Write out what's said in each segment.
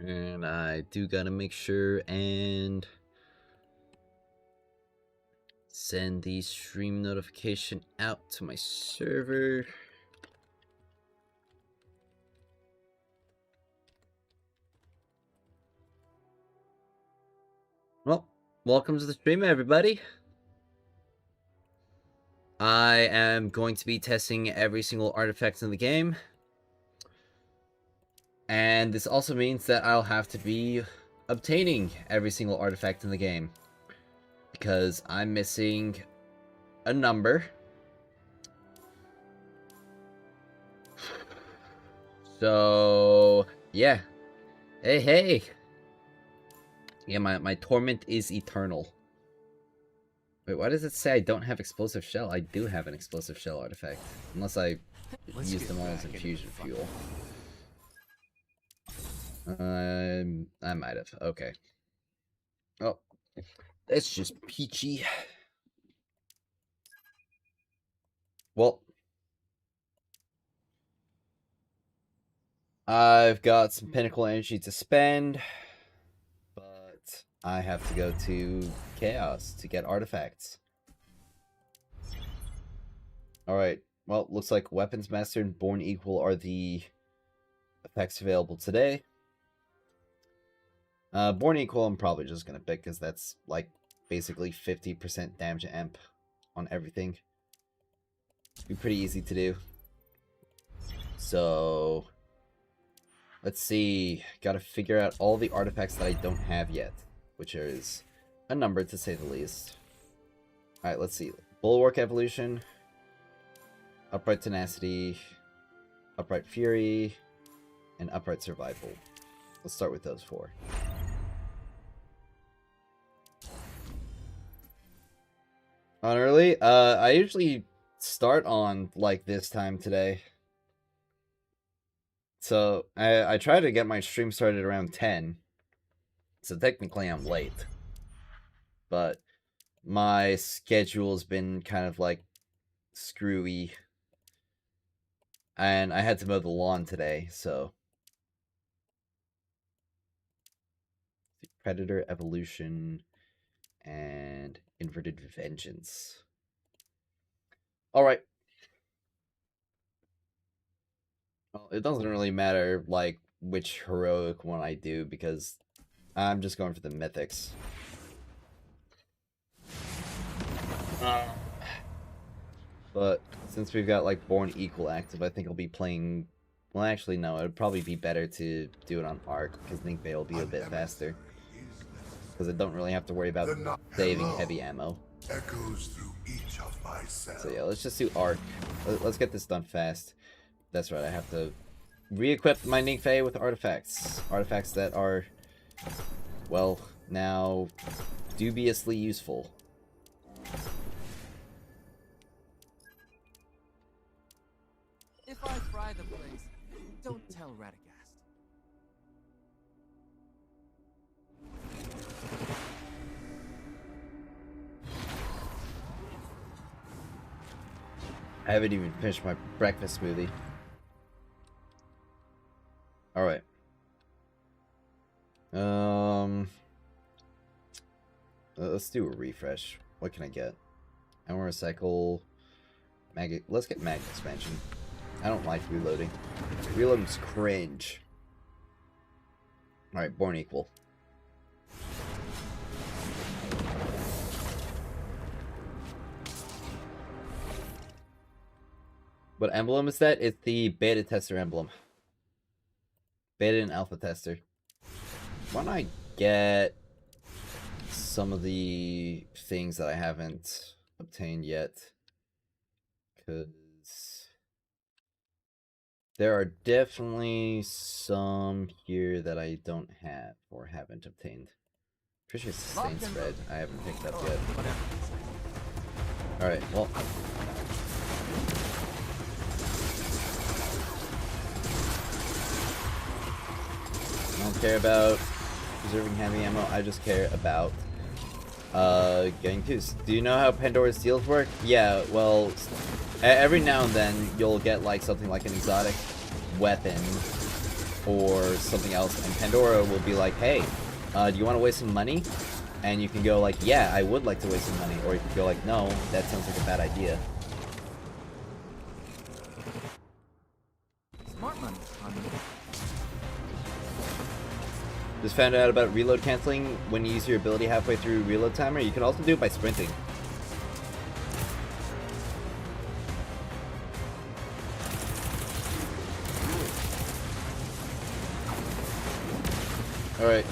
And I do gotta make sure and send the stream notification out to my server. Well, welcome to the stream, everybody. I am going to be testing every single artifact in the game. And this also means that I'll have to be obtaining every single artifact in the game. Because I'm missing a number. So, yeah. Hey! Yeah, my torment is eternal. Wait, why does it say I don't have explosive shell? I do have an explosive shell artifact. Unless I use them all as infusion fuel. I might have. Okay. Oh, that's just peachy. Well, I've got some pinnacle energy to spend, but I have to go to Chaos to get artifacts. Alright, well, looks like Weapons Master and Born Equal are the effects available today. Born Equal I'm probably just gonna pick because that's like basically 50% damage amp on everything. Be pretty easy to do. So let's see. Gotta figure out all the artifacts that I don't have yet, which is a number to say the least. Alright, let's see. Bulwark Evolution, Upright Tenacity, Upright Fury, and Upright Survival. Let's start with those four. On early? I usually start on like this time today. So I try to get my stream started around 10. So technically I'm late. But my schedule's been kind of like screwy. And I had to mow the lawn today, so. Predator Evolution and Inverted Vengeance. Alright. Well, it doesn't really matter, like, which heroic one I do, because I'm just going for the mythics. But since we've got, like, Born Equal active, I think I'll be playing... Well, actually, no, it would probably be better to do it on Arc, because Ninkbay will be a bit faster. Because I don't really have to worry about saving heavy ammo. Echoes through each of my cells. So yeah, let's just do Arc. Let's get this done fast. That's right, I have to re-equip my Ninkbay with artifacts. Artifacts that are, well, now dubiously useful. If I fry the place, don't tell Radagast. I haven't even finished my breakfast smoothie. Alright. Let's do a refresh. What can I get? I want to recycle... Let's get mag expansion. I don't like reloading. Reloading's cringe. Alright, Born Equal. What emblem is that? It's the beta tester emblem. Beta and alpha tester. Why don't I get some of the things that I haven't obtained yet? Because there are definitely some here that I don't have or haven't obtained. Pretty sure Sustain Spread I haven't picked up yet. Alright, well. I don't care about preserving heavy ammo, I just care about getting twos. Do you know how Pandora's Seals work? Yeah, well, every now and then you'll get like something like an exotic weapon for something else, and Pandora will be like, hey, do you want to waste some money? And you can go like, yeah, I would like to waste some money. Or you can go like, no, that sounds like a bad idea. Smart money. Just found out about reload canceling when you use your ability halfway through reload timer. You can also do it by sprinting. Alright.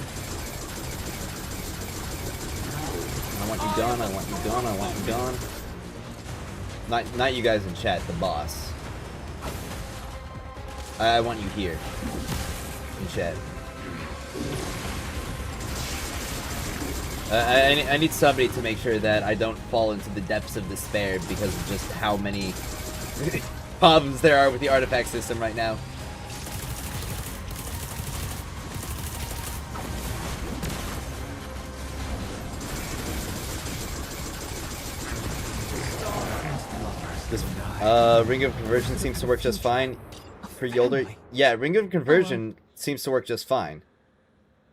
I want you gone, I want you gone, I want you gone. Not you guys in chat, the boss. I want you here. In chat. I need somebody to make sure that I don't fall into the depths of despair because of just how many problems there are with the artifact system right now. This Ring of Conversion seems to work just fine for Yolder. Yeah, Ring of Conversion seems to work just fine.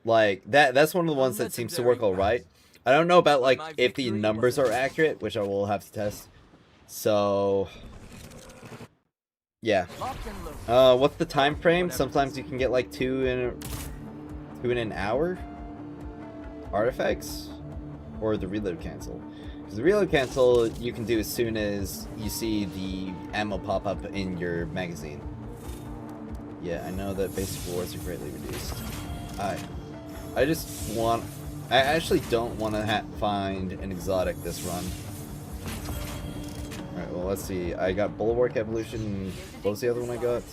Like, that's one of the ones that seems to work alright. I don't know about, like, if the numbers are accurate, which I will have to test. So, yeah. What's the time frame? Sometimes you can get, like, two in an hour? Artifacts? Or the reload cancel? Because the reload cancel you can do as soon as you see the ammo pop up in your magazine. Yeah, I know that basic rewards are greatly reduced. I just want... I actually don't want to find an exotic this run. Alright, well, let's see. I got Bulwark Evolution. What was the other one I got?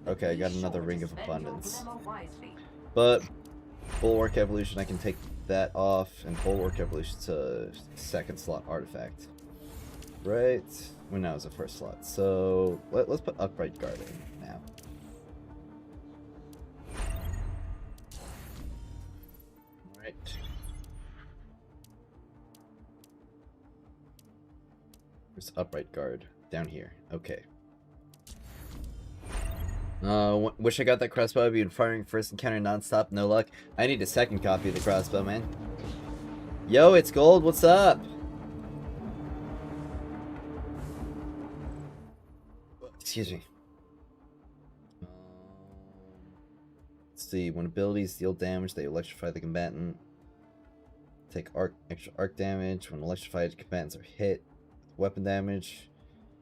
Okay, I got another Ring of Abundance. But Bulwark Evolution, I can take that off, and Bulwark Evolution's a second slot artifact. Right? Well, no, it's a first slot. So, let's put Upright Guard in now. Alright. There's Upright Guard down here. Okay. Wish I got that crossbow. I've been firing first encounter non-stop, no luck. I need a second copy of the crossbow, man. Yo, it's Gold, what's up? Excuse me. Let's see, when abilities deal damage, they electrify the combatant. Take extra arc damage when electrified combatants are hit. Weapon damage.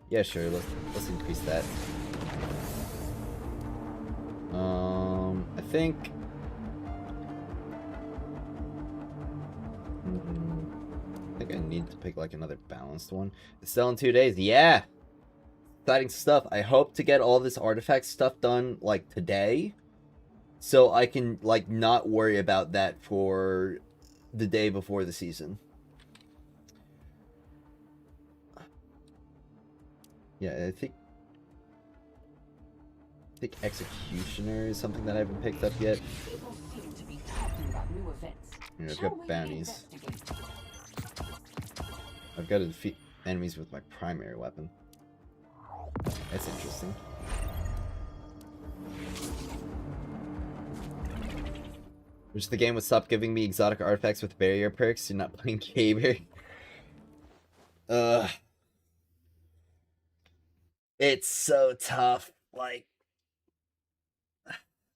Yeah, sure, let's increase that. I think I need to pick like another balanced one. It's still in 2 days. Yeah, exciting stuff. I hope to get all this artifact stuff done like today, so I can like not worry about that for the day before the season. Yeah, I think Executioner is something that I haven't picked up yet. Yeah, I've got bounties. I've got to defeat enemies with my primary weapon. That's interesting. Wish the game would stop giving me exotic artifacts with barrier perks. You're not playing Caber. It's so tough. Like,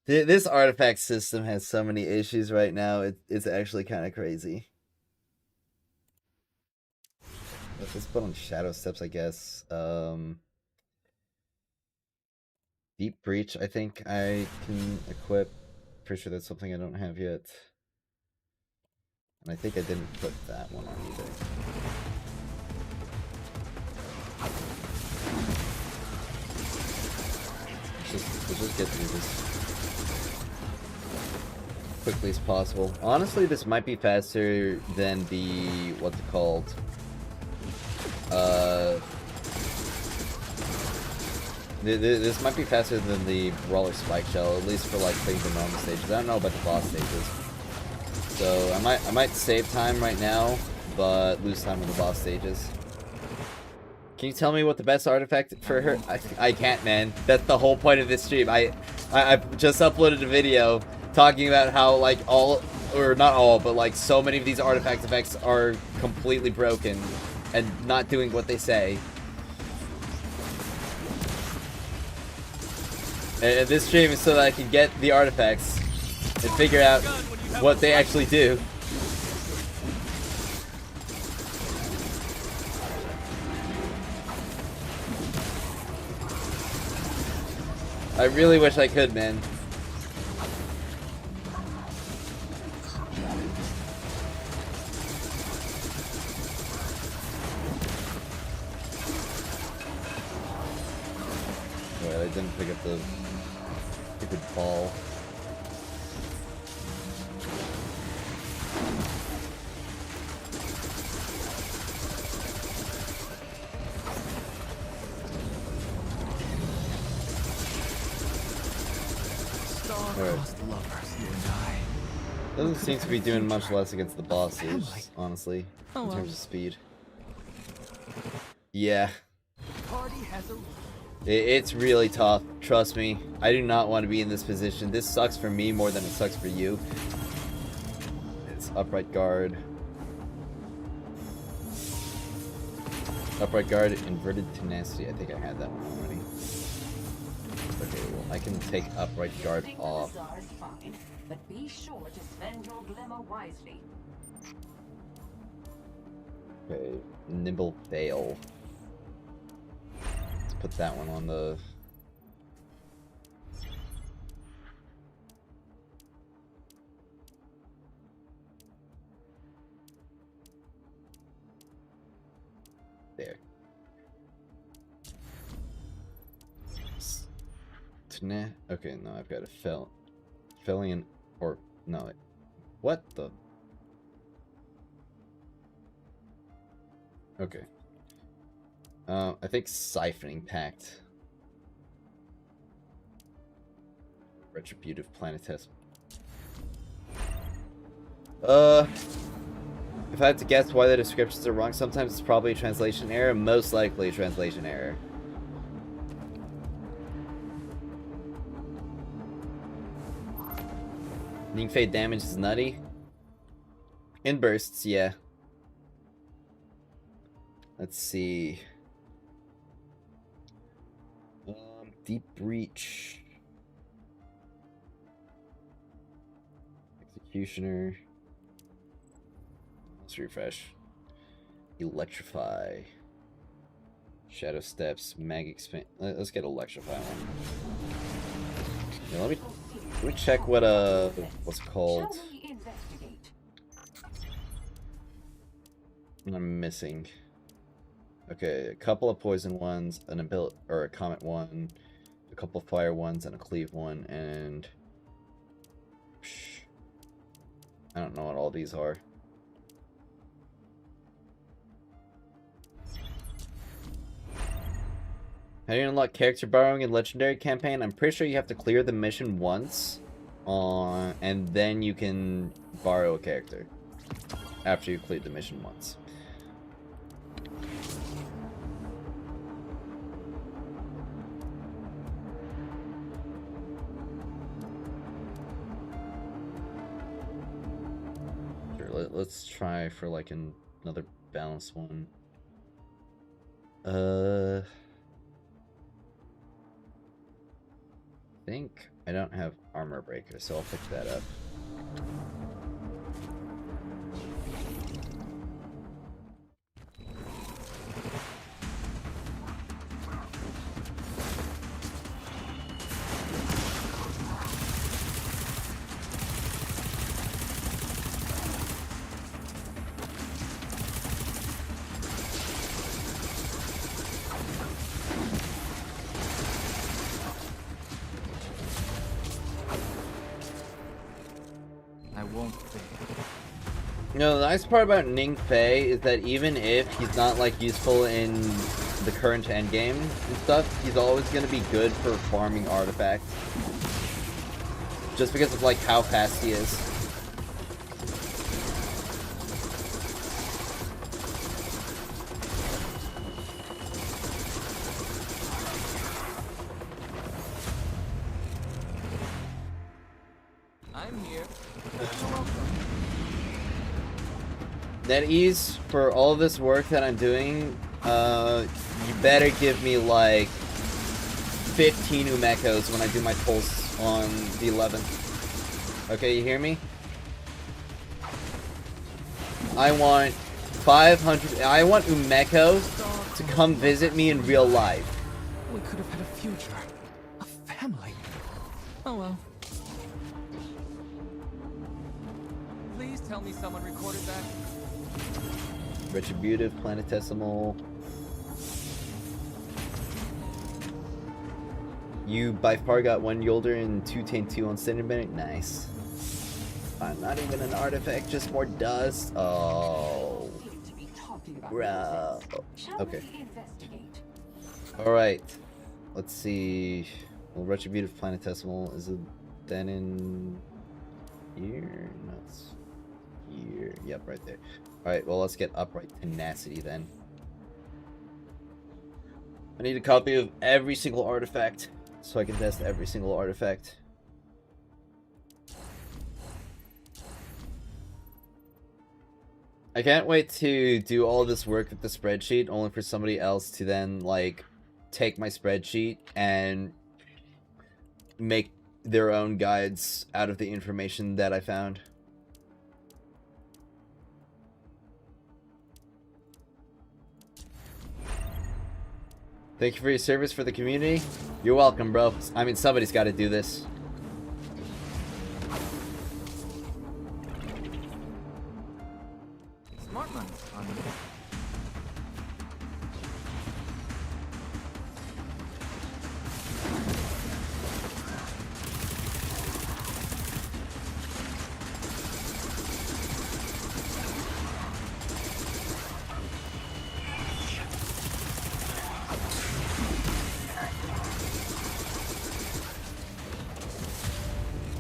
this artifact system has so many issues right now. It's actually kind of crazy. Let's put on Shadow Steps, I guess. Deep Breach, I think I can equip. Pretty sure that's something I don't have yet. And I think I didn't put that one on either. Let's just get through this quickly as possible. Honestly, this might be faster than the what's it called? This might be faster than the Brawler Spike Shell, at least for like things in normal stages. I don't know about the boss stages. So I might save time right now, but lose time on the boss stages. Can you tell me what the best artifact for her? I can't, man. That's the whole point of this stream. I've just uploaded a video talking about how, like, all, or not all, but, like, so many of these artifact effects are completely broken and not doing what they say. And this stream is so that I can get the artifacts and figure out what they actually do. I really wish I could, man. Wait, I didn't pick up the stupid ball. Star-crossed lovers, you and I. Doesn't seem to be doing much less against the bosses, honestly, Oh, in well. terms of speed. Yeah, Party has a it's really tough. Trust me, I do not want to be in this position. This sucks for me more than it sucks for you. It's upright guard. Upright guard, inverted tenacity. I think I had that one already. Okay, well, I can take upright guard off. Fine, but be sure to spend your glimmer wisely. Okay, nimble veil. Let's put that one on the... There. Okay, no, I've got a Fellion, or, no, what the? Okay. I think Siphoning Pact. Retributive Planetism. If I had to guess why the descriptions are wrong, sometimes it's probably a translation error, most likely a translation error. Ningfei damage is nutty. In bursts, yeah. Let's see. Deep Breach. Executioner. Let's refresh. Electrify. Shadow Steps. Mag Expand. Let's get Electrify one. Yeah, let me check what what's it called? Shall we investigate? I'm missing. Okay, a couple of poison ones, an ability or a comet one, a couple of fire ones, and a cleave one, and I don't know what all these are. How do you unlock character borrowing in Legendary campaign? I'm pretty sure you have to clear the mission once, and then you can borrow a character after you've cleared the mission once. Sure, let's try for like another balanced one. I think I don't have armor breaker, so I'll pick that up. I won't fail. You know, the nice part about Ningfei is that even if he's not, like, useful in the current endgame and stuff, he's always going to be good for farming artifacts. Just because of, like, how fast he is. I'm here. You're welcome. NetEase, for all this work that I'm doing, you better give me like 15 Umekos when I do my pulse on the 11th. Okay, you hear me? I want 500. I want Umeko to come visit me in real life. We could have had a future. A family. Oh well. Please tell me someone recorded that. Retributive, planetesimal. You by far got 1 Yolder and 2 Taintu on Standard Bennett. Nice. Not even an artifact, just more dust. Oh. Bro. Okay. Alright. Let's see. Well, Retributive Planetesimal, is it then in here? No, it's here. Yep, right there. Alright, well, let's get Upright Tenacity then. I need a copy of every single artifact so I can test every single artifact. I can't wait to do all this work with the spreadsheet, only for somebody else to then, like, take my spreadsheet and make their own guides out of the information that I found. Thank you for your service for the community. You're welcome, bro. I mean, somebody's got to do this. Smart money, honey.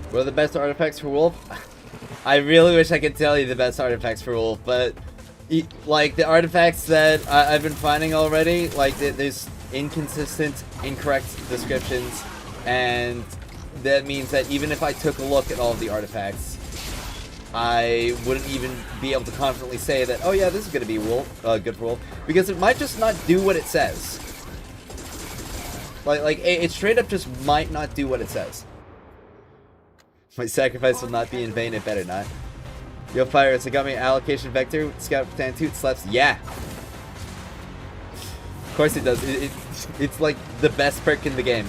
What are the best artifacts for Wolf? I really wish I could tell you the best artifacts for Wolf, but like the artifacts that I've been finding already, like there's inconsistent, incorrect descriptions, and that means that even if I took a look at all of the artifacts, I wouldn't even be able to confidently say that, oh yeah, this is going to be Wolf, good for Wolf, because it might just not do what it says. Like it straight up just might not do what it says. My sacrifice will not be in vain, it better not. Yo, Fire, so got me an allocation vector, Scout Tantoot slaps. Yeah! Of course it does. It's like the best perk in the game.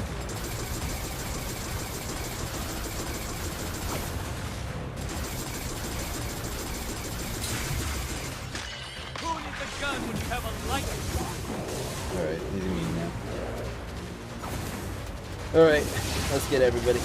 Who needs a gun when you have a light? Alright, what do you mean now? Alright, let's get everybody.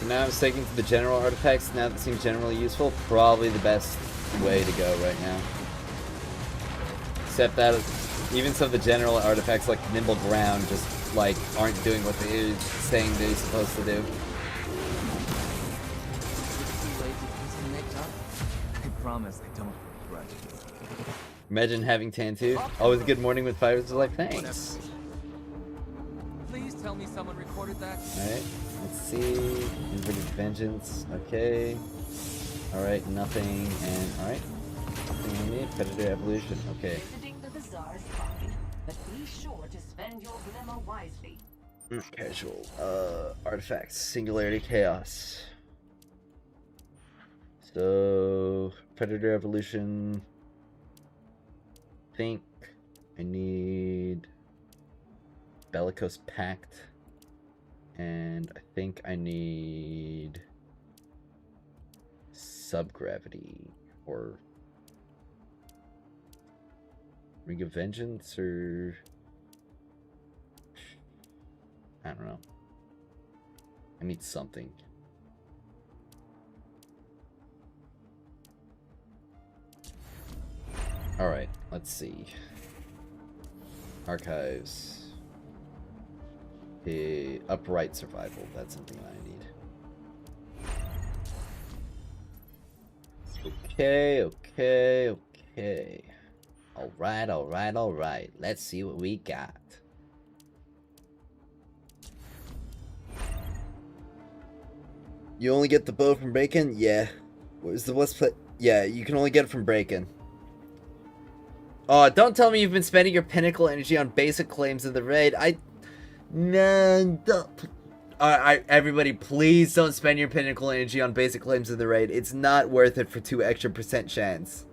Now I'm sticking to the general artifacts. Now that seems generally useful. Probably the best way to go right now. Except that even some of the general artifacts like Nimble Ground just like aren't doing what they're saying they're supposed to do. I promise I don't regret it. Imagine having Tantu. Always a good morning with fires like thanks. Please tell me someone recorded that. Alright, let's see. Inverted Vengeance, okay. Alright, nothing, and alright. Nothing we need. Predator Evolution, okay. Visiting the bazaar is fine, but be sure to spend your glimmer wisely. Casual. Artifacts. Singularity Chaos. So, Predator Evolution. Think I need Bellicose Pact. And I think I need Subgravity or Ring of Vengeance or I don't know. I need something. Alright, let's see. Archives. The upright survival. That's something that I need. Okay. Alright. Let's see what we got. You only get the bow from break-in? Yeah. Where's the West play? Yeah, you can only get it from break-in. Oh, don't tell me you've been spending your pinnacle energy on basic claims in the raid. No, don't. Everybody, please don't spend your pinnacle energy on basic claims in the raid. It's not worth it for 2 extra % chance.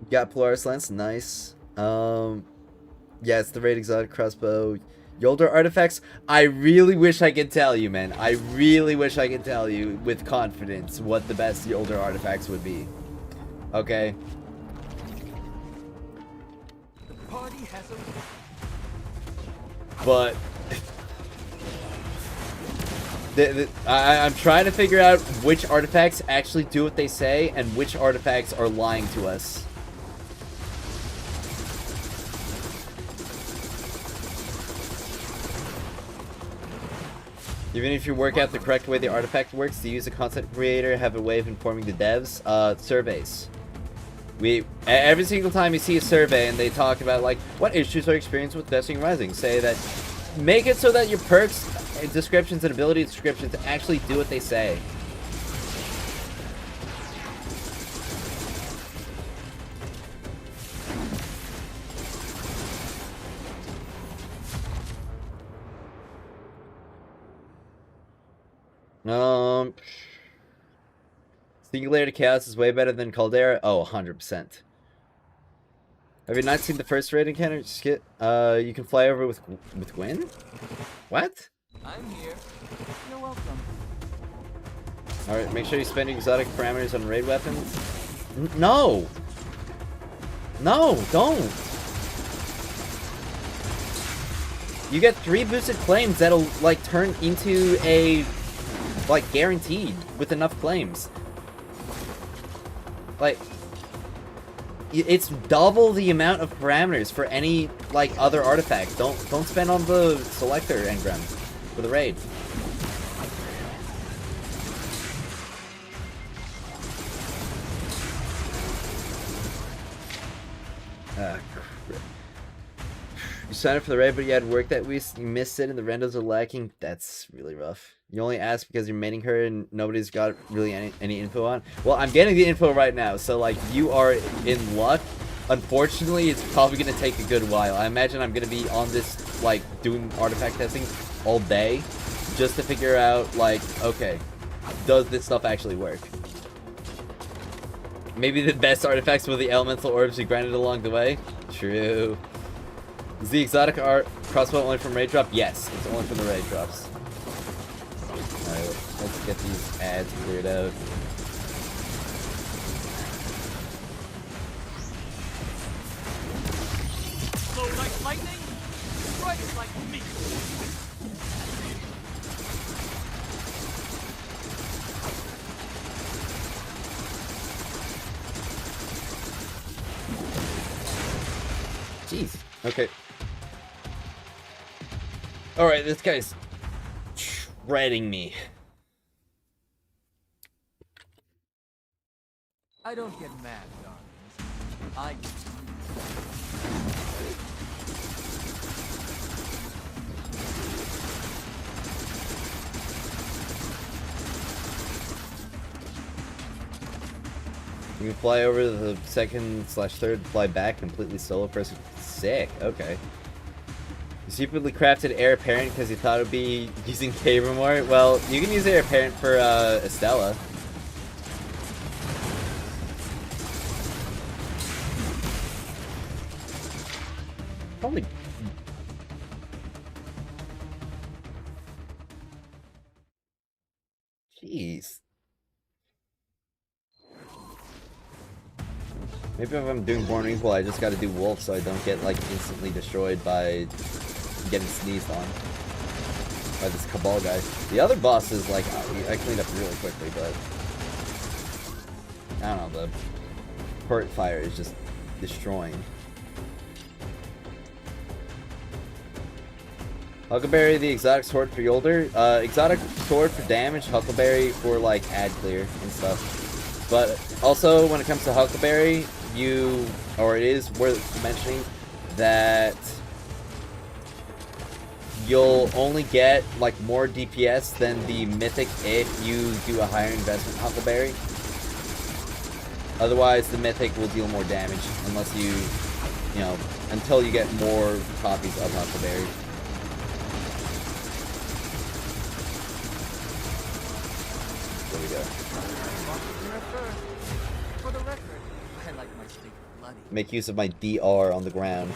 Got Polaris Lance, nice. Yeah, it's the raid exotic crossbow. Yolder artifacts, I really wish I could tell you, man. I really wish I could tell you with confidence what the best Yolder artifacts would be. Okay. The party has a... But I'm trying to figure out which artifacts actually do what they say and which artifacts are lying to us. Even if you work out the correct way the artifact works, to use a content creator have a way of informing the devs. Surveys. Every single time you see a survey and they talk about like what issues are experienced with Destiny Rising, say that make it so that your perks descriptions and ability descriptions actually do what they say. Singularity Chaos is way better than Caldera. Oh, 100%. Have you not seen the first raid encounter? Just get, you can fly over with Gwen? What? I'm here. You're welcome. Alright, make sure you spend exotic parameters on raid weapons. No! No, don't! You get 3 boosted claims that'll, like, turn into a, like, guaranteed with enough claims. Like, it's double the amount of parameters for any, like, other artifact. Don't spend on the selector engram for the raid. You signed up for the raid, but you had work that week. You missed it, and the randos are lacking. That's really rough. You only asked because you're maining her, and nobody's got really any info on. Well, I'm getting the info right now, so like you are in luck. Unfortunately, it's probably gonna take a good while. I imagine I'm gonna be on this like doing artifact testing all day, just to figure out like, okay, does this stuff actually work? Maybe the best artifacts were the elemental orbs you grinded along the way. True. Is the exotic art crossbow only from raid drop? Yes, it's only from the raid drops. Alright, let's get these ads cleared out. Flow like lightning, strike like me. Jeez. Okay. Alright, this guy's shredding me. I don't get mad, darlings. I get You can fly over the 2nd/3rd, fly back completely solo person. Sick. Okay. You secretly crafted Heir Apparent because you thought it would be using Caber more? Well, you can use Heir Apparent for Estella. Probably. Jeez. Maybe if I'm doing Born Equal, I just gotta do Wolf so I don't get, like, instantly destroyed by getting sneezed on. by this Cabal guy. The other bosses, like, I cleaned up really quickly, but I don't know, the Port Fire is just destroying. Huckleberry, the exotic sword for Yolder. Exotic sword for damage, Huckleberry for, like, ad clear and stuff. But also, when it comes to Huckleberry, it is worth mentioning that you'll only get, like, more DPS than the Mythic if you do a higher investment Huckleberry. Otherwise, the Mythic will deal more damage unless you know, until you get more copies of Huckleberry. There we go. For the record, I like my steak bloody. Make use of my DR on the ground.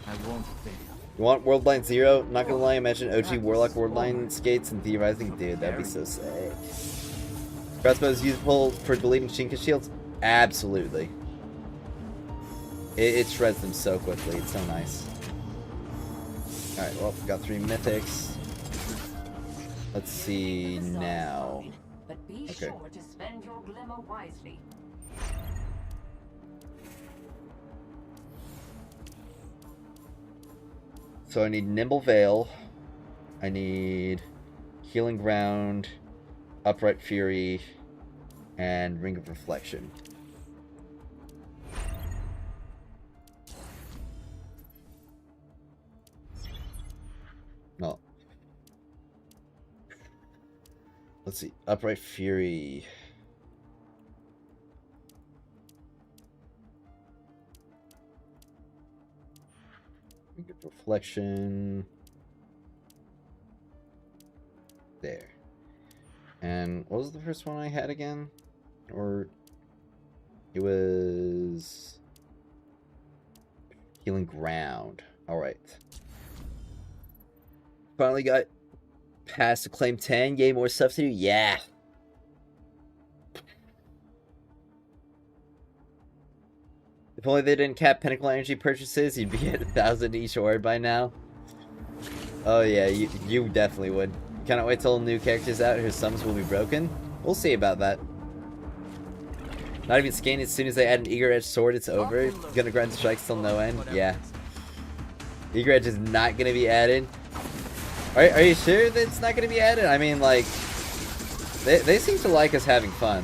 I won't fail. You want Worldline 0? Not gonna lie, imagine OG Warlock Worldline skates and theorizing. Dude, that'd be so sick. Crossbow is useful for deleting Shinka shields? Absolutely. It shreds them so quickly. It's so nice. Alright, well, got 3 mythics. Let's see now. But be Okay. sure to spend your glimmer wisely. So I need Nimble Veil. I need Healing Ground, Upright Fury, and Ring of Reflection. No. Let's see. Upright Fury. Ring of Reflection. There. And what was the first one I had again? Or it was Healing Ground. Alright. Finally got past Acclaim 10. Yay, more stuff to do. Yeah. If only they didn't cap Pinnacle Energy purchases, you'd be at 1,000 each orb by now. Oh yeah, you definitely would. Cannot wait till new characters out whose sums will be broken. We'll see about that. Not even scanning as soon as they add an Eager Edge sword, it's over. Gonna grind strikes till no end. Yeah. Eager Edge is not gonna be added. Are you sure that it's not gonna be added? I mean, like, they seem to like us having fun.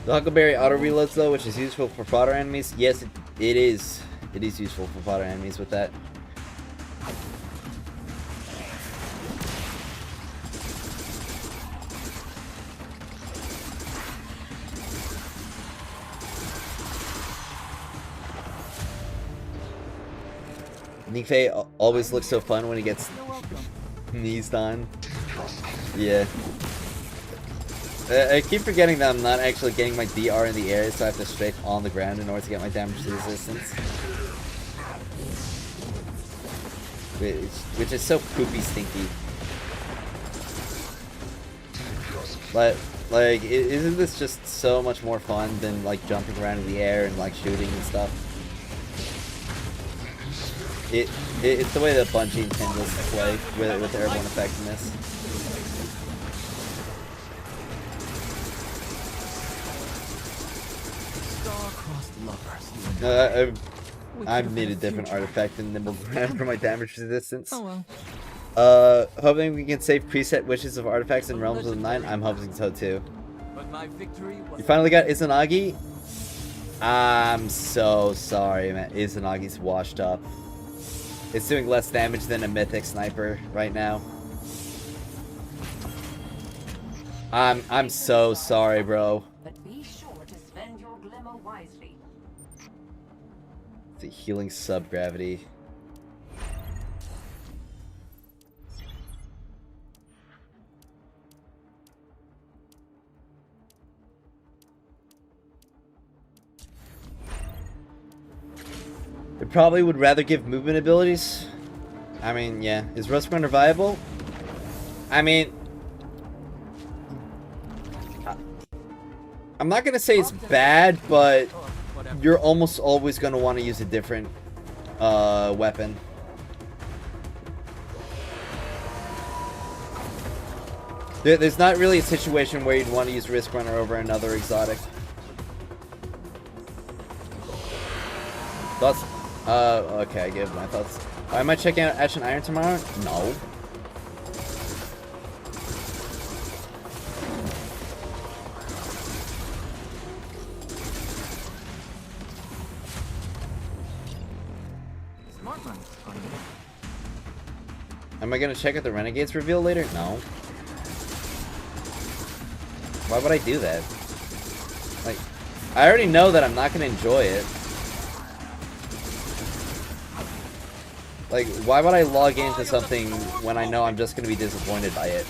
The Huckleberry auto reloads though, which is useful for fodder enemies. Yes, it is. It is useful for fodder enemies with that. Nife always looks so fun when he gets sneezed on. Yeah. I keep forgetting that I'm not actually getting my DR in the air, so I have to strafe on the ground in order to get my damage resistance. Which is so poopy stinky. But, like, isn't this just so much more fun than, like, jumping around in the air and, like, shooting and stuff? It's the way that Bungie intends us to play with airborne effectiveness. I need a different artifact than Nimble Ground for my damage resistance. Oh well. Hoping we can save preset wishes of artifacts in Realms of the Nine. I'm hoping so too. But my victory was You finally got Izanagi? I'm so sorry, man. Izanagi's washed up. It's doing less damage than a Mythic Sniper right now. I'm so sorry, bro. But be sure to spend your glimmer wisely. The healing sub-gravity. It probably would rather give movement abilities. I mean, yeah. Is Rust Runner viable? I mean, I'm not gonna say it's bad, but Or whatever. you're almost always gonna want to use a different weapon. There's not really a situation where you'd want to use Risk Runner over another exotic. Thoughts? Okay, I give my thoughts. Am I checking out Ash and Iron tomorrow? No. Smart money. Am I gonna check out the Renegades reveal later? No. Why would I do that? Like, I already know that I'm not gonna enjoy it. Like, why would I log into something when I know I'm just gonna be disappointed by it?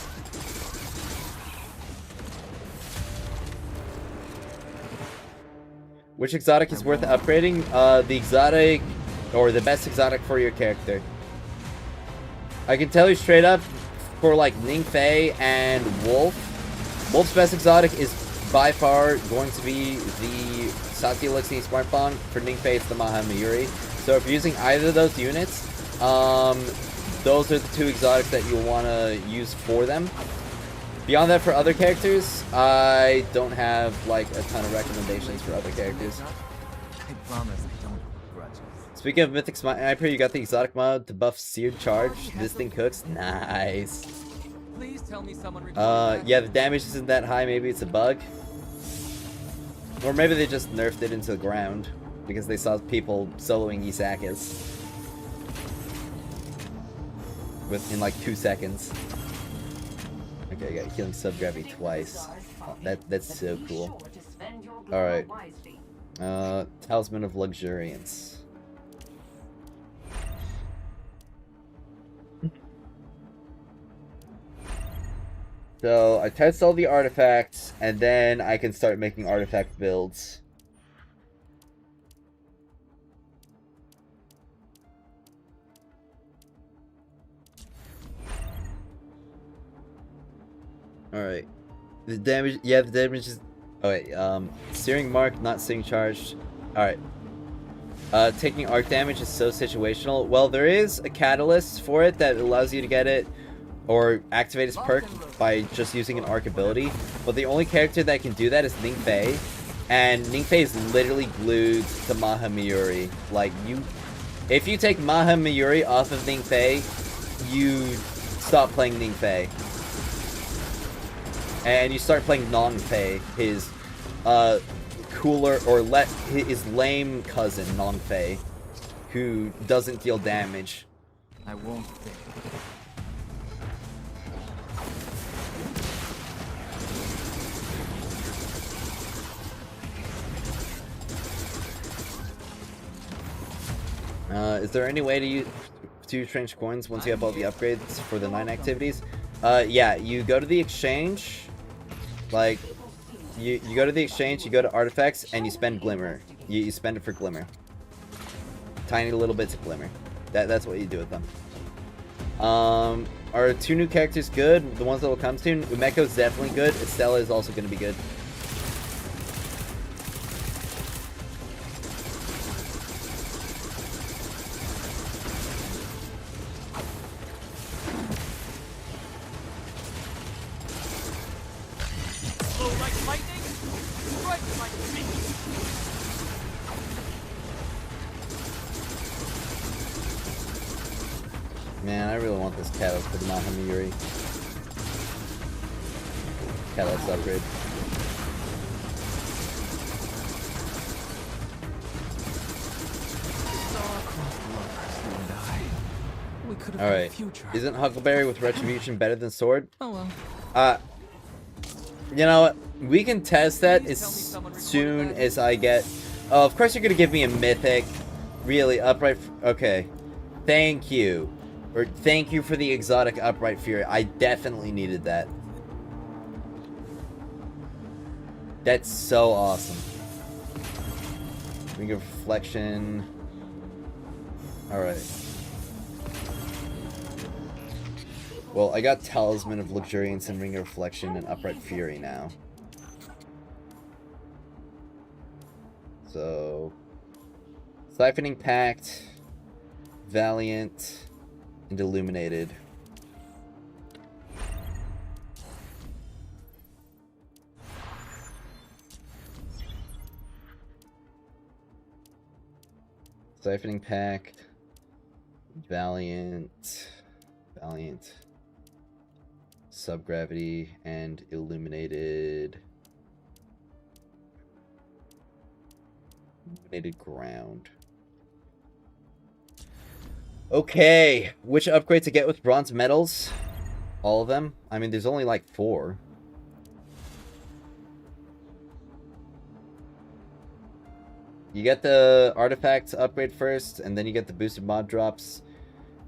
Which exotic is worth upgrading? The exotic, or the best exotic for your character. I can tell you straight up, for like Ningfei and Wolf, Wolf's best exotic is by far going to be the Satya Elixir Smart Bond. For Ningfei, it's the Maha Mayuri. So if you're using either of those units, those are the two exotics that you'll want to use for them. Beyond that, for other characters, I don't have like a ton of recommendations for other characters. I promise I don't hold grudges. Speaking of Mythic Sniper, you got the exotic mod to buff Seared Charge. This thing cooks. Nice. Please tell me someone recorded that. Yeah, the damage isn't that high. Maybe it's a bug. Or maybe they just nerfed it into the ground because they saw people soloing Isakas in like 2 seconds. Okay, I got healing sub-gravity twice. Oh, that's so cool. Alright. Talisman of Luxuriance. So, I test all the artifacts, and then I can start making artifact builds. Alright. The damage, yeah, the damage is... Oh wait, Searing Mark, not Searing Charged. Alright. Taking arc damage is so situational. Well, there is a catalyst for it that allows you to get it or activate his perk by just using an arc ability. But the only character that can do that is Ningfei. And Ningfei is literally glued to Maha Mayuri. Like, if you take Maha Mayuri off of Ningfei, you stop playing Ningfei. And you start playing Nongfei, his cooler, or his lame cousin, Nongfei, who doesn't deal damage. I won't think. Is there any way to use strange coins once you have all the upgrades for the 9 activities? Yeah, you go to the exchange, like, you go to the exchange, you go to artifacts, and you spend Glimmer. You spend it for Glimmer. Tiny little bits of Glimmer. That's what you do with them. Are 2 new characters good? The ones that will come soon? Umeko's definitely good. Estella is also going to be good. Man, I really want this catalyst for the Maha Mayuri. Catalyst upgrade. Alright. Isn't Huckleberry with Retribution better than Sword? Oh well. You know what? We can test that as soon as I get... Oh, of course you're gonna give me a mythic. Really, upright... Okay. Thank you. Or thank you for the exotic Upright Fury. I definitely needed that. That's so awesome. Ring of Reflection. Alright. Well, I got Talisman of Luxuriance and Ring of Reflection and Upright Fury now. So, Siphoning Pact, Valiant, and Illuminated. Siphoning Pact, Valiant, Subgravity, and Illuminated Ground. Okay, which upgrade to get with bronze medals? All of them? I mean, there's only like 4. You get the artifact upgrade first, and then you get the boosted mod drops,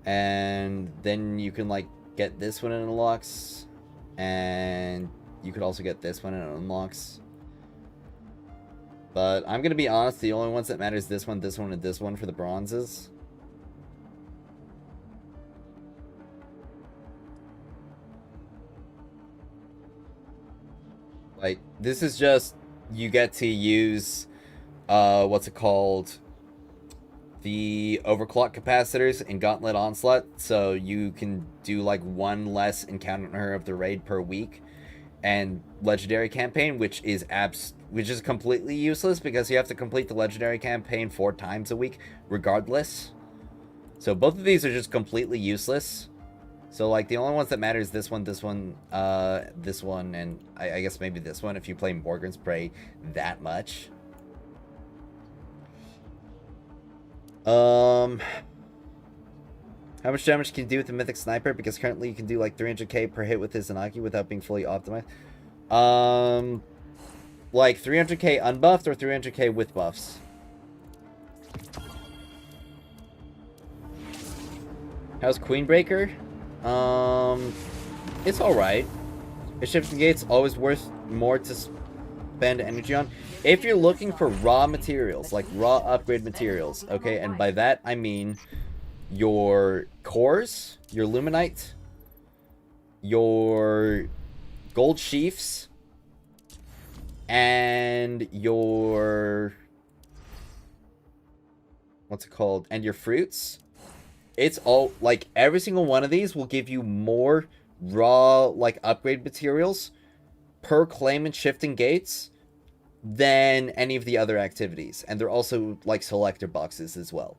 and then you can like get this one and it unlocks, and you could also get this one and it unlocks. But I'm gonna be honest, the only ones that matter is this one, and this one for the bronzes. Like, this is just, you get to use, what's it called? The overclock capacitors in Gauntlet Onslaught, so you can do like 1 less encounter of the raid per week. And Legendary campaign, which is completely useless because you have to complete the Legendary campaign 4 times a week, regardless. So both of these are just completely useless. So like the only ones that matter is this one, and I guess maybe this one if you play Morgan's Prey that much. How much damage can you do with the Mythic Sniper? Because currently you can do like 300k per hit with his Zanaki without being fully optimized. Like 300k unbuffed or 300k with buffs? How's Queenbreaker? It's alright. Shifting Gate's always worth more to spend energy on. If you're looking for raw materials, like raw upgrade materials, okay, and by that I mean your cores, your Luminite, your gold sheaths, and your, what's it called, and your fruits. It's all, like, every single one of these will give you more raw, like, upgrade materials per claimant shifting gates than any of the other activities. And they're also, like, selector boxes as well.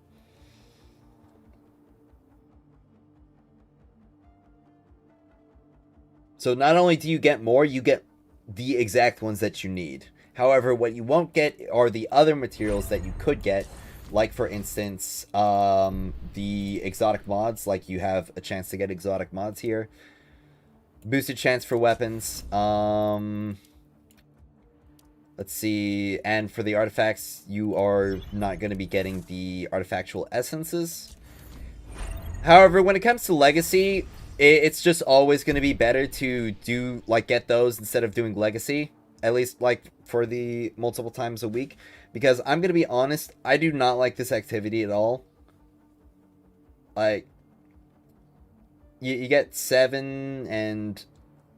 So not only do you get more, you get the exact ones that you need. However, what you won't get are the other materials that you could get. Like, for instance, the exotic mods. Like, you have a chance to get exotic mods here. Boosted chance for weapons. Let's see. And for the artifacts, you are not going to be getting the artifactual essences. However, when it comes to Legacy, it's just always going to be better to do, like, get those instead of doing Legacy. At least, like, for the multiple times a week. Because I'm going to be honest, I do not like this activity at all. Like, you get 7 and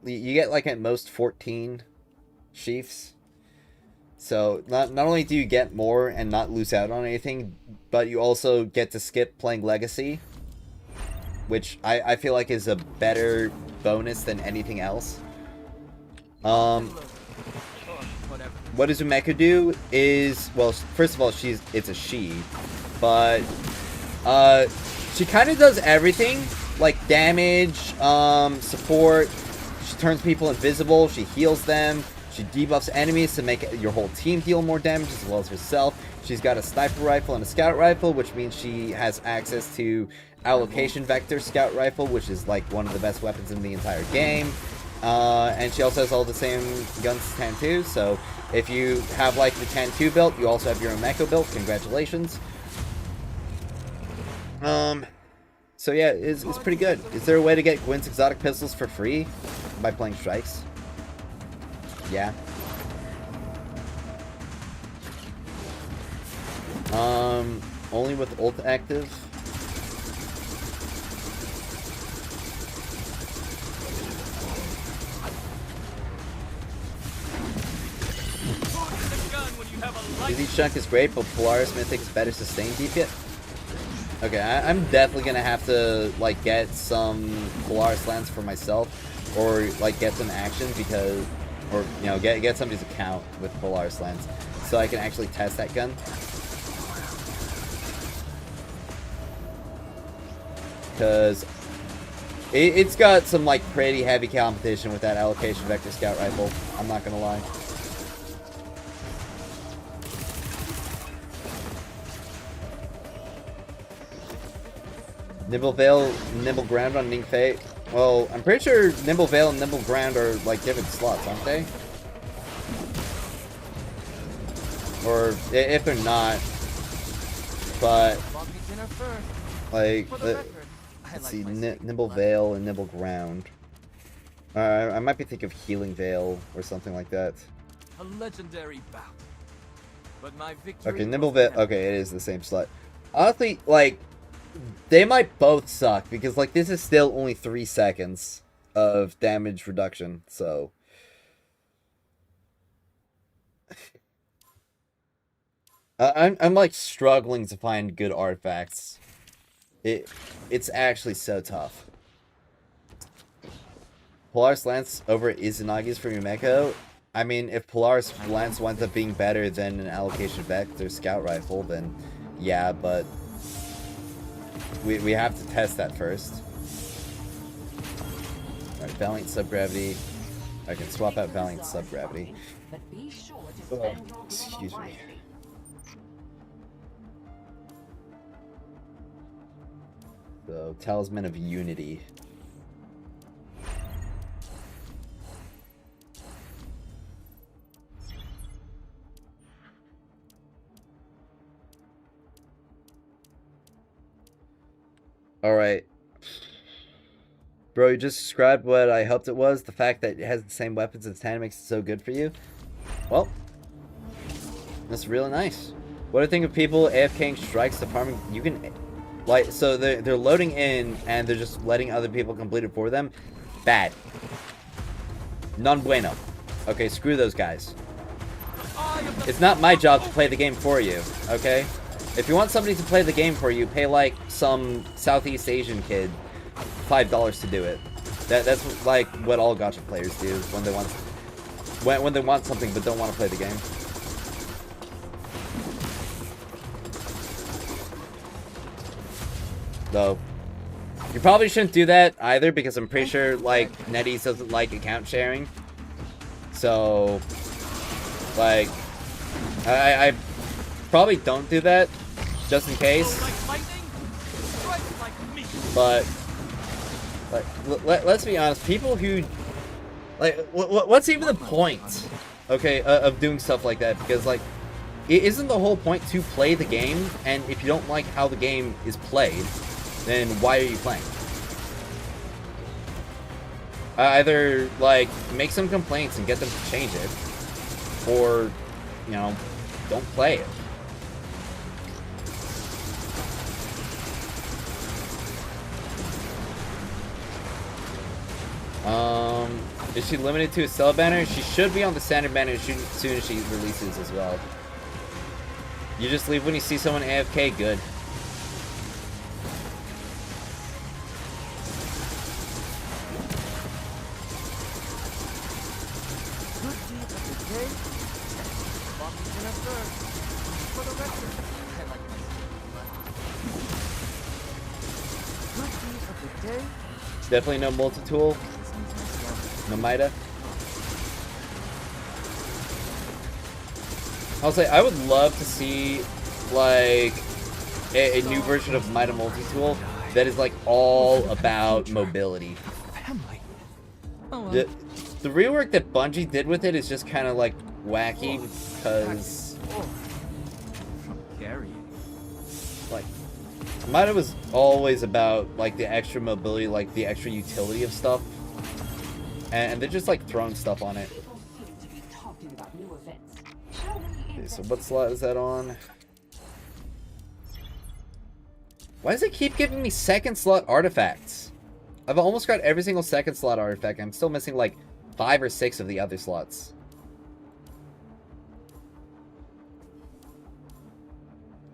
you get, like, at most 14 sheaths. So, not only do you get more and not lose out on anything, but you also get to skip playing Legacy. Which I feel like is a better bonus than anything else. What does Umeko do is, well, first of all, it's a she, but she kind of does everything, like damage, support. She turns people invisible, she heals them, she debuffs enemies to make your whole team deal more damage as well as herself. She's got a sniper rifle and a scout rifle, which means she has access to allocation vector scout rifle, which is like one of the best weapons in the entire game. And she also has all the same guns as Tan2, so if you have like the Tan2 build, you also have your Umeko build. Congratulations. So yeah, it's pretty good. Is there a way to get Gwyn's exotic pistols for free by playing strikes? Yeah. Only with ult active. Easy Chunk is great, but Polaris Mythic is better sustained DPS. Okay, I'm definitely gonna have to like get some Polaris lands for myself, or like get some action because, or you know, get somebody's account with Polaris lands, so I can actually test that gun. Because it's got some like pretty heavy competition with that allocation vector scout rifle. I'm not gonna lie. Nimble Veil, Nimble Ground on Ning Fei. Well, I'm pretty sure Nimble Veil and Nimble Ground are like different slots, aren't they? Or if they're not, but like let's see, Nimble Veil and Nimble Ground. I might be thinking of Healing Veil or something like that. A legendary bout. But my victory. Okay, Nimble Veil. Okay, it is the same slot. Honestly, like, they might both suck because like this is still only 3 seconds of damage reduction, so. I'm like struggling to find good artifacts. It's actually so tough. Polaris Lance over Izanagi's for Yumeko. I mean, if Polaris Lance winds up being better than an allocation vector scout rifle, then yeah, but we have to test that first. Alright, Valiant Subgravity. I can swap out Valiant Subgravity. Excuse me. So, Talisman of Unity. Alright. Bro, you just described what I hoped it was. The fact that it has the same weapons as Tan makes it so good for you. Well, that's really nice. What do you think of people AFKing strikes to farming? You can, like, so they're loading in and they're just letting other people complete it for them. Bad. Non bueno. Okay, screw those guys. It's not my job to play the game for you, okay? If you want somebody to play the game for you, pay like some Southeast Asian kid $5 to do it. That's like what all gacha players do when they want something but don't want to play the game. Though, you probably shouldn't do that either because I'm pretty sure like NetEase doesn't like account sharing. So, like, I probably don't do that just in case. But let's be honest, people who like what's even the point, okay, of doing stuff like that? Because like, isn't the whole point to play the game? And if you don't like how the game is played, then why are you playing? Either like make some complaints and get them to change it, or you know, don't play it. Is she limited to a cell banner? She should be on the standard banner as soon as she releases as well. You just leave when you see someone AFK, good. Definitely no multi-tool. No Mida. I'll say I would love to see like a new version of Mida multi-tool that is like all about mobility. The rework that Bungie did with it is just kind of like wacky because like Mida was always about like the extra mobility, like the extra utility of stuff. And they're just like throwing stuff on it. Okay, so what slot is that on? Why does it keep giving me second slot artifacts? I've almost got every single second slot artifact. I'm still missing like 5 or 6 of the other slots.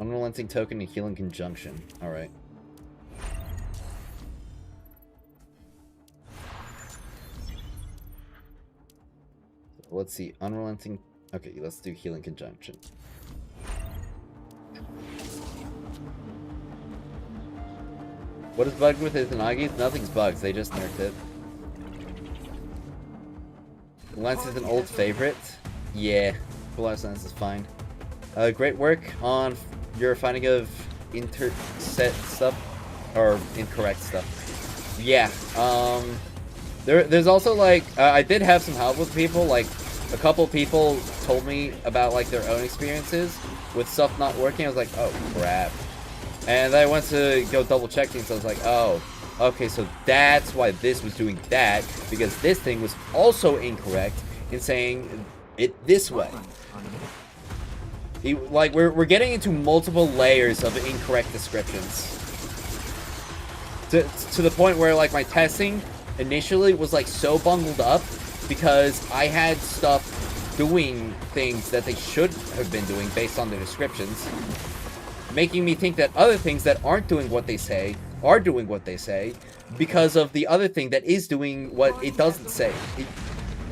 Unrelenting token and healing conjunction. Alright. Let's see. Unrelenting. Okay, let's do healing conjunction. What is bugged with Izanagi's? Nothing's bugs, they just nerfed it. Lance is an old favorite. Yeah, Polaris Lance is fine. Great work on your finding of interset stuff, or incorrect stuff. Yeah, there's also, like, I did have some help with people, like, a couple people told me about, like, their own experiences with stuff not working. I was like, oh, crap. And then I went to go double check things, so I was like, oh, okay, so that's why this was doing that, because this thing was also incorrect in saying it this way. Like, we're getting into multiple layers of incorrect descriptions. To the point where, like, my testing initially was, like, so bungled up because I had stuff doing things that they should have been doing based on the descriptions, making me think that other things that aren't doing what they say are doing what they say because of the other thing that is doing what it doesn't say.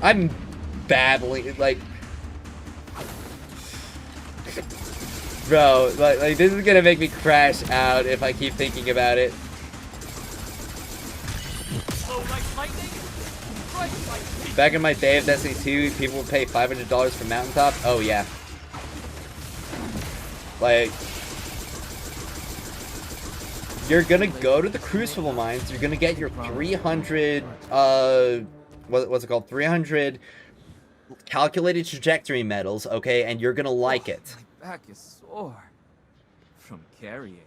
I'm babbling, like... Bro, like this is gonna make me crash out if I keep thinking about it. Back in my day of Destiny 2, people would pay $500 for Mountaintop. Oh, yeah. Like... You're gonna go to the Crucible Mines, you're gonna get your 300, what's it called? 300 calculated trajectory medals, okay? And you're gonna like it. My back is sore from carrying.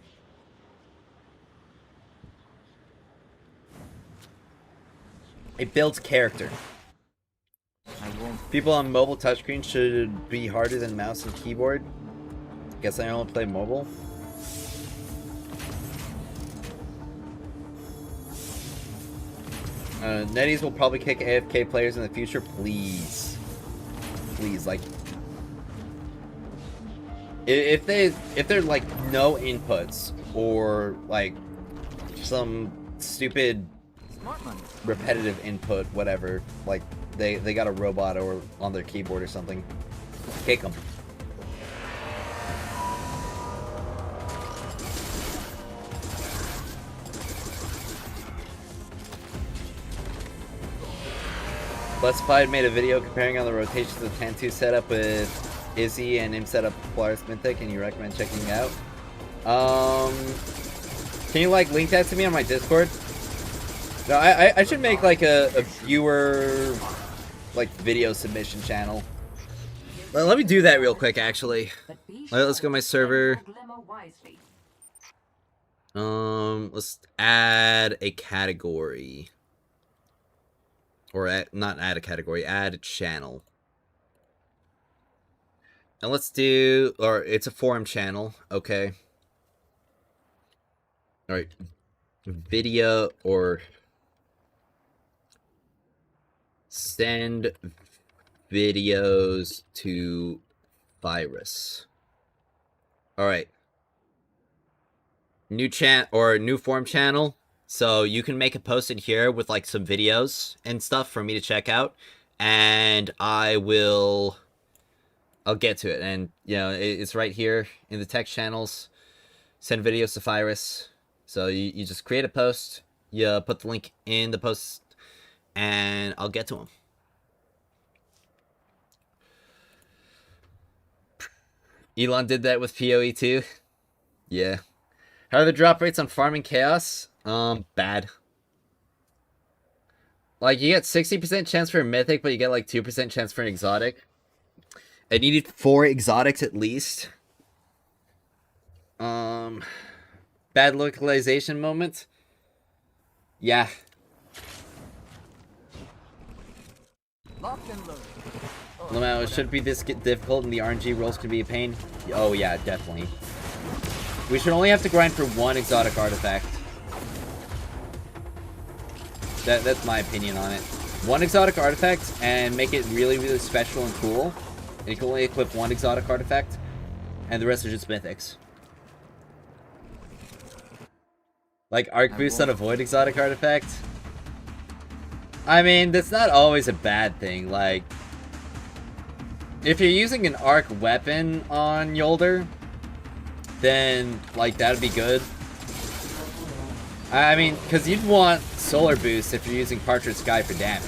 It builds character. I won't. People on mobile touchscreen should be harder than mouse and keyboard. Guess I only play mobile. Netties will probably kick AFK players in the future. Please. Please, like... If they're, like, no inputs, or, like, some stupid repetitive input, whatever, like, they got a robot or on their keyboard or something, kick them. Blessified made a video comparing on the rotations of the Tantu setup with Izzy and him setup Polaris Mythic, and you recommend checking it out. Can you, like, link that to me on my Discord? No, I should make, like, a viewer, like, video submission channel. Well, let me do that real quick, actually. Alright, let's go to my server. Let's add a category. Or not add a category, add a channel. And let's do, or it's a forum channel, okay. Alright. Video or send videos to virus. Alright. New forum channel. So you can make a post in here with, like, some videos and stuff for me to check out, and I'll get to it. And, you know, it's right here in the text channels. Send videos to Virus. So you just create a post, you put the link in the post, and I'll get to them. Elon did that with PoE too. Yeah. How are the drop rates on Farming Chaos? Bad. Like, you get 60% chance for a mythic, but you get, like, 2% chance for an exotic. I needed 4 exotics at least. Bad localization moment? Yeah. Locked and loaded. Lamau, it should be this difficult and the RNG rolls can be a pain. Oh yeah, definitely. We should only have to grind for 1 exotic artifact. That's my opinion on it. 1 exotic artifact and make it really, really special and cool. And you can only equip 1 exotic artifact, and the rest are just mythics. Like arc boost on a void exotic artifact. I mean, that's not always a bad thing. Like, if you're using an arc weapon on Yolder, then like that'd be good. I mean, because you'd want solar boost if you're using Partridge Sky for damage.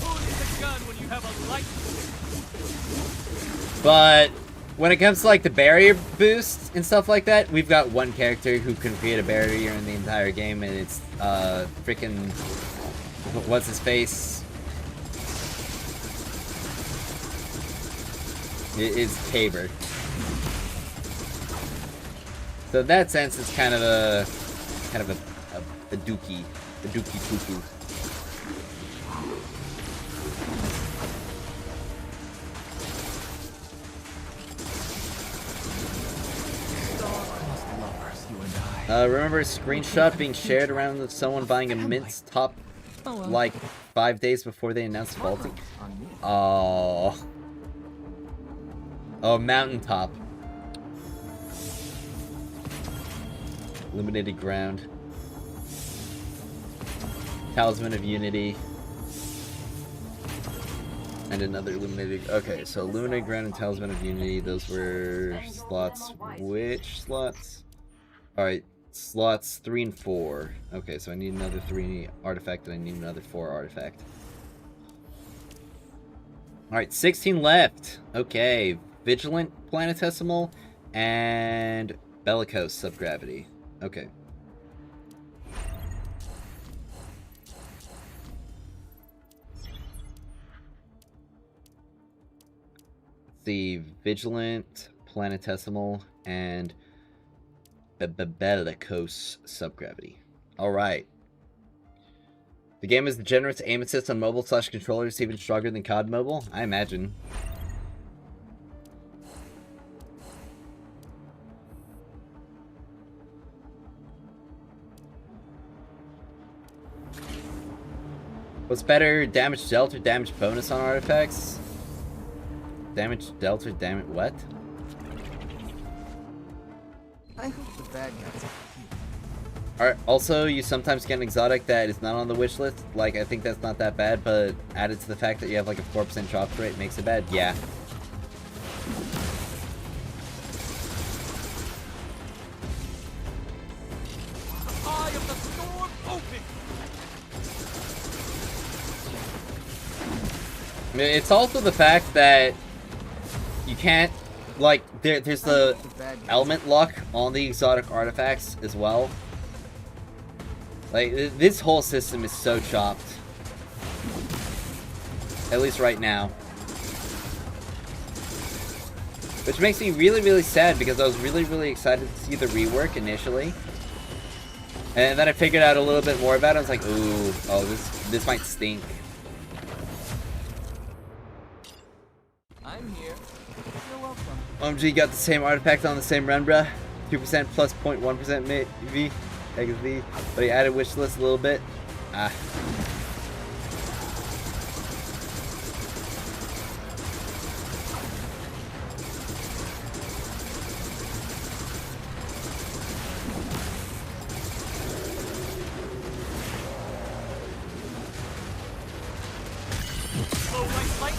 Who needs a gun when you have a light? But when it comes to like the barrier boost and stuff like that, we've got one character who can create a barrier in the entire game, and it's freaking what's his face? It is Tabor. So in that sense, it's kind of a dookie poo poo. Remember a screenshot being shared around of someone buying a Mint's top like 5 days before they announced faulty? Oh. Oh, Mountaintop. Illuminated Ground. Talisman of Unity. And another Illuminated... Okay, so Illuminated Ground and Talisman of Unity, those were slots... Which slots? Alright, slots 3 and 4. Okay, so I need another 3 artifact and I need another 4 artifact. Alright, 16 left. Okay, Vigilant Planetesimal and Bellicose Subgravity. Okay. The Vigilant Planetesimal and Bellicose Subgravity. Alright. The game is the generous aim assist on mobile / controllers, even stronger than COD Mobile? I imagine. What's better, damage dealt or damage bonus on artifacts? Damage dealt or damage what? I hope the bad guys. Also, you sometimes get an exotic that is not on the wish list. Like, I think that's not that bad, but added to the fact that you have like a 4% drop rate makes it bad. Yeah. Eye of the storm open. I mean, it's also the fact that you can't, like, there's the element lock on the exotic artifacts as well. Like, this whole system is so chopped. At least right now. Which makes me really, really sad because I was really, really excited to see the rework initially. And then I figured out a little bit more about it. I was like, ooh, oh, this might stink. I'm here. You're welcome. OMG got the same artifact on the same run, bruh. 2% plus 0.1% maybe. XV. But he added wish list a little bit. Ah.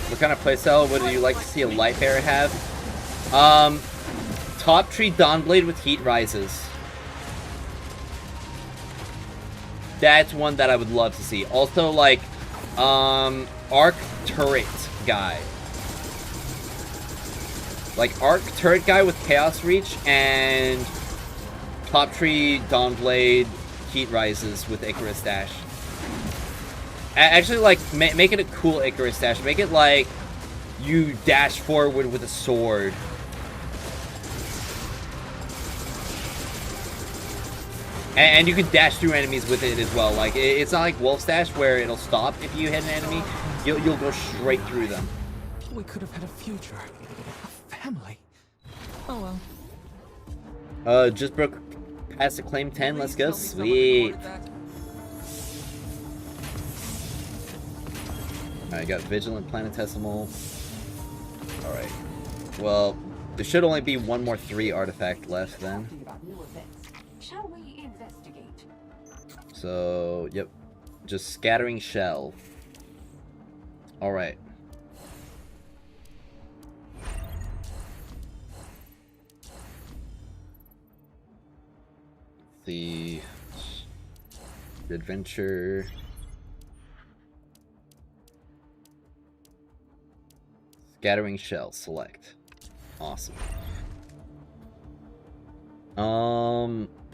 What kind of playstyle would you like to see a light bearer have? Top tree Dawnblade with heat rises. That's one that I would love to see. Also, like, arc turret guy. Like, arc turret guy with chaos reach and top tree Dawnblade heat rises with Icarus dash. Actually, like, make it a cool Icarus dash. Make it like you dash forward with a sword. And you can dash through enemies with it as well. Like, it's not like Wolf's Dash where it'll stop if you hit an enemy. You'll go straight through them. We could have had a future. A family. Oh well. Just broke past the claim 10. Let's go. Sweet. Alright, got Vigilant Planetesimal. Alright. Well, there should only be one more 3 artifact left then. Shall we So, yep. Just scattering shell. Alright. The adventure. Scattering shell, select. Awesome.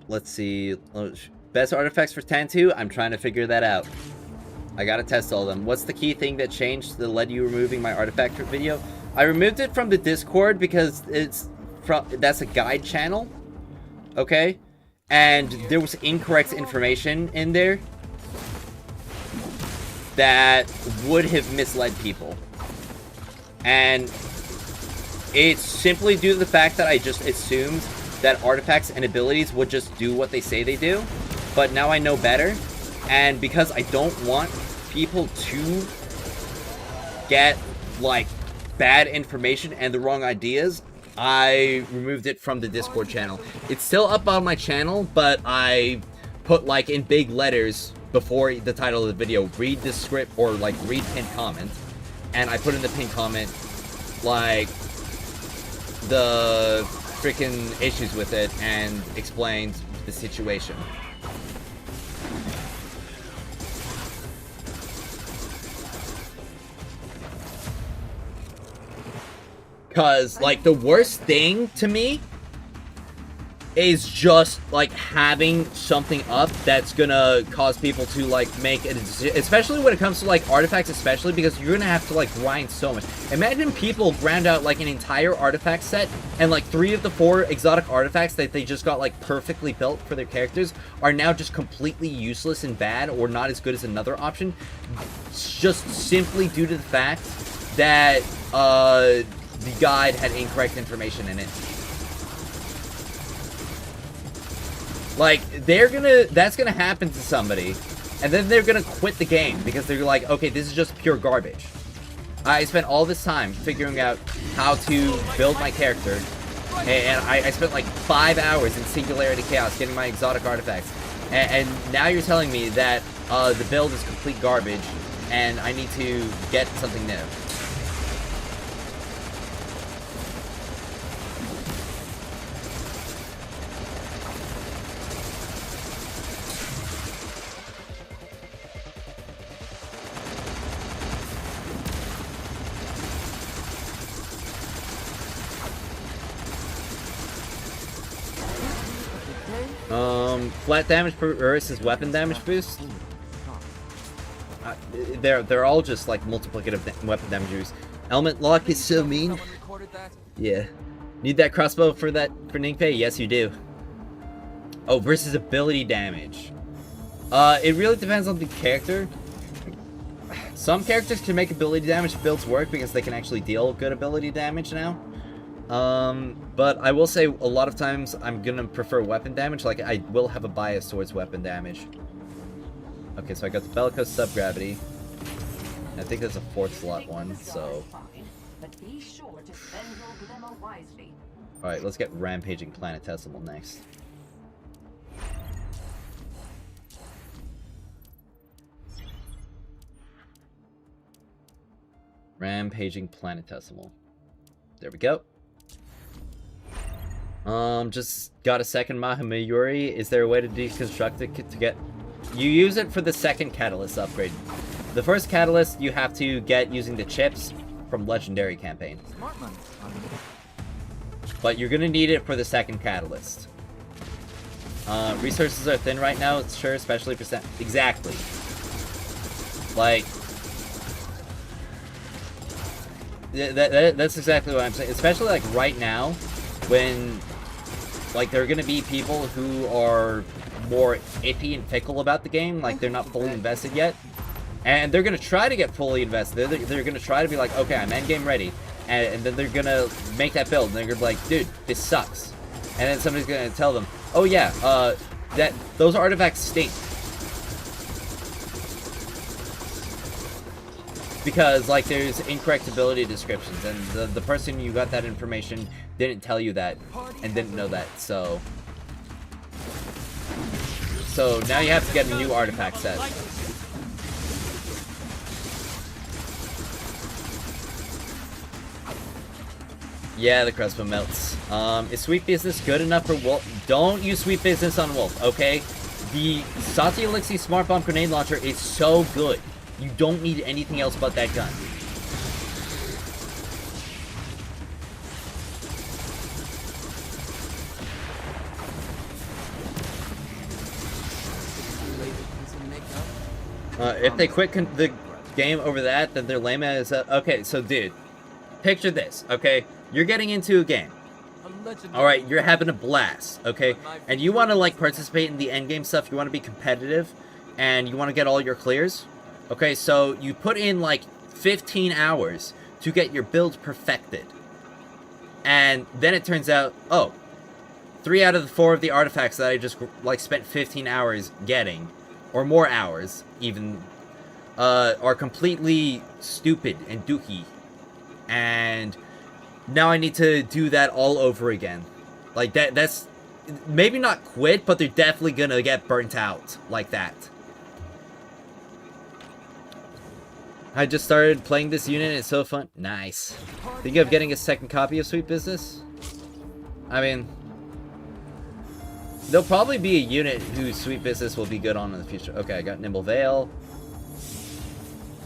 Let's see. Best artifacts for Tantu? I'm trying to figure that out. I gotta test all of them. What's the key thing that changed that led you removing my artifact video? I removed it from the Discord because that's a guide channel. Okay? And there was incorrect information in there that would have misled people. And it's simply due to the fact that I just assumed that artifacts and abilities would just do what they say they do. But now I know better. And because I don't want people to get, like, bad information and the wrong ideas, I removed it from the Discord channel. It's still up on my channel, but I put, like, in big letters before the title of the video, read the script, or, like, read pinned comment. And I put in the pinned comment, like, the freaking issues with it and explained the situation. Because, like, the worst thing to me is just, like, having something up that's gonna cause people to, like, make a decision. Especially when it comes to, like, artifacts, especially because you're gonna have to, like, grind so much. Imagine people ground out, like, an entire artifact set, and, like, 3 of the 4 exotic artifacts that they just got, like, perfectly built for their characters are now just completely useless and bad, or not as good as another option, just simply due to the fact that, the guide had incorrect information in it. Like, that's gonna happen to somebody, and then they're gonna quit the game, because they're like, okay, this is just pure garbage. I spent all this time figuring out how to build my character, and I spent like 5 hours in Singularity Chaos getting my exotic artifacts, and now you're telling me that the build is complete garbage, and I need to get something new. Flat damage versus weapon damage boost. They're all just like multiplicative weapon damage boost. Element lock is so mean. Yeah. Need that crossbow for Ningpei? Yes, you do. Oh, versus ability damage. It really depends on the character. Some characters can make ability damage builds work because they can actually deal good ability damage now. But I will say a lot of times I'm gonna prefer weapon damage. Like, I will have a bias towards weapon damage. Okay, so I got the Bellicose Subgravity. I think there's a 4th slot one, so... Alright, let's get Rampaging Planetesimal next. Rampaging Planetesimal. There we go. Just got a second Mahamayuri. Is there a way to deconstruct it to get... You use it for the second catalyst upgrade. The first catalyst you have to get using the chips from Legendary campaign. But you're gonna need it for the second catalyst. Resources are thin right now, sure, especially percent. Exactly. Like... That's exactly what I'm saying. Especially, like, right now, when... Like, there are gonna be people who are more iffy and fickle about the game, like they're not fully invested yet. And they're gonna try to get fully invested. They're gonna try to be like, okay, I'm endgame ready. And then they're gonna make that build, and they're gonna be like, dude, this sucks. And then somebody's gonna tell them, oh yeah, those artifacts stink. Because, like, there's incorrect ability descriptions, and the person you got that information didn't tell you that, and didn't know that, so so now you have to get a new artifact set. Yeah, the crossbow melts. Is Sweet Business good enough for Wolf? Don't use Sweet Business on Wolf, okay? The Sati Elixir Smart Bomb Grenade Launcher is so good. You don't need anything else but that gun. If they quit the game over that, then they're lame as okay, so dude, picture this, okay? You're getting into a game. Alright, you're having a blast, okay? And you want to, like, participate in the endgame stuff. You want to be competitive, and you want to get all your clears. Okay, so you put in, like, 15 hours to get your build perfected. And then it turns out, oh, 3 out of the 4 of the artifacts that I just, like, spent 15 hours getting, or more hours, even, are completely stupid and dookie. And now I need to do that all over again. Like, that's... Maybe not quit, but they're definitely gonna get burnt out like that. I just started playing this unit, it's so fun. Nice. Think of getting a second copy of Sweet Business? I mean... There'll probably be a unit whose Sweet Business will be good on in the future. Okay, I got Nimble Veil.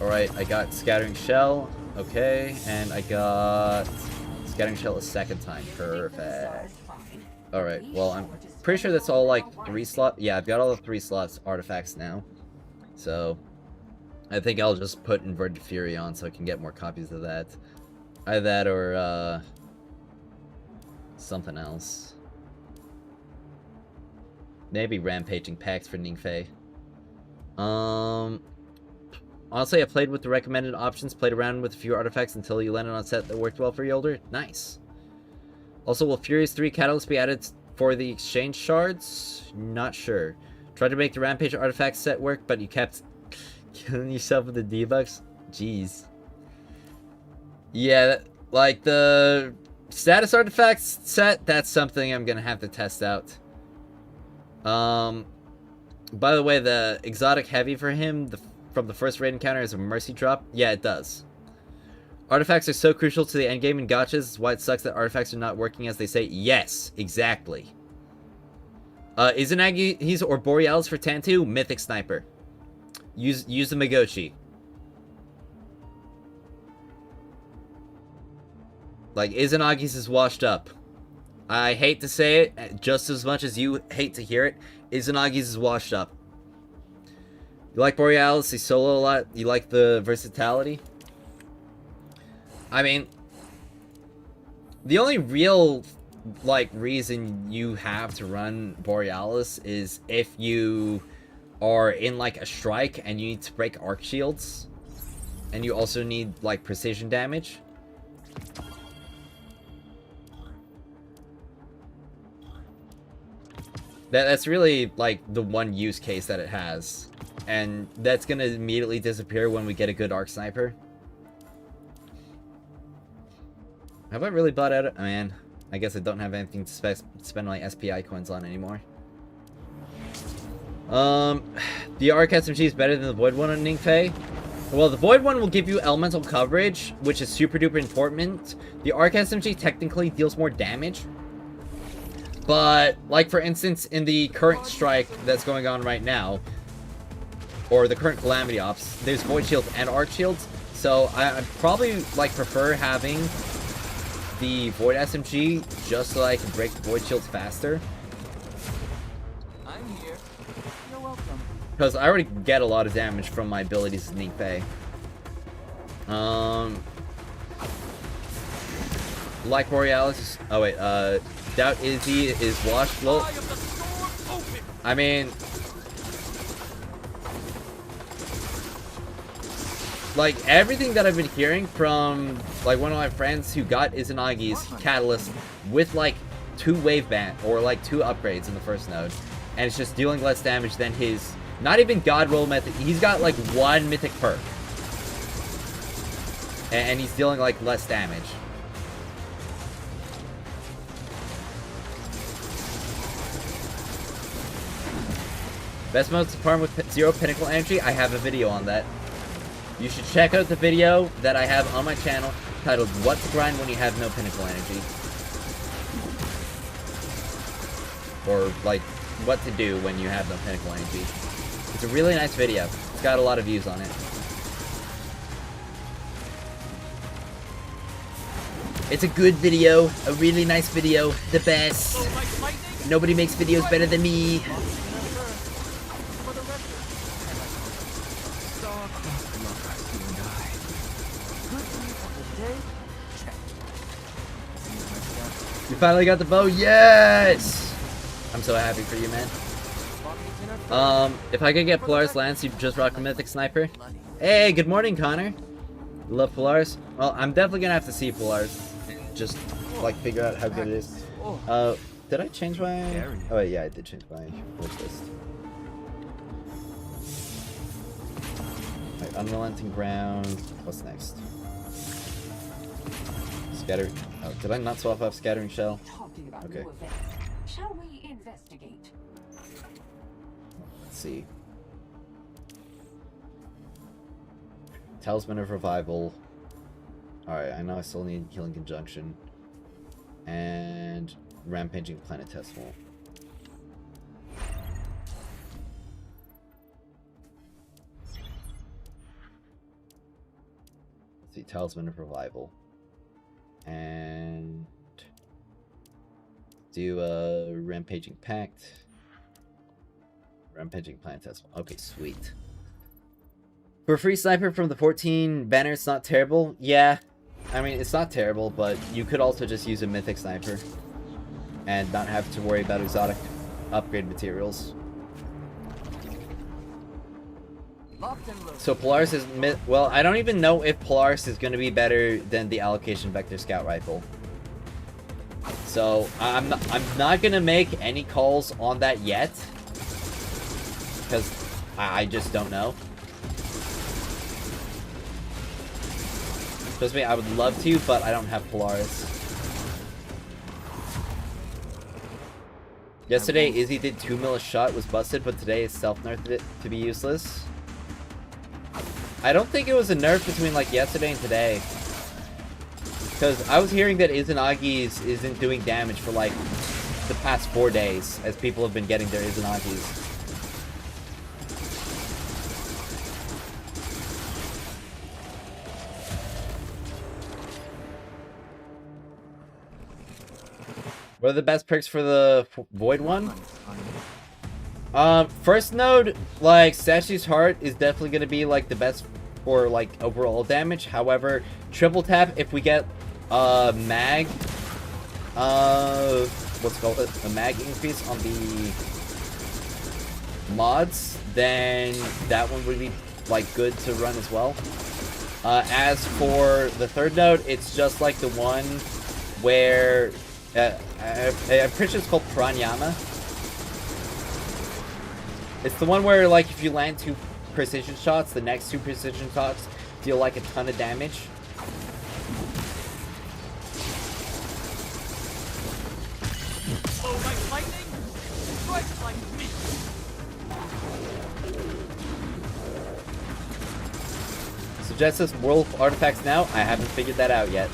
Alright, I got Scattering Shell. Okay, and I got Scattering Shell a second time. Perfect. Alright, well, I'm pretty sure that's all, like, 3 slots. Yeah, I've got all the 3 slots artifacts now. So, I think I'll just put Inverted Fury on so I can get more copies of that. Either that or, something else. Maybe Rampaging Packs for Ningfei. Honestly, I played with the recommended options, played around with a few artifacts until you landed on a set that worked well for Yolder. Nice. Also, will Furious 3 Catalyst be added for the exchange shards? Not sure. Tried to make the Rampage artifact set work, but you kept killing yourself with the debuffs? Jeez. Yeah, like the status artifacts set, that's something I'm gonna have to test out. By the way, the exotic heavy for him, from the first raid encounter is a mercy drop. Yeah, it does. Artifacts are so crucial to the endgame in gachas, is why it sucks that artifacts are not working as they say. Yes, exactly. Izanagi or Borealis for Tantu? Mythic Sniper. Use the Magochi. Like, Izanagi's is washed up. I hate to say it, just as much as you hate to hear it, Izanagi's is washed up. You like Borealis, he's solo a lot, you like the versatility? I mean, the only real, like, reason you have to run Borealis is if you are in, like, a strike and you need to break arc shields. And you also need, like, precision damage. That's really, like, the one use case that it has. And that's gonna immediately disappear when we get a good arc sniper. Have I really bought out? Man, I guess I don't have anything to spend my SPI coins on anymore. The arc SMG is better than the void one on Ningfei. Well, the void one will give you elemental coverage, which is super duper important. The arc SMG technically deals more damage. But, like, for instance, in the current strike that's going on right now, or the current Calamity Ops, there's Void Shields and Arc Shields, so I'd probably, like, prefer having the Void SMG just so I can break the Void Shields faster. I'm here. You're welcome. Because I already get a lot of damage from my abilities in Ningfei. Like Borealis. Oh, wait, Doubt Izzy is washed. Well, I mean, like, everything that I've been hearing from, like, one of my friends who got Izanagi's Catalyst with, like, 2 wave band, or, like, 2 upgrades in the first node, and it's just dealing less damage than his, not even God Roll method, he's got, like, 1 mythic perk, and he's dealing, like, less damage. Best modes to farm with 0 pinnacle energy? I have a video on that. You should check out the video that I have on my channel titled What to Grind When You Have No Pinnacle Energy. Or, like, what to do when you have no pinnacle energy. It's a really nice video. It's got a lot of views on it. It's a good video, a really nice video, the best. Nobody makes videos better than me. You finally got the bow, yes! I'm so happy for you, man. If I could get Polaris Lance, you'd just rock a Mythic Sniper. Hey, good morning, Connor. Love Polaris. Well, I'm definitely gonna have to see Polaris. Just, like, figure out how good it is. Did I change my... Oh, wait, yeah, I did change my wish list. Right, Unrelenting Ground. What's next? Scatter... Oh, did I not swap off Scattering Shell? Okay. Shall we investigate? Let's see. Talisman of Revival. Alright, I know I still need Healing Conjunction. And Rampaging Planetesimal. Let's see, Talisman of Revival. And do a Rampaging Pact. Rampaging Planetesimal. Okay, sweet. For free sniper from the 14 banner, it's not terrible. Yeah, I mean, it's not terrible, but you could also just use a mythic sniper and not have to worry about exotic upgrade materials. So Polaris is well, I don't even know if Polaris is going to be better than the Allocation Vector Scout Rifle. So I'm not going to make any calls on that yet, because I just don't know. Trust me, I would love to, but I don't have Polaris. Yesterday, Izzy did 2 mil a shot, was busted, but today is self-nerfed it to be useless. I don't think it was a nerf between, like, yesterday and today. Because I was hearing that Izanagi's isn't doing damage for, like, the past 4 days, as people have been getting their Izanagi's. What are the best picks for the Void one? First node, like, Statue's Heart is definitely going to be, like, the best for, like, overall damage. However, triple tap, if we get, mag, what's it called? A mag increase on the mods, then that one would be, like, good to run as well. As for the third node, it's just like the one where, I'm pretty sure it's called Pranayama. It's the one where, like, if you land 2 precision shots, the next 2 precision shots deal, like, a ton of damage. Oh, like lightning? Strike like me. Suggests us world artifacts now? I haven't figured that out yet.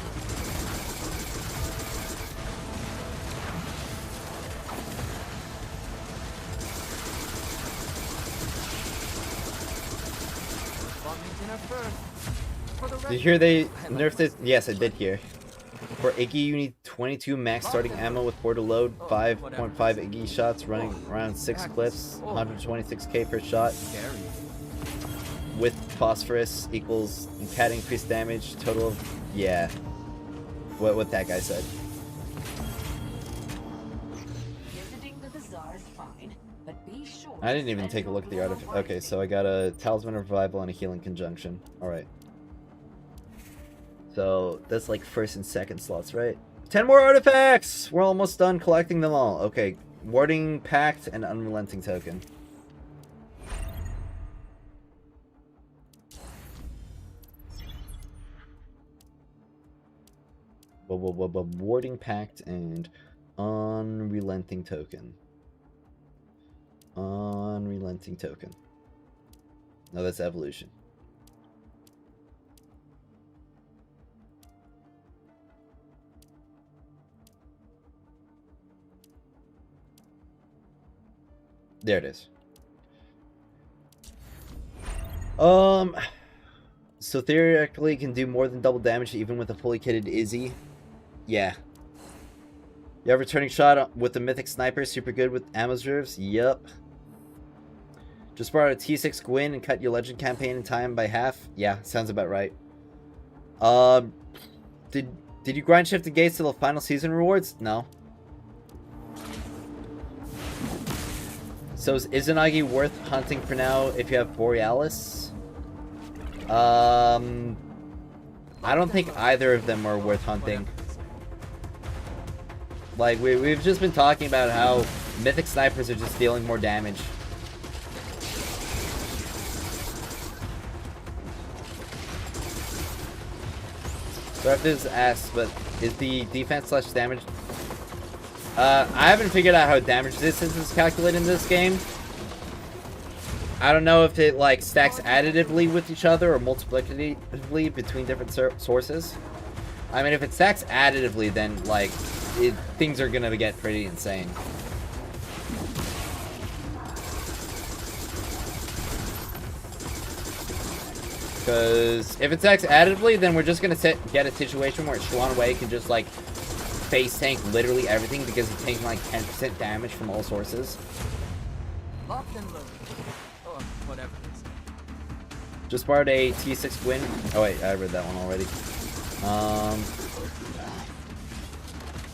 Did you hear they nerfed it? Yes, I did hear. For Iggy, you need 22 max starting ammo with border load, 5.5 Iggy shots running around 6 clips, 126k per shot. With phosphorus equals cat increased damage, total of, yeah. What that guy said. I didn't even take a look at the artifact. Okay, so I got a Talisman of Revival and a Healing Conjunction. Alright. So, that's like first and second slots, right? 10 more artifacts! We're almost done collecting them all. Okay, Warding Pact and Unrelenting Token. Warding Pact and Unrelenting Token. Unrelenting token. No, that's evolution. There it is. So theoretically can do more than double damage even with a fully kitted Izzy. Yeah. You have returning shot with the mythic sniper, super good with ammo reserves. Yup. Just borrow a T6 Gwyn and cut your legend campaign in time by half. Yeah, sounds about right. Did you grind shift the gates to the final season rewards? No. So is Izanagi worth hunting for now if you have Borealis? I don't think either of them are worth hunting. Like, we've just been talking about how mythic snipers are just dealing more damage. So I have to just ask, but is the defense / damage... I haven't figured out how damage resistance is calculated in this game. I don't know if it, like, stacks additively with each other or multiplicatively between different sources. I mean, if it stacks additively, then, like, things are gonna get pretty insane. Because if it stacks additively, then we're just gonna get a situation where Shuan Wei can just, like, face tank literally everything because he's taking, like, 10% damage from all sources. Locked and loaded. Or whatever it is. Just borrowed a T6 Gwyn. Oh wait, I read that one already.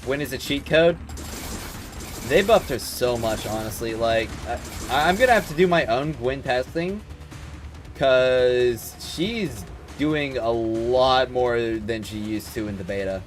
Gwyn is a cheat code. They buffed her so much, honestly. Like, I'm gonna have to do my own Gwyn testing, because she's doing a lot more than she used to in the beta.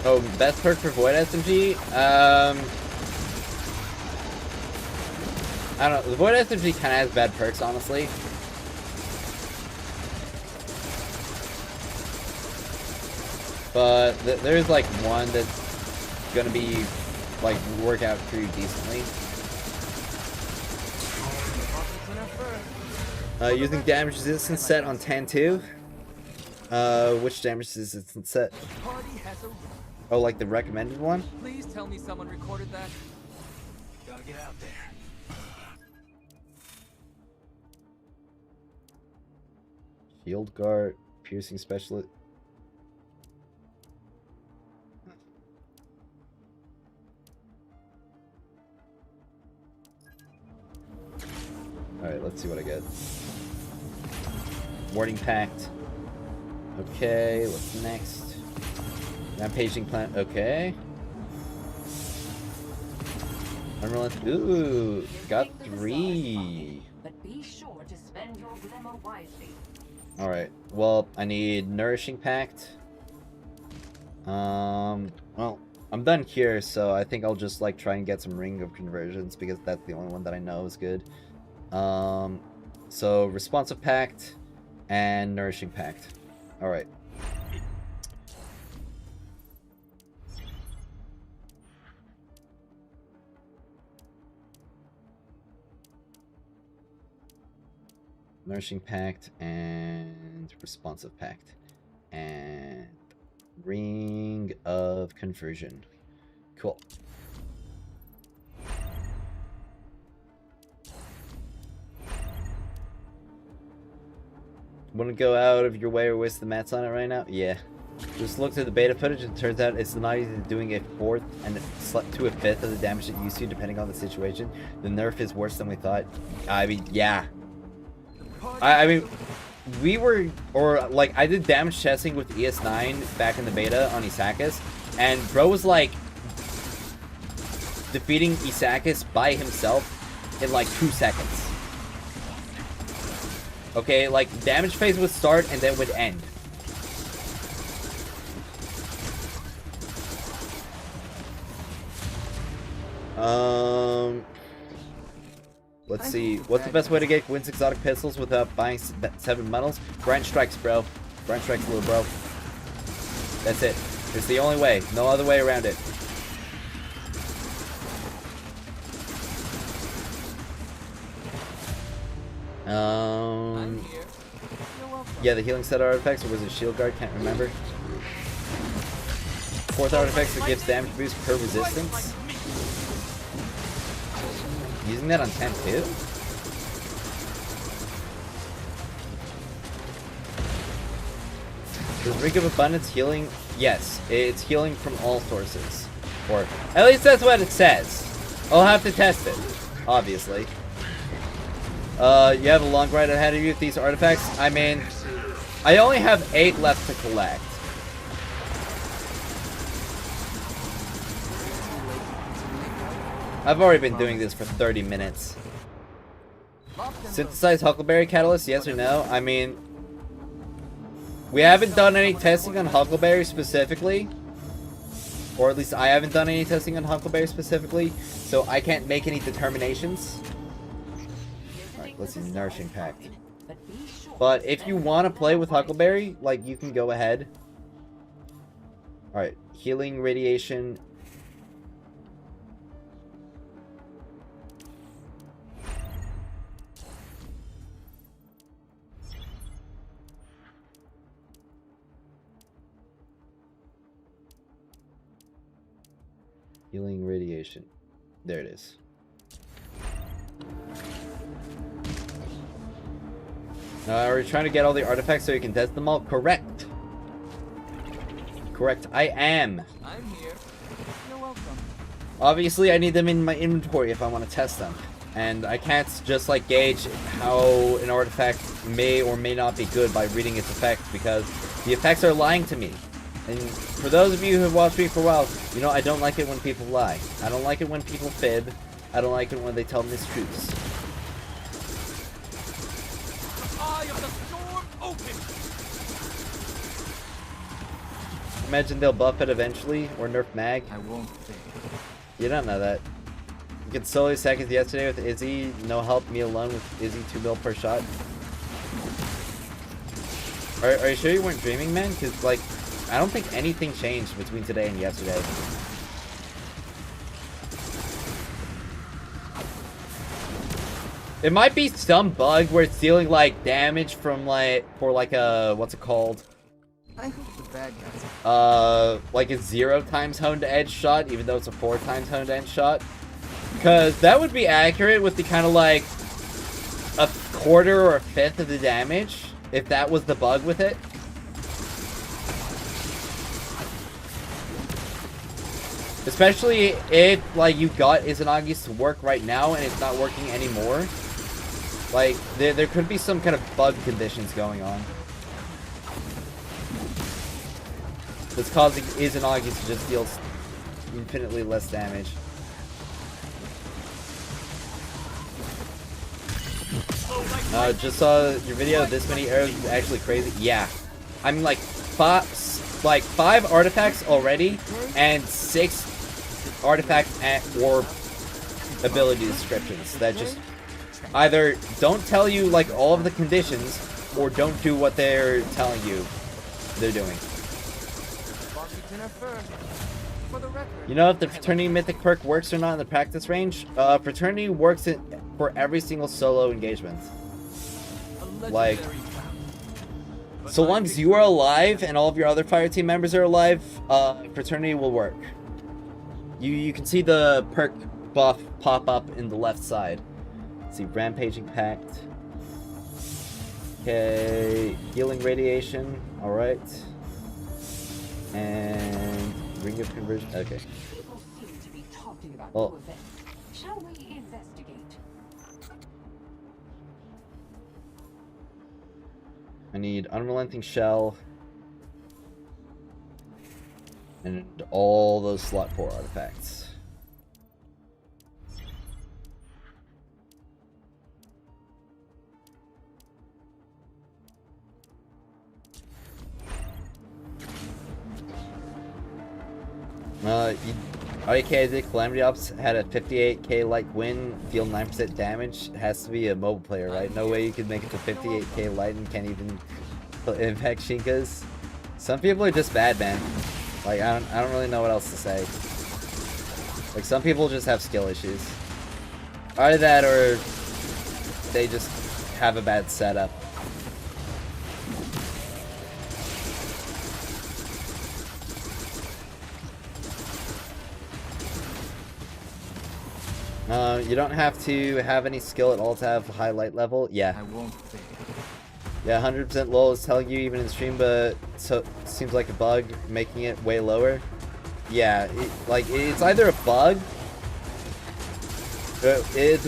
Oh, best perk for Void SMG? I don't know. The Void SMG kind of has bad perks, honestly. But there's like one that's gonna be like work out pretty decently. Using damage resistance set on Tan2. Which damage resistance set? Oh, like the recommended one? Please tell me someone recorded that. Gotta get out there. Shield guard, piercing specialist. Alright, let's see what I get. Warding Pact. Okay, what's next? Rampaging plant. Okay. Unrelenting. Ooh, got 3. But be sure to spend your glimmer wisely. All right. Well, I need Nourishing Pact. Well, I'm done here, so I think I'll just like try and get some Ring of Conversions because that's the only one that I know is good. So Responsive Pact and Nourishing Pact. All right. Nourishing Pact and Responsive Pact and Ring of Conversion. Cool. Wouldn't go out of your way or waste the mats on it right now? Yeah. Just looked at the beta footage and it turns out it's not even doing a fourth and to a fifth of the damage it used to depending on the situation. The nerf is worse than we thought. I mean, yeah. I mean, we were, or like, I did damage testing with ES9 back in the beta on Isakis, and bro was like defeating Isakis by himself in like 2 seconds. Okay, like damage phase would start and then would end. Let's see. What's the best way to get Gwyn's exotic pistols without buying 7 medals? Grind strikes, bro. Grind strikes, little bro. That's it. It's the only way. No other way around it. I'm here. You're welcome. Yeah, the healing set artifacts, or was it shield guard? Can't remember. 4th artifact that gives damage boost per resistance. Using that on 10 too? Does Ring of Abundance healing? Yes, it's healing from all sources. Or, at least that's what it says. I'll have to test it, obviously. You have a long ride ahead of you with these artifacts. I mean, I only have 8 left to collect. I've already been doing this for 30 minutes. Synthesized Huckleberry Catalyst, yes or no? I mean, we haven't done any testing on Huckleberry specifically. Or at least I haven't done any testing on Huckleberry specifically, so I can't make any determinations. Alright, let's see, Nourishing Pact. But if you want to play with Huckleberry, like, you can go ahead. Alright, Healing Radiation. Healing Radiation. There it is. Are we trying to get all the artifacts so you can test them all? Correct. Correct. I am. I'm here. You're welcome. Obviously, I need them in my inventory if I want to test them. And I can't just, like, gauge how an artifact may or may not be good by reading its effects, because the effects are lying to me. And for those of you who have watched me for a while, you know I don't like it when people lie. I don't like it when people fib. I don't like it when they tell mistruths. Eye of the storm open. Imagine they'll buff it eventually, or nerf mag. I won't fail. You don't know that. You could solo seconds yesterday with Izzy. No help, me alone with Izzy, 2 mil per shot. Are you sure you weren't dreaming, man? Because, like, I don't think anything changed between today and yesterday. It might be some bug where it's dealing, like, damage from, like, for, like, a, what's it called? I hope the bad guys. Like a 0 times honed edge shot, even though it's a 4 times honed edge shot. Because that would be accurate with the kind of, like, a quarter or a fifth of the damage, if that was the bug with it. Especially if, like, you got Izanagi's to work right now and it's not working anymore. Like, there could be some kind of bug conditions going on that's causing Izanagi's to just deal infinitely less damage. Just saw your video. This many arrows is actually crazy. Yeah, I'm like 5 artifacts already, and 6 artifacts or ability descriptions that just either don't tell you like all of the conditions or don't do what they're telling you they're doing. You know if the Fraternity Mythic perk works or not in the practice range? Fraternity works for every single solo engagement. Like, so long as you are alive and all of your other fire team members are alive, Fraternity will work. You can see the perk buff pop up in the left side. Let's see, Rampaging Pact. Okay, Healing Radiation. Alright. And Ring of Conversion. Okay. People seem to be talking about Well, new events. Shall we investigate? I need Unrelenting Shell. And all those slot 4 artifacts. RDK did Calamity Ops had a 58k like win, deal 9% damage. It has to be a mobile player, right? No way you could make it to 58k light and can't even impact Shinkas. Some people are just bad, man. Like I don't really know what else to say. Like some people just have skill issues. Either that or they just have a bad setup. You don't have to have any skill at all to have high light level. Yeah. I won't fail. Yeah, 100% lol is telling you even in stream, but so seems like a bug, making it way lower. Yeah, it's either a bug. It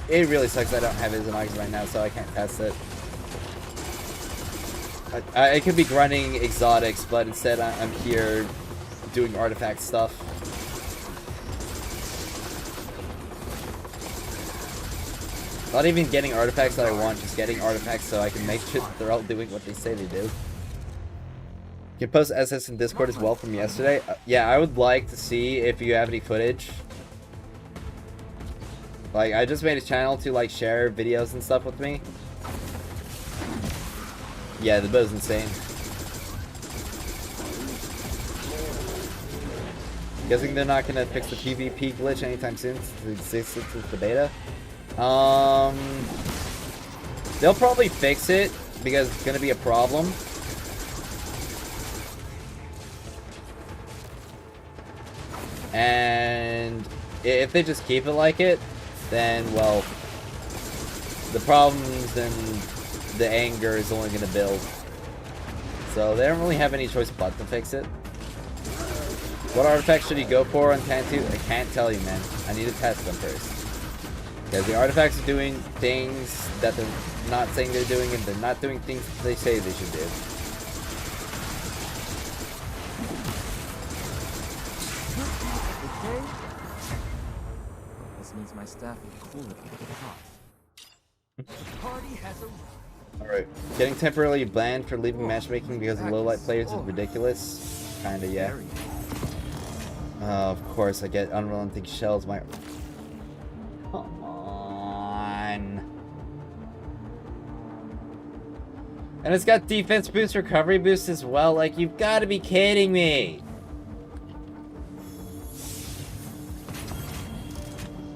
really sucks I don't have Izanagi's right now, so I can't test it. I could be grinding exotics, but instead I'm here doing artifact stuff. Not even getting artifacts that I want, just getting artifacts so I can make sure that they're all doing what they say they do. You can post SS in Discord as well from yesterday. Yeah, I would like to see if you have any footage. Like, I just made a channel to, like, share videos and stuff with me. Yeah, the bow's insane. Guessing they're not gonna fix the PvP glitch anytime soon since it's the beta. They'll probably fix it because it's gonna be a problem. And if they just keep it like it, then, well, the problems and the anger is only gonna build. So they don't really have any choice but to fix it. What artifacts should you go for on Tantu? I can't tell you, man. I need to test them first. Because the artifacts are doing things that they're not saying they're doing, and they're not doing things that they say they should do. Okay. This means my staff will cool it with the hot. Party has a. Alright. Getting temporarily banned for leaving matchmaking because of low light players is ridiculous. Kinda, yeah. Of course, I get unrelenting shells. My. Come on. And it's got defense boost, recovery boost as well. Like, you've got to be kidding me.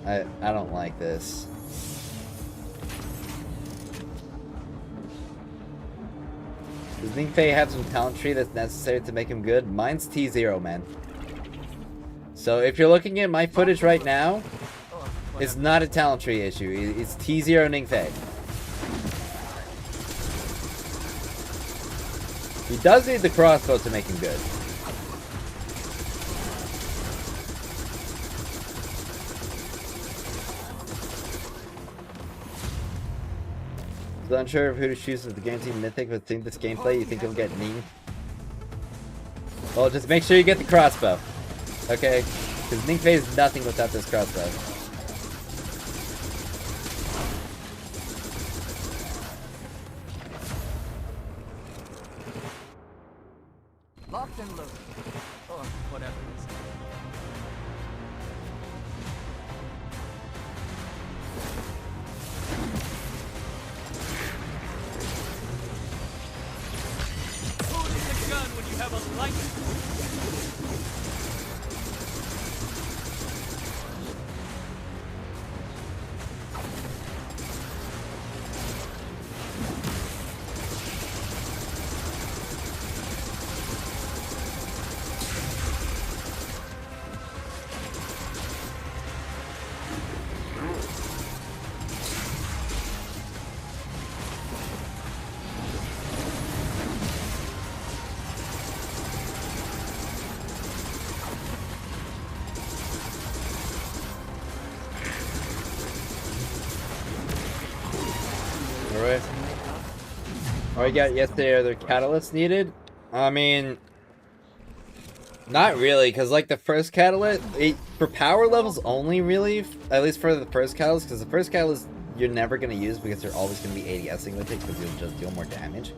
I don't like this. Does Ningfei have some talent tree that's necessary to make him good? Mine's T0, man. So if you're looking at my footage right now, it's not a talent tree issue. It's T0 Ningfei. He does need the crossbow to make him good. Still unsure of who to choose as the guaranteed mythic, but think this gameplay, you think he'll get Ning? Well, just make sure you get the crossbow. Okay? Because Ningfei is nothing without this crossbow. Locked and loaded. Or whatever it is. Who needs a gun when you have a light? Alright. Oh, you got yesterday, are there catalysts needed? I mean, not really, because like the first catalyst, for power levels only really, at least for the first catalyst, because the first catalyst you're never going to use because they're always going to be ADSing with it because you'll just deal more damage.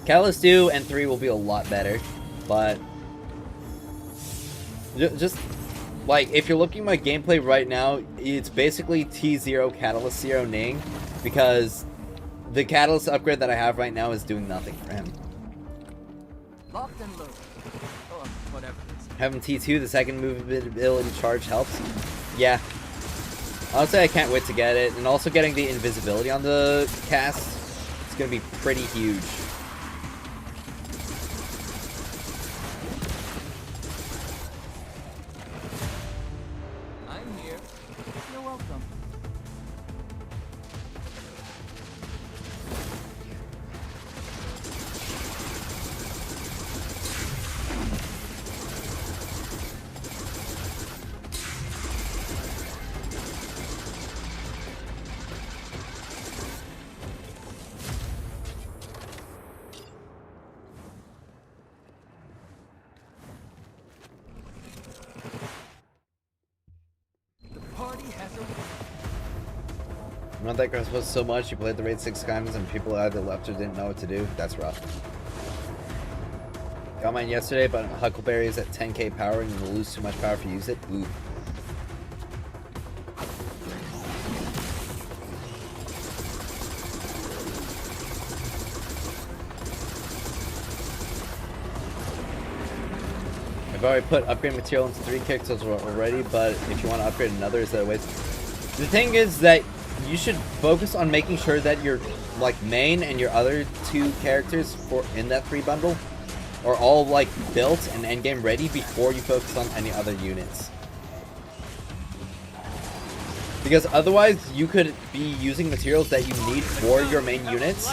Catalyst 2 and 3 will be a lot better, but Just like if you're looking at my gameplay right now, it's basically T0 Catalyst 0 Ning, because the Catalyst upgrade that I have right now is doing nothing for him. Locked and loaded. Or whatever it is. Having T2, the second movability charge helps. Yeah. Honestly, I can't wait to get it. And also getting the invisibility on the cast, it's going to be pretty huge. I'm here. You're welcome. The party has a You want that girl supposed so much, you played the raid 6 times and people either left or didn't know what to do? That's rough. Got mine yesterday, but Huckleberry is at 10k power and you'll lose too much power if you use it. Ooh. I've already put upgrade material into 3 characters already, but if you want to upgrade another, is that a waste? The thing is that you should focus on making sure that your like main and your other 2 characters for in that 3 bundle are all like built and endgame ready before you focus on any other units. Because otherwise you could be using materials that you need for your main units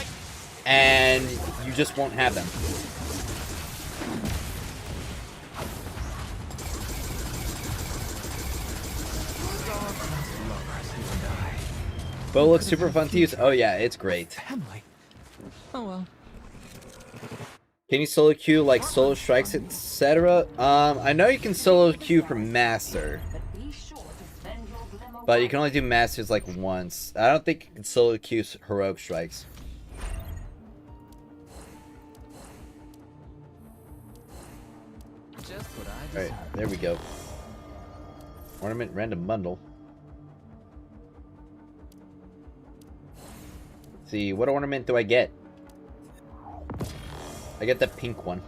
and you just won't have them. Bow looks super fun to use. Oh yeah, it's great. family. Oh well. Can you solo queue like solo strikes, etc.? I know you can solo queue from master, But be sure to spend your glimmer but you can only do masters like once. I don't think you can solo queue heroic strikes. Just what I Alright, deserve. there we go. Ornament random bundle. Let's see, what ornament do I get? I get the pink one.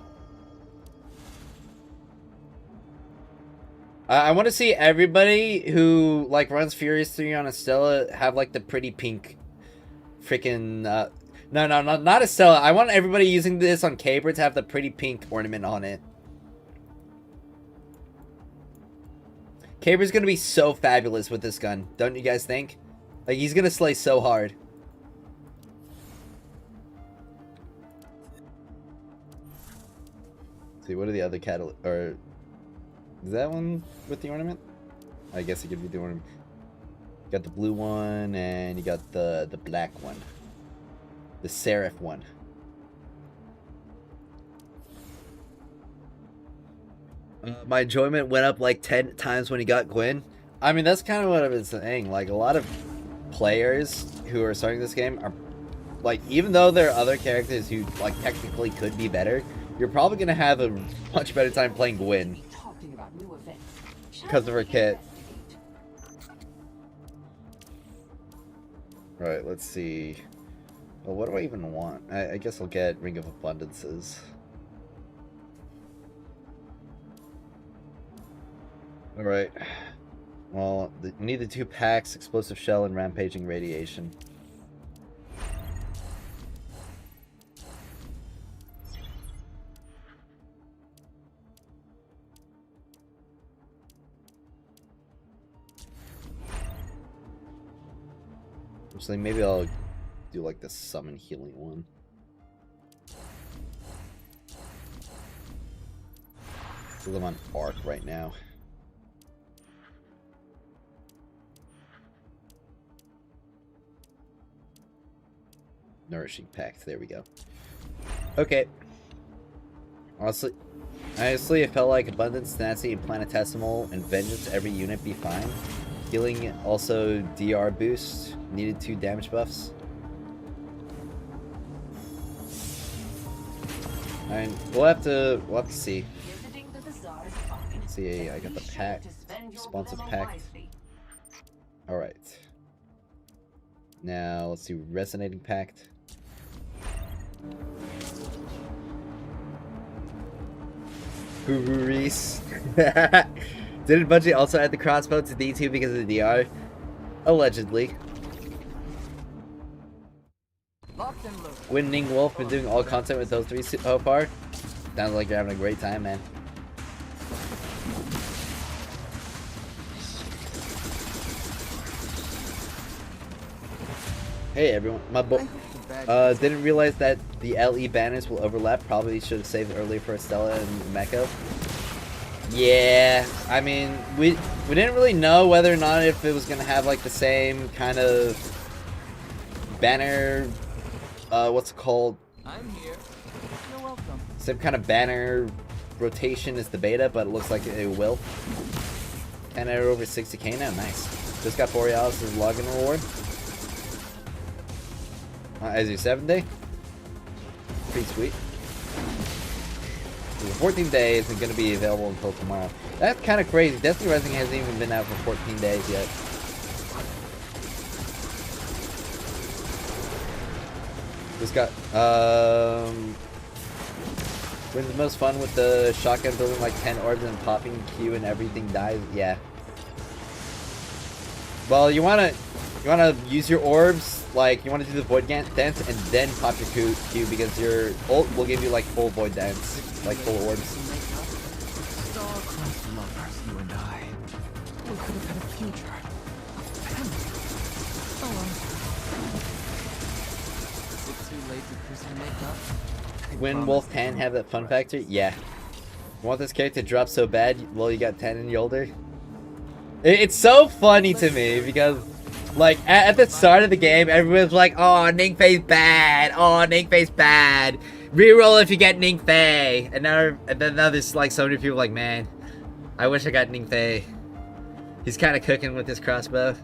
I want to see everybody who like runs Furious 3 on Estella have like the pretty pink freaking no, not Estella. I want everybody using this on Caber to have the pretty pink ornament on it. Caber's gonna be so fabulous with this gun, don't you guys think? Like, he's gonna slay so hard. Let's see, what are the other or is that one with the ornament? I guess it could be the ornament. You got the blue one and you got the black one. The Seraph one. My enjoyment went up like 10 times when he got Gwen. I mean, that's kind of what I've been saying. Like, a lot of players who are starting this game are, like, even though there are other characters who, like, technically could be better, you're probably going to have a much better time playing Gwen talking about new events. because of her kit. Right, let's see. Well, what do I even want? I guess I'll get Ring of Abundances. Alright. Well, need the 2 packs, Explosive Shell and Rampaging Radiation. Actually, maybe I'll do like the Summon Healing one. So I'm on Arc right now. Nourishing Pact, there we go. Okay. Honestly, it felt like Abundance, Tenacity, and Planetesimal, and Vengeance every unit be fine. Healing also DR boost, needed 2 damage buffs. I mean, we'll have to see. Visiting the bazaar is fine. See, I got the Be sure pack, to spend your responsive glimmer pack. wisely. Alright. Now, let's see, resonating pact. Guru Reese. Didn't Bungie also add the crossbow to D2 because of the DR? Allegedly. Locked and loaded. Winning Wolf been doing all content with those three so far. Sounds like you're having a great time, man. Hey everyone, my boy. Didn't realize that the LE banners will overlap. Probably should have saved it earlier for Estella and Mecca. Yeah, I mean, we didn't really know whether or not if it was gonna have like the same kind of banner. What's it called? I'm here. You're welcome. Same kind of banner rotation as the beta, but it looks like it will. 10 out over 60k now, nice. Just got Borealis' login reward. As your 7th day. Pretty sweet. The 14 days and going to be available until tomorrow. That's kind of crazy. Destiny Rising hasn't even been out for 14 days yet. Just got, when's the most fun with the shotgun building like 10 orbs and popping Q and everything dies? Yeah. Well, you wanna use your orbs, like you wanna do the void dance and then pop your Q because your ult will give you like full void dance, like full orbs. Star-crossed lovers, you and I. We could have had a future. A family. Oh well. Is it too late to christen makeup? When Wolf 10 have that fun factor? Yeah. You want this character to drop so bad, well, you got 10 in your older? It's so funny to me because, like, at the start of the game, everyone's like, oh, Ningfei's bad. Oh, Ningfei's bad. Reroll if you get Ningfei. And then now there's like so many people like, man, I wish I got Ningfei. He's kind of cooking with his crossbow.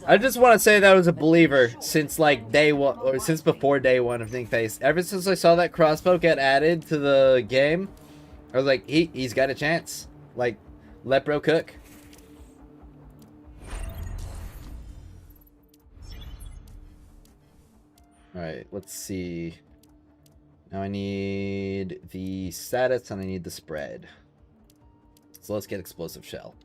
I just want to say that I was a believer since like day one, or since before day one of Ningfei. Ever since I saw that crossbow get added to the game, I was like, he's got a chance. Like, let bro cook. Alright, let's see. Now I need the status and I need the spread. So let's get Explosive Shell.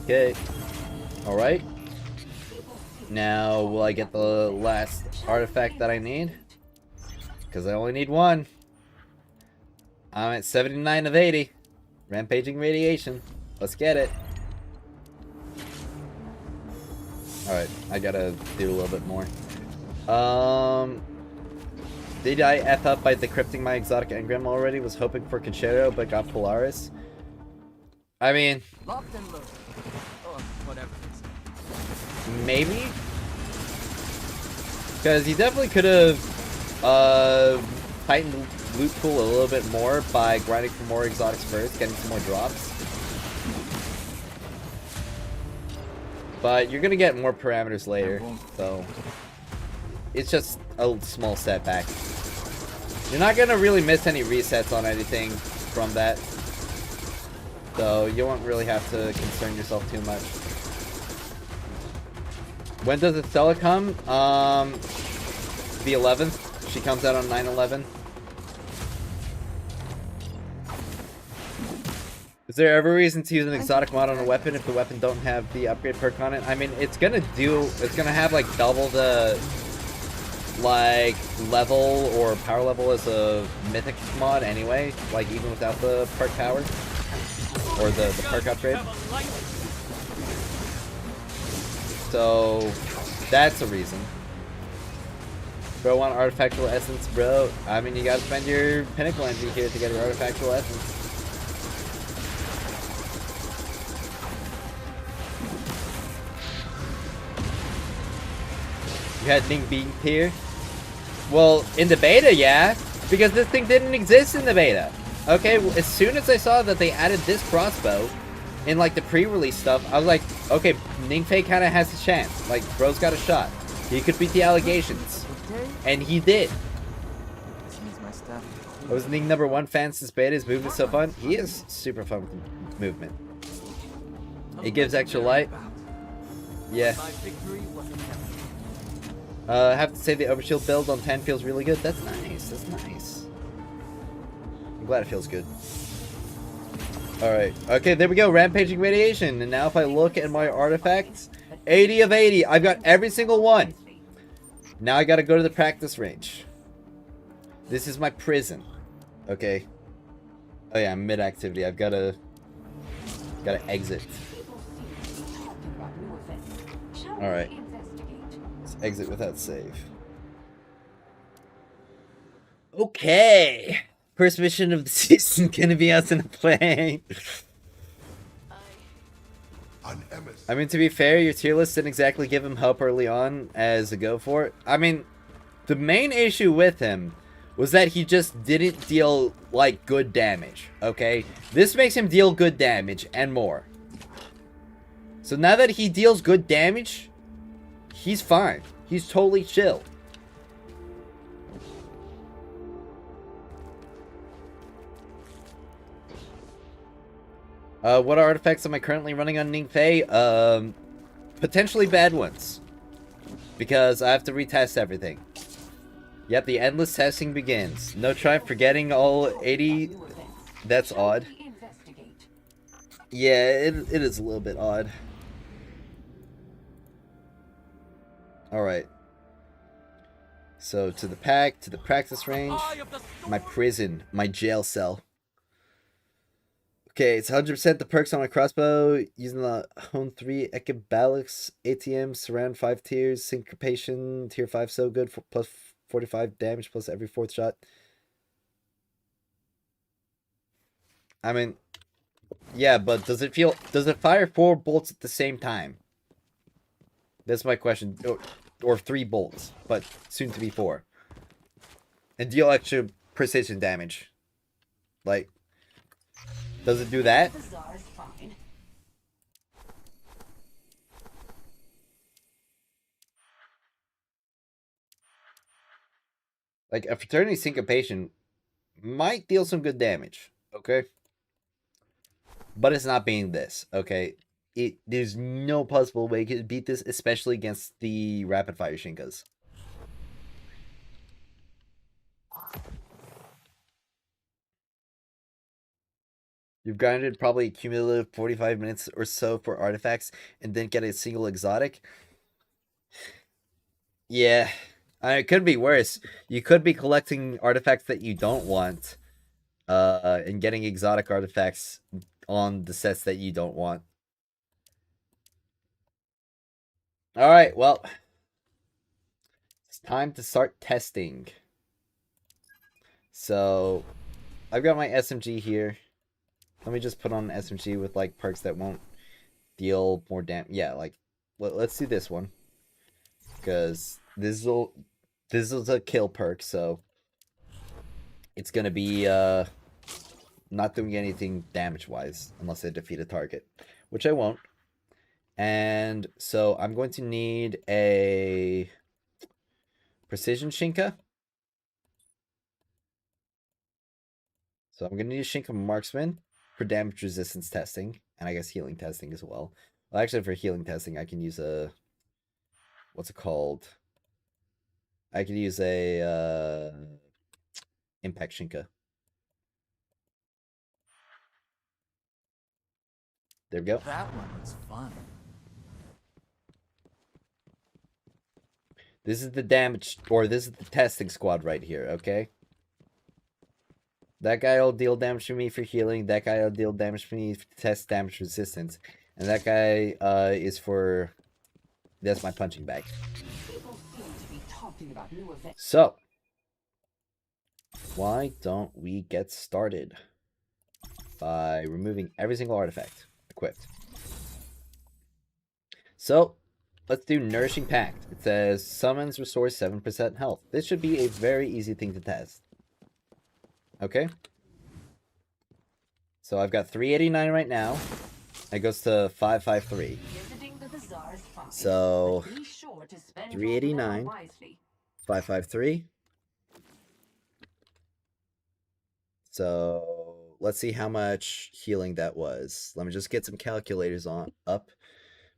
Okay. Alright. Now, will I get the last artifact that I need? Because I only need one. I'm at 79 of 80. Rampaging Radiation. Let's get it. Alright, I gotta do a little bit more. Did I F up by decrypting my exotic engram already? Was hoping for Conchero, but got Polaris. I mean... Locked and loaded. Oh, whatever. Maybe? Because you definitely could have tightened the loot pool a little bit more by grinding for more exotics first, getting some more drops. But you're gonna get more parameters later, so it's just a small setback. You're not gonna really miss any resets on anything from that, so you won't really have to concern yourself too much. When does Estella come? The 11th. She comes out on 9/11. Is there ever reason to use an exotic mod on a weapon if the weapon don't have the upgrade perk on it? I mean, it's gonna have like double the like level or power level as a mythic mod anyway, like even without the perk power or the perk upgrade. So that's a reason. Bro, want artifactual essence, bro? I mean, you gotta spend your pinnacle energy here to get your artifactual essence. You had Ning being here? Well, in the beta, yeah. Because this thing didn't exist in the beta. Okay, well, as soon as I saw that they added this crossbow in like the pre-release stuff, I was like, okay, Ningfei kind of has a chance. Like, bro's got a shot. He could beat the allegations. day. And he did. This means my staff. I was the #1 fan since beta. His movement's so fun. He is super fun with movement. It gives extra light. Yeah. My victory was inevitable. I have to say the overshield build on 10 feels really good. That's nice. That's nice. I'm glad it feels good. Alright. Okay, there we go. Rampaging Radiation. And now if I look at my artifacts, 80 of 80. I've got every single one. Now I gotta go to the practice range. This is my prison. Okay. Oh yeah, I'm mid-activity. I've gotta exit. Alright. Let's exit without save. Okay. First mission of the season gonna be us in a plane. An emissary. I mean, to be fair, your tier list didn't exactly give him help early on as a go for it. I mean, the main issue with him was that he just didn't deal, like, good damage, okay? This makes him deal good damage and more. So now that he deals good damage, he's fine. He's totally chill. What artifacts am I currently running on Ningfei? Potentially bad ones. Because I have to retest everything. Yep, the endless testing begins. No try forgetting all 80. That's odd. Yeah, it is a little bit odd. Alright. So, to the pack, to the practice range. My prison, my jail cell. Okay, it's 100% the perks on my crossbow. Using the Hone 3, Ekibalix, ATM, Surround 5 tiers, Syncopation, tier 5 so good, for plus 45 damage plus every 4th shot. I mean, yeah, but does it fire 4 bolts at the same time? That's my question. Or 3 bolts, but soon to be 4. And deal extra precision damage. Like, does it do that? Like, a Fraternity Syncopation might deal some good damage, okay? But it's not being this, okay? There's no possible way you could beat this, especially against the Rapid Fire Shinkas. You've grinded probably a cumulative 45 minutes or so for artifacts and didn't get a single exotic. Yeah. It could be worse. You could be collecting artifacts that you don't want. And getting exotic artifacts on the sets that you don't want. Alright, well. It's time to start testing. So, I've got my SMG here. Let me just put on an SMG with, like, perks that won't deal more damage. Yeah, like, let's do this one. Because this is a kill perk, so it's gonna be, not doing anything damage-wise unless I defeat a target, which I won't. And so I'm going to need a Precision Shinka. So I'm going to need a Shinka Marksman for damage resistance testing, and I guess healing testing as well. Well, actually, for healing testing, I can use a... What's it called? I can use a Impact Shinka. There we go. That one was fun. This is the damage, or this is the testing squad right here, okay? That guy will deal damage to me for healing. That guy will deal damage to me to test damage resistance. And that guy is for... That's my punching bag. So, why don't we get started by removing every single artifact equipped? So, let's do Nourishing Pact. It says, summons restores 7% health. This should be a very easy thing to test. Okay. So I've got 389 right now. It goes to 553. So 389 553. So let's see how much healing that was. Let me just get some calculators on up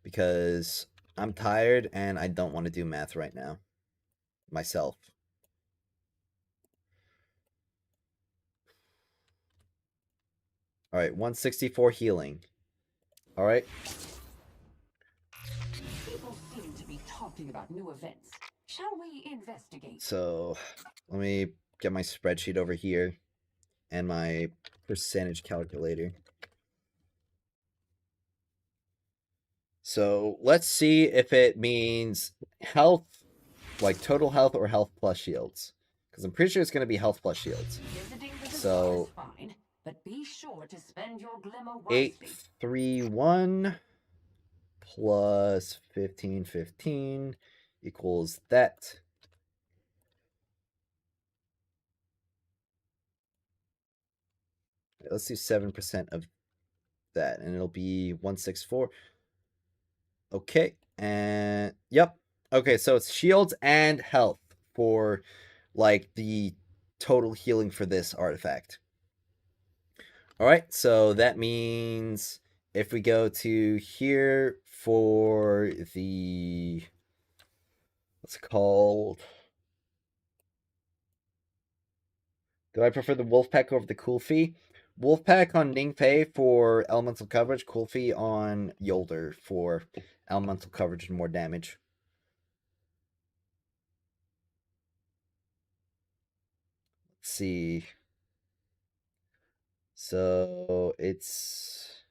because I'm tired and I don't want to do math right now myself. All right, 164 healing. All right. People seem to be talking about new events. Shall we investigate? So let me get my spreadsheet over here and my percentage calculator. So let's see if it means health, like total health, or health plus shields. Because I'm pretty sure it's going to be health plus shields. Visiting the So bazaar is fine, but be sure to spend your glimmer wisely. 831 plus 1515 equals that. Let's do 7% of that, and it'll be 164. Okay, and yep. Okay, so it's shields and health for like the total healing for this artifact. All right, so that means if we go to here for the what's it called? Do I prefer the Wolfpack over the Kulfi? Wolfpack on Ningfei for elemental coverage, Kulfi on Yolder for elemental coverage and more damage. Let's see. So it's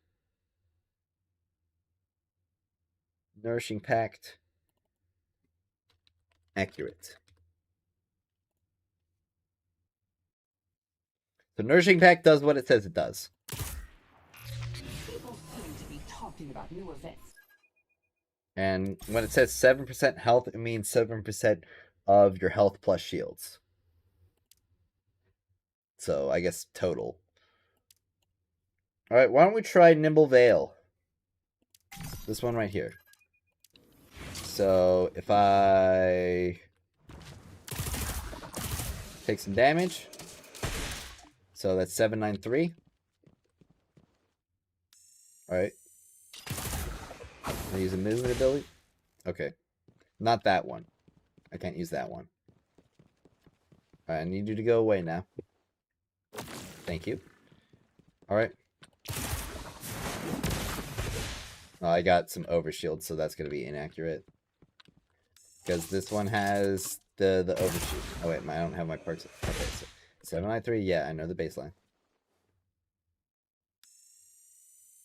Nourishing Pact. Accurate. So Nourishing Pact does what it says it does. People seem to be talking about new events. And when it says 7% health, it means 7% of your health plus shields. So I guess total. All right, why don't we try Nimble Veil? This one right here. So if I take some damage, so that's 793. All right. I use a movement ability. Okay, not that one. I can't use that one. All right, I need you to go away now. Thank you. All right. Oh, I got some overshield, so that's gonna be inaccurate. Because this one has the overshoot. Oh wait, I don't have my perks. Okay, so 793. Yeah, I know the baseline.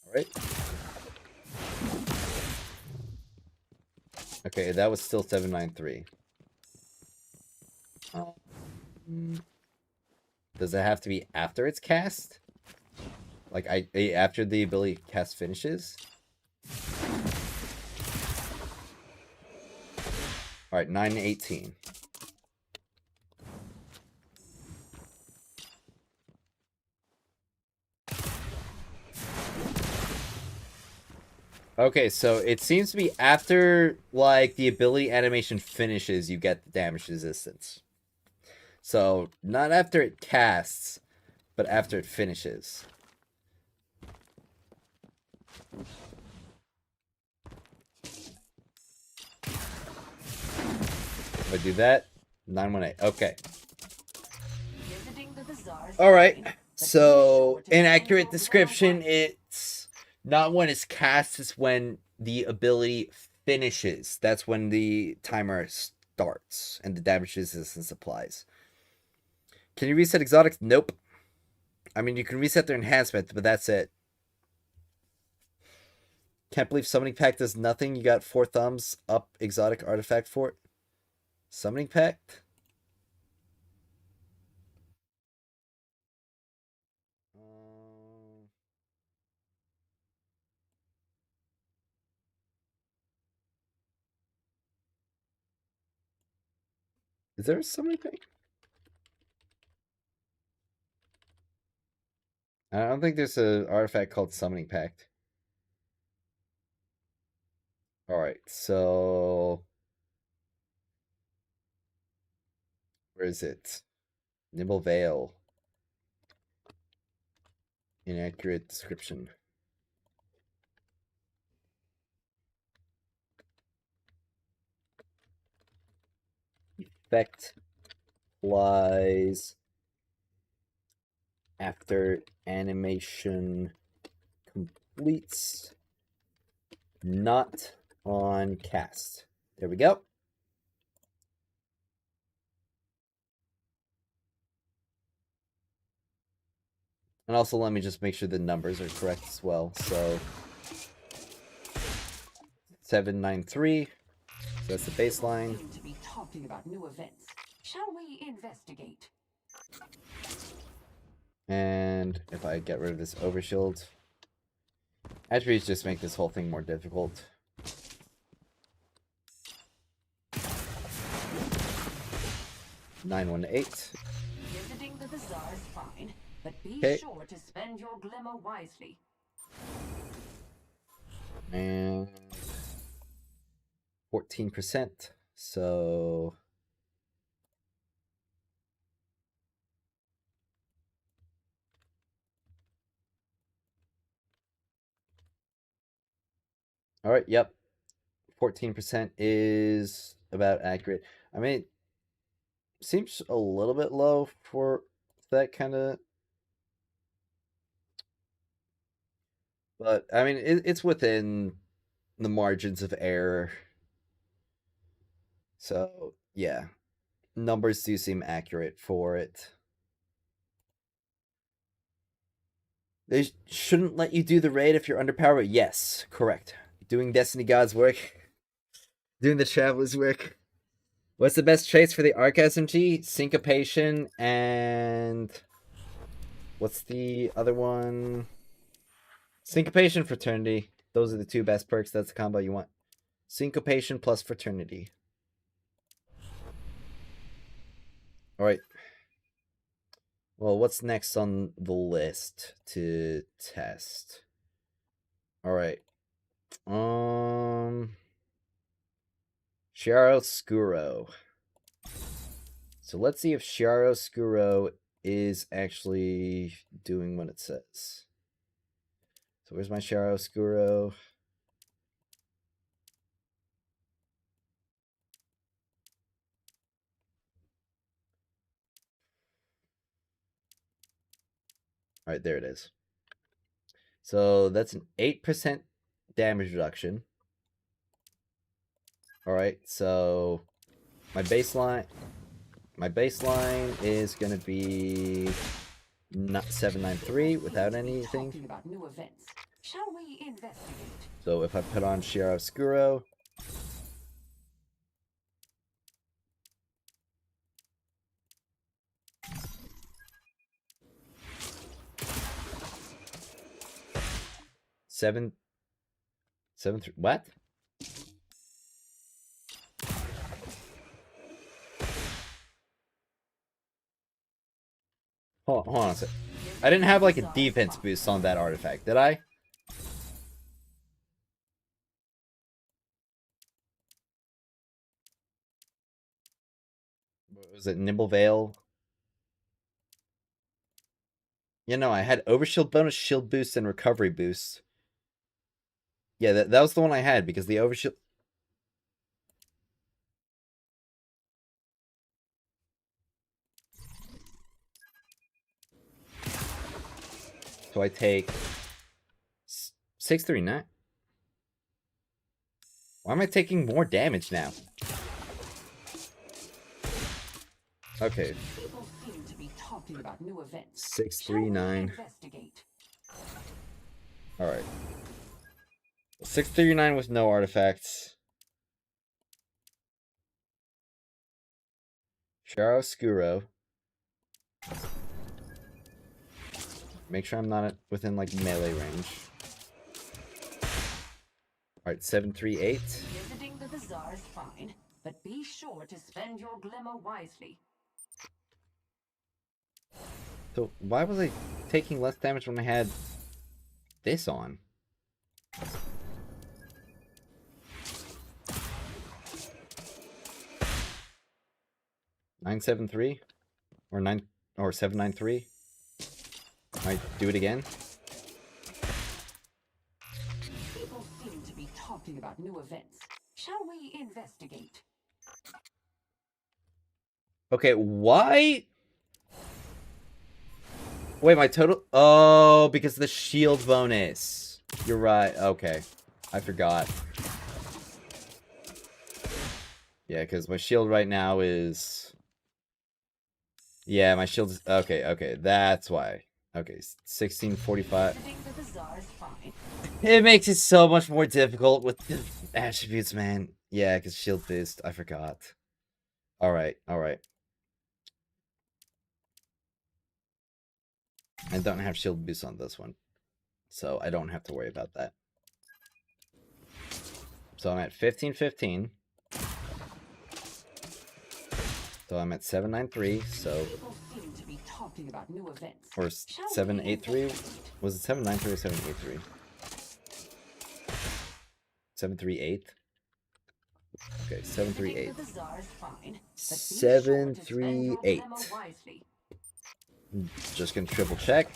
All right. Okay, that was still 793. Does it have to be after it's cast? Like after the ability cast finishes? All right, 918. Okay, so it seems to be after, like, the ability animation finishes, you get the damage resistance. So, not after it casts, but after it finishes. If I do that, 918. Okay. Visiting the bazaar is Alright, fine, but be so, sure to spend inaccurate your glimmer description, wisely. it's not when it's cast, it's when the ability finishes. That's when the timer starts, and the damage resistance applies. Can you reset exotics? Nope. I mean, you can reset their enhancement, but that's it. Can't believe Summoning Pact does nothing. You got 4 thumbs up exotic artifact for it. Summoning Pact? Is there a Summoning Pact? I don't think there's an artifact called Summoning Pact. Alright, so Where is it? Nimble Veil. Inaccurate description. Effect applies after animation completes, not on cast. There we go. And also let me just make sure the numbers are correct as well. So 793. So that's the baseline. Seem to be talking about new events. Shall we investigate? And if I get rid of this overshield, attributes just make this whole thing more difficult. $918. Visiting the bazaar is fine, but be Okay. sure to spend your glimmer wisely. And 14%. So all right, yep. 14% is about accurate. I mean, it seems a little bit low for that kind of, but I mean, it's within the margins of error. So, yeah. Numbers do seem accurate for it. They shouldn't let you do the raid if you're underpowered. Yes, correct. Doing Destiny God's work. Doing the Traveler's work. What's the best traits for the Arc SMG? Syncopation and... What's the other one? Syncopation, Fraternity. Those are the two best perks. That's the combo you want. Syncopation plus Fraternity. Alright. Well, what's next on the list to test? Alright. Chiaroscuro. So let's see if Chiaroscuro is actually doing what it says. So where's my Chiaroscuro? Alright, there it is. So that's an 8% damage reduction. Alright, so my baseline is gonna be not 793 without anything. Talking about new events. Shall we investigate? So if I put on Chiaroscuro, seven, what? Hold on a sec. I didn't have like a defense boost on that artifact, did I? Was it Nimble Veil? You know, I had overshield bonus, shield boost, and recovery boost. Yeah, that was the one I had because the overshield. So I take 639. Why am I taking more damage now? Okay. People seem to be talking about new events. 639. Shall we investigate? Alright. 639 with no artifacts. Chiaroscuro. Make sure I'm not within like melee range. Alright, 738. Visiting the bazaar is fine, but be sure to spend your glimmer wisely. So why was I taking less damage when I had this on? 973 or 793. Might do it again. People seem to be talking about new events. Shall we investigate? Okay, why? Wait, my total... Oh, because of the shield bonus. You're right. Okay. I forgot. Yeah, because my shield right now is... Yeah, my shield is... Okay, okay. That's why. Okay, 1645. Visiting the bazaar is fine. It makes it so much more difficult with the attributes, man. Yeah, because shield boost. I forgot. Alright, alright. I don't have shield boost on this one. So I don't have to worry about that. So I'm at 1515. So I'm at 793, so... People seem to be talking about new events. Or Shall we 783? investigate? Was it 793 or 783? 738? Okay, 738. The bazaar is fine, but be sure to spend your 738. glimmer wisely. Just gonna triple check.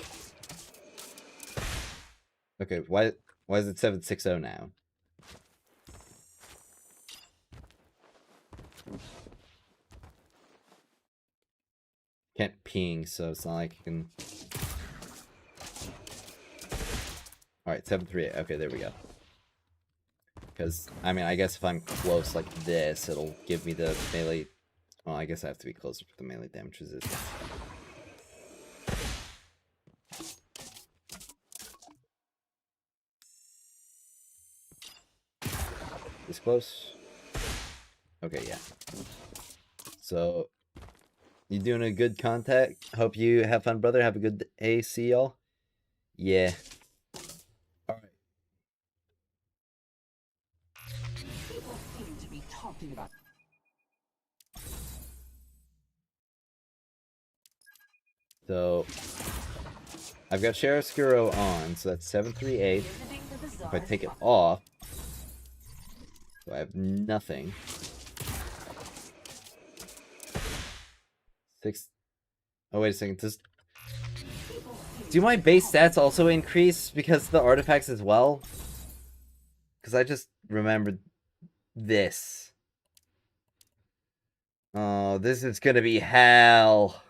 Okay, why is it 760 now? Can't ping, so it's not like you can... Alright, 738. Okay, there we go. Because, I mean, I guess if I'm close like this, it'll give me the melee... Well, I guess I have to be closer for the melee damage resistance. This close? Okay, yeah. So, you doing a good contact? Hope you have fun, brother. Have a good day. See y'all. Yeah. Alright. People seem to be talking about. So, I've got Chiaroscuro on, so that's 738. Visiting the If bazaar I is take it fine. off, so I have nothing. 6... Oh, wait a second. Do my base stats also increase because of the artifacts as well? Because I just remembered this. Oh, this is gonna be hell.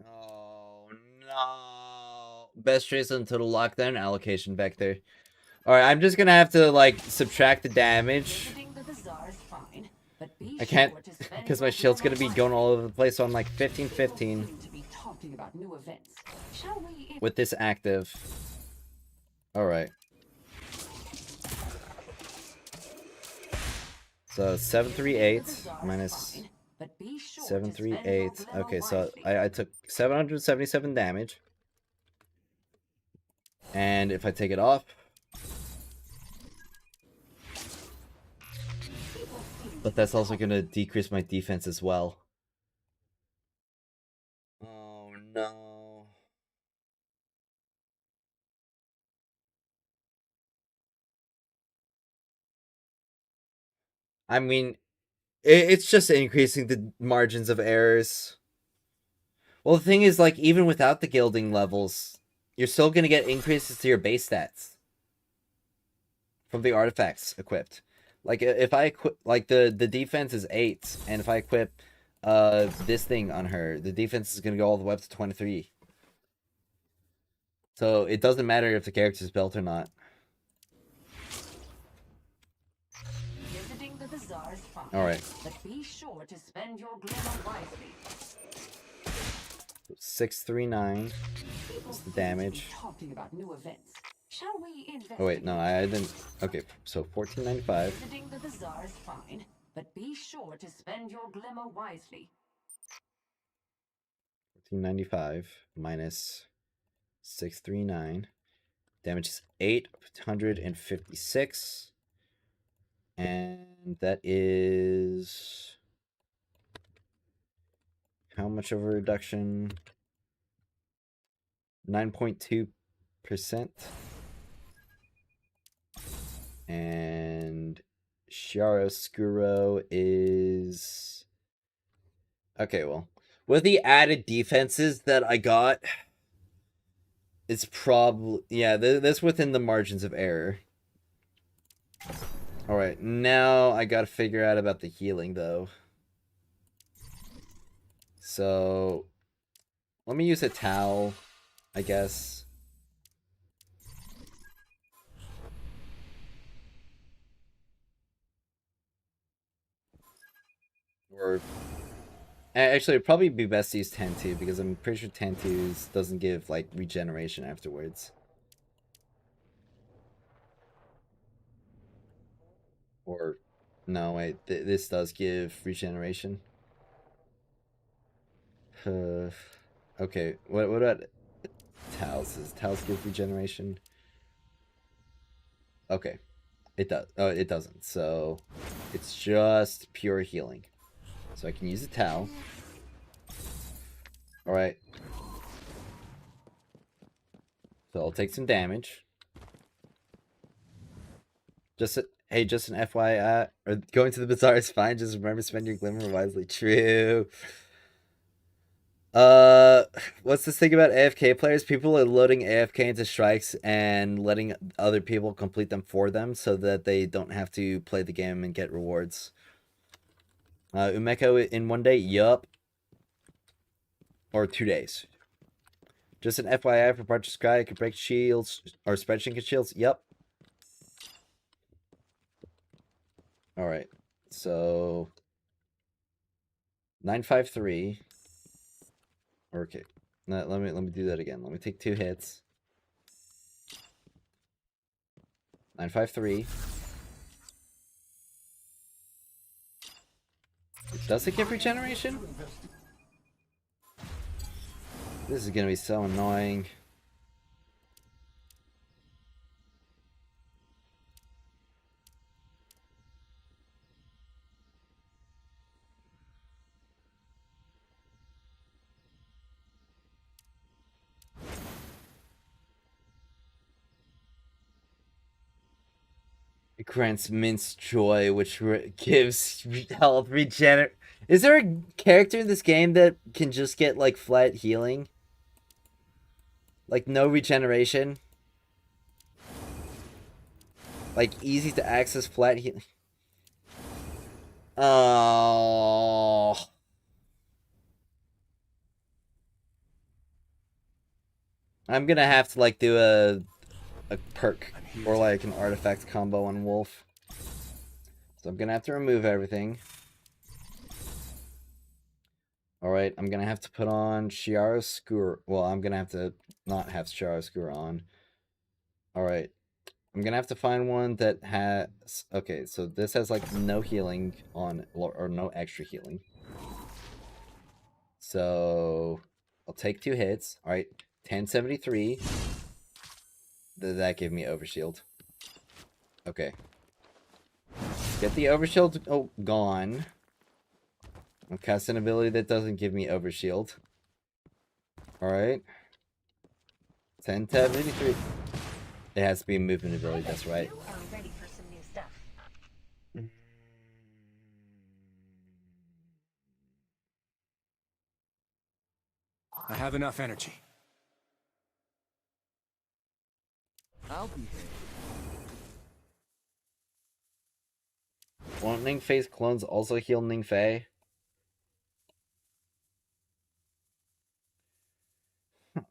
Oh, no. Best trace on total lockdown allocation vector. Alright, I'm just gonna have to, like, subtract the damage. Visiting the bazaar is fine, but be I can't, sure to spend because your my shield's gonna glimmer be going wisely. all over the place, so I'm like People 15-15 seem to be talking about new events. Shall we with this active. Alright. So 738 minus 738. Okay, so I took 777 damage. And if I take it off, but that's also going to decrease my defense as well. Oh no. I mean, it's just increasing the margins of errors. Well, the thing is, like, even without the gilding levels, you're still going to get increases to your base stats from the artifacts equipped. Like, if I equip, like, the defense is 8, and if I equip this thing on her, the defense is going to go all the way up to 23. So it doesn't matter if the character's built or not. Visiting the bazaar is fine, Alright. but be sure to spend your glimmer wisely. 639. People What's the seem to be damage? talking about new events. Shall we investigate? Oh wait, no, I didn't. Okay, so 1495. Visiting the bazaar is fine, but be sure to spend your glimmer wisely. 1495 minus 639. Damage is 856. And that is... How much of a reduction? 9.2%. And Chiaroscuro is... Okay, well. With the added defenses that I got, it's probably... Yeah, that's within the margins of error. Alright, now I gotta figure out about the healing, though. So... Let me use a towel, I guess. Or... Actually, it'd probably be best to use Tantu, because I'm pretty sure Tantu's doesn't give, like, regeneration afterwards. Or... No, wait, this does give regeneration. Okay, what about Towels? Does Towels give regeneration? Okay, it does. Oh, it doesn't. So it's just pure healing. So I can use a towel. All right. So I'll take some damage. Hey, just an FYI, or going to the bazaar is fine. Just remember, spend your glimmer wisely. True. What's this thing about AFK players? People are loading AFK into strikes and letting other people complete them for them so that they don't have to play the game and get rewards. Umeko in 1 day? Yup. Or 2 days. Just an FYI for Parcher Sky, it can break shields, or spreadsheet shields? Yup. Alright. So... 953... Okay. No, let me do that again. Let me take 2 hits. 953. Does it give regeneration? This is gonna be so annoying. It grants Mince Joy, which gives health regener. Is there a character in this game that can just get, like, flat healing? Like, no regeneration? Like, easy to access flat healing? Oh. I'm gonna have to, like, do a perk or like an artifact combo on Wolf. So I'm gonna have to remove everything. Alright, I'm gonna have to put on Chiaroscuro. Well, I'm gonna have to not have Chiaroscuro on. Alright. I'm gonna have to find one that has... Okay, so this has like no healing on, or no extra healing. So I'll take 2 hits. Alright, 1073. That gave me overshield. Okay. Get the overshield gone. I'll cast an ability that doesn't give me overshield. Alright. 1073. It has to be a movement ability, that's right. You are ready for some new stuff. I have enough energy. I'll behave. Won't Ningfei's clones also heal Ningfei?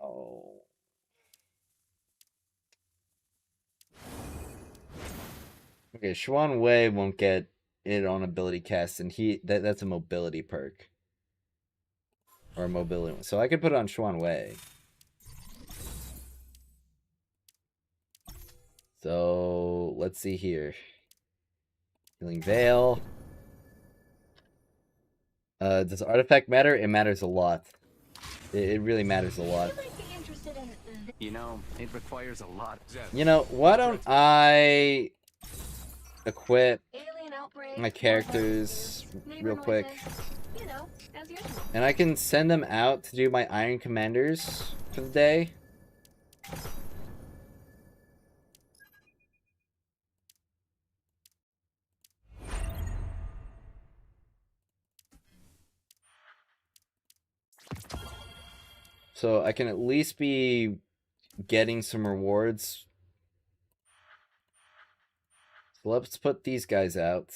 Oh. Okay, Xuan Wei won't get it on ability cast, and that's a mobility perk. Or a mobility one. So I could put it on Xuan Wei. So let's see here. Healing Veil. Does artifact matter? It matters a lot. It really matters a lot. You know, it requires a lot. You know, why don't I equip my characters real quick? And I can send them out to do my Iron Commanders for the day. So I can at least be getting some rewards. So let's put these guys out.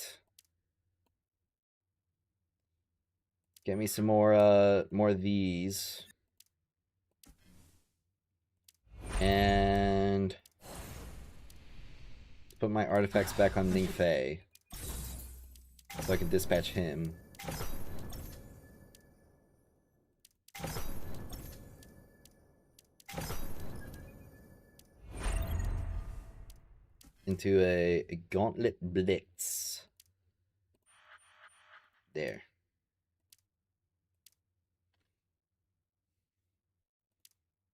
Get me some more of these. And put my artifacts back on Ningfei. So I can dispatch him. Into a Gauntlet Blitz. There.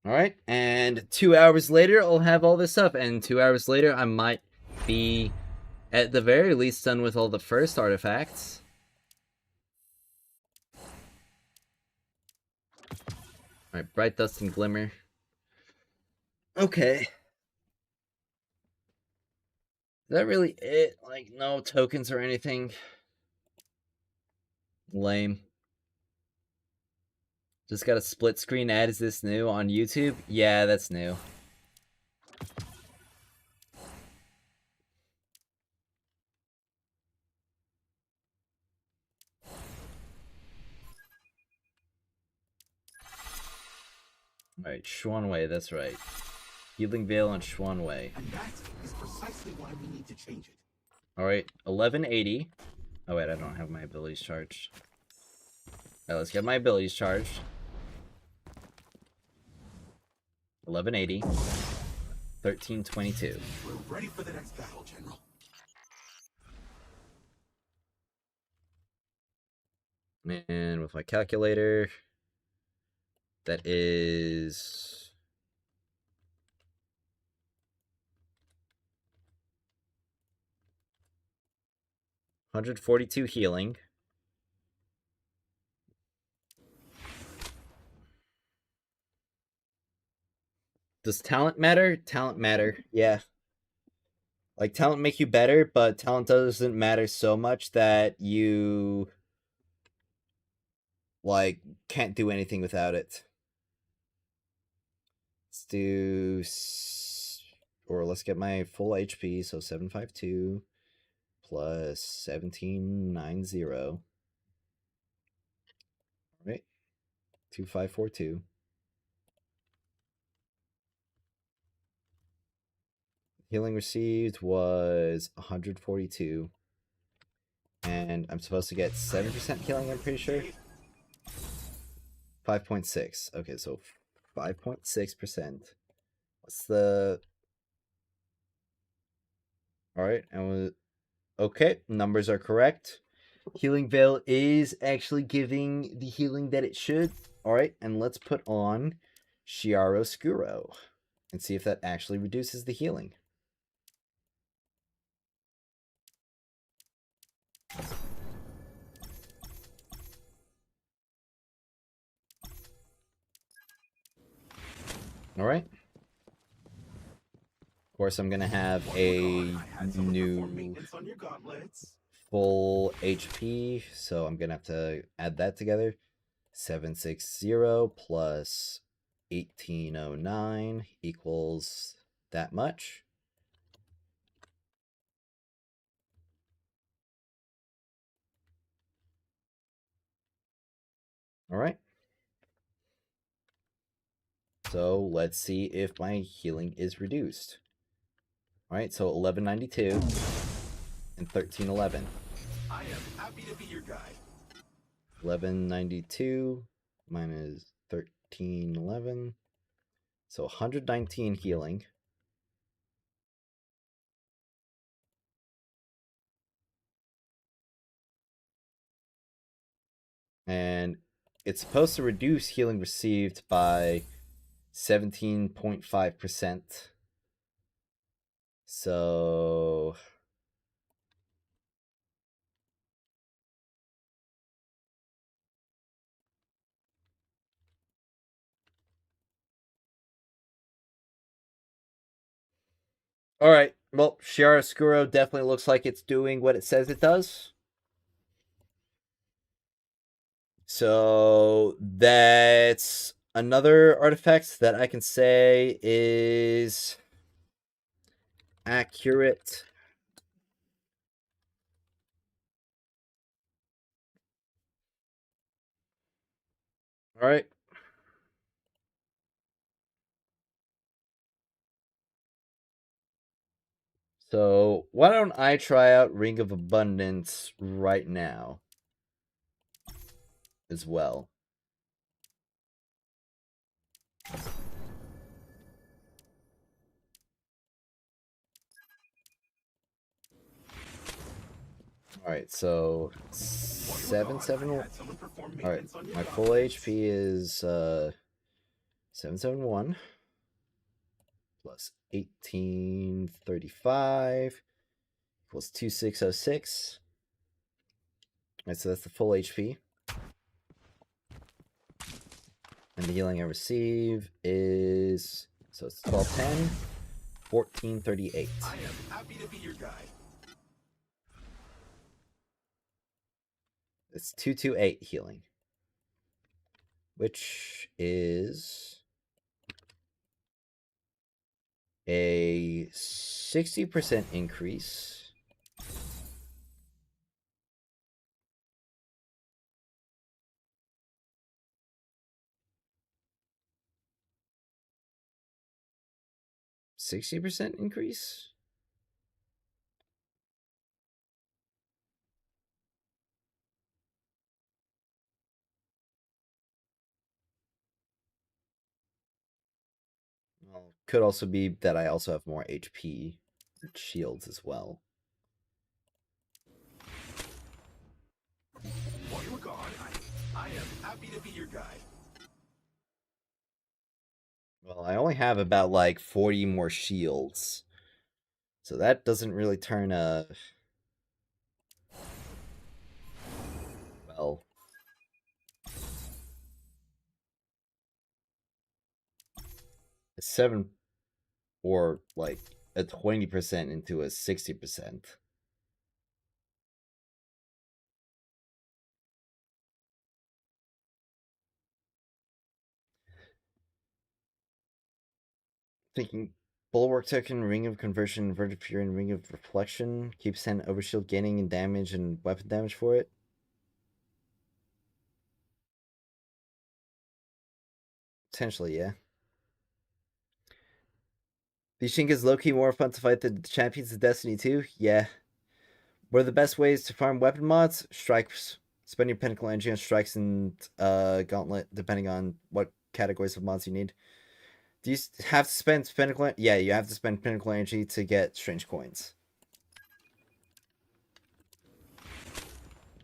Alright, and 2 hours later, I'll have all this up, and 2 hours later, I might be, at the very least, done with all the first artifacts. Alright, Bright Dust and Glimmer. Okay. Is that really it? Like, no tokens or anything? Lame. Just got a split screen ad. Is this new on YouTube? Yeah, that's new. Alright, Xuanwei, that's right. Healing Veil on Xuanwei. And that is precisely why we need to change it. Alright, 1180. Oh wait, I don't have my abilities charged. Alright, let's get my abilities charged. 1180. 1322. We're ready for the next battle, General. And with my calculator, that is 142 healing. Does talent matter? Talent matter, yeah. Like, talent make you better, but talent doesn't matter so much that you, like, can't do anything without it. Let's do... Or let's get my full HP, so 752 plus 1790. Alright. 2542. Healing received was 142. And I'm supposed to get 7% healing, I'm pretty sure. 5.6. Okay, so 5.6%. What's the... Alright, and okay, numbers are correct. Healing Veil is actually giving the healing that it should. Alright, and let's put on Chiaroscuro and see if that actually reduces the healing. Alright. Of course, I'm gonna have a new full HP, so I'm gonna have to add that together. 760 plus 1809 equals that much. Alright. So let's see if my healing is reduced. Alright, so 1192 and 1311. I am happy to be your guide. 1192 minus 1311. So 119 healing. And it's supposed to reduce healing received by 17.5%. So... Alright, well, Chiaroscuro definitely looks like it's doing what it says it does. So that's another artifact that I can say is accurate. All right. So why don't I try out Ring of Abundance right now as well? All right, so 771. All right, my full HP is 771 plus 1835 equals 2606. All right, so that's the full HP. And the healing I receive is, so it's 1210, 1438. I am happy to be your guide. It's 228 healing, which is a 60% increase. $60 increase? Well, could also be that I also have more HP and shields as well. While you were gone, I am happy to be your guide. Well, I only have about like 40 more shields. So that doesn't really turn a... Well... a 7 or like a 20% into a 60%. Thinking Bulwark Token, Ring of Conversion, Inverted Fury, and Ring of Reflection. Keeps 10 Overshield gaining in damage and weapon damage for it. Potentially, yeah. Do you think it's low-key more fun to fight the champions of Destiny 2? Yeah. What are the best ways to farm weapon mods? Strikes. Spend your Pinnacle Energy on Strikes and Gauntlet, depending on what categories of mods you need. Do you have to spend Pinnacle? Yeah, you have to spend Pinnacle Energy to get Strange Coins.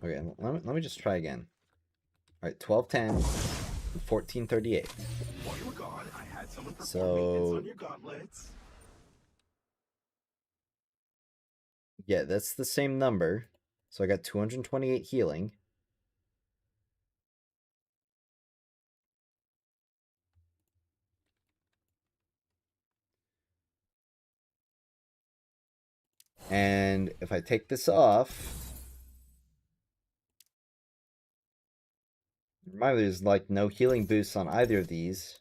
Okay, let me just try again. Alright, 1210, 1438. While you were gone, I had someone perform So- maintenance on your gauntlets. Yeah, that's the same number. So I got 228 healing. And if I take this off, remember there's like no healing boosts on either of these.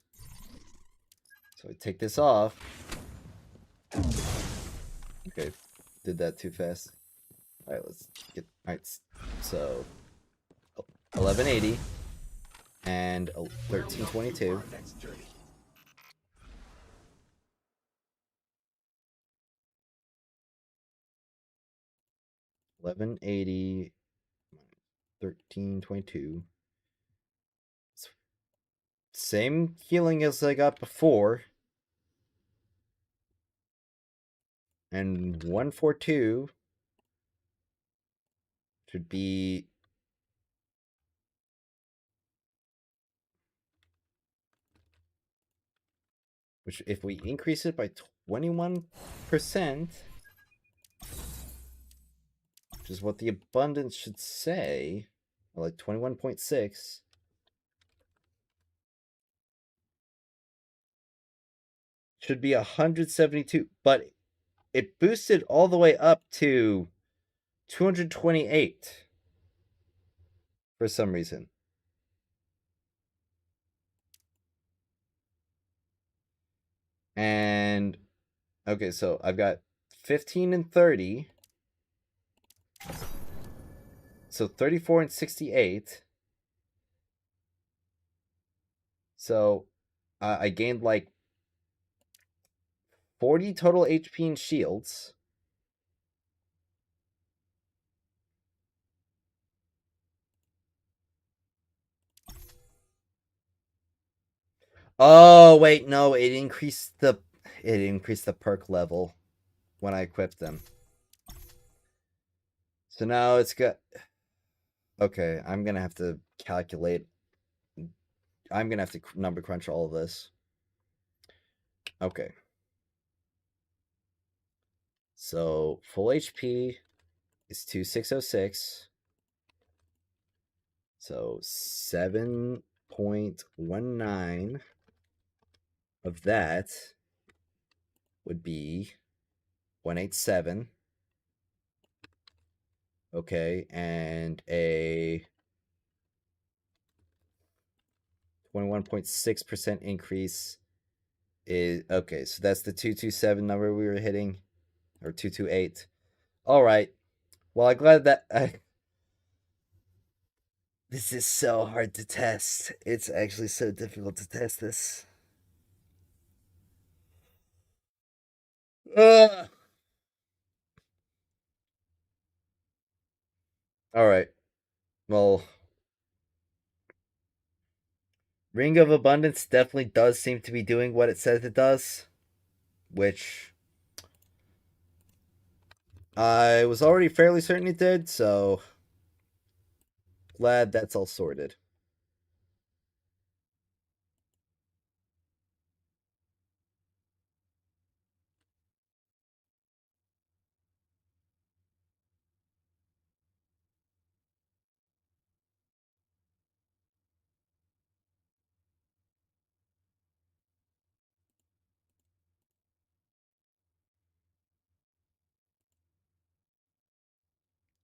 So I take this off. Okay, did that too fast. Alright, let's get... Alright, so 1180 and 1322. Our next journey. 1180, 1322. Same healing as I got before. And 142 should be... Which, if we increase it by 21%, which is what the abundance should say, or like 21.6, should be 172, but it boosted all the way up to 228 for some reason. And okay, so I've got 15 and 30. So 34 and 68. So I gained like 40 total HP and shields. Oh, wait, no, it increased the perk level when I equipped them. So now it's got okay, I'm going to have to calculate. I'm going to have to number crunch all of this. Okay. So full HP is 2606. So 7.19 of that would be 187. Okay, and a 21.6% increase is okay, so that's the 227 number we were hitting, or 228. All right. Well, I'm glad that this is so hard to test. It's actually so difficult to test this. Ugh. All right. Well, Ring of Abundance definitely does seem to be doing what it says it does, which I was already fairly certain it did, so glad that's all sorted.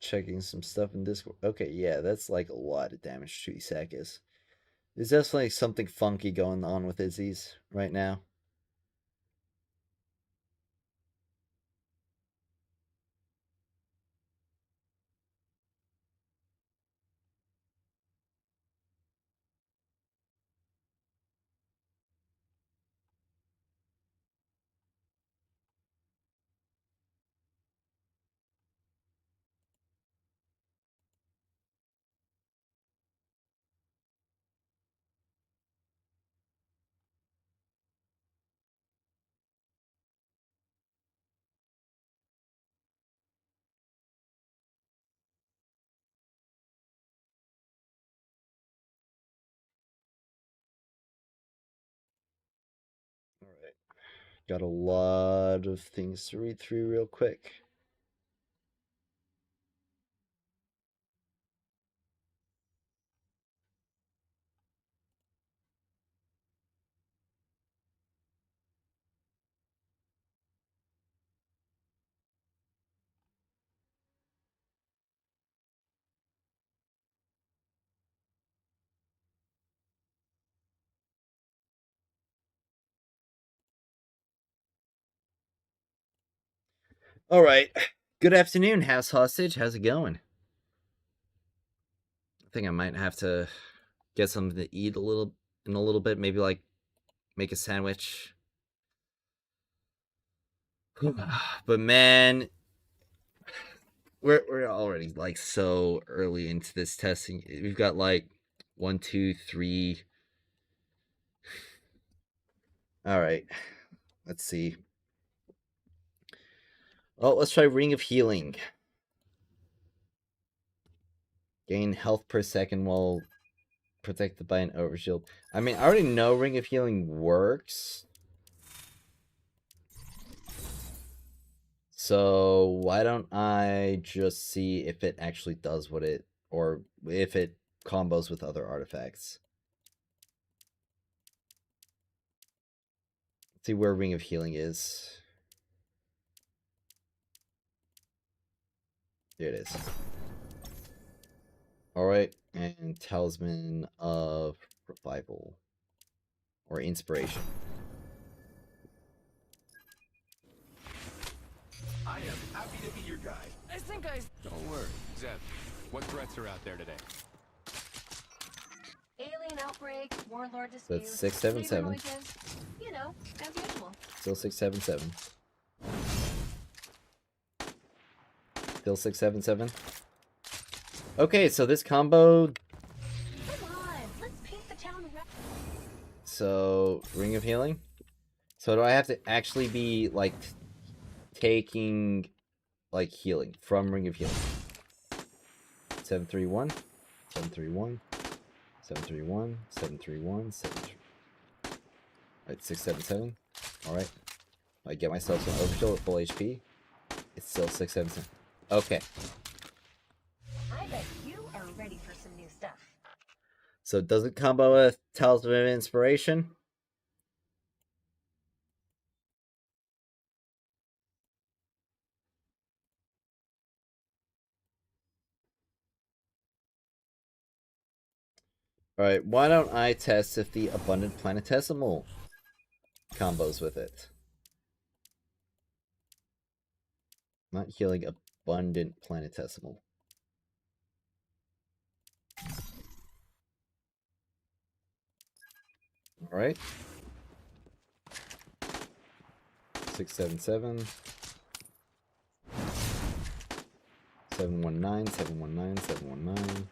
Checking some stuff in Discord. Okay, yeah, that's like a lot of damage to Isakis. There's definitely something funky going on with Izzy's right now. All right. Got a lot of things to read through real quick. All right. Good afternoon, House Hostage. How's it going? I think I might have to get something to eat in a little bit. Maybe like make a sandwich. But man, we're already like so early into this testing. We've got like 1, 2, 3. All right. Let's see. Oh, let's try Ring of Healing. Gain health per second while protected by an overshield. I mean, I already know Ring of Healing works. So why don't I just see if it actually does what it, or if it combos with other artifacts. Let's see where Ring of Healing is. There it is. Alright, and Talisman of Revival. Or Inspiration. I am happy to be your guide. I think I... Don't worry. Zeb, what threats are out there today? Alien outbreak, warlord That's dispute, 677. neighbor noises. You know, as usual. Still 677. Still 677. Okay, so this combo. Come on, let's paint the town red. So Ring of Healing. So do I have to actually be like taking like healing from Ring of Healing? 731, 731, 731, 731, 73. Alright, 677. Alright. I get myself some overkill at full HP. It's still 677. Okay. I bet you are ready for some new stuff. So does it combo with Talisman of Inspiration? Alright, why don't I test if the Abundant Planetesimal combos with it? Not healing, Abundant Planetesimal. Alright. 677. 719, 719, 719.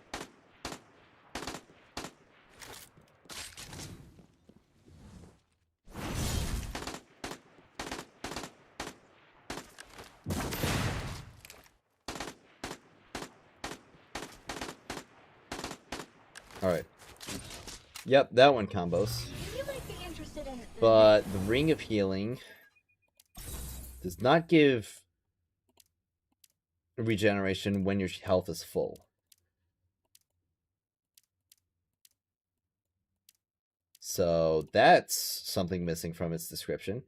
Alright. Yep, that one combos. You might be interested in. But the Ring of Healing does not give regeneration when your health is full. So that's something missing from its description.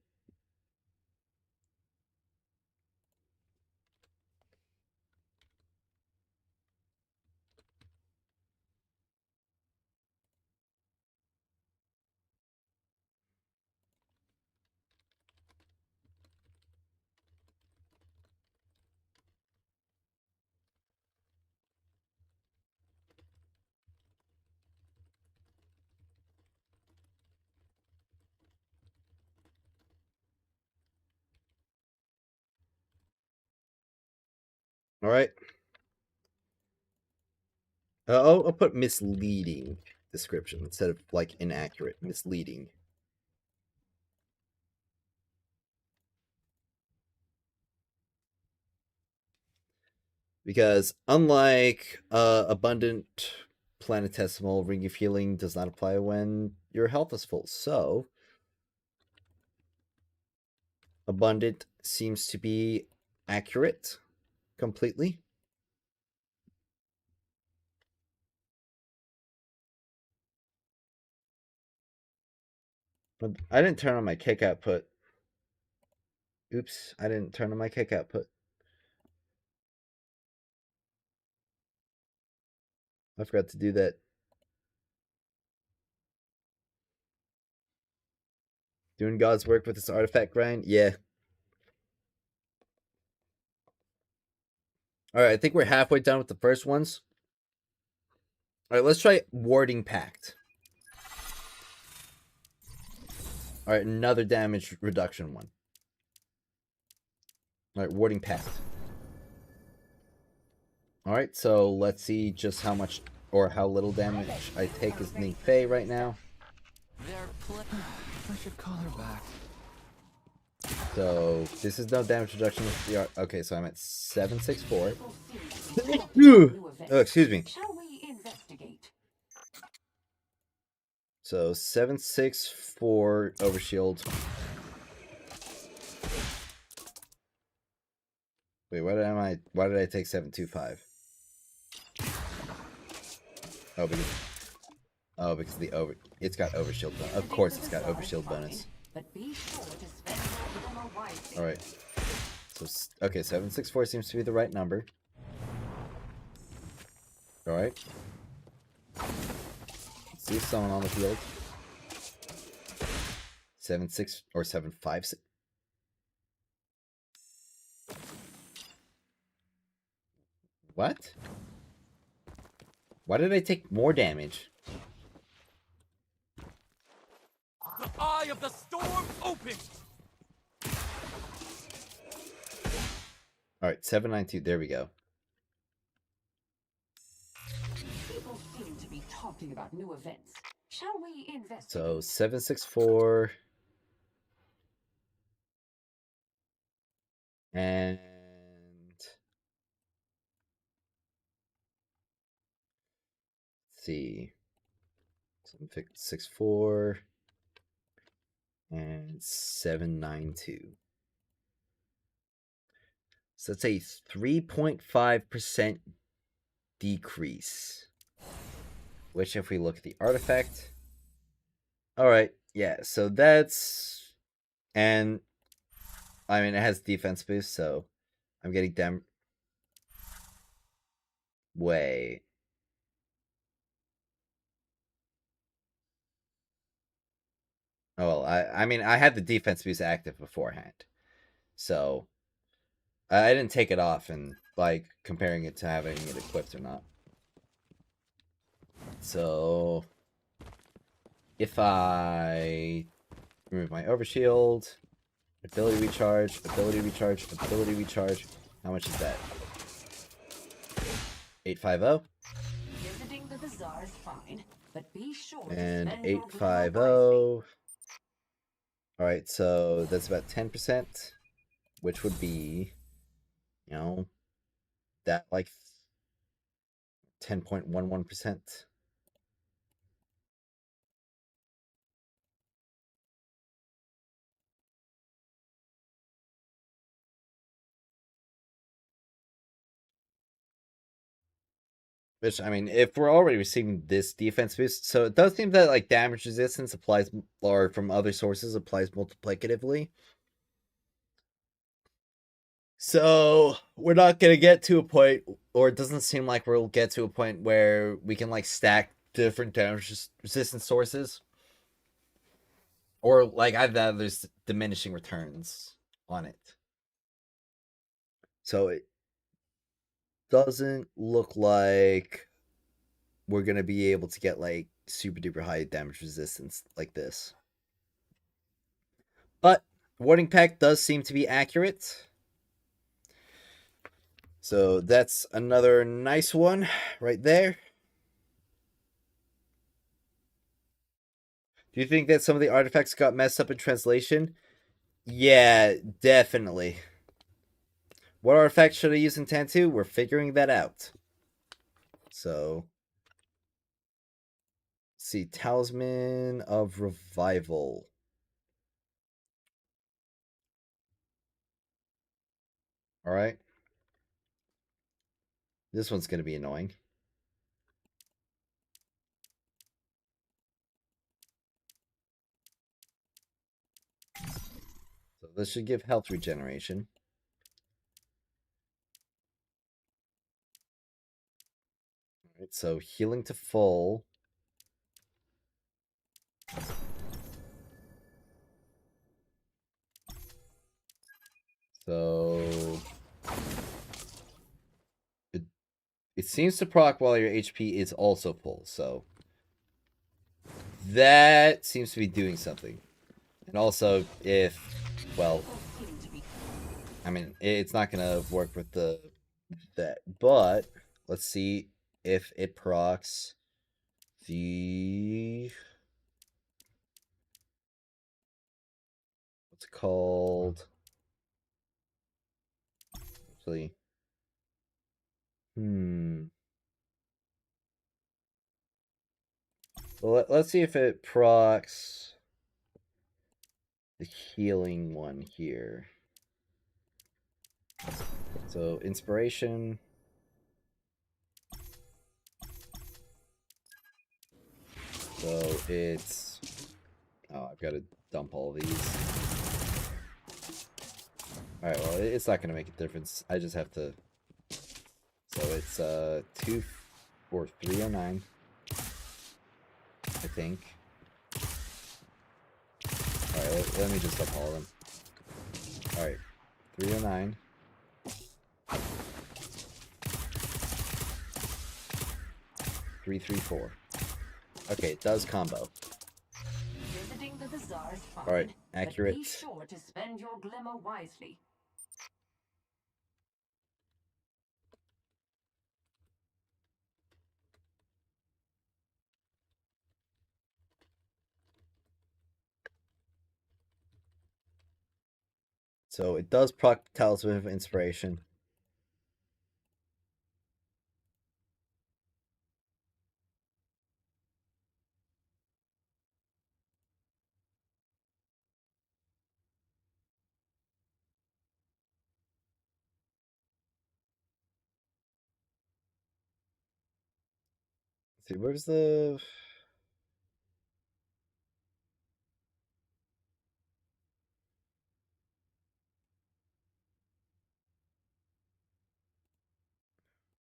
All right. I'll put misleading description instead of like inaccurate. Misleading. Because unlike Abundant Planetesimal, Ring of Healing does not apply when your health is full. So Abundant seems to be accurate completely. But I didn't turn on my kick output. Oops, I didn't turn on my kick output. I forgot to do that. Doing God's work with this artifact grind? Yeah. Alright, I think we're halfway done with the first ones. Alright, let's try Warding Pact. Alright, another damage reduction one. Alright, Warding Pact. Alright, so let's see just how much or how little damage I take as Ningfei right now. I should call her back. So this is no damage reduction with the art. Okay, so I'm at 764. Oh, excuse me. Shall we investigate? So 764 overshield. Wait, why did I take 725? because it's got overshield bonus. Of course it's got overshield bonus. But be sure to spend capital wisely. All right. So okay, 764 seems to be the right number. All right. Let's see if someone on the field. 7-6 or 7-5. What? Why did I take more damage? The eye of the storm open. Alright, 792. There we go. People seem to be talking about new events. Shall we investigate? So 764. And let's see. 764 and 792. So that's a 3.5% decrease. Which, if we look at the artifact. Alright, yeah, so that's. And. I mean, it has defense boost, so. I'm getting them. Wait. Oh, well, I mean, I had the defense boost active beforehand. So. I didn't take it off and, like, comparing it to having it equipped or not. So. If I remove my overshield, ability recharge, ability recharge, ability recharge, how much is that? 850? Visiting the bazaar is fine, but be sure And to spend your 850. goodwill wisely. Alright, so that's about 10%, which would be, you know, that like 10.11%. Which, I mean, if we're already receiving this defense boost, so it does seem that, like, damage resistance applies, or from other sources applies multiplicatively. So, we're not going to get to a point, or it doesn't seem like we'll get to a point where we can, like, stack different damage resistance sources. Or, like, either there's diminishing returns on it. So, it doesn't look like we're going to be able to get, like, super duper high damage resistance like this. But, Warding Pack does seem to be accurate. So, that's another nice one right there. Do you think that some of the artifacts got messed up in translation? Yeah, definitely. What artifact should I use in Tantu? We're figuring that out. So, let's see, Talisman of Revival. Alright. This one's going to be annoying. So this should give health regeneration. Alright, so healing to full. So it seems to proc while your HP is also full, so that seems to be doing something. And also, if, well, I mean, it's not gonna work with that, but let's see if it procs the, what's it called? Actually, well, let's see if it procs the healing one here. So, inspiration. So, it's... Oh, I've got to dump all of these. Alright, well, it's not going to make a difference. I just have to... So, it's 2 or 309. I think. Alright, let me just dump all of them. Alright, 309. 334. Okay, it does combo. Visiting the bazaar's fine. All right, But accurate. be sure to spend your glimmer wisely. So it does proc Talisman of Inspiration. Let's see, where's the...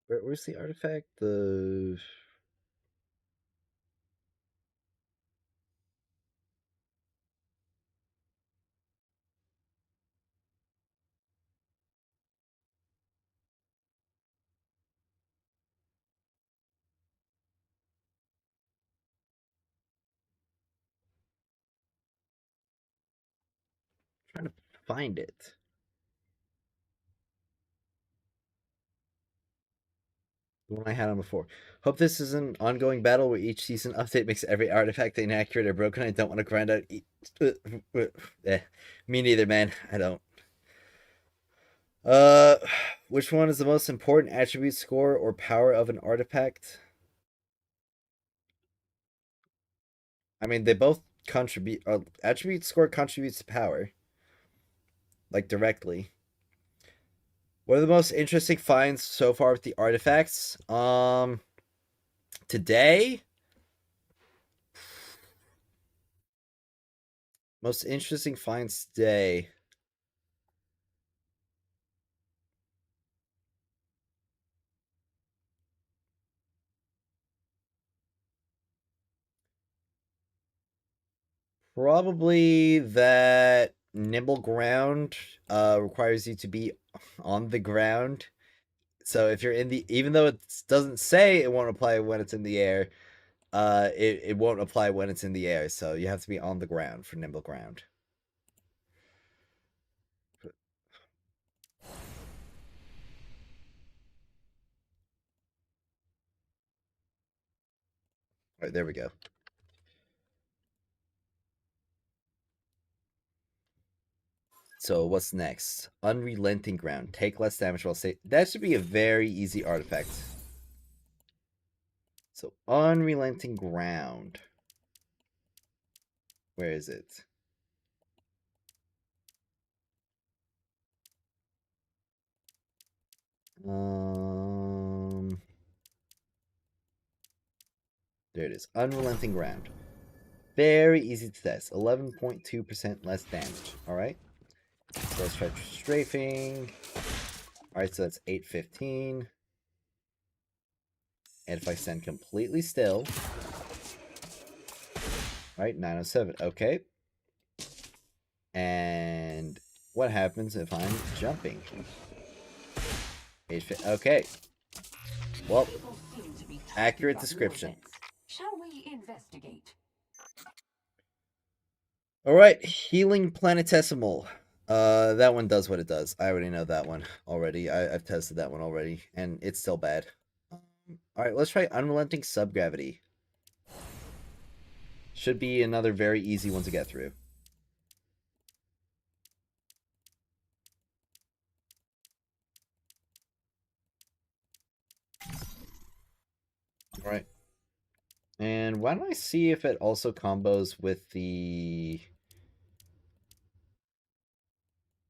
where's the artifact? The... trying to find it. The one I had on before. Hope this is an ongoing battle where each season update makes every artifact inaccurate or broken. I don't want to grind out me neither, man. I don't. Which one is the most important attribute, score, or power of an artifact? I mean, they both contribute. Attribute score contributes to power, like directly. What are the most interesting finds so far with the artifacts? Today, most interesting finds today. Probably that nimble ground requires you to be on the ground. So if you're in the, even though it doesn't say it won't apply when it's in the air, it won't apply when it's in the air. So you have to be on the ground for nimble ground. All right, there we go. So what's next? Unrelenting ground. Take less damage while safe. That should be a very easy artifact. So unrelenting ground. Where is it? There it is. Unrelenting ground. Very easy to test. 11.2% less damage. Alright. So let's try strafing. Alright, so that's 815. And if I stand completely still. Alright, 907. Okay. And what happens if I'm jumping? Okay. Well, accurate description. Shall we investigate? Alright, Healing Planetesimal. That one does what it does. I already know that one already. I've tested that one already, and it's still bad. Alright, let's try Unrelenting Subgravity. Should be another very easy one to get through. Alright. And why don't I see if it also combos with the...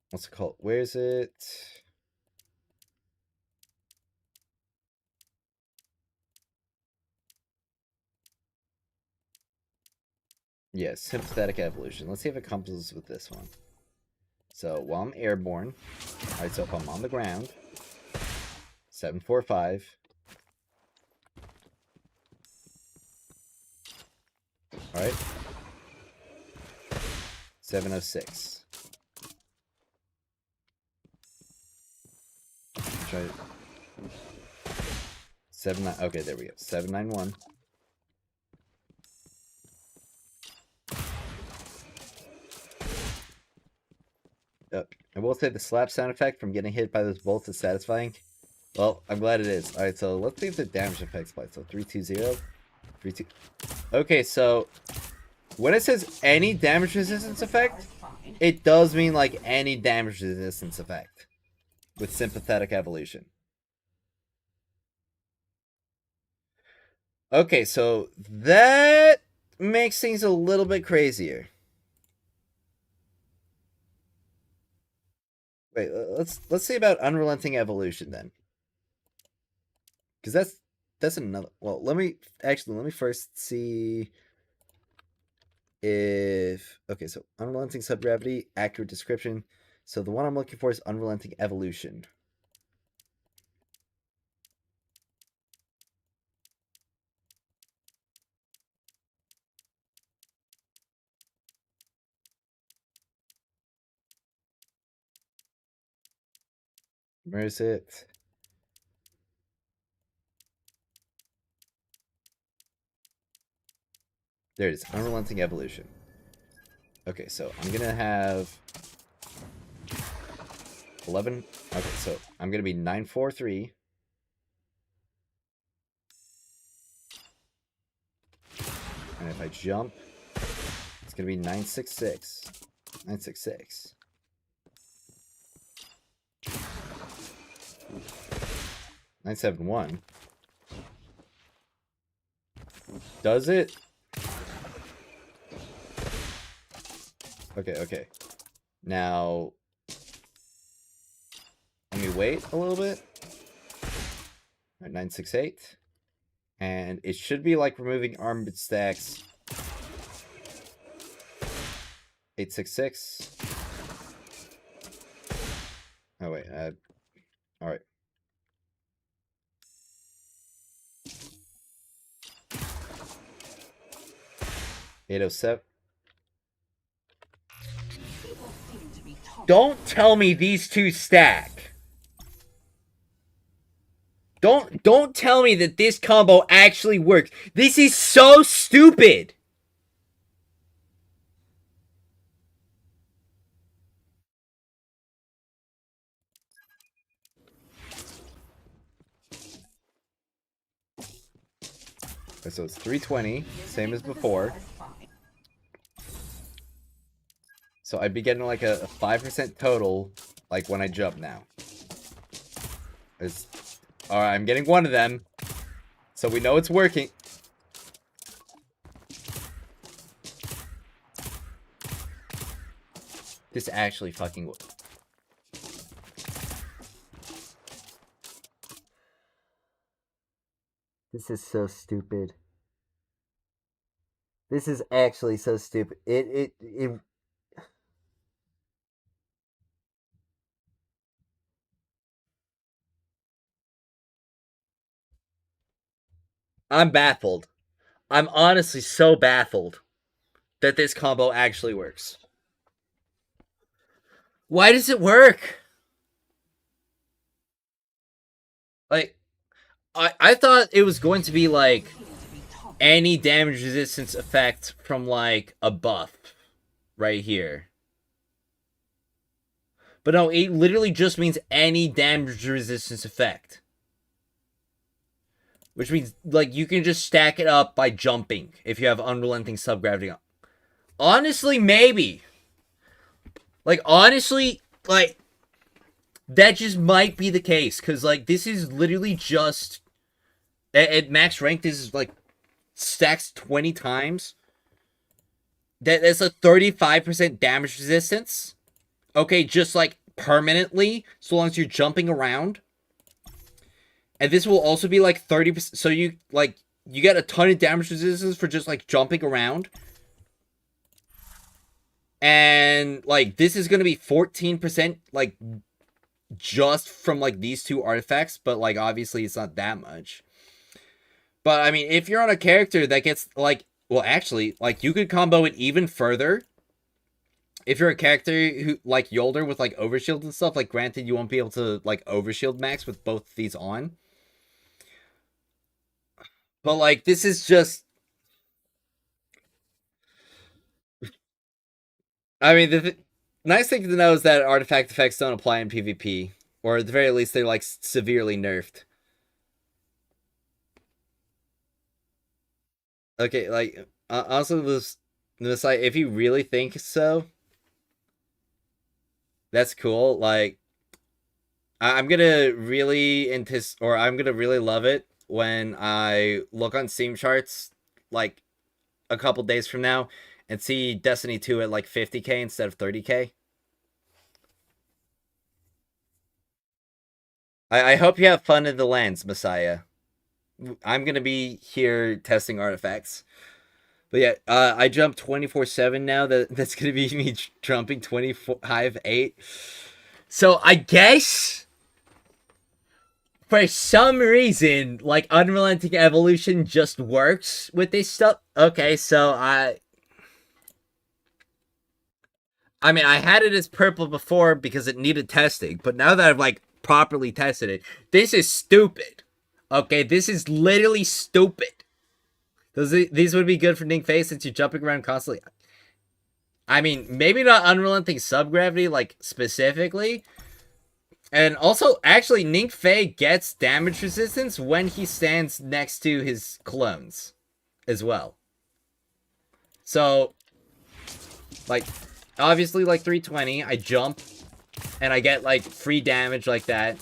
What's it called? Where is it? Yes, Sympathetic Evolution. Let's see if it combos with this one. So, while I'm airborne... Alright, so if I'm on the ground... 745... Alright. 706. Try Okay, there we go. 791. I will say the slap sound effect from getting hit by those bolts is satisfying. Well, I'm glad it is. Alright, so let's see if the damage effects play. So 320. 32. Okay, so when it says any damage resistance effect, it does mean like any damage resistance effect with sympathetic evolution. Okay, so that makes things a little bit crazier. Wait, let's see about unrelenting evolution then, because that's another. Well, let me first see if okay. So unrelenting subgravity, accurate description. So the one I'm looking for is unrelenting evolution. Where is it? There it is. Unrelenting evolution. Okay, so I'm gonna have 11. Okay, so I'm gonna be 943. And if I jump, it's gonna be 966. 966. 971. Does it? Okay. Now, let me wait a little bit. All right, 968. And it should be like removing armored stacks. 866. Oh, wait. All right. 807. Don't tell me these two stack. Don't tell me that this combo actually works. This is so stupid. Okay, so it's 320, same as before. So I'd be getting like a 5% total, like when I jump now. Alright, I'm getting one of them. So we know it's working. This actually fucking... This is so stupid. This is actually so stupid. It I'm baffled. I'm honestly so baffled that this combo actually works. Why does it work? Like, I thought it was going to be like any damage resistance effect from like a buff right here. But no, it literally just means any damage resistance effect. Which means, like, you can just stack it up by jumping if you have unrelenting subgravity on. Honestly, maybe. Like, honestly, like, that just might be the case. Because, like, this is literally just... At max rank, this is, like, stacks 20 times. That's a 35% damage resistance. Okay, just, like, permanently, so long as you're jumping around. And this will also be like 30%. So you get a ton of damage resistance for just like jumping around. And like this is going to be 14% like just from like these two artifacts. But like obviously it's not that much. But I mean, if you're on a character that gets like, well actually, like you could combo it even further. If you're a character who like Yolder with like overshield and stuff, like granted you won't be able to like overshield max with both these on. But, like, this is just... I mean, the nice thing to know is that artifact effects don't apply in PvP. Or at the very least, they're, like, severely nerfed. Okay, like, also, this, like, if you really think so, that's cool. Like, I'm gonna really I'm gonna really love it when I look on Steam charts, like, a couple days from now, and see Destiny 2 at, like, 50k instead of 30k. I hope you have fun in the lands, Messiah. I'm gonna be here testing artifacts. But yeah, I jump 24/7 now. That's gonna be me jumping 25/8. So I guess for some reason, like, Unrelenting Evolution just works with this stuff. Okay, so I mean, I had it as purple before because it needed testing, but now that I've, like, properly tested it, this is stupid. Okay, this is literally stupid. These would be good for Ning Fei since you're jumping around constantly. I mean, maybe not Unrelenting Subgravity, like, specifically. And also, actually, Ning Fei gets damage resistance when he stands next to his clones as well. So, like, obviously, like, 320, I jump, and I get, like, free damage like that.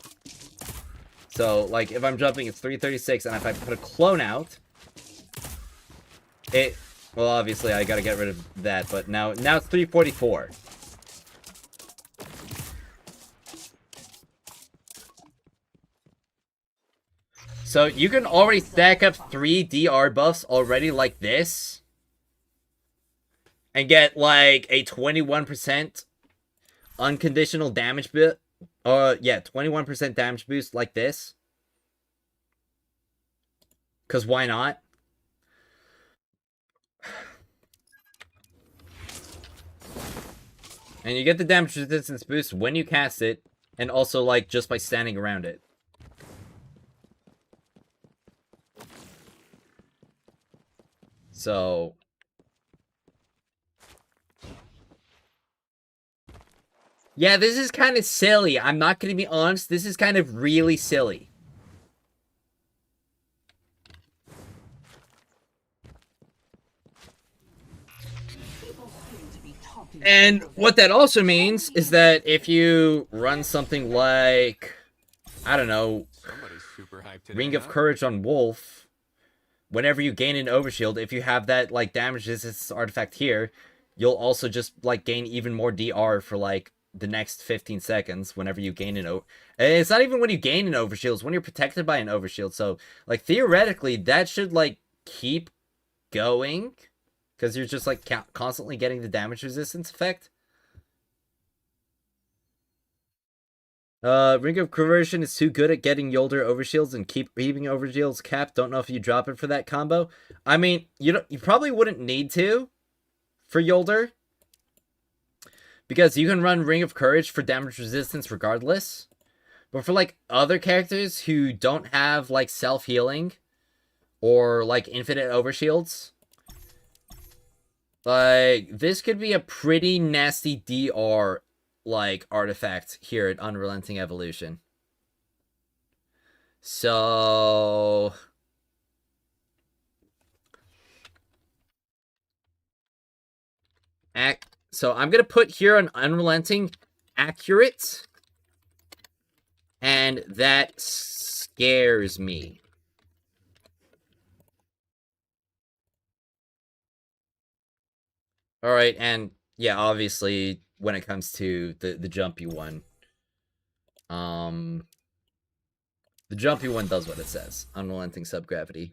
So, like, if I'm jumping, it's 336, and if I put a clone out, well, obviously, I gotta get rid of that, but now it's 344. So, you can already stack up 3 DR buffs already like this, and get, like, a 21% unconditional damage boost. Yeah, 21% damage boost like this. Because why not? And you get the damage resistance boost when you cast it, and also, like, just by standing around it. So... yeah, this is kind of silly. I'm not going to be honest. This is kind of really silly. And what that also means is that if you run something like, I don't know, Ring of Courage on Wolf, whenever you gain an overshield, if you have that, like, damage resistance artifact here, you'll also just, like, gain even more DR for, like, the next 15 seconds whenever you gain an it's not even when you gain an overshield, it's when you're protected by an overshield. So, like, theoretically, that should, like, keep going, because you're just, like, constantly getting the damage resistance effect. Ring of Conversion is too good at getting Yolder overshields and keeping overshields capped. Don't know if you drop it for that combo. I mean, you probably wouldn't need to for Yolder, because you can run Ring of Courage for damage resistance regardless. But for, like, other characters who don't have, like, self-healing or, like, infinite overshields, like, this could be a pretty nasty DR, like, artifact here at Unrelenting Evolution. So... So I'm going to put here on Unrelenting accurate, and that scares me. Alright, and yeah, obviously, when it comes to the jumpy one, the jumpy one does what it says. Unrelenting Subgravity.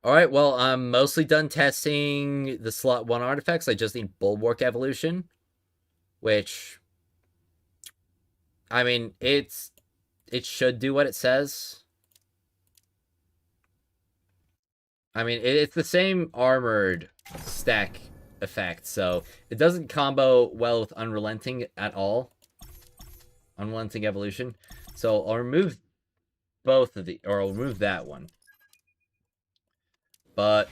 Alright, well, I'm mostly done testing the slot 1 artifacts. I just need Bulwark Evolution, which, I mean, it should do what it says. I mean, it's the same armored stack effect, so it doesn't combo well with Unrelenting at all. Unrelenting Evolution. So I'll remove both of the, or I'll remove that one. But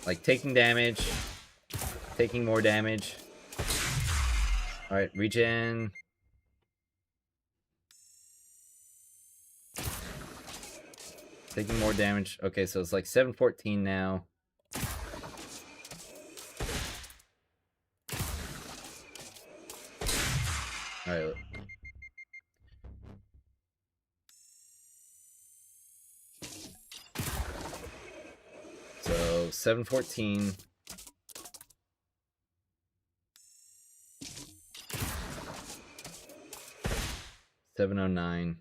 like taking damage, taking more damage. All right, regen. Taking more damage. Okay, so it's like 714 now. All right. So 714. $709.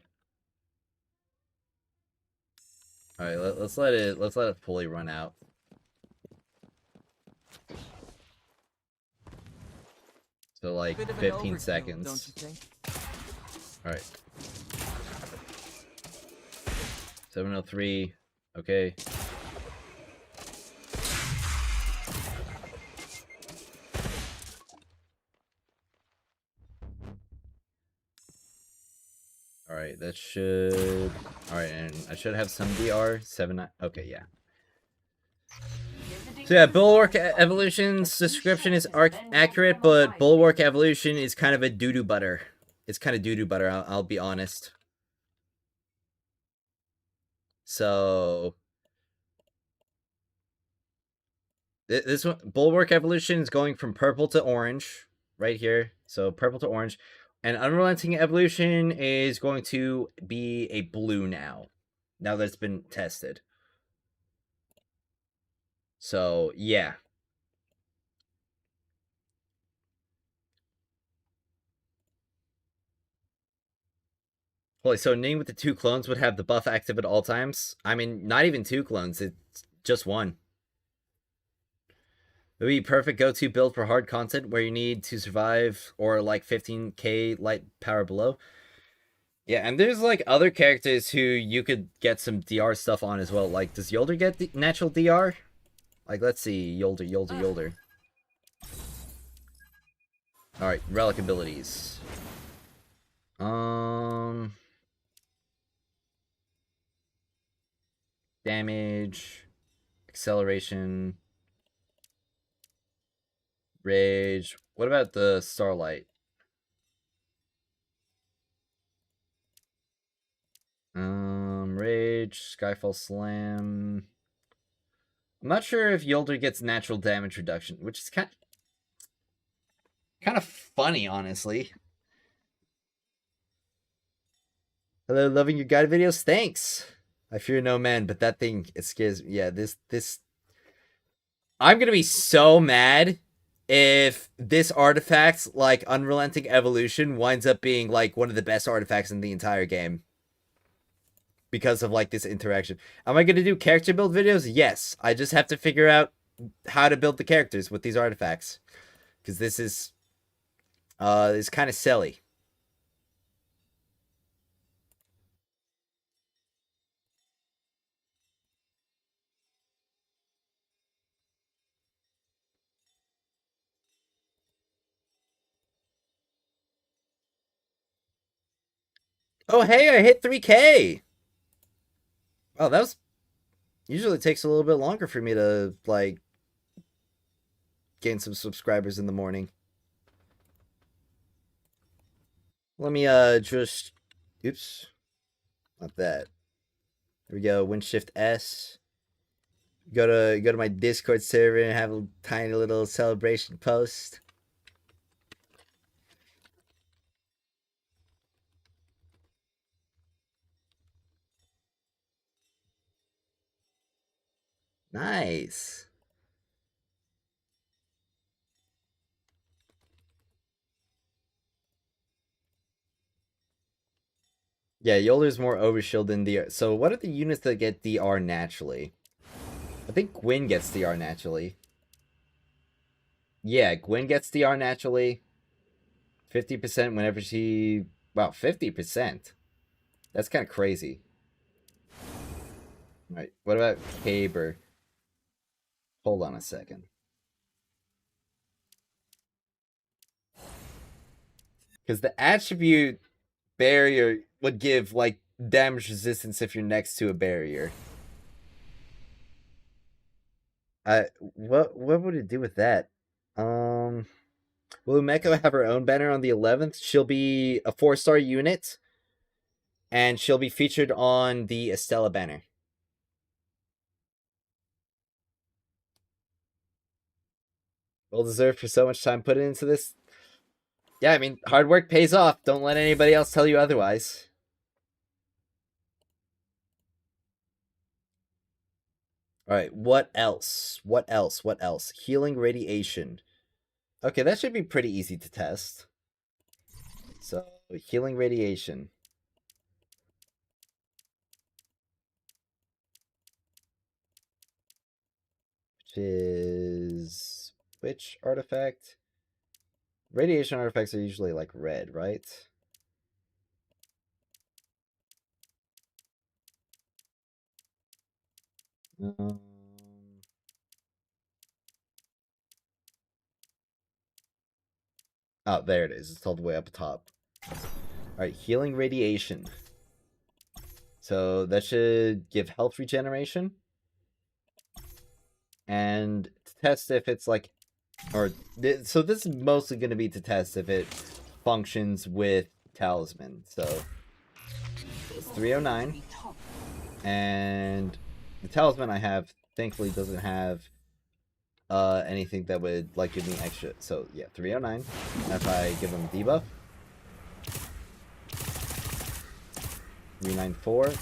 All right, let's let it fully run out. So like Bit of an 15 overkill, seconds. don't you think? All right. 703. Okay. All right, that should. All right, and I should have some DR 7. Okay, yeah. So yeah, Bulwark Evolution's description is accurate, but Bulwark Evolution is kind of a doo-doo butter. It's kind of doo-doo butter, I'll be honest. So this one, Bulwark Evolution is going from purple to orange, right here. So purple to orange. And Unrelenting Evolution is going to be a blue now. Now that it's been tested. So, yeah. Holy, so Ning with the 2 clones would have the buff active at all times? I mean, not even 2 clones, it's just 1. It would be perfect go-to build for hard content where you need to survive or like 15k light power below. Yeah, and there's like other characters who you could get some DR stuff on as well. Like, does Yolder get the natural DR? Like, let's see, Yolder. Alright, relic abilities. Damage, acceleration, rage. What about the Starlight? Rage, Skyfall Slam. I'm not sure if Yolder gets natural damage reduction, which is kind of funny, honestly. Hello, loving your guide videos. Thanks. I fear no man, but that thing, it scares me. Yeah, this. I'm gonna be so mad if this artifact, like Unrelenting Evolution, winds up being like one of the best artifacts in the entire game. Because of like this interaction. Am I gonna do character build videos? Yes. I just have to figure out how to build the characters with these artifacts. Because this is kind of silly. Oh hey, I hit 3K! Oh, that was usually takes a little bit longer for me to like gain some subscribers in the morning. Let me just oops. Not that. There we go. Win Shift S. Go to my Discord server and have a tiny little celebration post. Nice. Yeah, Yoler's more overshield than DR. So what are the units that get DR naturally? I think Gwyn gets DR naturally. Yeah, Gwyn gets DR naturally. 50% whenever she... Wow, 50%? That's kind of crazy. Alright, what about Caber? Hold on a second. Because the attribute barrier would give like damage resistance if you're next to a barrier. What would it do with that? Will Umeko have her own banner on the 11th? She'll be a 4-star unit, and she'll be featured on the Estella banner. Well deserved for so much time put into this. Yeah, I mean, hard work pays off. Don't let anybody else tell you otherwise. Alright, what else? What else? What else? Healing radiation. Okay, that should be pretty easy to test. So, healing radiation. Which is... which artifact? Radiation artifacts are usually like red, right? Um, oh, there it is. It's all the way up top. Alright, healing radiation. So that should give health regeneration. And to test if it's like... so this is mostly going to be to test if it functions with Talisman. So it's 309. And the Talisman I have, thankfully, doesn't have anything that would like give me extra. So yeah, 309. And if I give him a debuff, 394.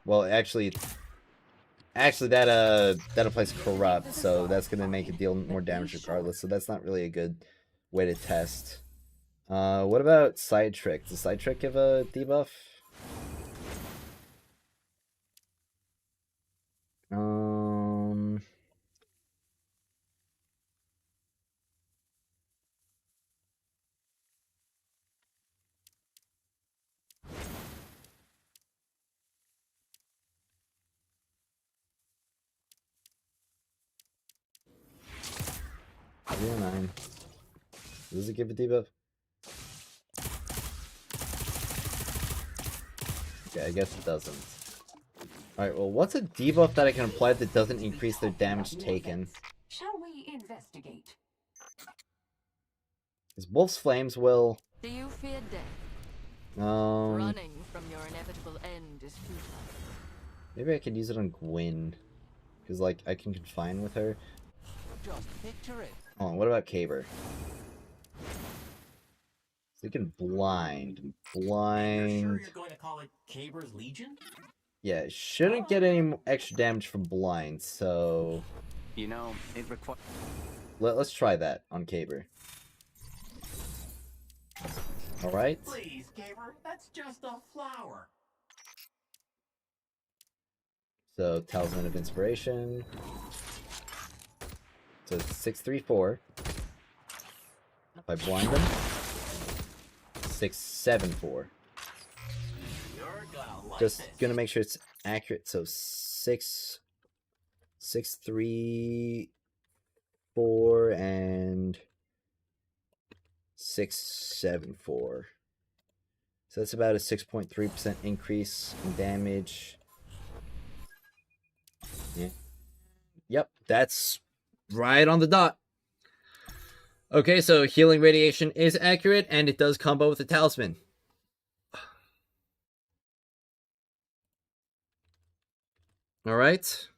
Well, actually that applies corrupt, so that's gonna make it deal more damage regardless. So that's not really a good way to test. What about Side Trick? Does Side Trick give a debuff? Yeah, 9. Does it give a debuff? Okay, I guess it doesn't. Alright, well, what's a debuff that I can apply that doesn't increase their damage taken? Shall we investigate? Is Wolf's Flames will... Do you fear death? Um... Running from your inevitable end is futile. Maybe I could use it on Gwyn. Because, like, I can confine with her. Just picture it. Hold on, what about Caber? So you can blind. Blind... You're sure you're going to call it Caber's Legion? Yeah, shouldn't get any extra damage from blind, so... You know, it requires... Let's try that on Caber. Alright. Please, Caber, that's just a flower. So, Talisman of Inspiration. So, 634. If I blind them, 674. You're gonna like Just this. gonna make sure it's accurate. So, 3, 4, and 674. So that's about a 6.3% increase in damage. Yeah. Yep, that's right on the dot. Okay, so healing radiation is accurate, and it does combo with the talisman. All right.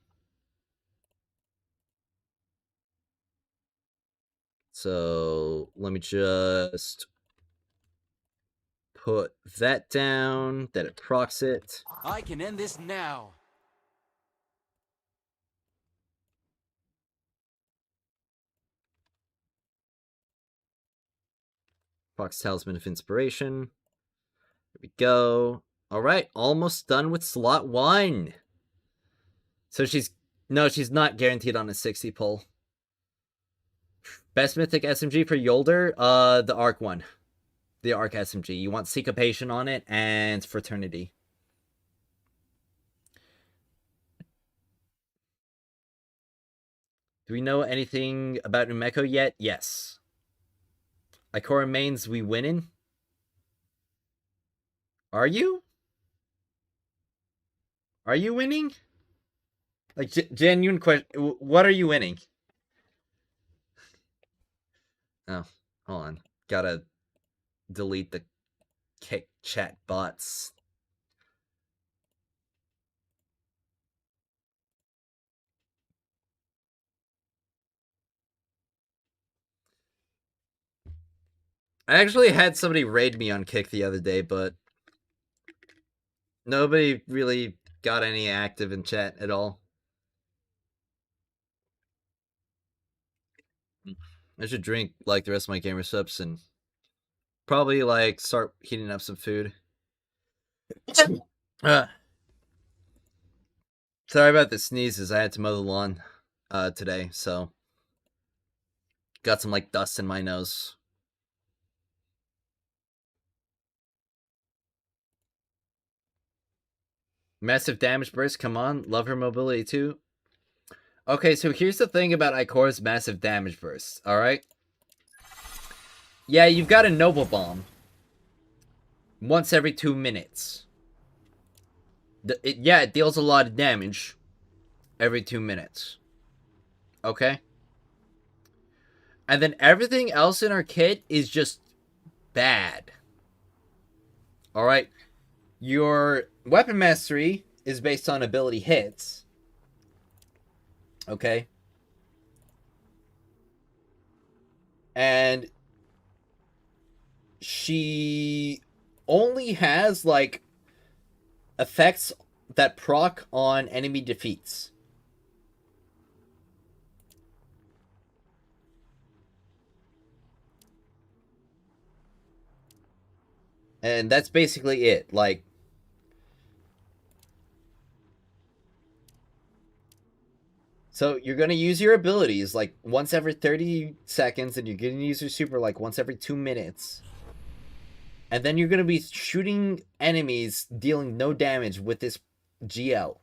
So let me just put that down, that it procs it. I can end this now. Procs Talisman of Inspiration. There we go. All right, almost done with slot 1. So she's not guaranteed on a 60 pull. Best Mythic SMG for Yolder, the Arc one. The Arc SMG. You want Syncopation on it and Fraternity. Do we know anything about Numeko yet? Yes. Ikora mains we winning? Are you? Are you winning? Like, genuine question. What are you winning? Oh, hold on. Gotta delete the kick chat bots. I actually had somebody raid me on Kick the other day, but nobody really got any active in chat at all. I should drink like the rest of my gamer subs and probably like start heating up some food. uh, sorry about the sneezes. I had to mow the lawn today, so got some like dust in my nose. Massive damage burst, come on. Love her mobility too. Okay, so here's the thing about Ikora's massive damage burst, alright? Yeah, you've got a Noble Bomb. Once every 2 minutes. It deals a lot of damage every 2 minutes. Okay? And then everything else in her kit is just bad. Alright? Your weapon mastery is based on ability hits. Okay? And she only has, like, effects that proc on enemy defeats. And that's basically it. Like, so you're going to use your abilities like once every 30 seconds, and you're going to use your super like once every 2 minutes. And then you're going to be shooting enemies, dealing no damage with this GL.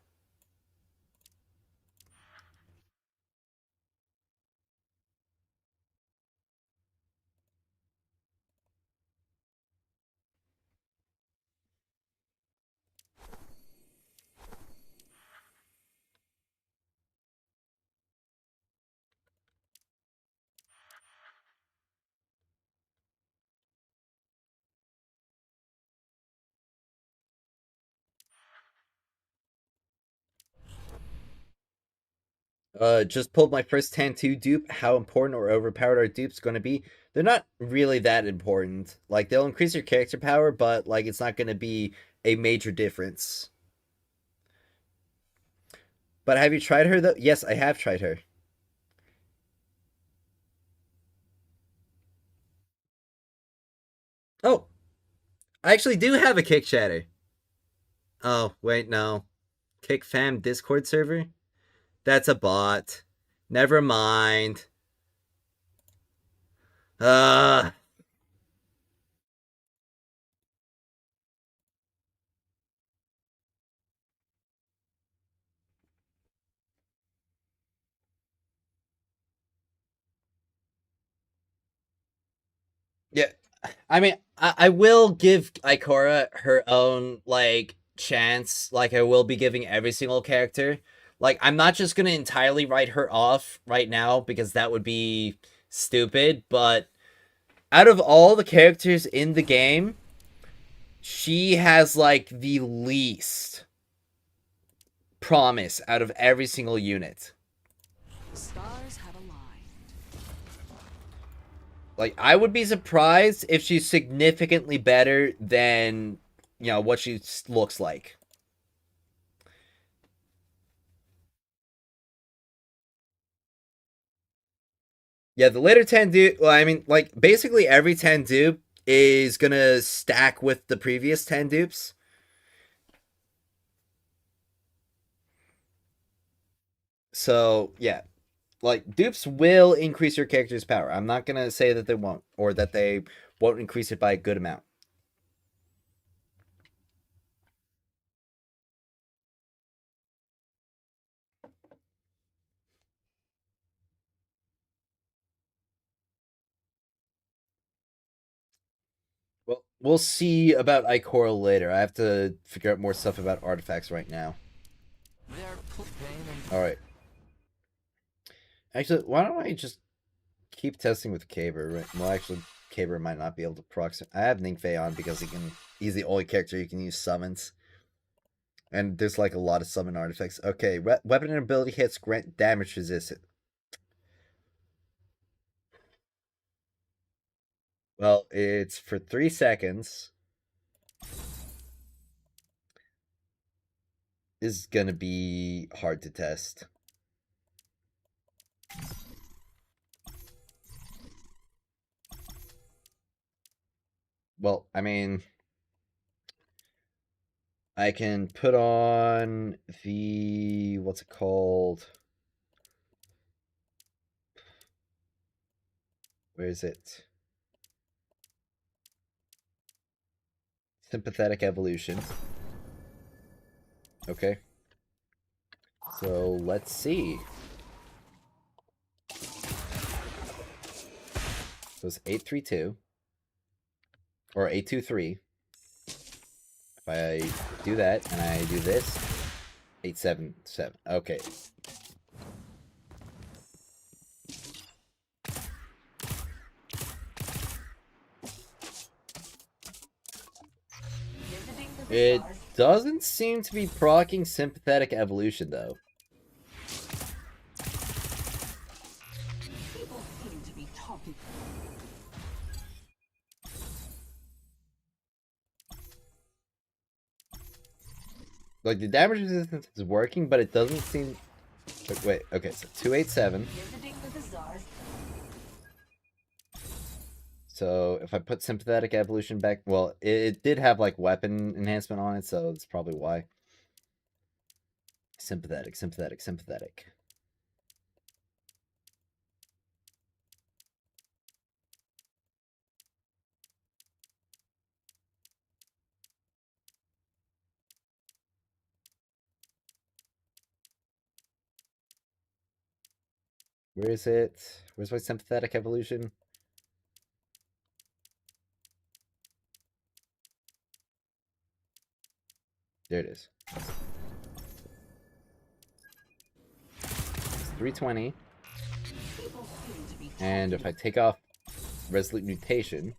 Just pulled my first Tantu dupe. How important or overpowered are dupes going to be? They're not really that important. Like, they'll increase your character power, but like it's not going to be a major difference. But have you tried her though? Yes, I have tried her. Oh, I actually do have a kick chatter. Oh, wait, no. Kick fam Discord server? That's a bot. Never mind. Uh yeah. I mean, I will give Ikora her own like chance. Like, I will be giving every single character. Like, I'm not just gonna entirely write her off right now because that would be stupid. But out of all the characters in the game, she has like the least promise out of every single unit. Stars have aligned. Like, I would be surprised if she's significantly better than, what she looks like. Yeah, the later 10 dupe, well, I mean, like, basically every 10 dupe is gonna stack with the previous 10 dupes. So, yeah. Like, dupes will increase your character's power. I'm not gonna say that they won't, or that they won't increase it by a good amount. Well, We'll see about Ikora later. I have to figure out more stuff about artifacts right now. They're pain and Alright. Actually, why don't I just keep testing with Caber? Right? Well, actually, Caber might not be able to proc. I have Ningfei on because he's the only character you can use summons. And there's like a lot of summon artifacts. Okay, weapon and ability hits grant damage resistance. Well, it's for 3 seconds. This is gonna be hard to test. Well, I mean, I can put on the, what's it called? Where is it? Sympathetic evolution. Okay. So let's see. So it's 832 or 823. If I do that and I do this, 877. Okay. It doesn't seem to be proccing sympathetic evolution though. People seem to be talking. Like the damage resistance is working, but it doesn't seem. Wait, okay, so 287. Visiting the bazaars. So if I put sympathetic evolution back, well, it did have like weapon enhancement on it, so that's probably why. Sympathetic, sympathetic, sympathetic. Where is it? Where's my sympathetic evolution? There it is. It's 320. People seem to be And if I take off Resolute Mutation,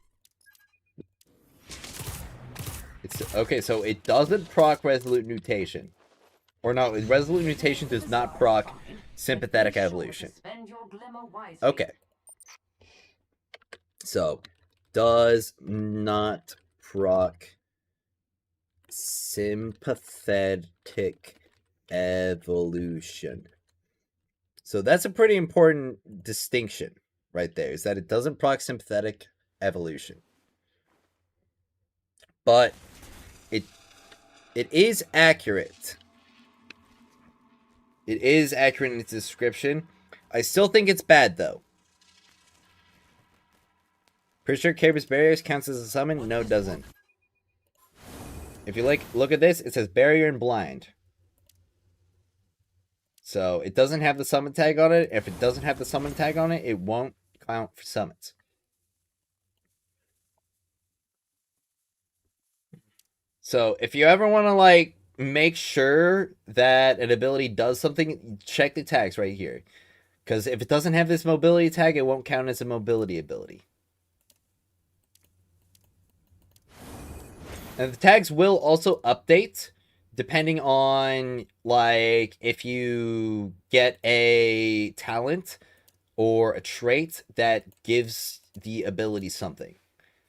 it's okay. So it doesn't proc Resolute Mutation, or no, Resolute Mutation does not proc Sympathetic Evolution. Spend your glimmer wisely. Okay, so does not proc Sympathetic Evolution. So that's a pretty important distinction right there, is that it doesn't proc Sympathetic Evolution. But it is accurate. It is accurate in its description. I still think it's bad though. Pretty sure Caber's Barriers counts as a summon? No, it doesn't. If you look at this, it says Barrier and Blind. So it doesn't have the summon tag on it. If it doesn't have the summon tag on it, it won't count for summons. So if you ever want to like make sure that an ability does something, check the tags right here. Because if it doesn't have this mobility tag, it won't count as a mobility ability. And the tags will also update depending on, like, if you get a talent or a trait that gives the ability something.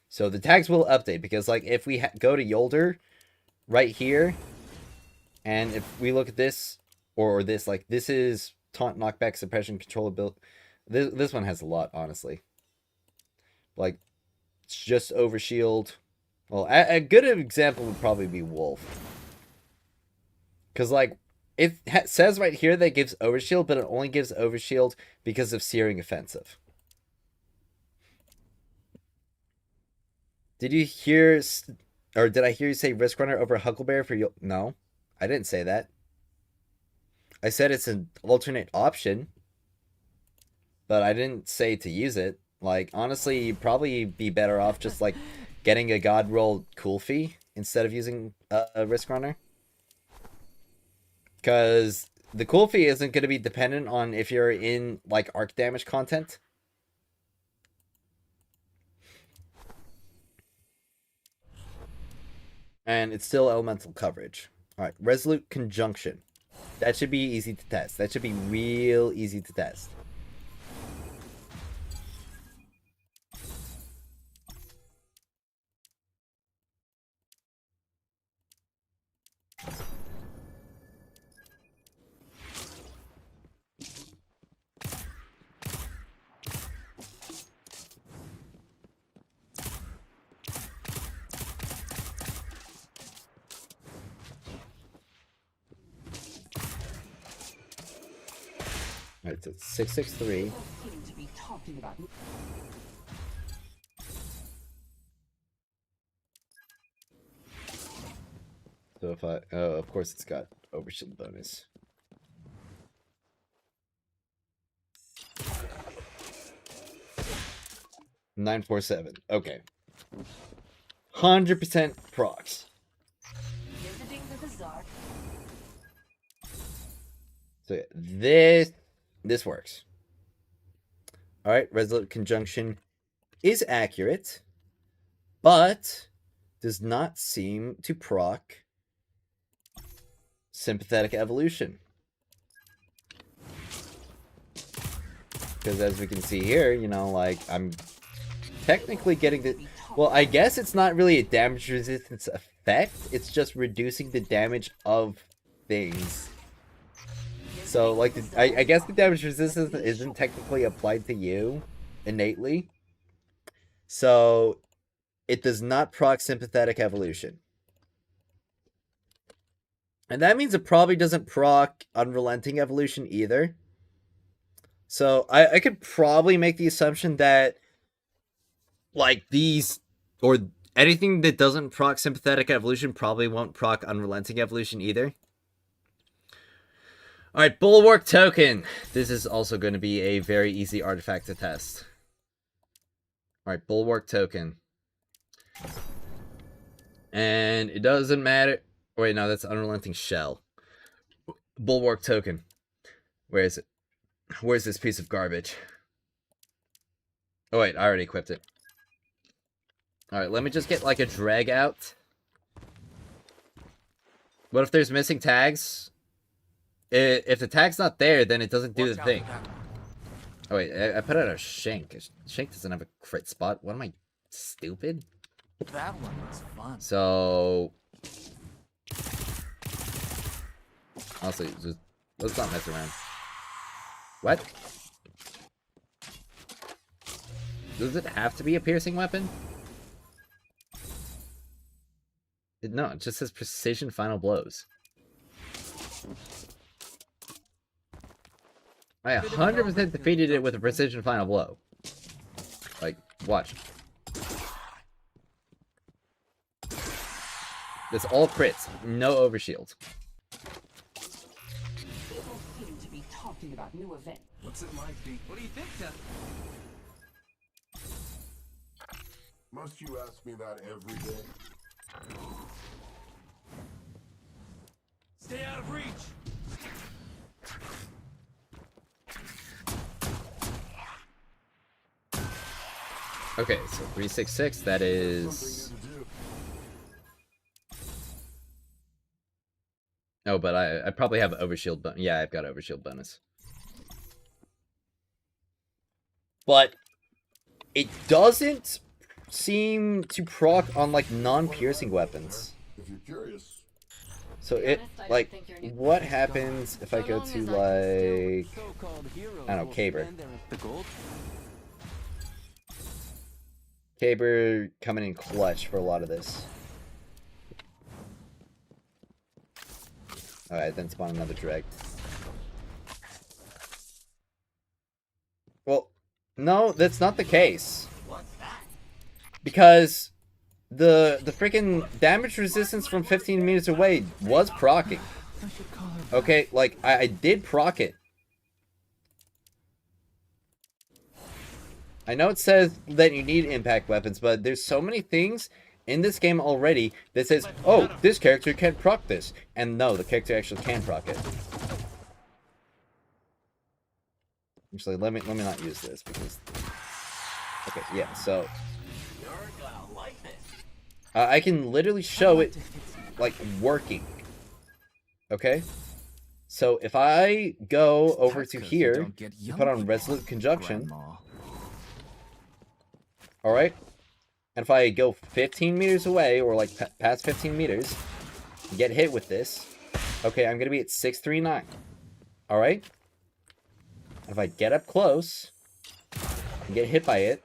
So the tags will update, because, like, if we go to Yolder right here, and if we look at this, or this, like, this is taunt, knockback, suppression, control ability. This one has a lot, honestly. Like, it's just overshield. Well, a good example would probably be Wolf. Because, like, it says right here that it gives overshield, but it only gives overshield because of Searing Offensive. Did you hear, or did I hear you say Risk Runner over Huckleberry for you? No, I didn't say that. I said it's an alternate option, but I didn't say to use it. Like, honestly, you'd probably be better off just, like, getting a God roll cool fee instead of using a risk runner. Because the cool fee isn't going to be dependent on if you're in like arc damage content. And it's still elemental coverage. Alright, Resolute Conjunction. That should be easy to test. That should be real easy to test. Alright, so it's 663. People seem to be talking about So if I... Oh, of course it's got overshield bonus. $947. Okay. 100% procs. visiting the bazaar. So yeah, this works. Alright, Resolute Conjunction is accurate, but does not seem to proc Sympathetic Evolution. Because as we can see here, you know, like, I'm technically getting the... Well, I guess it's not really a damage resistance effect, it's just reducing the damage of things. So, like, I guess the damage resistance isn't technically applied to you innately. So, it does not proc Sympathetic Evolution. And that means it probably doesn't proc Unrelenting Evolution either. So, I could probably make the assumption that, like, these, or anything that doesn't proc Sympathetic Evolution probably won't proc Unrelenting Evolution either. Alright, Bulwark Token. This is also going to be a very easy artifact to test. Alright, Bulwark Token. And it doesn't matter... Wait, no, that's Unrelenting Shell. Bulwark Token. Where is it? Where's this piece of garbage? Oh wait, I already equipped it. Alright, let me just get like a drag out. What if there's missing tags? If the tag's not there, then it doesn't do the thing. Oh wait, I put out a Shank. Shank doesn't have a crit spot. What am I, stupid? That one was fun. So... Also, just, let's not mess around. What? Does it have to be a piercing weapon? No, it just says Precision Final Blows. I 100% defeated it with a Precision Final Blow. Like, watch. That's all crits, no overshield. People seem to be talking about new events. What's it like, B? What do you think, Seth? Must you ask me that every day? Stay out of reach. Okay, so 366, that is... Something you to do. Oh, but I probably have overshield bonus. Yeah, I've got overshield bonus. But it doesn't seem to proc on, like, non-piercing weapons. If you're curious. So it, like, what happens if I go to, like, I don't know, Caber. Caber coming in clutch for a lot of this. Alright, then spawn another drag. Well, no, that's not the case. Because the freaking damage resistance from 15 meters away was proccing. Okay, like, I did proc it. I know it says that you need impact weapons, but there's so many things in this game already that says, oh, this character can't proc this. And no, the character actually can proc it. Actually, let me not use this because... Okay, yeah, so... You're gonna like this. I can literally show it, like, working. Okay? So if I go over to here, and put on Resolute Conjunction, alright? And if I go 15 meters away, or like past 15 meters, get hit with this, okay, I'm gonna be at 639. Alright? If I get up close, and get hit by it,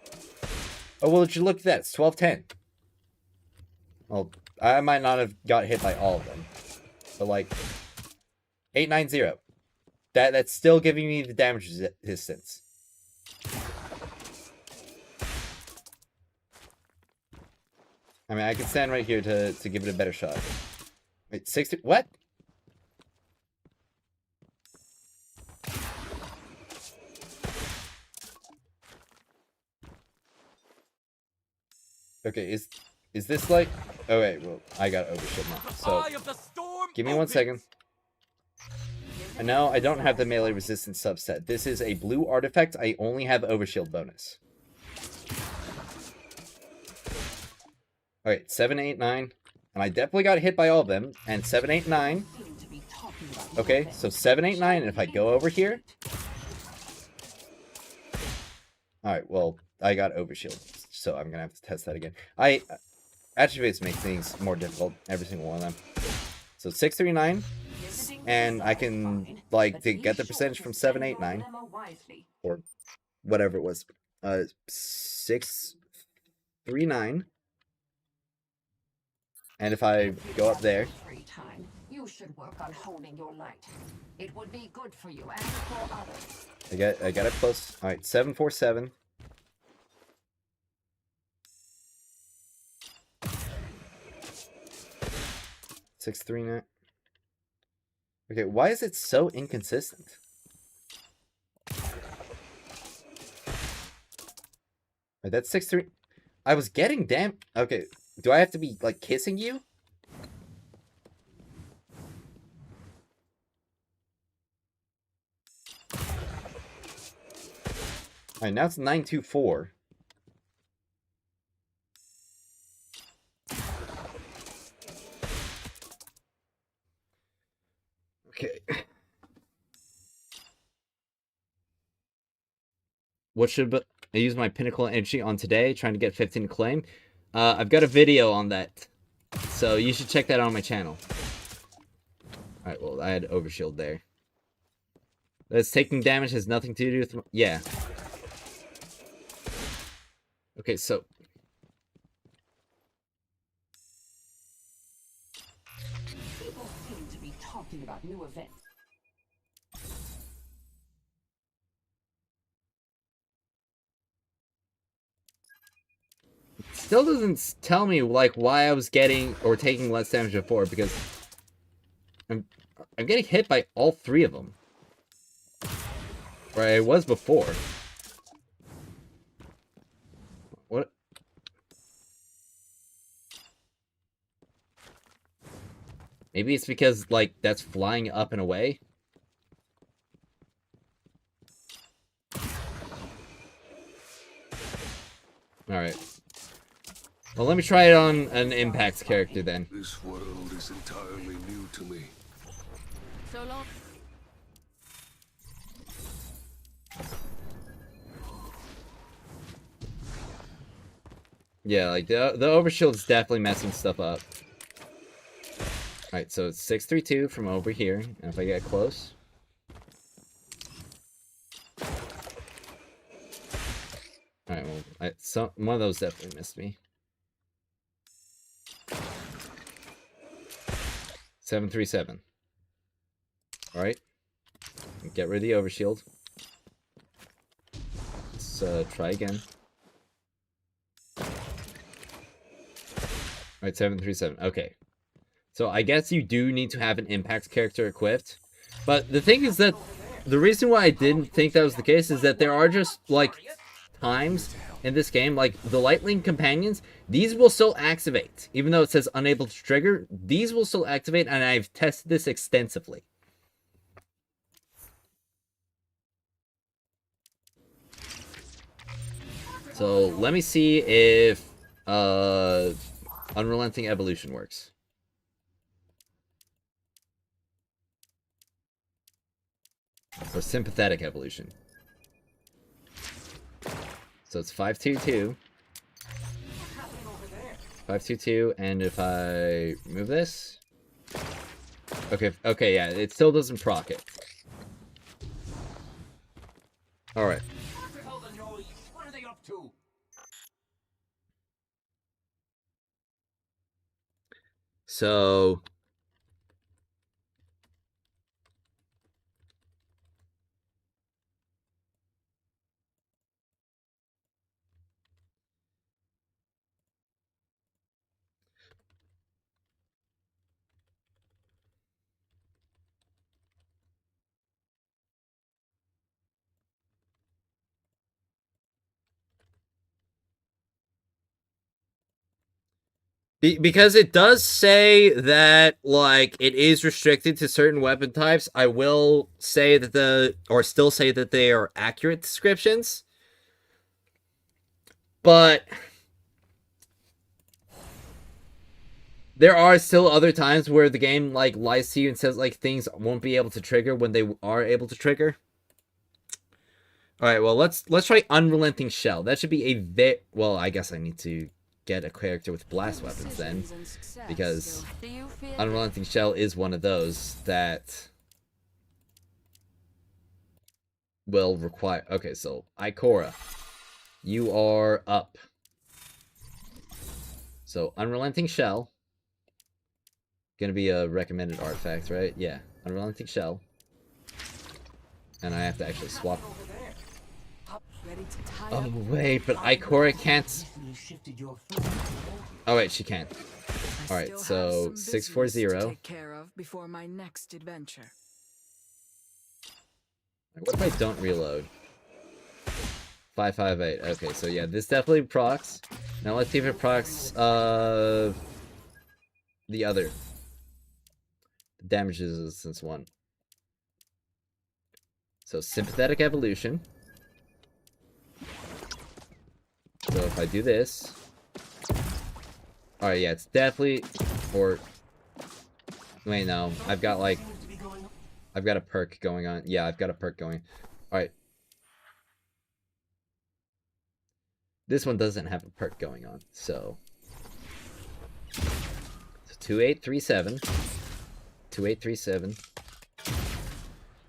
oh, well, you look at that, it's 1210. Well, I might not have got hit by all of them, but like, 890. That's still giving me the damage resistance. I mean, I can stand right here to give it a better shot. Wait, 60... What? Okay, is this like... Oh, wait, well, I got overshield now. So, give me 1 second. And now I don't have the melee resistance subset. This is a blue artifact. I only have overshield bonus. Alright, 7, 8, 9. And I definitely got hit by all of them. And 7, 8, 9. Okay, so 7, 8, 9. And if I go over here... Alright, well, I got overshield. So I'm gonna have to test that again. Attributes make things more difficult. Every single one of them. So 6, 3, 9. And I can, like, to get the percentage from 7, 8, 9. Or whatever it was. 6, 3, 9. And if I go up there... You should work on honing your light. It would be good for you and for others. I got it close. Alright, 7, 4, 7. Six, 3, 9. Okay, why is it so inconsistent? Wait, that's 6, 3. I was getting Okay, do I have to be, like, kissing you? Alright, now it's 924. Okay. What should I use my pinnacle energy on today? Trying to get 15 acclaim. I've got a video on that. So you should check that out on my channel. Alright, well, I had overshield there. That's taking damage has nothing to do with... Yeah. Okay, so... People seem to be talking about new events. Still doesn't tell me, like, why I was getting or taking less damage before, because I'm getting hit by all three of them. Where I was before. What? Maybe it's because, like, that's flying up and away? Alright. Well, let me try it on an Impact's character then. This world is entirely new to me. So long. Yeah, like, the overshield's definitely messing stuff up. Alright, so it's 632 from over here, and if I get close... Alright, well, one of those definitely missed me. 737. Alright. Get rid of the overshield. Let's try again. Alright, 737. Okay. So I guess you do need to have an impact character equipped. But the thing is that the reason why I didn't think that was the case is that there are just, like, times in this game, like the Lightning Companions, these will still activate. Even though it says unable to trigger, these will still activate, and I've tested this extensively. So let me see if Unrelenting Evolution works. Or Sympathetic Evolution. So it's 522. 522, and if I move this... Okay, yeah, it still doesn't proc it. Alright. What the hell the noise? What are they up to? So... Because it does say that, like, it is restricted to certain weapon types, I will say that still say that they are accurate descriptions. But there are still other times where the game, like, lies to you and says, like, things won't be able to trigger when they are able to trigger. Alright, well, let's try Unrelenting Shell. That should be a well, I guess I need to get a character with blast weapons then, because Unrelenting Shell is one of those that will require... Okay, so Ikora, you are up. So Unrelenting Shell, gonna be a recommended artifact, right? Yeah, Unrelenting Shell, and I have to actually swap. Oh wait, but Ikora can't. Oh wait, she can. All right, so 640. Take care of before my next adventure. What if I don't reload? 558. Okay, so yeah, this definitely procs. Now let's see if it procs the other. The damage resistance one. So Sympathetic Evolution. So if I do this... Alright, yeah, it's definitely... Or... Wait, no. I've got, like... I've got a perk going on. Yeah, I've got a perk going. Alright. This one doesn't have a perk going on, so... 2837. 2837.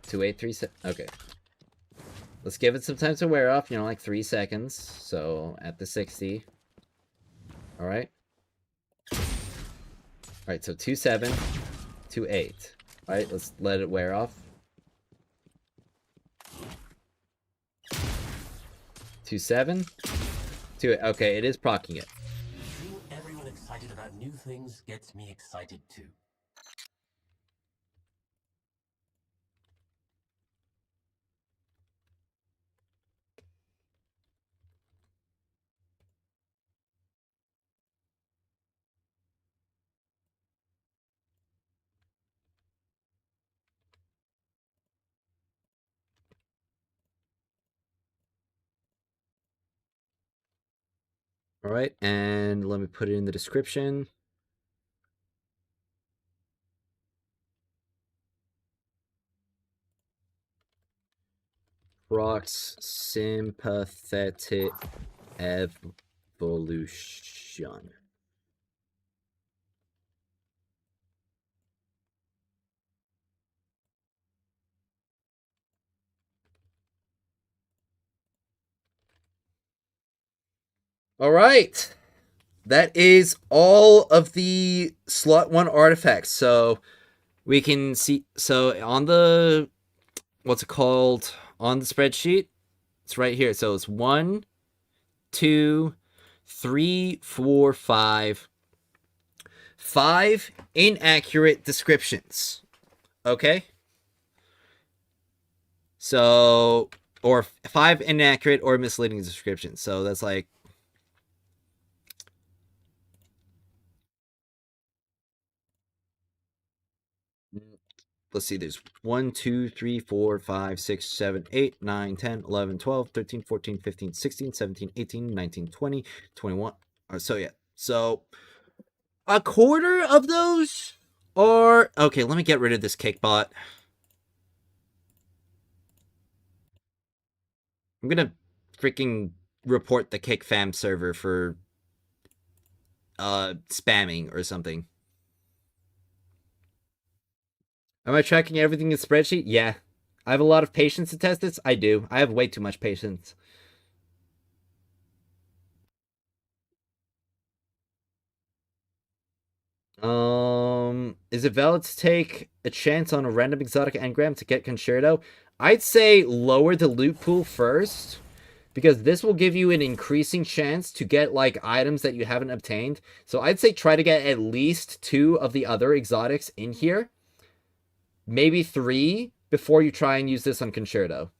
2837. Okay. Let's give it some time to wear off, like 3 seconds. So, at the 60. Alright. Alright, so 27, 28. Alright, let's let it wear off. 27, 28. Okay, it is proccing it. Seeing everyone excited about new things gets me excited too. Alright, and let me put it in the description. Procs Sympathetic Evolution. Alright. That is all of the slot 1 artifacts. So we can see, so on the, what's it called, on the spreadsheet, it's right here. So it's 1, 2, 3, 4, 5. 5 inaccurate descriptions. Okay? So or 5 inaccurate or misleading descriptions. So that's like, let's see, there's 1, 2, 3, 4, 5, 6, 7, 8, 9, 10, 11, 12, 13, 14, 15, 16, 17, 18, 19, 20, 21. So yeah. So a quarter of those are okay. Let me get rid of this cake bot. I'm gonna freaking report the cake fam server for spamming or something. Am I tracking everything in the spreadsheet? Yeah. I have a lot of patience to test this. I do. I have way too much patience. Is it valid to take a chance on a random exotic engram to get Concerto? I'd say lower the loot pool first, because this will give you an increasing chance to get like items that you haven't obtained. So I'd say try to get at least 2 of the other exotics in here, maybe 3 before you try and use this on Concerto.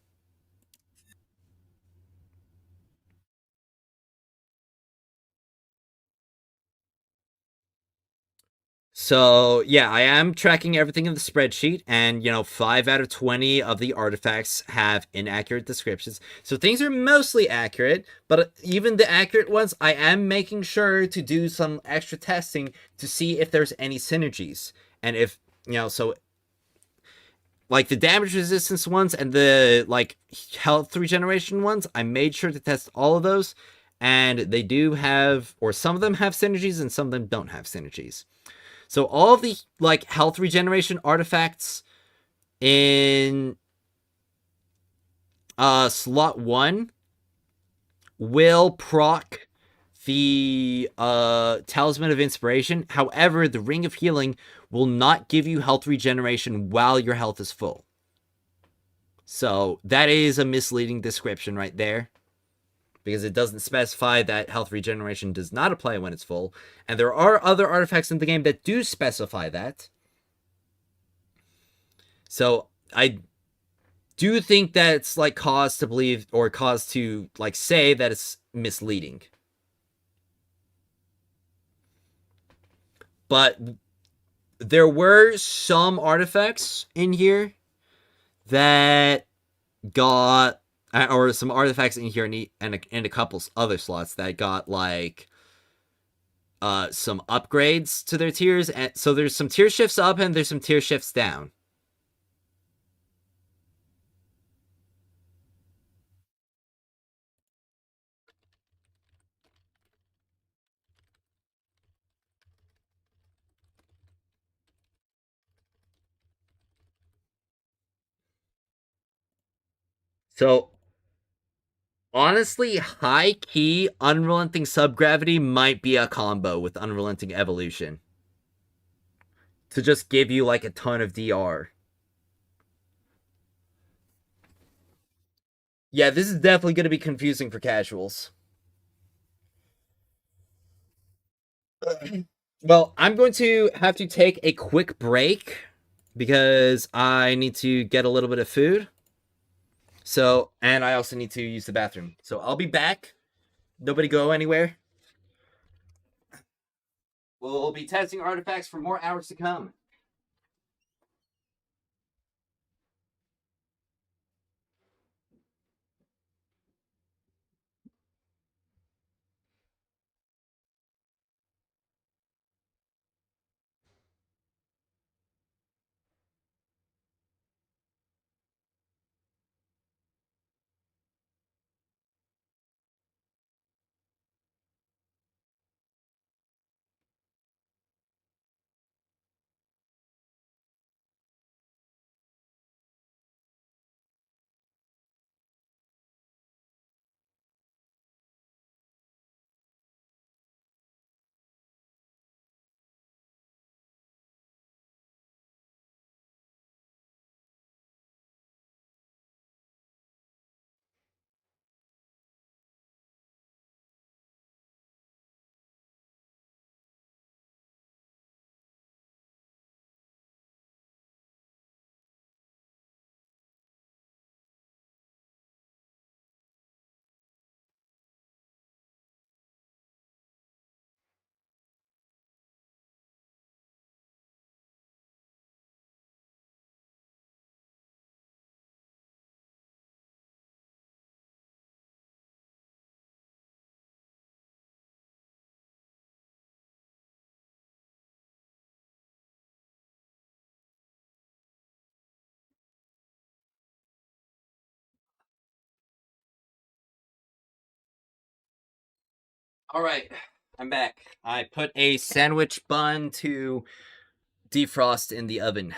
So yeah, I am tracking everything in the spreadsheet, and 5 out of 20 of the artifacts have inaccurate descriptions. So things are mostly accurate, but even the accurate ones, I am making sure to do some extra testing to see if there's any synergies. And if so like the damage resistance ones and the like health regeneration ones, I made sure to test all of those, and they do have, or some of them have synergies and some of them don't have synergies. So all of the like health regeneration artifacts in slot 1 will proc the Talisman of Inspiration. However, the Ring of Healing will not give you health regeneration while your health is full. So that is a misleading description right there, because it doesn't specify that health regeneration does not apply when it's full. And there are other artifacts in the game that do specify that. So I do think that it's like cause to believe, or cause to like say that it's misleading. But there were some artifacts in here that got, or some artifacts in here and a couple other slots that got like some upgrades to their tiers. And so there's some tier shifts up and there's some tier shifts down. So honestly, high key unrelenting subgravity might be a combo with unrelenting evolution to just give you like a ton of DR. Yeah, this is definitely going to be confusing for casuals. Well, I'm going to have to take a quick break because I need to get a little bit of food. So, and I also need to use the bathroom. So I'll be back. Nobody go anywhere. We'll be testing artifacts for more hours to come. All right, I'm back. I put a sandwich bun to defrost in the oven.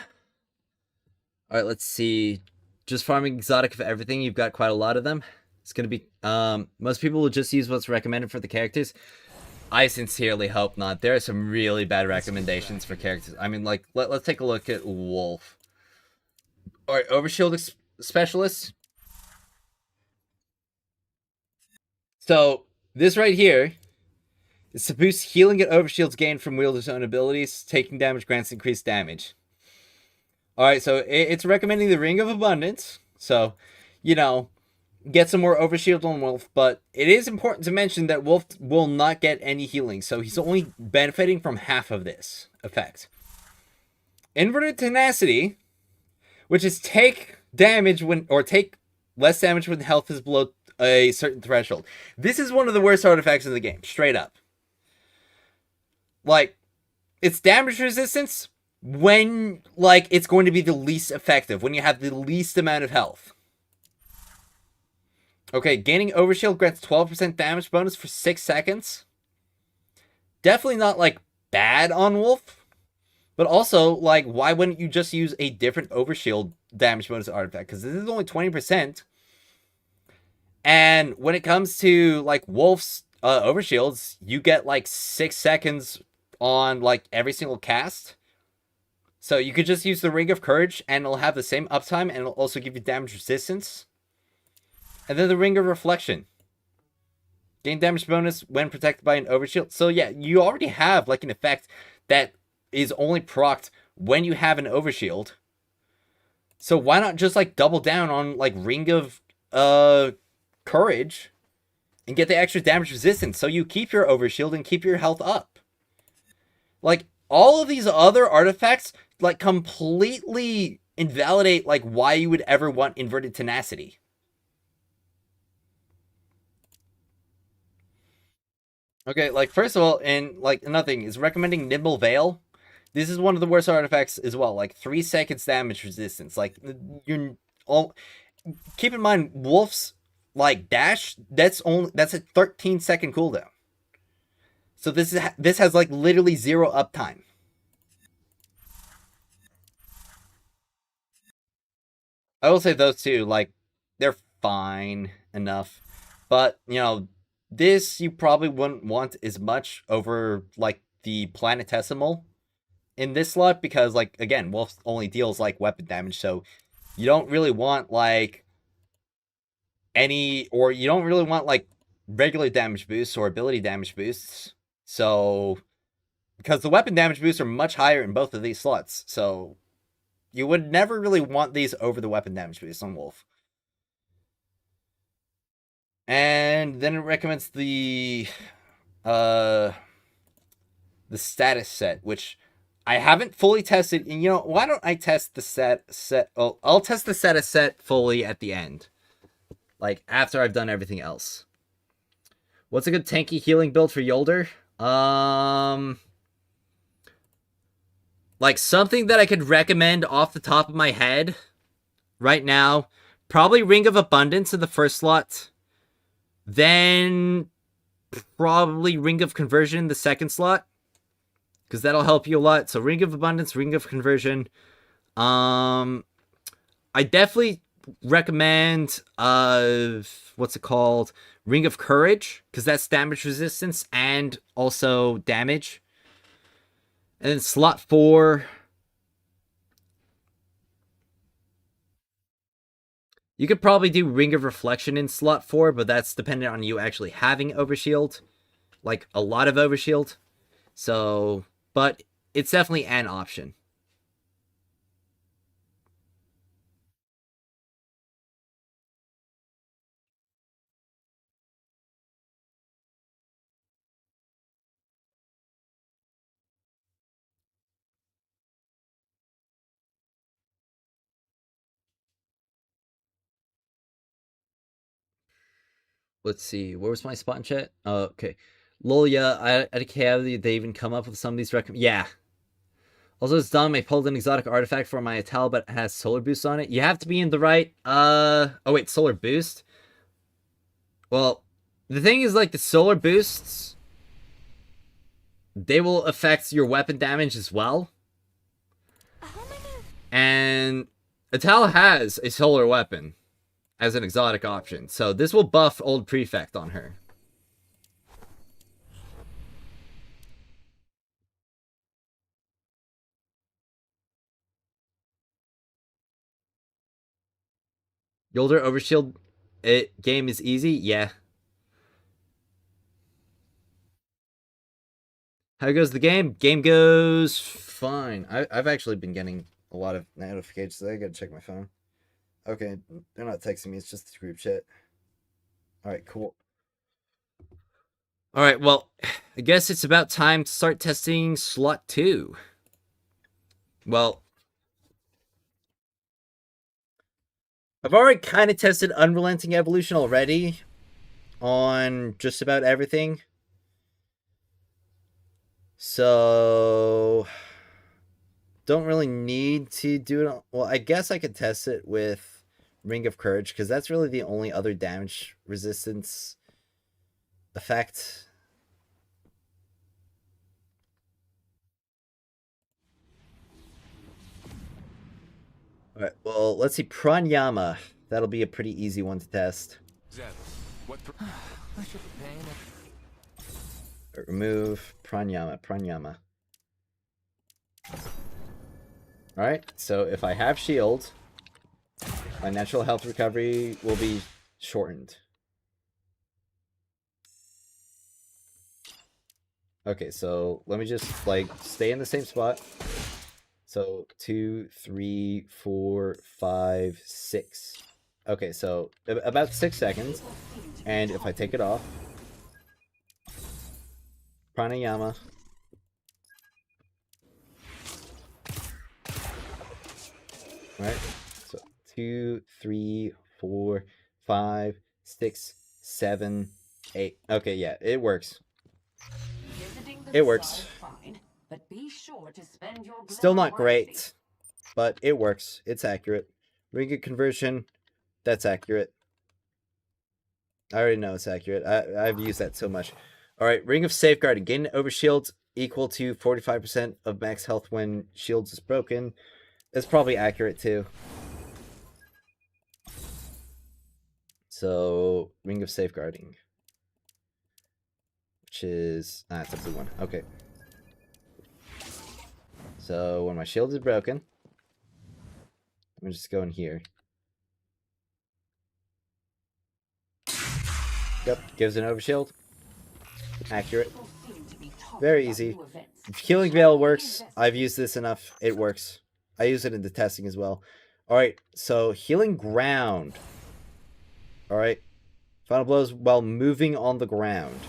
All right, let's see. Just farming exotic of everything. You've got quite a lot of them. It's gonna be. Most people will just use what's recommended for the characters. I sincerely hope not. There are some really bad recommendations for characters. I mean, like, let's take a look at Wolf. All right, Overshield Specialist. So this right here is to boost healing and overshields gained from wielder's own abilities. Taking damage grants increased damage. All right, so it's recommending the Ring of Abundance. So, you know, get some more overshield on Wolf, but it is important to mention that Wolf will not get any healing, so he's only benefiting from half of this effect. Inverted Tenacity, which is take damage when, or take less damage when health is below a certain threshold. This is one of the worst artifacts in the game, straight up. Like, it's damage resistance when, like, it's going to be the least effective, when you have the least amount of health. Okay, gaining Overshield grants 12% damage bonus for 6 seconds. Definitely not, like, bad on Wolf. But also, like, why wouldn't you just use a different Overshield damage bonus artifact? Because this is only 20%. And when it comes to, like, Wolf's Overshields, you get, like, 6 seconds on, like, every single cast. So you could just use the Ring of Courage, and it'll have the same uptime, and it'll also give you damage resistance. And then the Ring of Reflection. Gain damage bonus when protected by an Overshield. So yeah, you already have, like, an effect that is only procced when you have an Overshield. So why not just, like, double down on, like, Ring of Courage and get the extra damage resistance so you keep your Overshield and keep your health up. Like, all of these other artifacts, like, completely invalidate, like, why you would ever want Inverted Tenacity. Okay, like, first of all, and, like, another thing is recommending Nimble Veil. This is one of the worst artifacts as well. Like, 3 seconds damage resistance. Like, you're all. Keep in mind, Wolf's, like, dash, that's a 13-second cooldown. So this has, like, literally 0 uptime. I will say those two, like, they're fine enough. But, you know, this you probably wouldn't want as much over, like, the Planetesimal in this slot, because, like, again, Wolf only deals, like, weapon damage, so you don't really want, like, you don't really want, like, regular damage boosts or ability damage boosts. So, because the weapon damage boosts are much higher in both of these slots, so you would never really want these over the weapon damage boosts on Wolf. And then it recommends the status set, which I haven't fully tested. And, you know, why don't I test the set? Oh, I'll test the status set fully at the end, like, after I've done everything else. What's a good tanky healing build for Yolder? Like, something that I could recommend off the top of my head right now, probably Ring of Abundance in the first slot. Then probably Ring of Conversion in the second slot, because that'll help you a lot. So Ring of Abundance, Ring of Conversion. I definitely recommend what's it called? Ring of Courage, because that's damage resistance and also damage. And then slot 4. You could probably do Ring of Reflection in slot 4, but that's dependent on you actually having Overshield. Like, a lot of Overshield. So, but it's definitely an option. Let's see. Where was my spot in chat? Oh, okay. Lol, yeah, I can't have they even come up with some of these Yeah. Also, it's dumb. I pulled an exotic artifact for my Ital, but it has solar boost on it. You have to be in the right, oh wait, solar boost? Well, the thing is, like, the solar boosts they will affect your weapon damage as well. And Atal has a solar weapon as an exotic option, so this will buff Old Prefect on her. Yolder Overshield game is easy? Yeah. How goes the game? Game goes fine. I've actually been getting a lot of notifications. I gotta check my phone. Okay, they're not texting me. It's just the group chat. All right, cool. All right, well, I guess it's about time to start testing slot 2. Well, I've already kind of tested Unrelenting Evolution already on just about everything. So, don't really need to do it. Well, I guess I could test it with Ring of Courage, because that's really the only other damage resistance effect. Alright, well, let's see. Pranyama. That'll be a pretty easy one to test. Zeb, what? I should be paying it. Remove Pranyama. Alright, so if I have shield, my natural health recovery will be shortened. Okay, so let me just, like, stay in the same spot. So 2, 3, 4, 5, 6. Okay, so about 6 seconds. And if I take it off, pranayama. Right? So 2, 3, 4, 5, 6, 7, 8. Okay, yeah, it works. It works. But be sure to spend your Still not great, but it works. It's accurate. Ring of Conversion, that's accurate. I already know it's accurate. I've used that so much. Alright, Ring of Safeguarding. Gain overshield equal to 45% of max health when shields is broken. That's probably accurate too. So, Ring of Safeguarding. Which is... it's a blue one. Okay. So, when my shield is broken, I'm just going here. Yep, gives an overshield. Accurate. Very easy. Healing Veil works. I've used this enough. It works. I use it in the testing as well. Alright, so Healing Ground. Alright. Final blows while moving on the ground.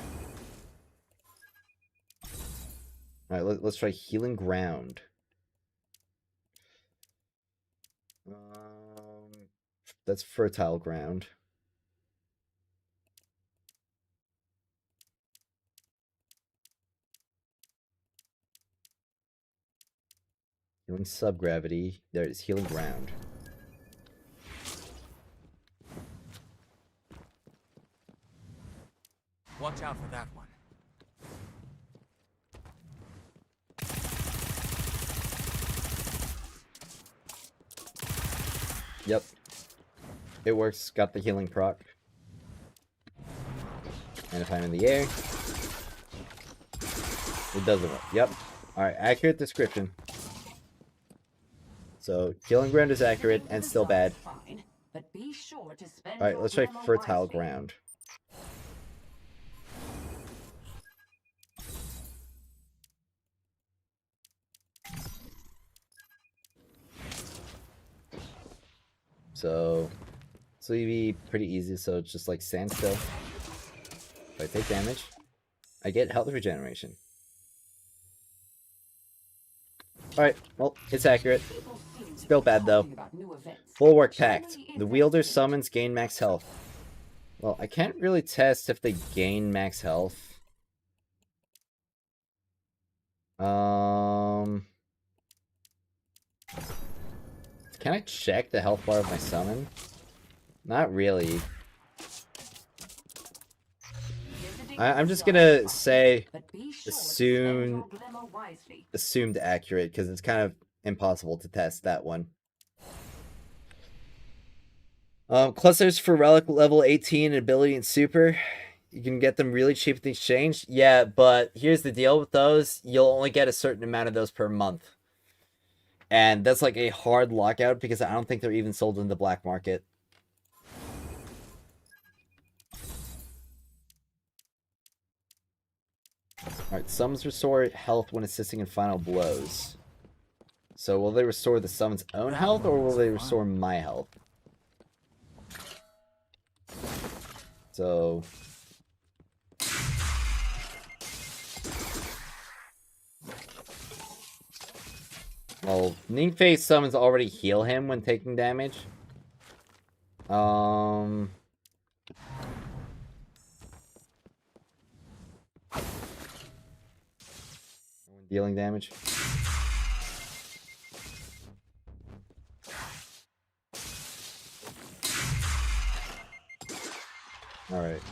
Alright, let's try Healing Ground. That's Fertile Ground. Healing Subgravity. There it is, Healing Ground. Watch out for that one. Yep. It works. Got the healing proc. And if I'm in the air, it doesn't work. Yep. Alright, accurate description. So, Healing Ground is accurate and still bad. Alright, let's try Fertile Ground. So, this will be pretty easy, so it's just like standstill. If I take damage, I get health regeneration. Alright, well, it's accurate. Still bad, though. Bulwark Pact. The wielder summons gain max health. Well, I can't really test if they gain max health. Can I check the health bar of my summon? Not really. I'm just gonna say but be sure to spend assume your glimmer wisely. assumed accurate because it's kind of impossible to test that one. Clusters for relic level 18 ability and super. You can get them really cheap in the exchange. Yeah, but here's the deal with those. You'll only get a certain amount of those per month. And that's like a hard lockout because I don't think they're even sold in the black market. Alright, summons restore health when assisting in final blows. So will they restore the summon's own health or will they restore my health? So... well, Ningfei summons already heal him when taking damage. When dealing damage. Alright.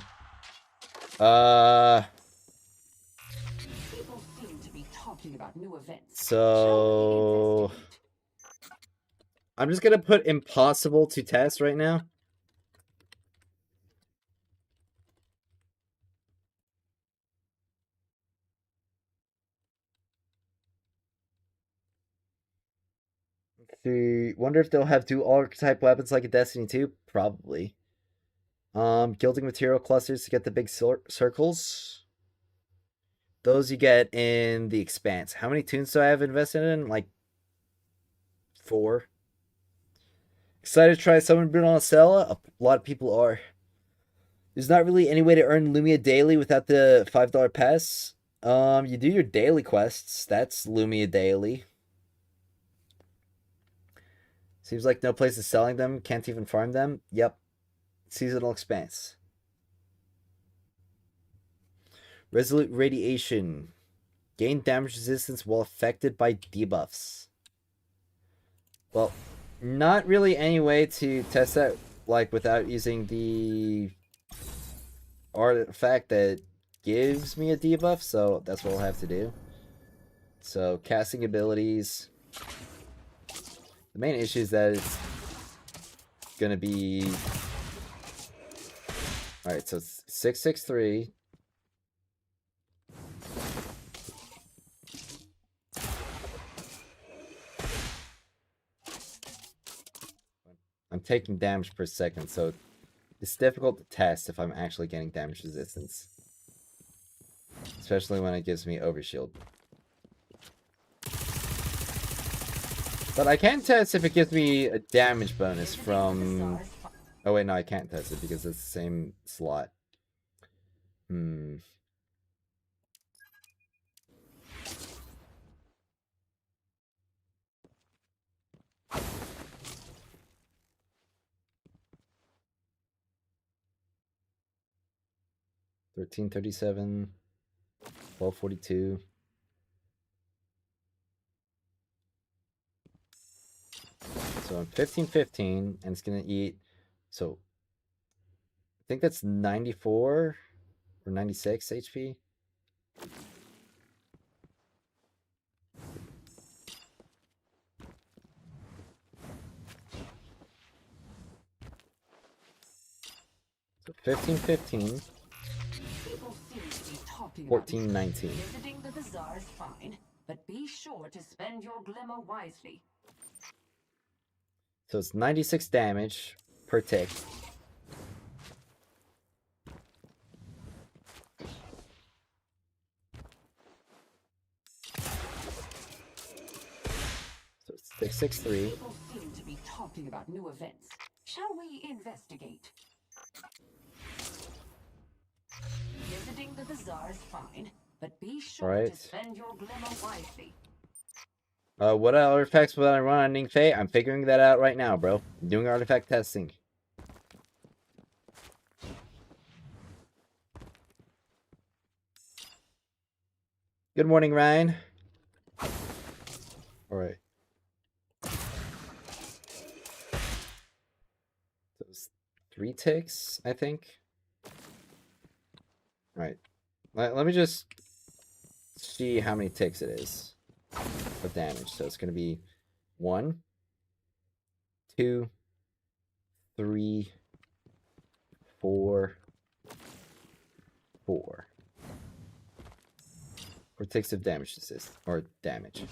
People seem to be talking about new events. So... I'm just gonna put impossible to test right now. Let's see. Wonder if they'll have dual archetype weapons like in Destiny 2? Probably. Gilding material clusters to get the big circles. Those you get in the Expanse. How many tunes do I have invested in? Like 4. Excited to try Summon Bruno on Stella? A lot of people are. There's not really any way to earn Lumia daily without the $5 pass. You do your daily quests. That's Lumia daily. Seems like no place is selling them. Can't even farm them. Yep. Seasonal Expanse. Resolute Radiation. Gain damage resistance while affected by debuffs. Well, not really any way to test that, like, without using the artifact that gives me a debuff, so that's what we'll have to do. So, casting abilities. The main issue is that it's gonna be... Alright, so it's 663. I'm taking damage per second, so it's difficult to test if I'm actually getting damage resistance. Especially when it gives me overshield. But I can test if it gives me a damage bonus from... Oh wait, no, I can't test it because it's the same slot. 1337, 1242. So I'm 1515, and it's gonna eat. So I think that's 94 or 96 HP. So 1515. 1419. Visiting the bazaar is fine, but be sure to spend your glimmer wisely. So it's 96 damage per tick. So it's 663. People seem to be talking about new events. Shall we investigate? Visiting the bazaar is fine, but be sure to spend your glimmer wisely. What artifacts will I run on Ningfei? I'm figuring that out right now, bro. I'm doing artifact testing. Good morning, Ryan. Alright. Those 3 ticks, I think. Alright. Let me just see how many ticks it is of damage. So it's going to be 1, 2, 3, 4, 4. 4 ticks of damage assist, or damage.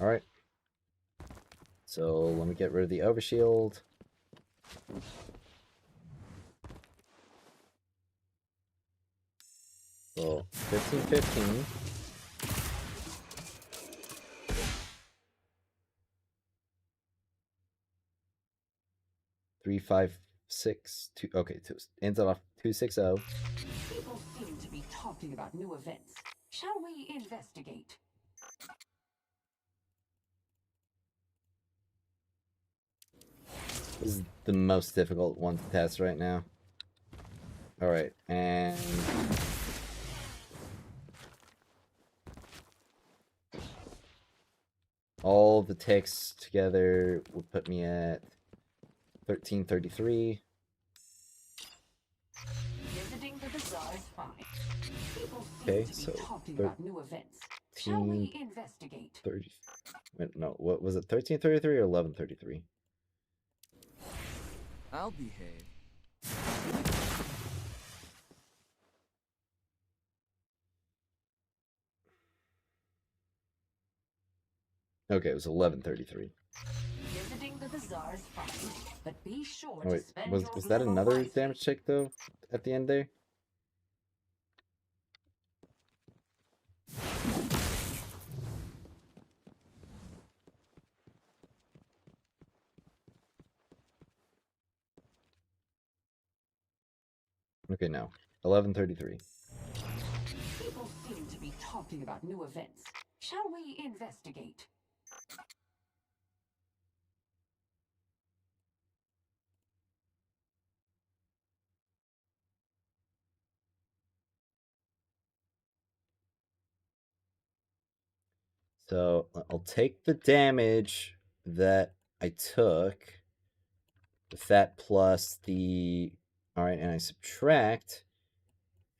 Alright. So let me get rid of the overshield. So 15, 15. Three, 5, 6, 2. Okay, 2. Ends off 260. People seem to be talking about new events. Shall we investigate? This is the most difficult one to test right now. Alright, and all the ticks together would put me at 1333. Visiting the bazaar is fine. People seem Okay, to be so talking about new events. Shall 13, we investigate? 30. Wait, no, what was it? 1333 or 1133? I'll behave. Okay, it was 1133. Visiting the bazaar is fine, but be sure Oh, wait, to spend was your that glimmer another wisely. damage check though at the end there? Okay, no. 1133. People seem to be talking about new events. Shall we investigate? So I'll take the damage that I took with that plus the. Alright, and I subtract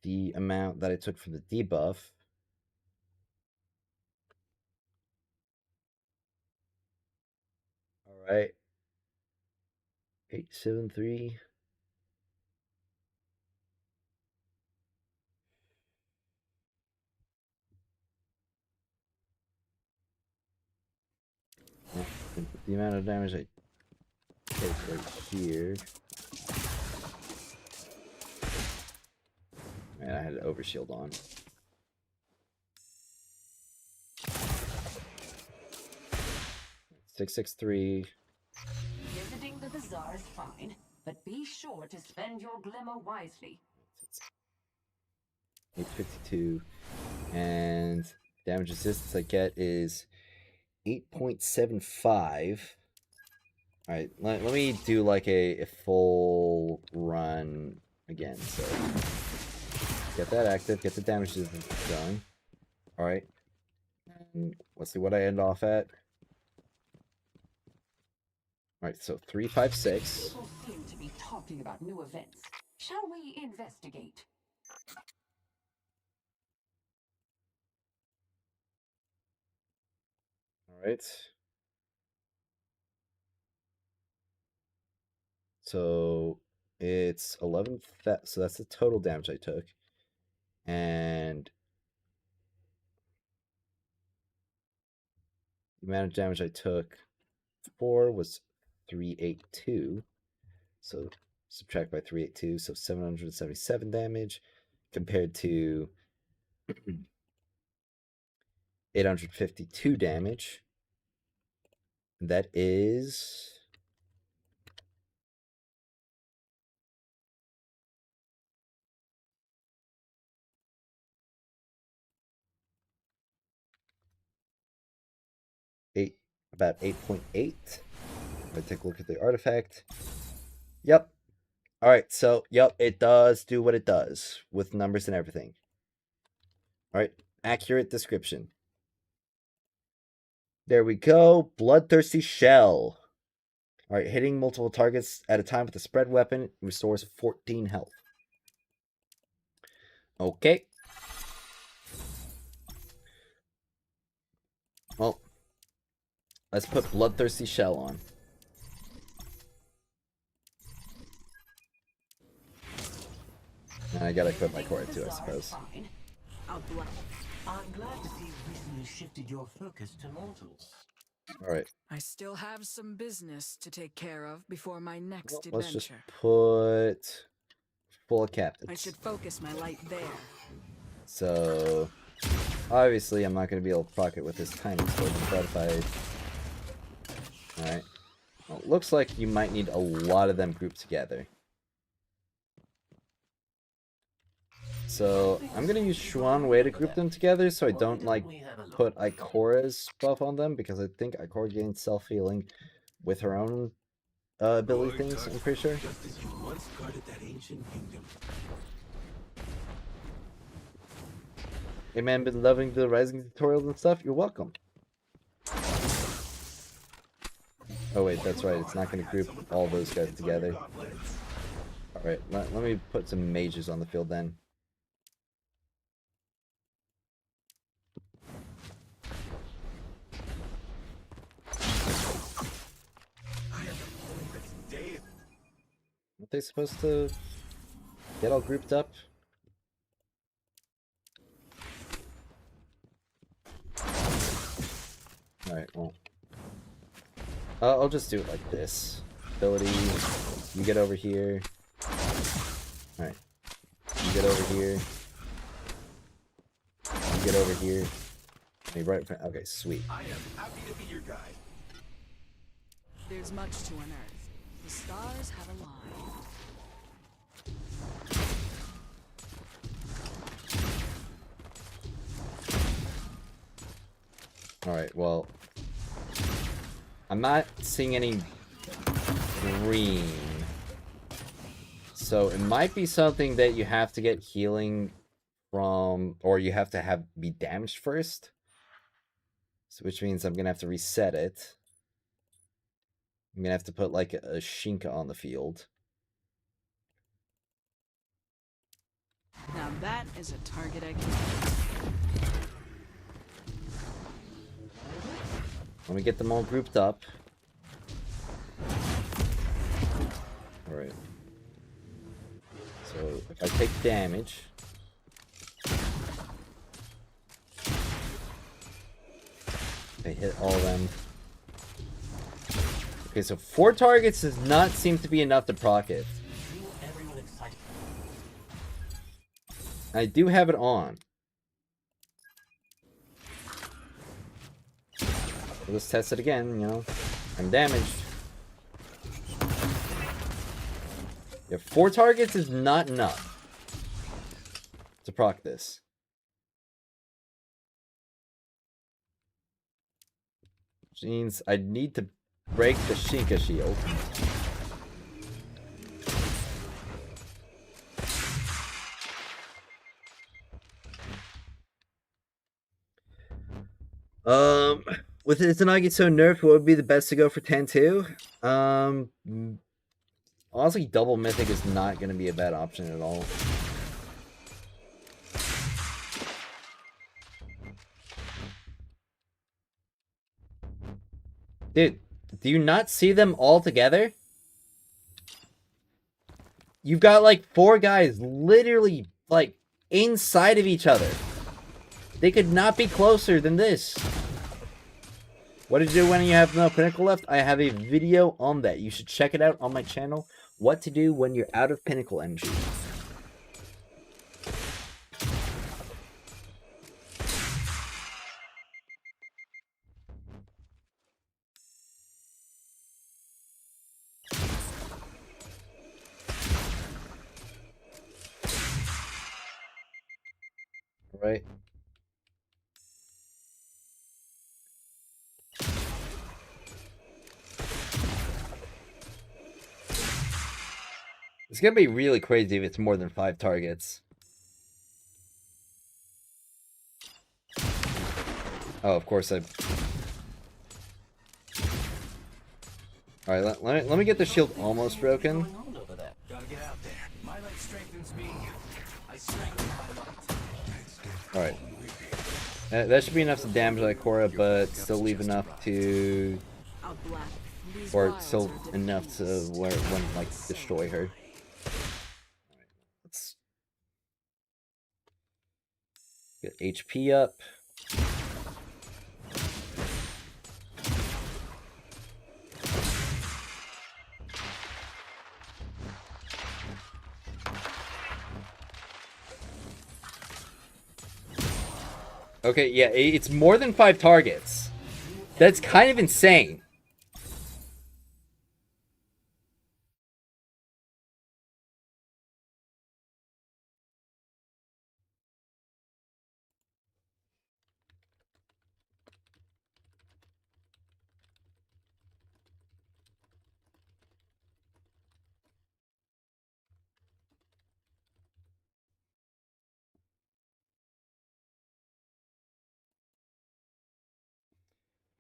the amount that I took from the debuff. Alright. 873. The amount of damage I take right here. Man, I had an overshield on. Six, 663. Visiting the bazaar is fine, but be sure to spend your glimmer wisely. 852. And damage resistance I get is 8.75. Alright, let me do like a full run again. So get that active, get the damage resistance going. Alright. And let's see what I end off at. Alright, so 356. People seem to be talking about new events. Shall we investigate? Alright. So it's 11. So that's the total damage I took. And the amount of damage I took before was 382. So subtract by 382, so 777 damage compared to 852 damage. That is 8, about 8.8. I take a look at the artifact. Yep. All right, so yep, it does do what it does with numbers and everything. All right, accurate description. There we go. Bloodthirsty Shell. Alright, hitting multiple targets at a time with a spread weapon restores 14 health. Okay. Well, let's put Bloodthirsty Shell on. And I gotta equip my core too, I suppose. Fine. I'll bluff. I'm glad to see you've recently shifted your focus to mortals. Alright, I still have some business to take care of before my next let's just adventure. put full of I captains. should focus my light there. So, obviously I'm not going to be able to proc it with this tiny explosion, but if I... Alright. Well, it looks like you might need a lot of them grouped together. So, I'm going to use Xuan Wei to group them together so I don't, like, put Ikora's buff on them, because I think Ikora gains self-healing with her own ability things, I'm pretty sure. Just as you once guarded that ancient kingdom. Hey man, been loving the Rising tutorials and stuff? You're welcome. Oh wait, that's right, it's not going to group all those guys together. Alright, let me put some mages on the field then. Aren't they supposed to get all grouped up? Alright, well. I'll just do it like this. Ability, you get over here. Alright. You get over here. You get over here. Me right in front. Okay, sweet. I am happy to be your guide. There's much to unearth. The stars have aligned. Alright, well. I'm not seeing any green. So it might be something that you have to get healing from, or you have to be damaged first. So which means I'm gonna have to reset it. I'm gonna have to put like a Shinka on the field. Now that is a target I can. Let me get them all grouped up. Alright. So if I take damage. I hit all of them. Okay, so 4 targets does not seem to be enough to proc it. Everyone excited. I do have it on. Let's test it again, you know. I'm damaged. Yeah, 4 targets is not enough to proc this. Which means I need to break the Shinka shield. With Izanagi so nerfed, what would be the best to go for 10-2? Honestly, double mythic is not going to be a bad option at all. Dude, do you not see them all together? You've got like 4 guys literally like inside of each other. They could not be closer than this. What to do when you have no pinnacle left? I have a video on that. You should check it out on my channel. What to do when you're out of pinnacle MG. Right. It's gonna be really crazy if it's more than 5 targets. Oh, of course All right, let me get the shield almost broken. Going on over there. Gotta get out there. My light strengthens me. I strengthen my light. All right. That should be enough to damage Ikora, but still leave enough to, I'll black. These or vials still are dipped enough to pieces. where it wouldn't like destroy her. Let's get HP up. Okay, yeah, it's more than 5 targets. That's kind of insane.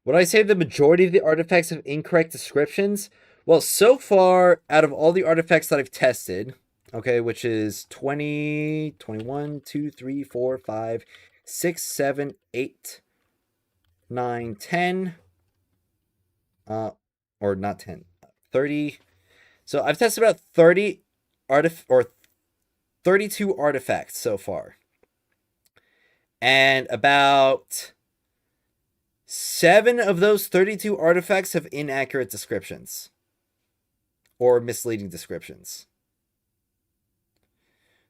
Would I say the majority of the artifacts have incorrect descriptions? Well, so far, out of all the artifacts that I've tested, okay, which is 20, 21, 2, 3, 4, 5, 6, 7, 8, 9, 10, or not 10, 30. So I've tested about 30 or 32 artifacts so far. And about 7 of those 32 artifacts have inaccurate descriptions or misleading descriptions.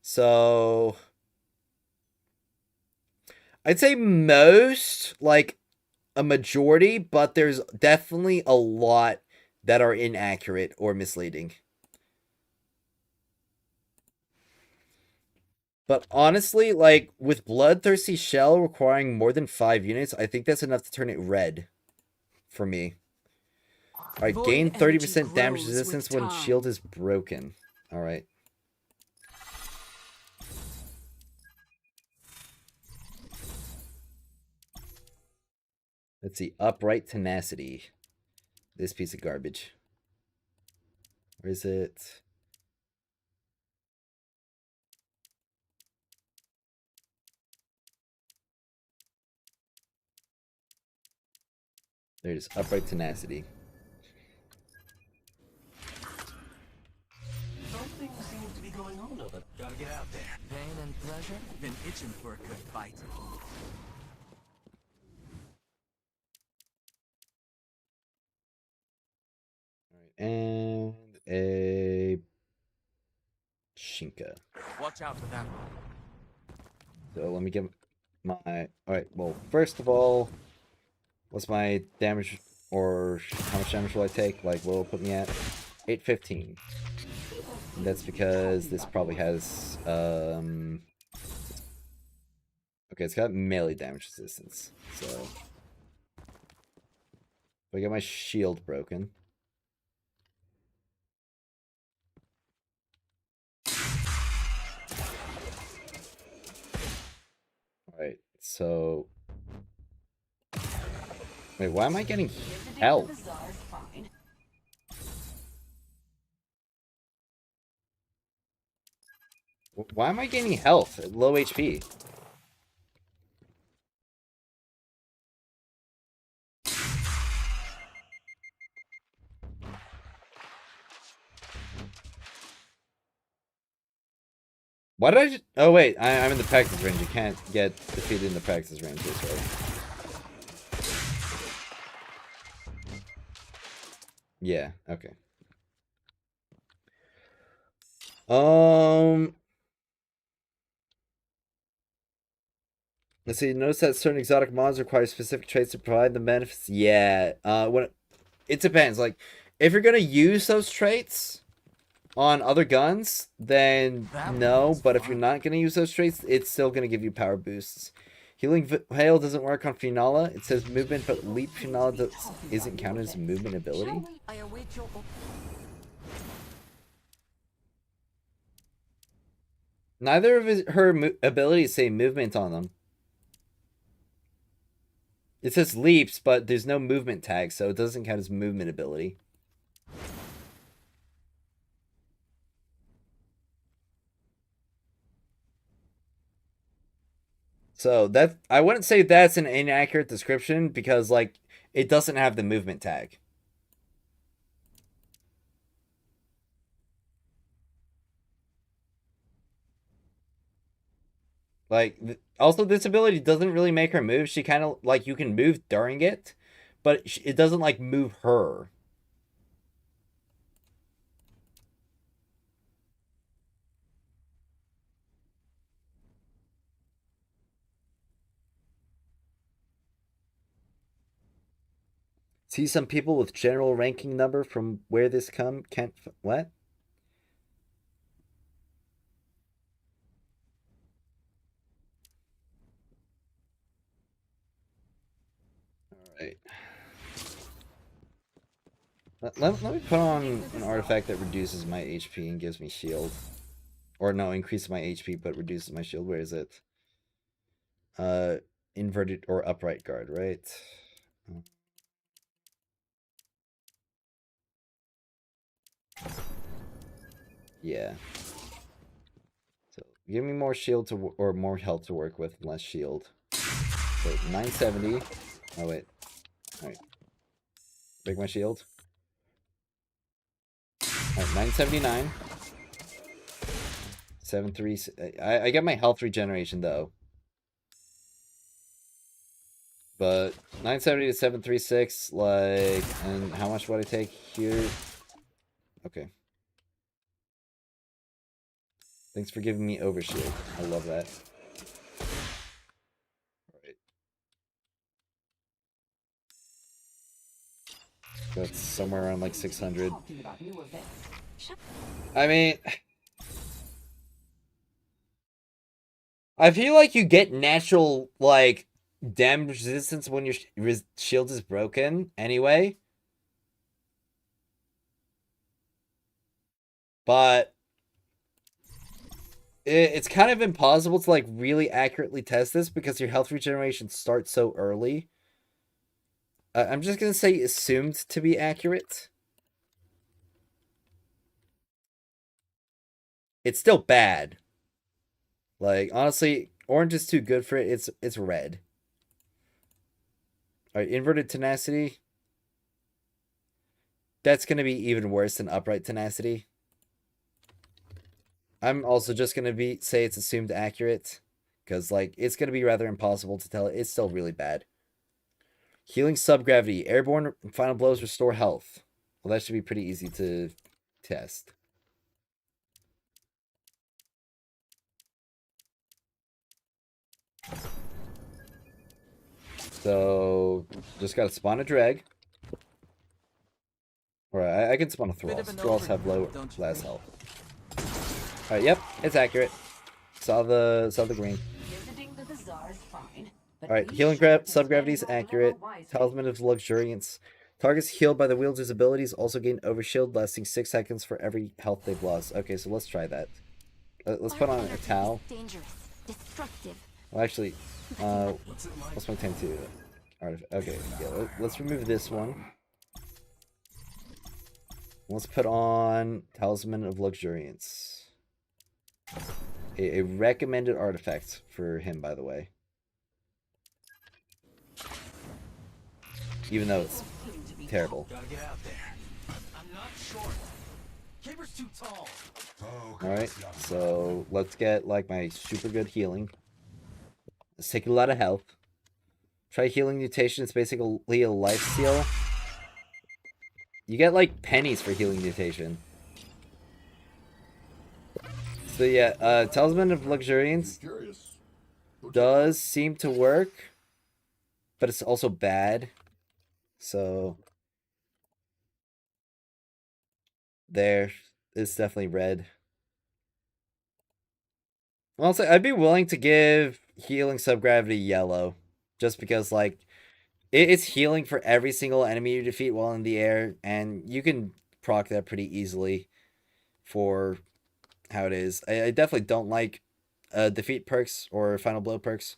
So I'd say most, like a majority, but there's definitely a lot that are inaccurate or misleading. But honestly, like with Bloodthirsty Shell requiring more than 5 units, I think that's enough to turn it red for me. Alright, Void gain 30% energy damage grows resistance with when time. shield is broken. Alright. Let's see. Upright Tenacity. This piece of garbage. Where is it? There's Upright Tenacity. Something seems to be going on over there. Gotta get out there. Pain and pleasure? Been itching for a good fight. And a Shinka. Watch out for that one. So let me get my... Alright, well, first of all, what's my damage, or how much damage will I take? Like, what will it put me at? 815. And that's because this probably has, okay, it's got melee damage resistance, so... If I get my shield broken... Alright, so... Wait, why am I getting health? Why am I gaining health at low HP? Why did I just... Oh, wait. I'm in the practice range. You can't get defeated in the practice range this way. Yeah, okay. Let's see. Notice that certain exotic mods require specific traits to provide the benefits. Yeah. It depends. Like, if you're gonna use those traits on other guns, then no. But if you're not gonna use those traits, it's still gonna give you power boosts. Healing Hail doesn't work on Finala. It says movement, but Leap Finala isn't counted as a movement ability. I await your... Neither of her abilities say movement on them. It says leaps, but there's no movement tag, so it doesn't count as movement ability. So that I wouldn't say that's an inaccurate description because like it doesn't have the movement tag. Like also this ability doesn't really make her move. She kind of like you can move during it, but it doesn't like move her. See some people with general ranking number from where this come can't what? All right. Let me put on an artifact that reduces my HP and gives me shield. Or no, increases my HP but reduces my shield. Where is it? Inverted or upright guard, right? Yeah. So give me more shield to or more health to work with, less shield. So 970. Oh wait. All right. Break my shield. All right, 979. 73. I get my health regeneration though. But 970 to 736, like, and how much would I take here? Okay. Thanks for giving me overshield. I love that. Alright. That's somewhere around like 600. I mean, I feel like you get natural, like, damage resistance when your shield is broken anyway. But it's kind of impossible to, like, really accurately test this because your health regeneration starts so early. I'm just going to say assumed to be accurate. It's still bad. Like, honestly, orange is too good for it. It's red. Alright, inverted tenacity. That's going to be even worse than upright tenacity. I'm also just going to say it's assumed accurate. Because, like, it's going to be rather impossible to tell. It's still really bad. Healing subgravity. Airborne final blows restore health. Well, that should be pretty easy to test. So, just gotta spawn a drag. Alright, I can spawn a thralls. Thralls have less health. Alright, yep, it's accurate. Saw the green. Alright, healing subgravity is accurate. Talisman of Luxuriance. Targets healed by the wielder's abilities also gain overshield, lasting 6 seconds for every health they've lost. Okay, so let's try that. Let's put on a towel. Well, actually, what's my 10-2? Okay, yeah, let's remove this one. Let's put on Talisman of Luxuriance. A recommended artifact for him, by the way. Even though it's terrible. Gotta get out there. I'm not short. Caber's too tall. Alright, so let's get like my super good healing. Let's take a lot of health. Try healing mutation. It's basically a life steal. You get like pennies for healing mutation. So yeah, Talisman of Luxuriance does seem to work, but it's also bad. So there, it's definitely red. Also, I'd be willing to give healing subgravity yellow, just because like it's healing for every single enemy you defeat while in the air, and you can proc that pretty easily for how it is. I definitely don't like defeat perks or final blow perks.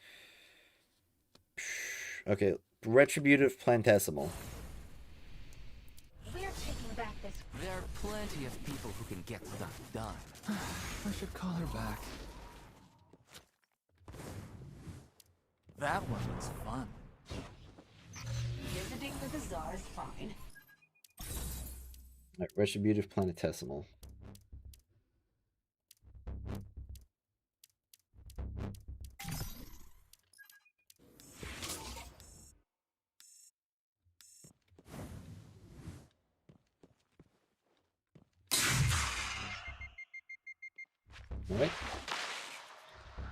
Okay, retributive plantesimal. We're taking back this. There are plenty of people who can get stuff done. I should call her back. That one looks fun. Visiting the bazaar is fine. Alright, Retributive Planetesimal. Alright.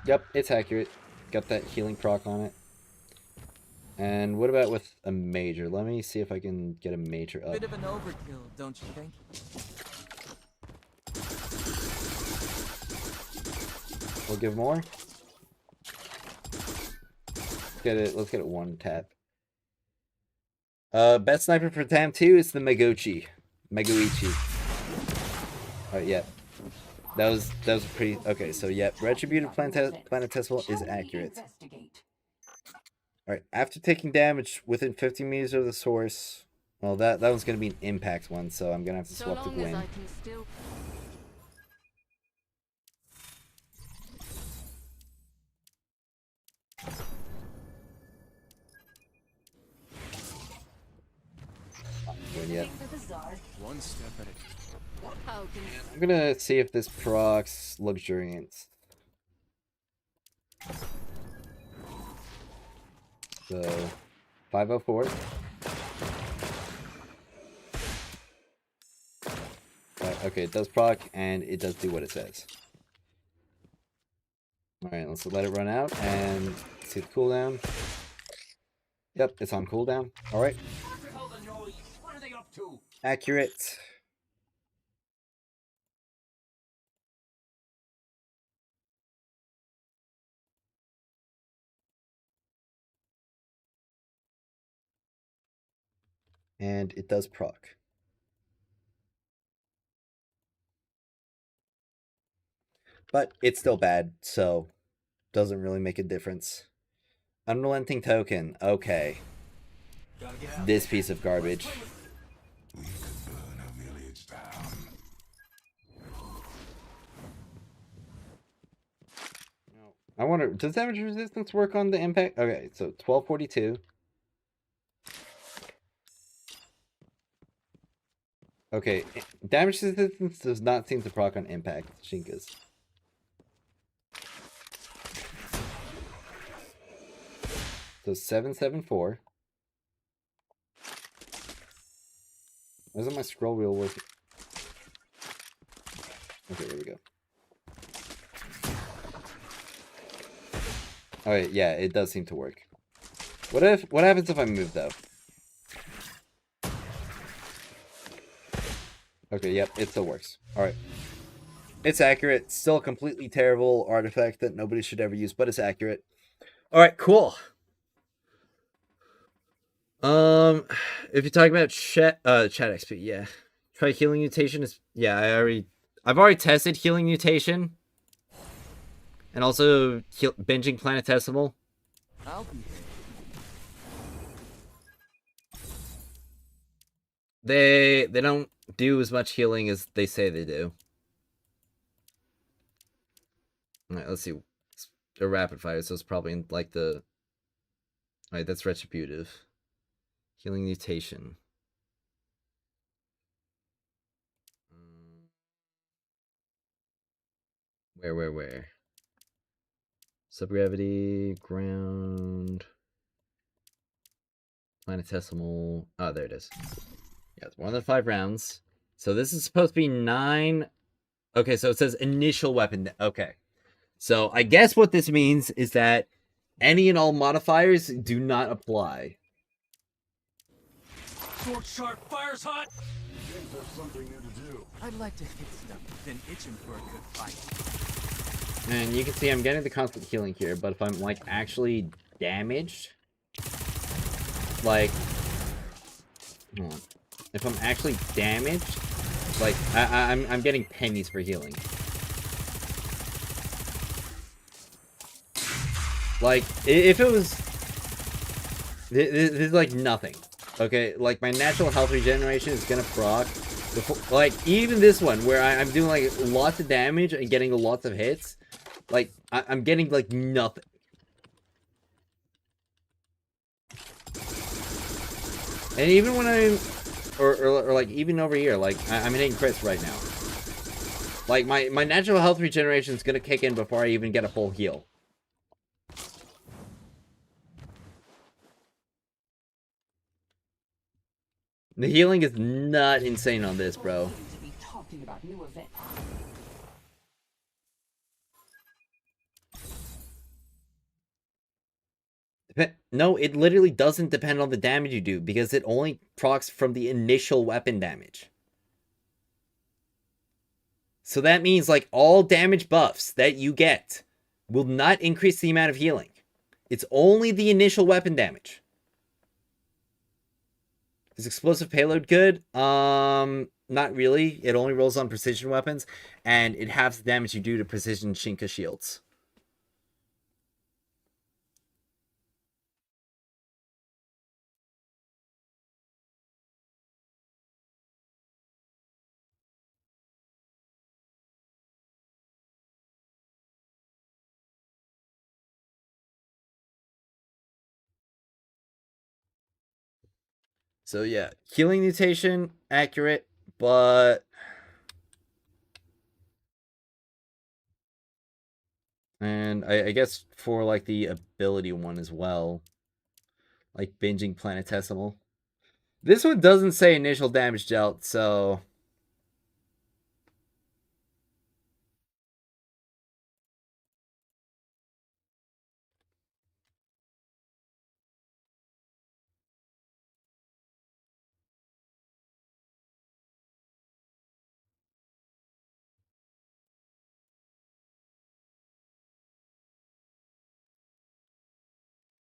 Yep, it's accurate. Got that healing proc on it. And what about with a major? Let me see if I can get a major up. Bit of an overkill, don't you think? We'll give more. Let's get it one tap. Best sniper for Tam 2 is the Megoichi. Alright, yeah. That was pretty okay, so yeah, Retributive Planetesimal is accurate. Alright, after taking damage within 50 meters of the source, well that one's gonna be an impact one, so I'm gonna have to swap to Gwen. Yet. One step at a time. I'm gonna see if this procs Luxuriance. So 504. Okay, it does proc and it does do what it says. Alright, let's let it run out and see the cooldown. Yep, it's on cooldown. Alright. What are they up to? Accurate. And it does proc. But it's still bad, so doesn't really make a difference. Unrelenting token. Okay. This piece of garbage. We could burn a village down. I wonder, does damage resistance work on the impact? Okay, so 1242. Okay, damage resistance does not seem to proc on impact, Shinkas. So 774. Why isn't my scroll wheel working? Okay, there we go. Alright, yeah, it does seem to work. What happens if I move though? Okay, yep, it still works. Alright. It's accurate. Still a completely terrible artifact that nobody should ever use, but it's accurate. Alright, cool. If you're talking about chat XP, yeah. Try healing mutation is yeah, I've already tested healing mutation. And also binging planetesimal. I'll be They don't do as much healing as they say they do. Alright, let's see. It's a rapid fire, so it's probably in like the alright, that's retributive. Healing mutation. Where? Subgravity, ground, planetesimal. Oh, there it is. Yeah, it's more than 5 rounds. So this is supposed to be 9. Okay, so it says initial weapon. Okay. So I guess what this means is that any and all modifiers do not apply. Sword sharp, fire's hot. There's something new to do. I'd like to hit stuff, been itching for a good fight. And you can see I'm getting the constant healing here, but if I'm like actually damaged, like, hold on. If I'm actually damaged, like I'm getting pennies for healing. Like if it was, this is like nothing. Okay, like my natural health regeneration is gonna proc. Like even this one where I'm doing like lots of damage and getting lots of hits, like I'm getting like nothing. And even when I'm, or like even over here, like I'm hitting crits right now. Like my natural health regeneration is gonna kick in before I even get a full heal. The healing is not insane on this, bro. To be talking about new events. No, it literally doesn't depend on the damage you do because it only procs from the initial weapon damage. So that means like all damage buffs that you get will not increase the amount of healing. It's only the initial weapon damage. Is explosive payload good? Not really. It only rolls on precision weapons, and it halves the damage you do to precision Shinka shields. So yeah, healing mutation, accurate, but... And I guess for like the ability one as well. Like binging planetesimal. This one doesn't say initial damage dealt, so...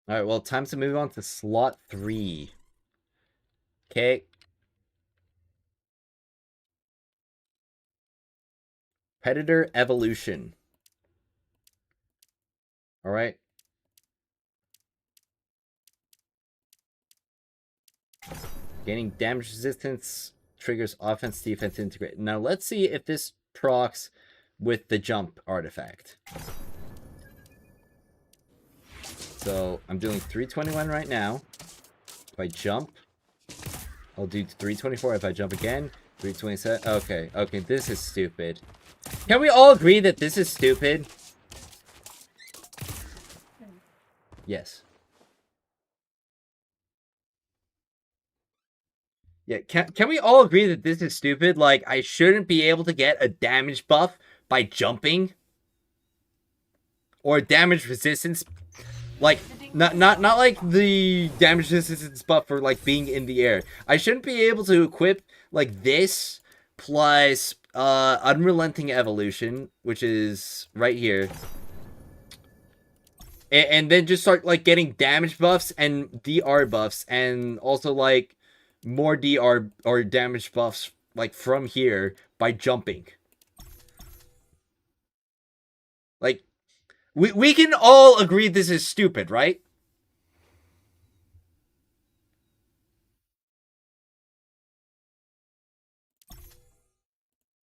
Alright, well, time to move on to slot 3. Okay. Predator Evolution. Alright. Gaining damage resistance triggers offense, defense, integrate. Now, let's see if this procs with the jump artifact. So, I'm doing 321 right now. If I jump, I'll do 324. If I jump again, 327. Okay, okay, this is stupid. Can we all agree that this is stupid? Yes. Yeah, can we all agree that this is stupid? Like, I shouldn't be able to get a damage buff by jumping? Or damage resistance? Like, not like the damage resistance buff for, like, being in the air. I shouldn't be able to equip, like, this plus Unrelenting Evolution, which is right here. And then just start, like, getting damage buffs and DR buffs and also, like, more DR or damage buffs, like, from here by jumping. Like, we can all agree this is stupid, right?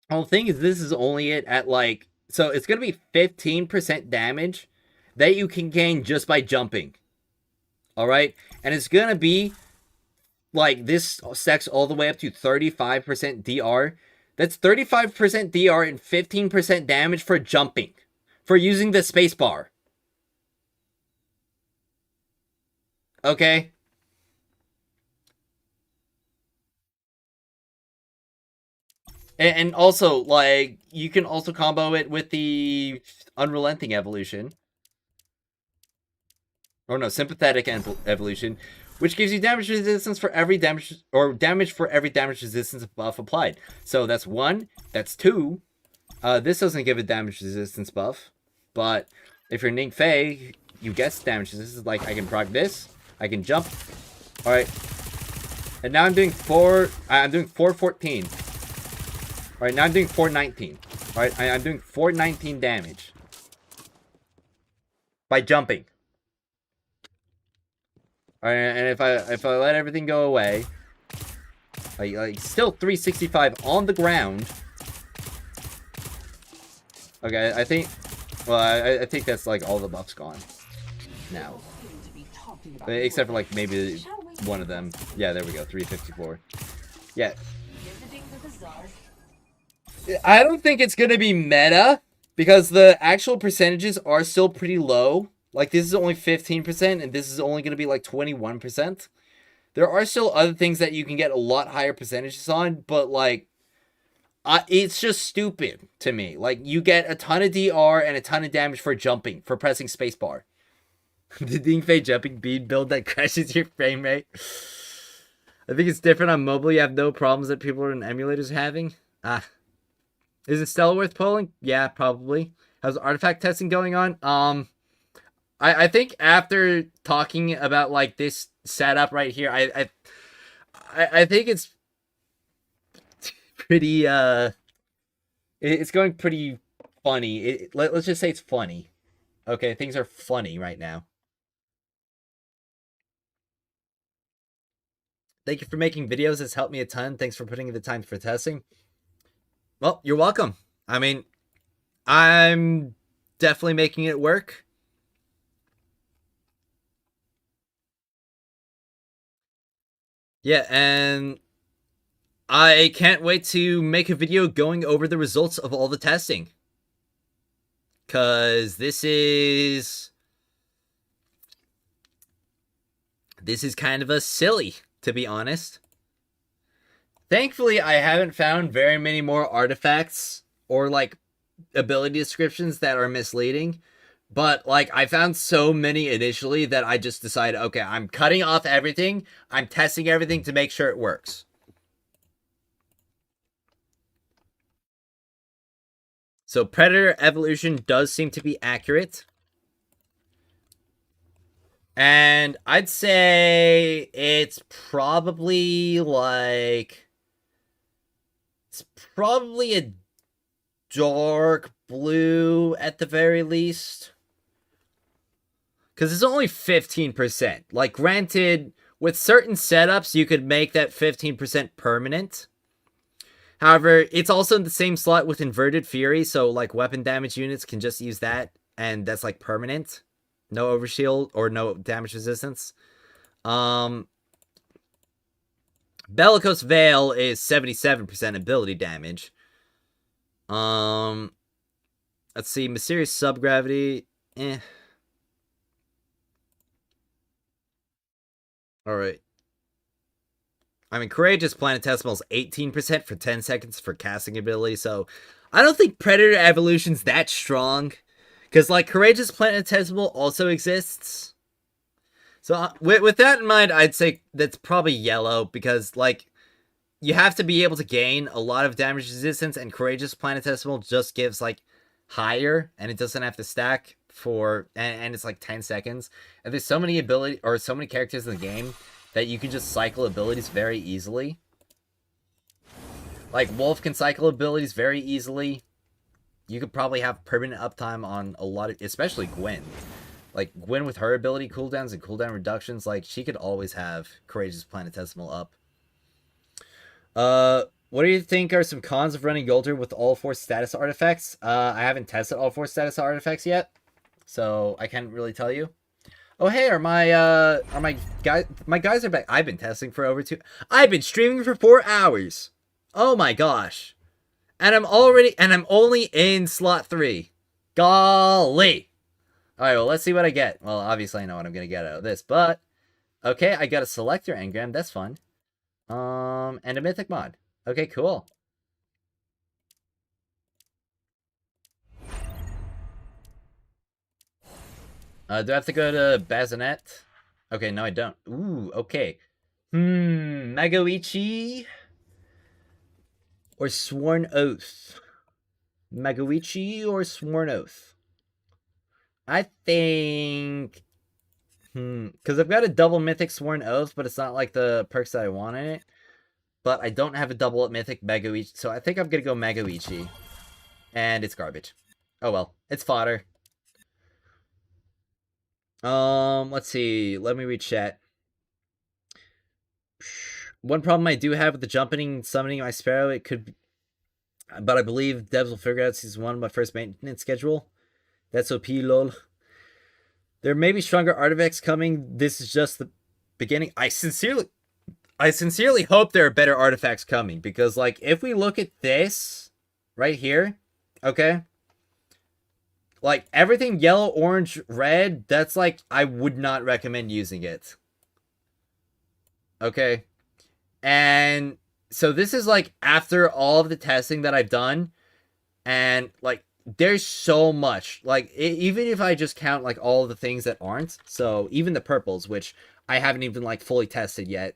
Well, the thing is, this is only it at, like... So, it's going to be 15% damage that you can gain just by jumping. Alright? And it's going to be... Like, this stacks all the way up to 35% DR. That's 35% DR and 15% damage for jumping. For using the spacebar. Okay? And also, like, you can also combo it with the Unrelenting Evolution. Or no, Sympathetic Evolution. Which gives you damage resistance for every damage... Or damage for every damage resistance buff applied. So that's 1. That's 2. This doesn't give a damage resistance buff. But if you're Ning Fei, you guess damage resistance. Like, I can proc this. I can jump. Alright. And now I'm doing 414. Alright, now I'm doing 419. Alright, I'm doing 419 damage. By jumping. Alright, and if I let everything go away, like still 365 on the ground. Okay, I think, well, I think that's like all the buffs gone now, except for like maybe one of them. Yeah, there we go. 354. Yeah. Visiting the bazaar. I don't think it's gonna be meta because the actual percentages are still pretty low. Like this is only 15%, and this is only gonna be like 21%. There are still other things that you can get a lot higher percentages on, but like, it's just stupid to me. Like you get a ton of DR and a ton of damage for jumping, for pressing spacebar. The Dingfei jumping bead build that crashes your frame rate. I think it's different on mobile. You have no problems that people in emulators are having. Is it still worth pulling? Yeah, probably. How's artifact testing going on? I think after talking about like this setup right here, I think it's pretty it's going pretty funny. Let's just say it's funny. Okay, things are funny right now. Thank you for making videos. It's helped me a ton. Thanks for putting in the time for testing. Well, you're welcome. I mean, I'm definitely making it work. Yeah, and I can't wait to make a video going over the results of all the testing. Because this is kind of a silly, to be honest. Thankfully, I haven't found very many more artifacts or like ability descriptions that are misleading. But like I found so many initially that I just decided, okay, I'm cutting off everything. I'm testing everything to make sure it works. So Predator evolution does seem to be accurate. And I'd say it's probably like... It's probably a dark blue at the very least. Because it's only 15%. Like, granted, with certain setups, you could make that 15% permanent. However, it's also in the same slot with Inverted Fury, so, like, weapon damage units can just use that, and that's, like, permanent. No overshield, or no damage resistance. Bellicose Veil is 77% ability damage. Let's see, Mysterious Subgravity, Alright. I mean, Courageous Planetesimal is 18% for 10 seconds for casting ability, so I don't think Predator Evolution's that strong. Because, like, Courageous Planetesimal also exists. So, with that in mind, I'd say that's probably yellow, because, like, you have to be able to gain a lot of damage resistance, and Courageous Planetesimal just gives, like, higher, and it doesn't have to stack for, and it's like 10 seconds. And there's so many so many characters in the game that you can just cycle abilities very easily. Like, Wolf can cycle abilities very easily. You could probably have permanent uptime on a lot of, especially Gwen. Like, Gwen with her ability cooldowns and cooldown reductions, like, she could always have Courageous Planetesimal up. What do you think are some cons of running Yolder with all 4 status artifacts? I haven't tested all 4 status artifacts yet, so I can't really tell you. Oh, hey, are my guys are back. I've been testing for over 2. I've been streaming for 4 hours. Oh my gosh. And I'm only in slot 3. Golly. Alright, well, let's see what I get. Well, obviously I know what I'm gonna get out of this, but okay, I got a selector engram, that's fun. And a mythic mod. Okay, cool. Do I have to go to Bazinet? Okay, no I don't. Ooh, okay. Magoichi or Sworn Oath? Magoichi or Sworn Oath? I think... because I've got a double mythic Sworn Oath, but it's not like the perks that I want in it. But I don't have a double mythic Magoichi, so I think I'm gonna go Magoichi. And it's garbage. Oh well, it's fodder. Let's see. Let me read chat. One problem I do have with the jumping summoning my Sparrow, it could... But I believe devs will figure out Season 1 my first maintenance schedule. That's OP, lol. There may be stronger artifacts coming. This is just the beginning, I sincerely hope there are better artifacts coming, because like if we look at this right here, okay, like everything yellow, orange, red, that's like I would not recommend using it. Okay. And so this is like after all of the testing that I've done, and like there's so much, like even if I just count like all of the things that aren't, so even the purples, which I haven't even like fully tested yet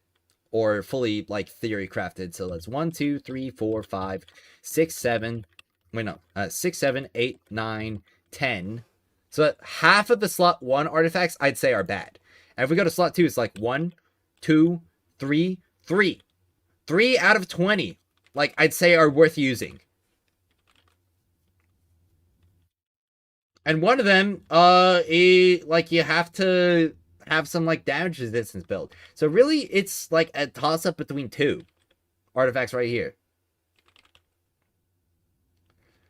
or fully like theory crafted. So that's 1 2 3 4 5 6 7, wait, no, 6 7 8 9 10. So half of the slot 1 artifacts I'd say are bad, and if we go to slot 2, it's like 1 2 3 3 out of 20, like I'd say are worth using. And one of them, like you have to have some like damage resistance build. So really, it's like a toss up between 2 artifacts right here.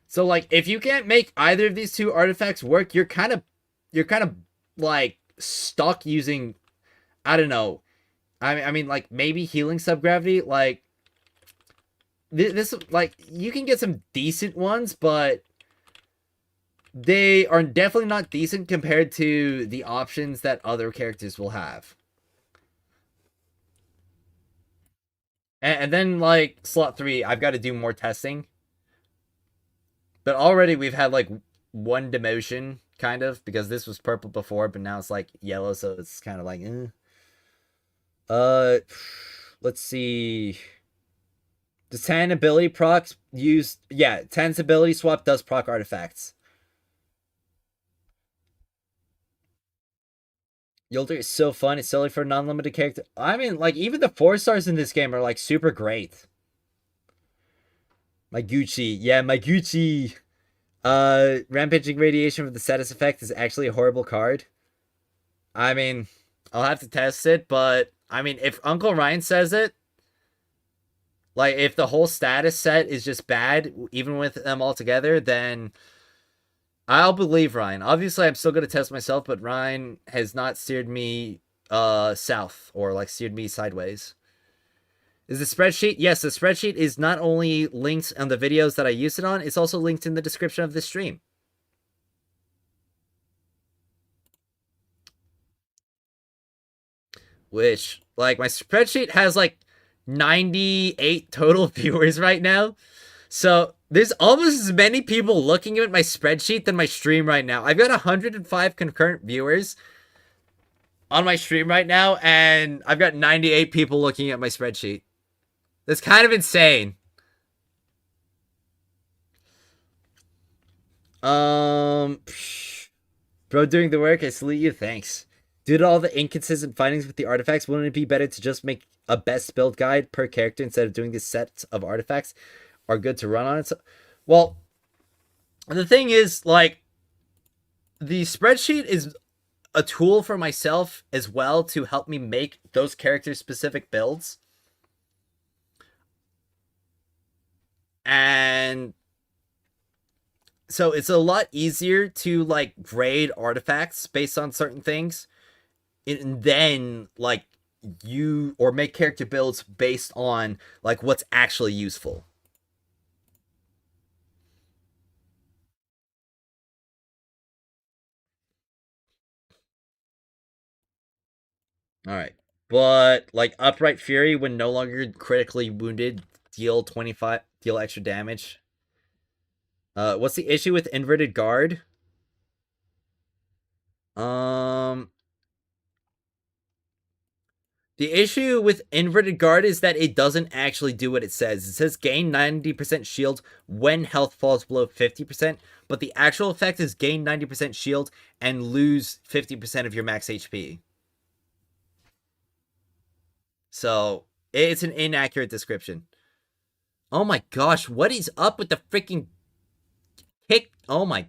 So like, if you can't make either of these 2 artifacts work, you're kind of like stuck using, I don't know. I mean, like maybe healing subgravity. Like this, like you can get some decent ones, but they are definitely not decent compared to the options that other characters will have. And then, like, slot 3, I've got to do more testing. But already we've had, like, 1 demotion, kind of, because this was purple before, but now it's, like, yellow, so it's kind of like, let's see. Does 10 ability procs use... Yeah, 10's ability swap does proc artifacts. Yolder is so fun. It's solely for a non-limited character. I mean, like, even the 4 stars in this game are, like, super great. My Gucci. Yeah, my Gucci. Rampaging Radiation with the status effect is actually a horrible card. I mean, I'll have to test it, but, I mean, if Uncle Ryan says it, like, if the whole status set is just bad, even with them all together, then I'll believe Ryan. Obviously, I'm still going to test myself, but Ryan has not steered me south or like steered me sideways. Is the spreadsheet? Yes, the spreadsheet is not only linked on the videos that I use it on, it's also linked in the description of this stream. Which, like, my spreadsheet has like 98 total viewers right now. So there's almost as many people looking at my spreadsheet than my stream right now. I've got 105 concurrent viewers on my stream right now, and I've got 98 people looking at my spreadsheet. That's kind of insane. Bro, doing the work, I salute you, thanks. Due to all the inconsistent findings with the artifacts, wouldn't it be better to just make a best build guide per character instead of doing this set of artifacts are good to run on it? So, well, the thing is, like, the spreadsheet is a tool for myself as well to help me make those character-specific builds. And so it's a lot easier to, like, grade artifacts based on certain things. And then, like, or make character builds based on, like, what's actually useful. Alright. But, like, Upright Fury, when no longer critically wounded, deal extra damage. What's the issue with Inverted Guard? The issue with Inverted Guard is that it doesn't actually do what it says. It says gain 90% shield when health falls below 50%, but the actual effect is gain 90% shield and lose 50% of your max HP. So, it's an inaccurate description. Oh my gosh, what is up with the freaking kick? Oh my...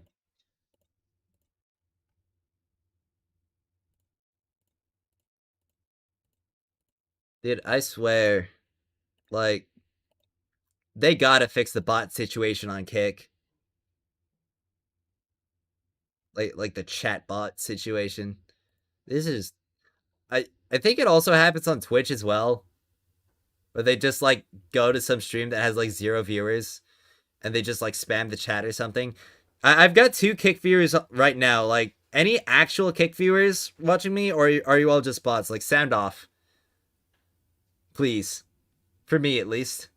Dude, I swear, like, they gotta fix the bot situation on Kick. Like the chat bot situation. This is... I think it also happens on Twitch as well. Where they just like go to some stream that has like 0 viewers and they just like spam the chat or something. I've got 2 kick viewers right now. Like, any actual kick viewers watching me, or are you all just bots? Like, sound off. Please. For me, at least.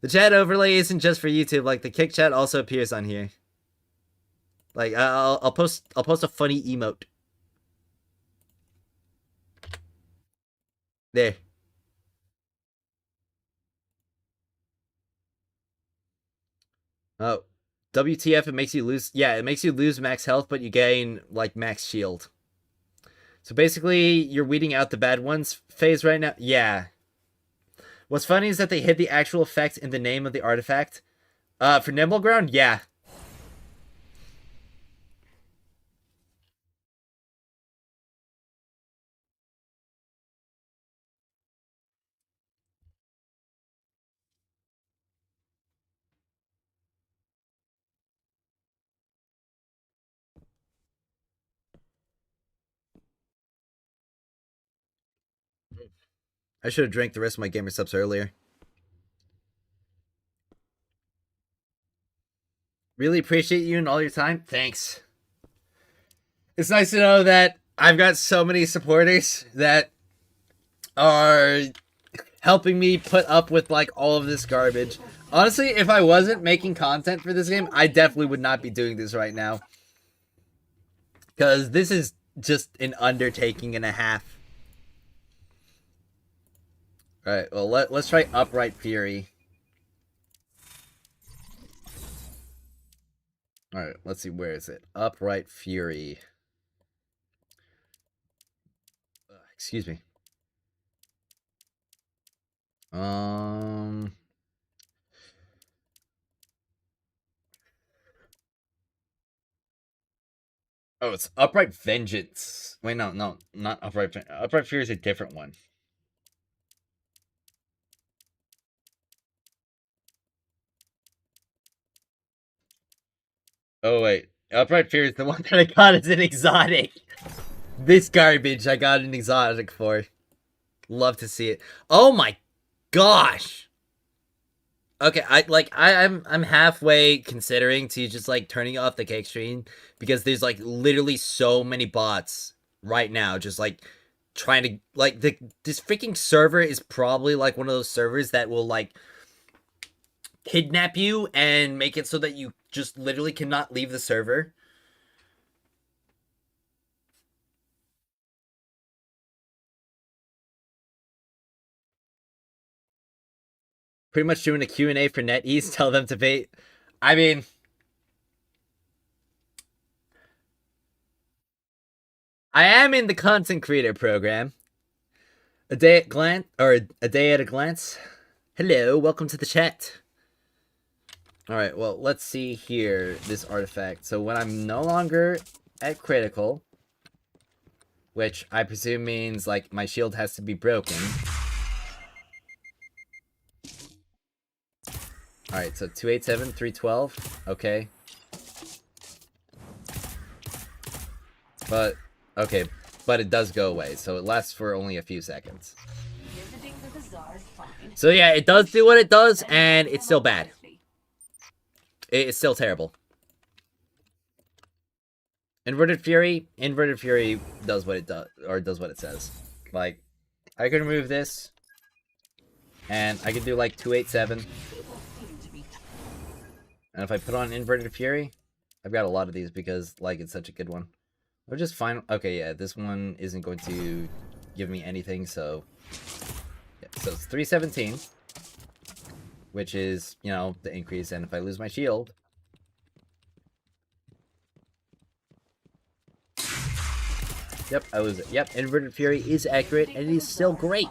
The chat overlay isn't just for YouTube. Like, the kick chat also appears on here. Like, I'll post a funny emote. There. Oh. WTF, it makes you lose... Yeah, it makes you lose max health, but you gain, like, max shield. So basically, you're weeding out the bad ones phase right now. Yeah. What's funny is that they hid the actual effect in the name of the artifact. For Nimble Ground, yeah. I should have drank the rest of my gamer subs earlier. Really appreciate you and all your time. Thanks. It's nice to know that I've got so many supporters that are helping me put up with like all of this garbage. Honestly, if I wasn't making content for this game, I definitely would not be doing this right now. Because this is just an undertaking and a half. Alright, well, let's try Upright Fury. Alright, let's see, where is it? Upright Fury. Excuse me. Oh, it's Upright Vengeance. Wait, no, not Upright Vengeance. Upright Fury is a different one. Oh, wait. Upright Fury is the one that I got as an exotic. This garbage I got an exotic for. Love to see it. Oh my gosh. Okay, I'm halfway considering to just like turning off the cake stream because there's like literally so many bots right now just like trying to like this freaking server is probably like one of those servers that will like kidnap you and make it so that you just literally cannot leave the server. Pretty much doing a Q&A for NetEase, tell them to pay. I mean, I am in the content creator program. A day at glance, or a day at a glance. Hello, welcome to the chat. Alright, well, let's see here, this artifact. So when I'm no longer at critical, which I presume means, like, my shield has to be broken. Alright, so 287, 312, okay. But, okay, but it does go away, so it lasts for only a few seconds. So yeah, it does do what it does, and it's still bad. It's still terrible. Inverted Fury does what it does, or does what it says. Like, I can remove this, and I can do like 287. And if I put on Inverted Fury, I've got a lot of these because, like, it's such a good one. We're just fine. Okay, yeah, this one isn't going to give me anything, so... Yeah, so it's 317, which is, you know, the increase, and if I lose my shield... Yep, I lose it. Yep, Inverted Fury is accurate, and it is still great.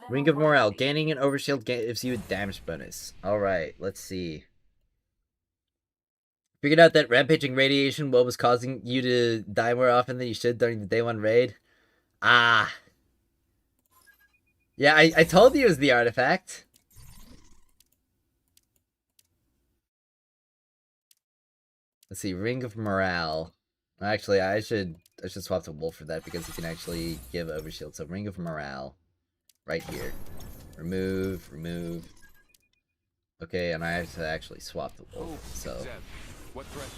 Ring of Morale. Gaining an overshield gives you a damage bonus. Alright, let's see. Figured out that rampaging radiation what was causing you to die more often than you should during the day 1 raid. Ah. Yeah, I told you it was the artifact. Let's see, Ring of Morale. Actually, I should swap to Wolf for that because he can actually give overshield. So Ring of Morale, right here. Remove. Okay, and I have to actually swap the Wolf. So Zeb, what threat?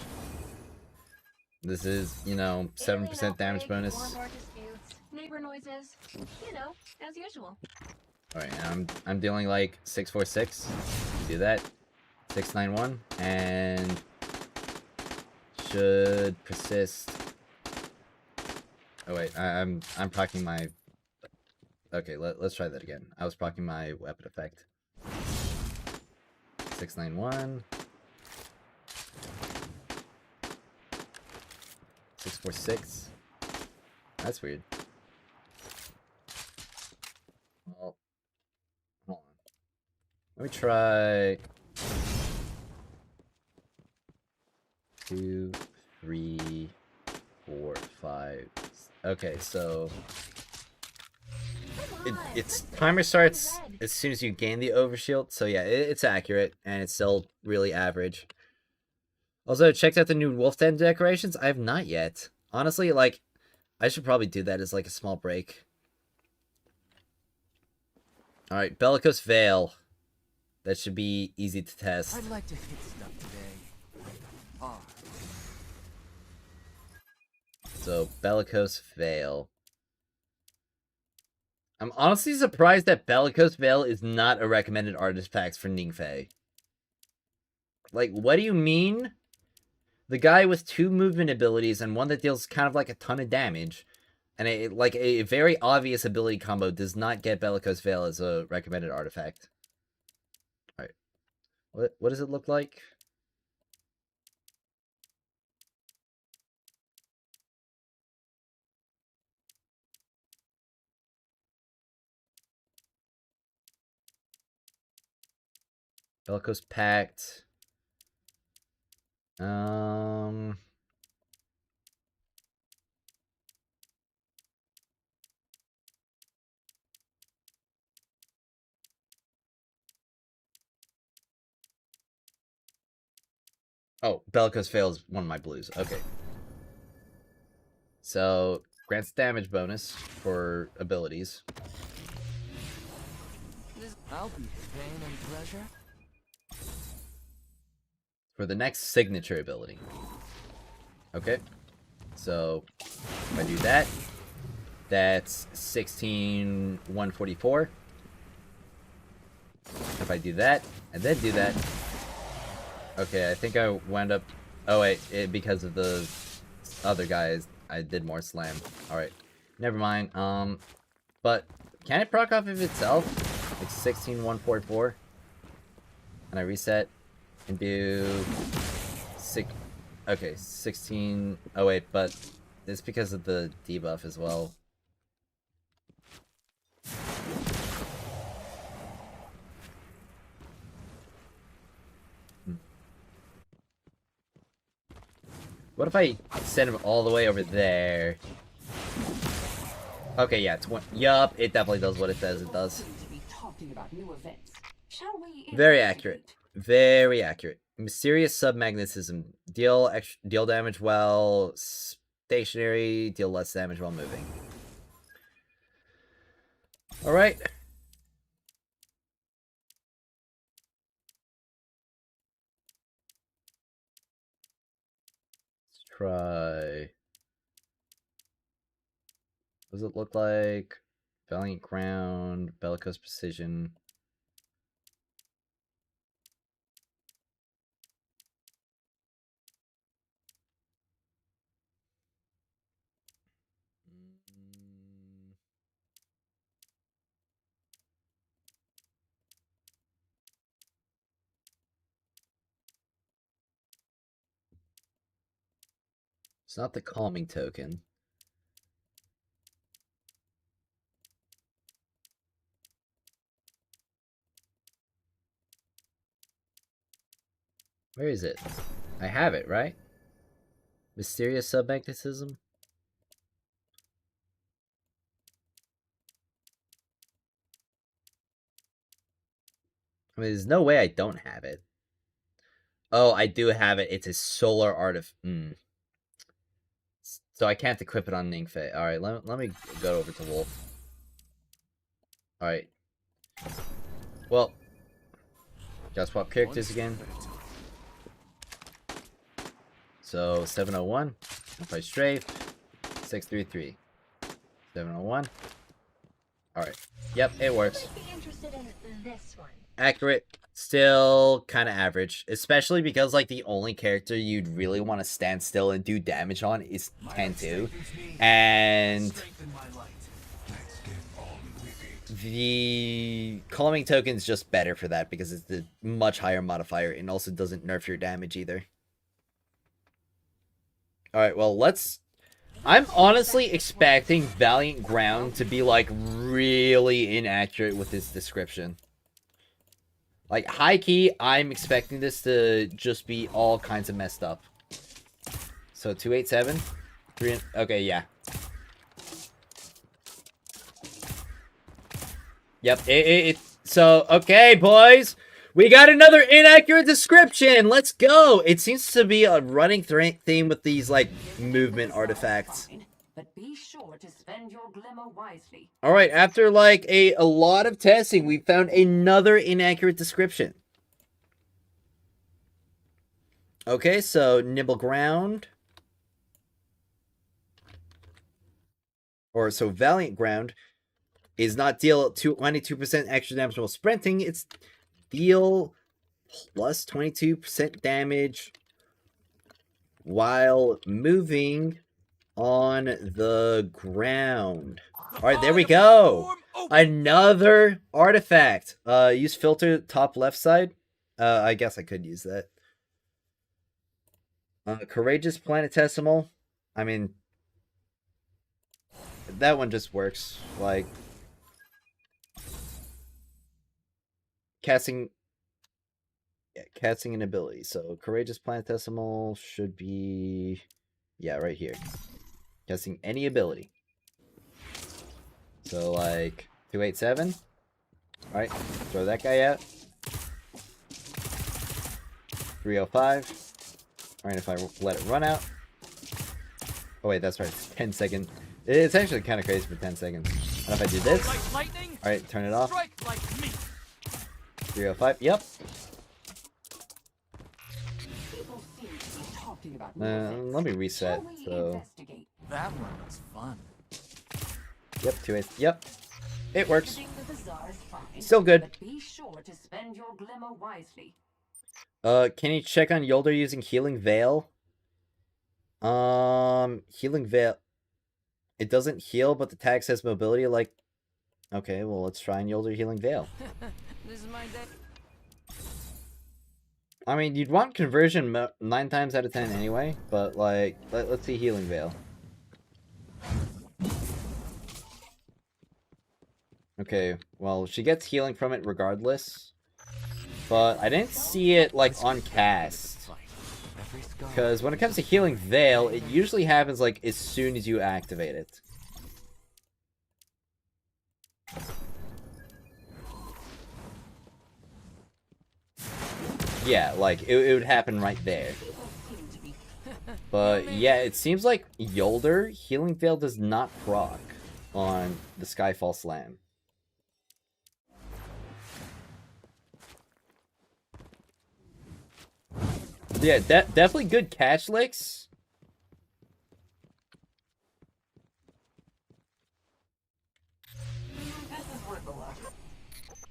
this is, you know, 7% damage Alien bonus. outbreak, war, more disputes, neighbor noises. You know, as usual. All right, I'm dealing like 646. Do that. 691 and should persist. Oh wait, I'm proccing my. Okay, let's try that again. I was proccing my weapon effect. 691. 646. That's weird. Well, hold on. Let me try 2, 3, 4, 5. Okay, so its timer starts as soon as you gain the overshield. So yeah, it's accurate and it's still really average. Also, checked out the new Wolf Den decorations. I have not yet. Honestly, like, I should probably do that as like a small break. All right, Bellicose Veil. That should be easy to test. I'd like to hit stuff today. Hard. So, Bellicose Veil. I'm honestly surprised that Bellicose Veil is not a recommended artist packs for Ningfei. Like, what do you mean? The guy with 2 movement abilities and one that deals kind of like a ton of damage, and a very obvious ability combo does not get Bellicose Veil as a recommended artifact. Alright. What does it look like? Bellicose Pact. Oh, Bellicose Veil is one of my blues. Okay. So, grants damage bonus for abilities. I'll be pain and pleasure. For the next signature ability. Okay. So, if I do that, that's 16,144. If I do that, and then do that. Okay, I think I wound up. Oh, wait, because of the other guys, I did more slam. Alright. Never mind. But can it proc off of itself? Like 16,144. And I reset and do 6. Okay, 16. Oh, wait, but it's because of the debuff as well. What if I send him all the way over there? Okay, yeah, yup, it definitely does what it says it does. To be talking about new events. Shall we Very investigate? accurate. Very accurate. Mysterious submagnetism. Deal damage while stationary, deal less damage while moving. Alright. Let's try. What does it look like? Valiant Crown, Bellicose Precision. It's not the calming token. Where is it? I have it, right? Mysterious submagnetism? I mean, there's no way I don't have it. Oh, I do have it. It's a solar artifact. So I can't equip it on Ningfei. Alright, let me go over to Wolf. Alright. Well, gotta swap characters again. So 701, if I strafe, 633. 701. Alright. Yep, it works. Might be interested in this one. Accurate, still kind of average. Especially because, like, the only character you'd really want to stand still and do damage on is 10-2. And Strengthen my light. Let's get on with it. the calming token's just better for that because it's the much higher modifier and also doesn't nerf your damage either. Alright, well, I'm honestly expecting Valiant Ground to be, like, really inaccurate with this description. Like, high-key, I'm expecting this to just be all kinds of messed up. So, 287? Okay, yeah. Yep, so, okay, boys! We got another inaccurate description! Let's go! It seems to be a running theme with these, like, movement artifacts. But be sure to spend your glimmer wisely. Alright, after, like, a lot of testing, we found another inaccurate description. Okay, so, Nibble Ground. So Valiant Ground is not deal 22% extra damage while sprinting, it's deal plus 22% damage while moving on the ground. Alright, there we go! Another artifact! Use filter top left side. I guess I could use that. Courageous Planetesimal. I mean, that one just works. Like, casting an ability. So Courageous Planetesimal should be, yeah, right here. Casting any ability. So like 287. Alright, throw that guy out. 305. Alright, if I let it run out. Oh wait, that's right, it's 10 seconds. It's actually kind of crazy for 10 seconds. And if I do this, alright, turn it off. 305, yep. People seem to be talking about new events. Let me reset, Shall we so... investigate? That one was fun. Yep, 2 yep. It works. Visiting the bazaar is fine, Still good. But be sure to spend your glimmer wisely. Can you check on Yolder using Healing Veil? Healing Veil. It doesn't heal, but the tag says mobility, like... Okay, well, let's try and Yolder Healing Veil. This is my day. I mean, you'd want conversion 9 times out of 10 anyway, but, like, let's see Healing Veil. Okay, well, she gets healing from it regardless. But I didn't see it, like, on cast. Because when it comes to Healing Veil, it usually happens, like, as soon as you activate it. Yeah, like, it would happen right there. But, yeah, it seems like Yolder, Healing Veil does not proc on the Skyfall Slam. Yeah, definitely good catch licks.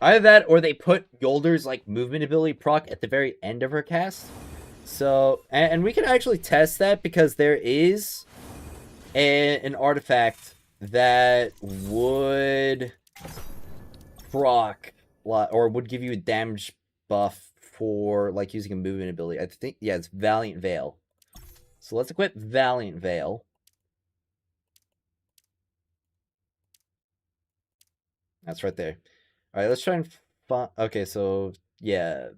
Either that, or they put Yolder's, like, movement ability proc at the very end of her cast. So, and we can actually test that because there is an artifact that would proc, or would give you a damage buff for, like, using a movement ability. I think, yeah, it's Valiant Veil. So let's equip Valiant Veil. That's right there. Alright, let's try and find... Okay, so, yeah.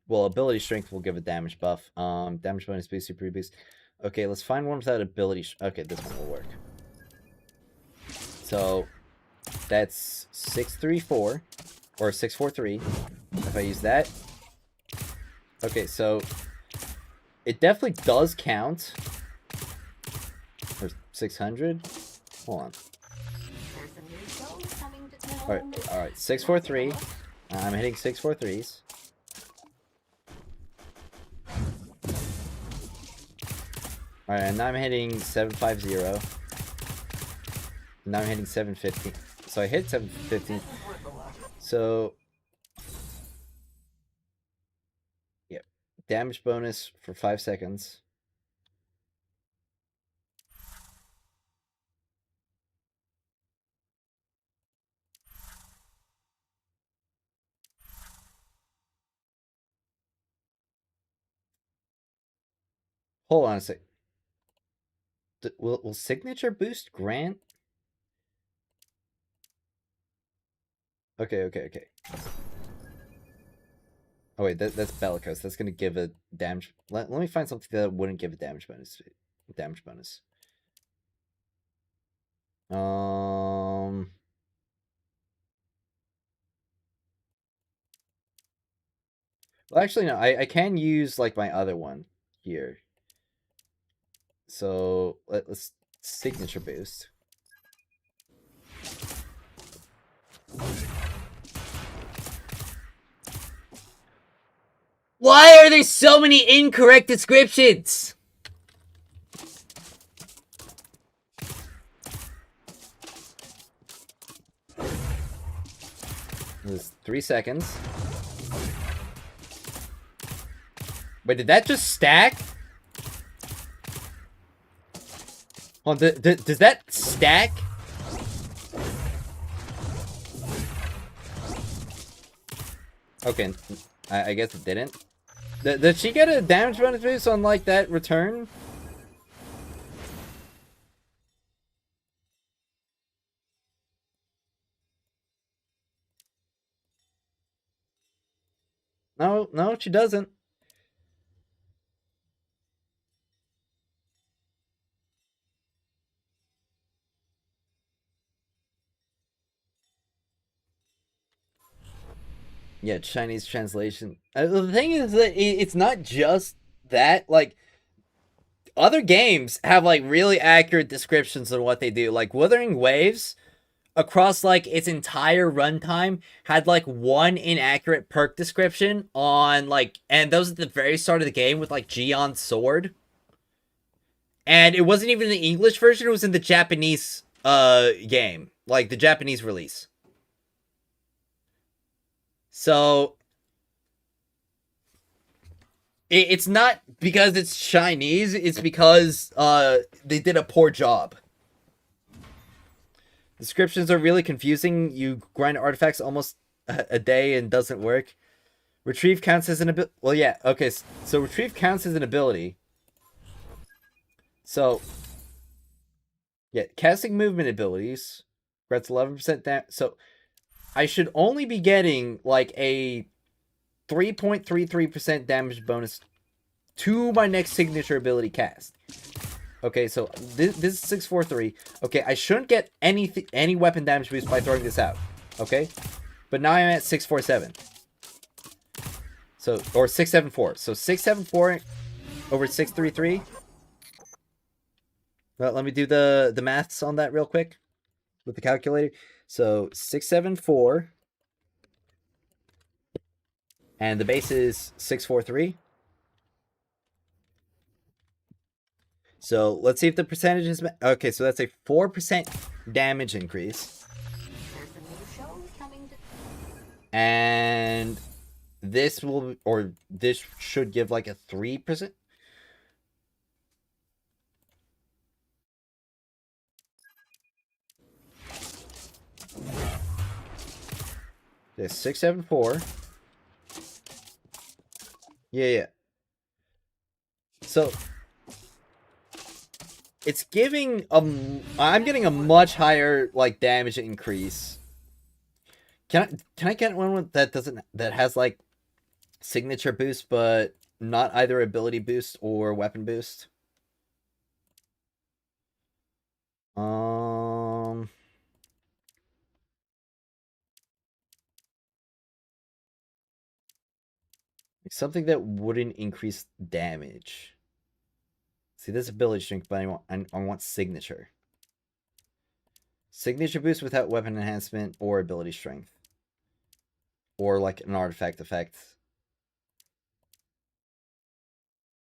Well, ability strength will give a damage buff. Damage bonus boost, super boost. Okay, let's find one without ability... Okay, this one will work. So, that's 634. Or 643. If I use that... Okay, so it definitely does count. Or 600. Hold on. There's some new shows coming to town. All right. 643. I'm hitting 643s. All right, and now I'm hitting 750. Now I'm hitting 750. So I hit 750. So yeah, damage bonus for 5 seconds. Hold on a sec. Will signature boost grant? Okay. Oh wait, that's bellicose. That's gonna give a damage. Let me find something that wouldn't give a damage bonus. Damage bonus. Well, actually, no. I can use like my other one here. So let's signature boost. Why are there so many incorrect descriptions? It was 3 seconds. Wait, did that just stack? Hold on, does that stack? Okay, I guess it didn't. Did she get a damage bonus boost on like that return? No, she doesn't. Yeah, Chinese translation. The thing is that it's not just that. Like, other games have, like, really accurate descriptions on what they do. Like, Wuthering Waves, across, like, its entire runtime, had, like, one inaccurate perk description on, like... And those at the very start of the game with, like, Gion Sword. And it wasn't even the English version, it was in the Japanese, game. Like, the Japanese release. So... It's not because it's Chinese, it's because they did a poor job. Descriptions are really confusing. You grind artifacts almost a day and doesn't work. Retrieve counts as an ability. Well, yeah, okay, so retrieve counts as an ability. So, yeah, casting movement abilities. Grants 11% damage. So, I should only be getting, like, a 3.33% damage bonus to my next signature ability cast. Okay, so this is 643. Okay, I shouldn't get any weapon damage boost by throwing this out. Okay? But now I'm at 647. So, or 674. So 674 over 633. Well, let me do the maths on that real quick with the calculator. So 674. And the base is 643. So let's see if the percentage is... Okay, so that's a 4% damage increase. There's some new shows coming to... And this will... Or this should give like a 3%. There's 674. Yeah. So... It's giving I'm getting a much higher like damage increase. Can I get one that has like signature boost but not either ability boost or weapon boost? Something that wouldn't increase damage. See, this ability strength, but I want signature. Signature boost without weapon enhancement or ability strength. Or like an artifact effect.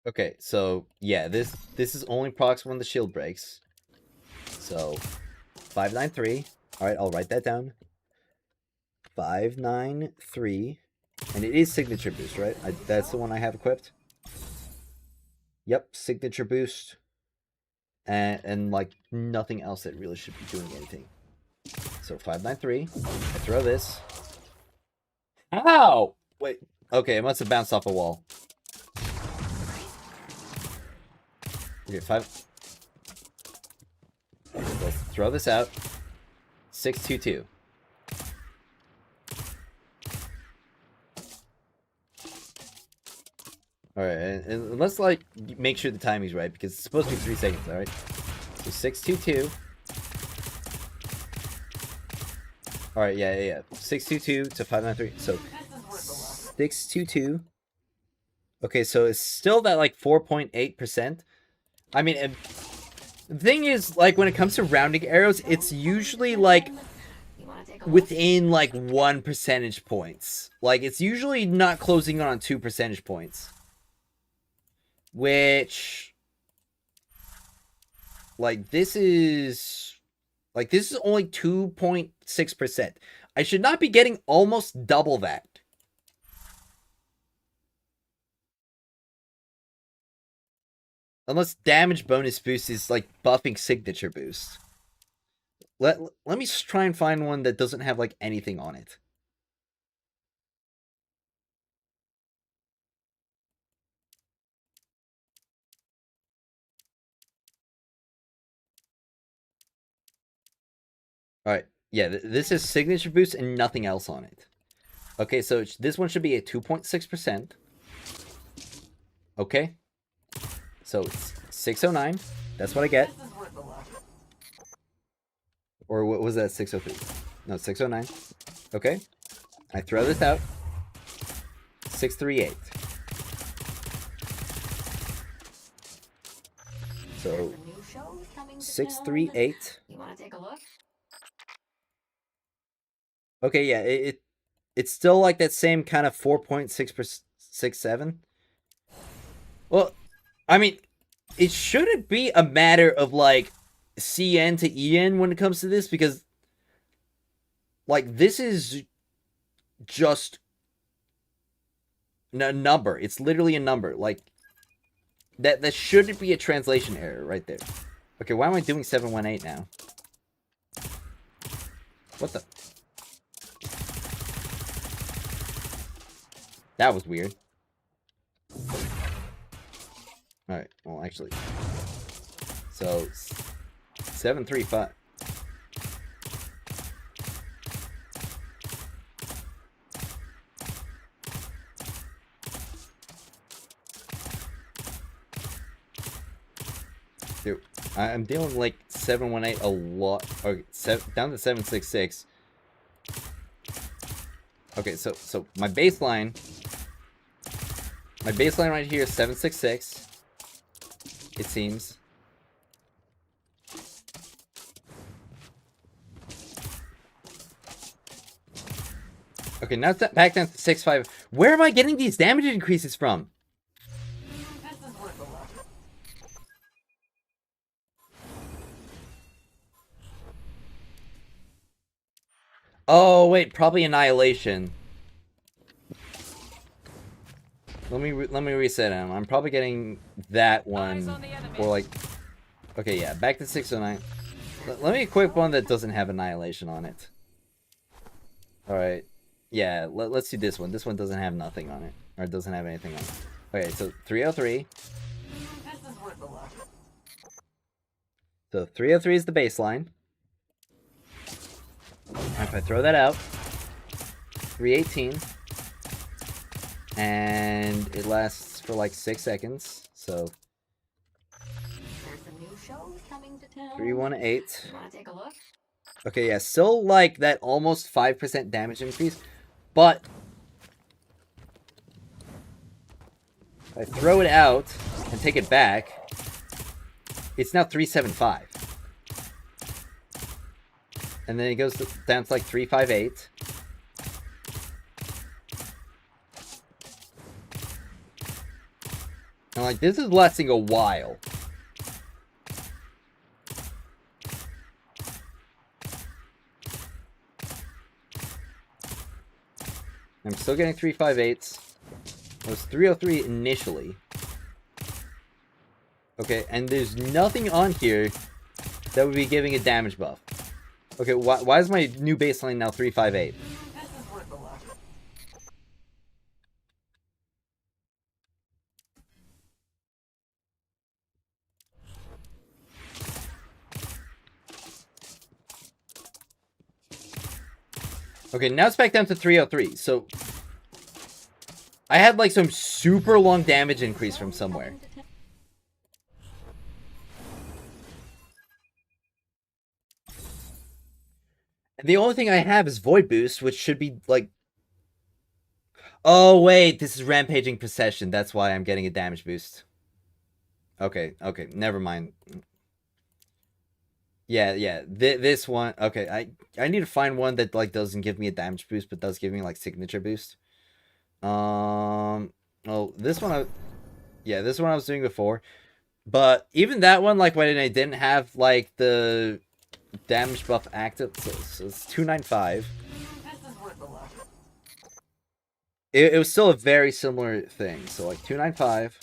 Okay, so yeah, this is only procs when the shield breaks. So 593. Alright, I'll write that down. 593. And it is signature boost, right? That's the one I have equipped. Yep, signature boost. And like nothing else that really should be doing anything. So 593. I throw this. Ow! Wait. Okay, it must have bounced off a wall. Okay, 5. Okay, let's throw this out. 622. Alright, and let's like make sure the timing's right because it's supposed to be 3 seconds, alright? So 622. Alright, yeah. 622 to 593. So 622. Okay, so it's still that like 4.8%. I mean, the thing is, like, when it comes to rounding arrows, it's usually like within like 1 percentage points. Like, it's usually not closing on 2 percentage points. Which, like, this is only 2.6%. I should not be getting almost double that. Unless damage bonus boost is, like, buffing signature boost. Let me try and find one that doesn't have, like, anything on it. Alright, yeah, this is signature boost and nothing else on it. Okay, so this one should be at 2.6%. Okay. So it's 609. That's what I get. Or what was that? 603. No, 609. Okay. I throw this out. 638. So 638. You want to take a look? Okay, yeah, it's still like that same kind of 4.667. Well, I mean, it shouldn't be a matter of like CN to EN when it comes to this because like this is just a number. It's literally a number. Like that shouldn't be a translation error right there. Okay, why am I doing 718 now? What the? That was weird. Alright, well, actually. So, 735. Dude, I'm dealing with like 718 a lot. Okay, down to 766. Okay, so my baseline right here is 766. It seems. Okay, now it's back down to 6.5. Where am I getting these damage increases from? Oh, wait, probably Annihilation. Let me reset him. I'm probably getting that one. Or like... Okay, yeah, back to 609. Let me equip one that doesn't have Annihilation on it. Alright. Yeah, let's do this one. This one doesn't have nothing on it. Or it doesn't have anything on it. Okay, so 303. So 303 is the baseline. If I throw that out, 318, and it lasts for like 6 seconds, so 318. Okay, yeah, still like that almost 5% damage increase, but I throw it out and take it back. It's now 375. And then it goes down to like 358. And like, this is lasting a while. I'm still getting 358s. It was 303 initially. Okay, and there's nothing on here that would be giving a damage buff. Okay, why is my new baseline now 358? This is worth a look. Okay, now it's back down to 303. So I had like some super long damage increase from somewhere. And the only thing I have is Void Boost, which should be like... Oh, wait, this is Rampaging Procession. That's why I'm getting a damage boost. Okay, never mind. Yeah, this one... Okay, I need to find one that, like, doesn't give me a damage boost, but does give me, like, signature boost. Oh, this one Yeah, this one I was doing before. But even that one, like, when I didn't have, like, the damage buff active, so it's 295. This is worth a look. It was still a very similar thing. So, like, 295.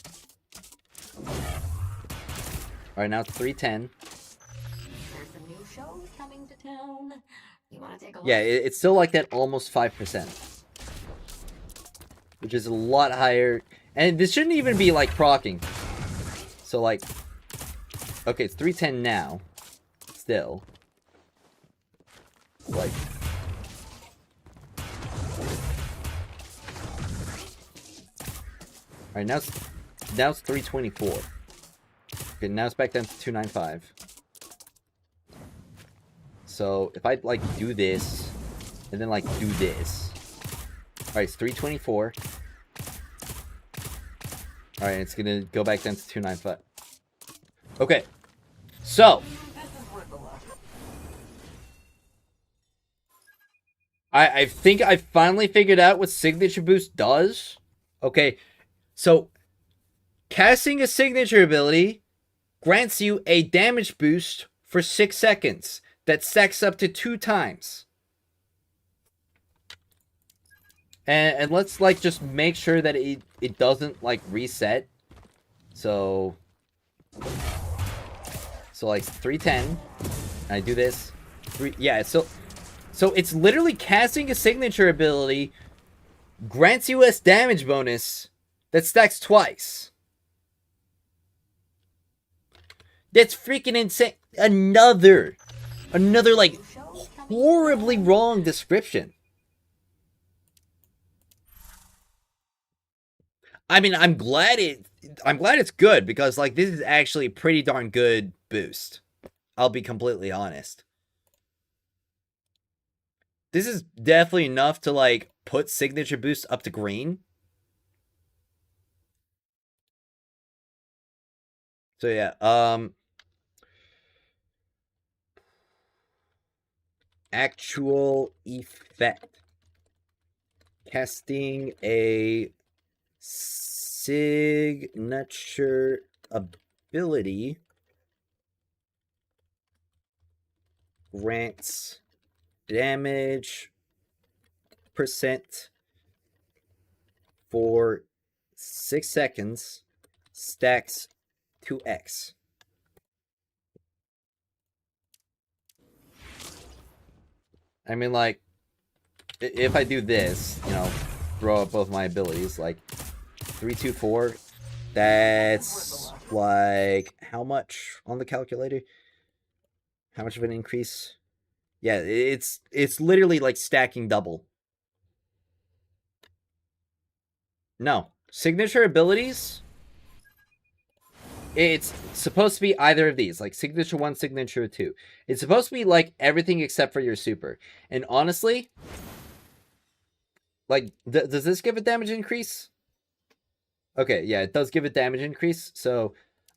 Alright, now it's 310. There's some new shows coming to town. You want to take a look? Yeah, it's still like that almost 5%. Which is a lot higher. And this shouldn't even be, like, proccing. So, like... Okay, it's 310 now. Still. Like... Alright, now it's 324. Okay, now it's back down to 295. So, if I, like, do this, and then, like, do this. Alright, it's 324. Alright, it's gonna go back down to 295. Okay. So. I think I finally figured out what Signature Boost does. Okay. So, casting a signature ability grants you a damage boost for 6 seconds. That stacks up to 2 times. And let's, like, just make sure that it doesn't, like, reset. So, like, 310. I do this. Yeah, so it's literally casting a signature ability grants you a damage bonus that stacks twice. That's freaking insane. Another, like, horribly wrong description. I mean, I'm glad it's good, because, like, this is actually a pretty darn good boost. I'll be completely honest. This is definitely enough to, like, put signature boost up to green. So yeah, actual effect. Casting a signature ability grants damage percent for 6 seconds, stacks 2x. I mean, like, if I do this, you know, throw up both my abilities, like 324, that's like how much on the calculator? How much of an increase? Yeah, it's literally like stacking double. No, signature abilities, it's supposed to be either of these, like signature 1, signature 2. It's supposed to be like everything except for your super. And honestly, like, does this give a damage increase? Okay, yeah, it does give a damage increase. So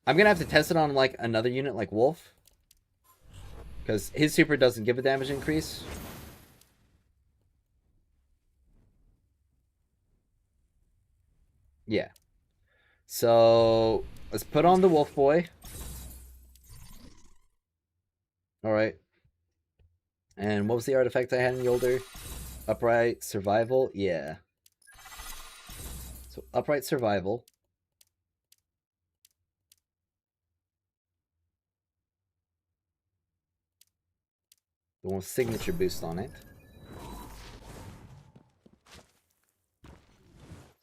I'm gonna have to test it on like another unit like Wolf. Because his super doesn't give a damage increase. Yeah. So let's put on the Wolf Boy. Alright. And what was the artifact I had in Yolder? Upright Survival? Yeah. So Upright Survival. The one with signature boost on it.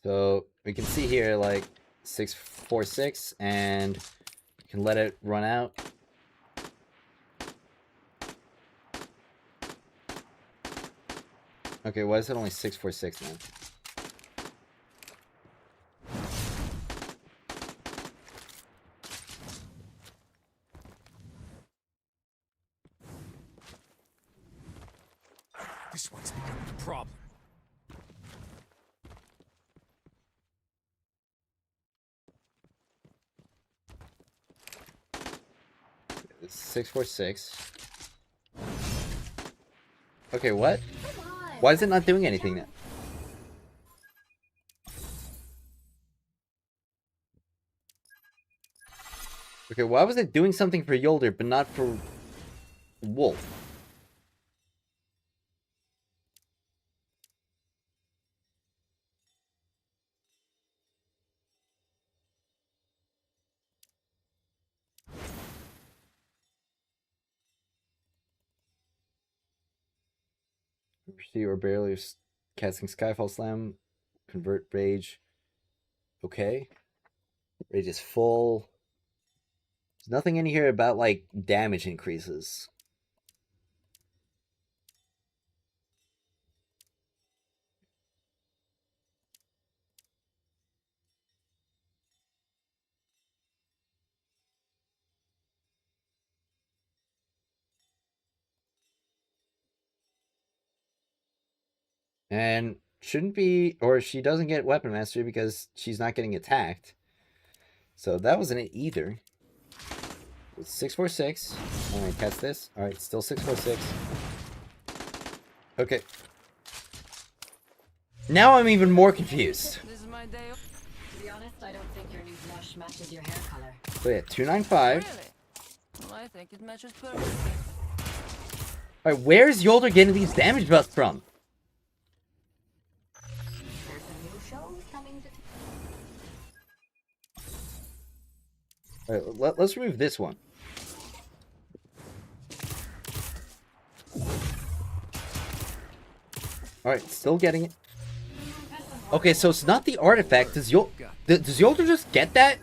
So we can see here like 646 and we can let it run out. Okay, why is it only 646 man? This one's becoming a problem. It's 646. Okay, what? Why is it not doing anything now? Okay, why was it doing something for Yolder but not for Wolf? See or barely casting Skyfall Slam. Convert Rage. Okay. Rage is full. There's nothing in here about like damage increases. And shouldn't be, or she doesn't get Weapon Mastery because she's not getting attacked. So that wasn't it either. It's 646. Alright, catch this. Alright, still 646. Okay. Now I'm even more confused. This is my day. To be honest, I don't think your new blush matches your hair color. So yeah, 295. Really? Well, I think it matches perfectly. Alright, where's Yolder getting these damage buffs from? There's some new shows coming to... Alright, let's remove this one. Alright, still getting it. Okay, so it's not the artifact. Does Yolder just get that?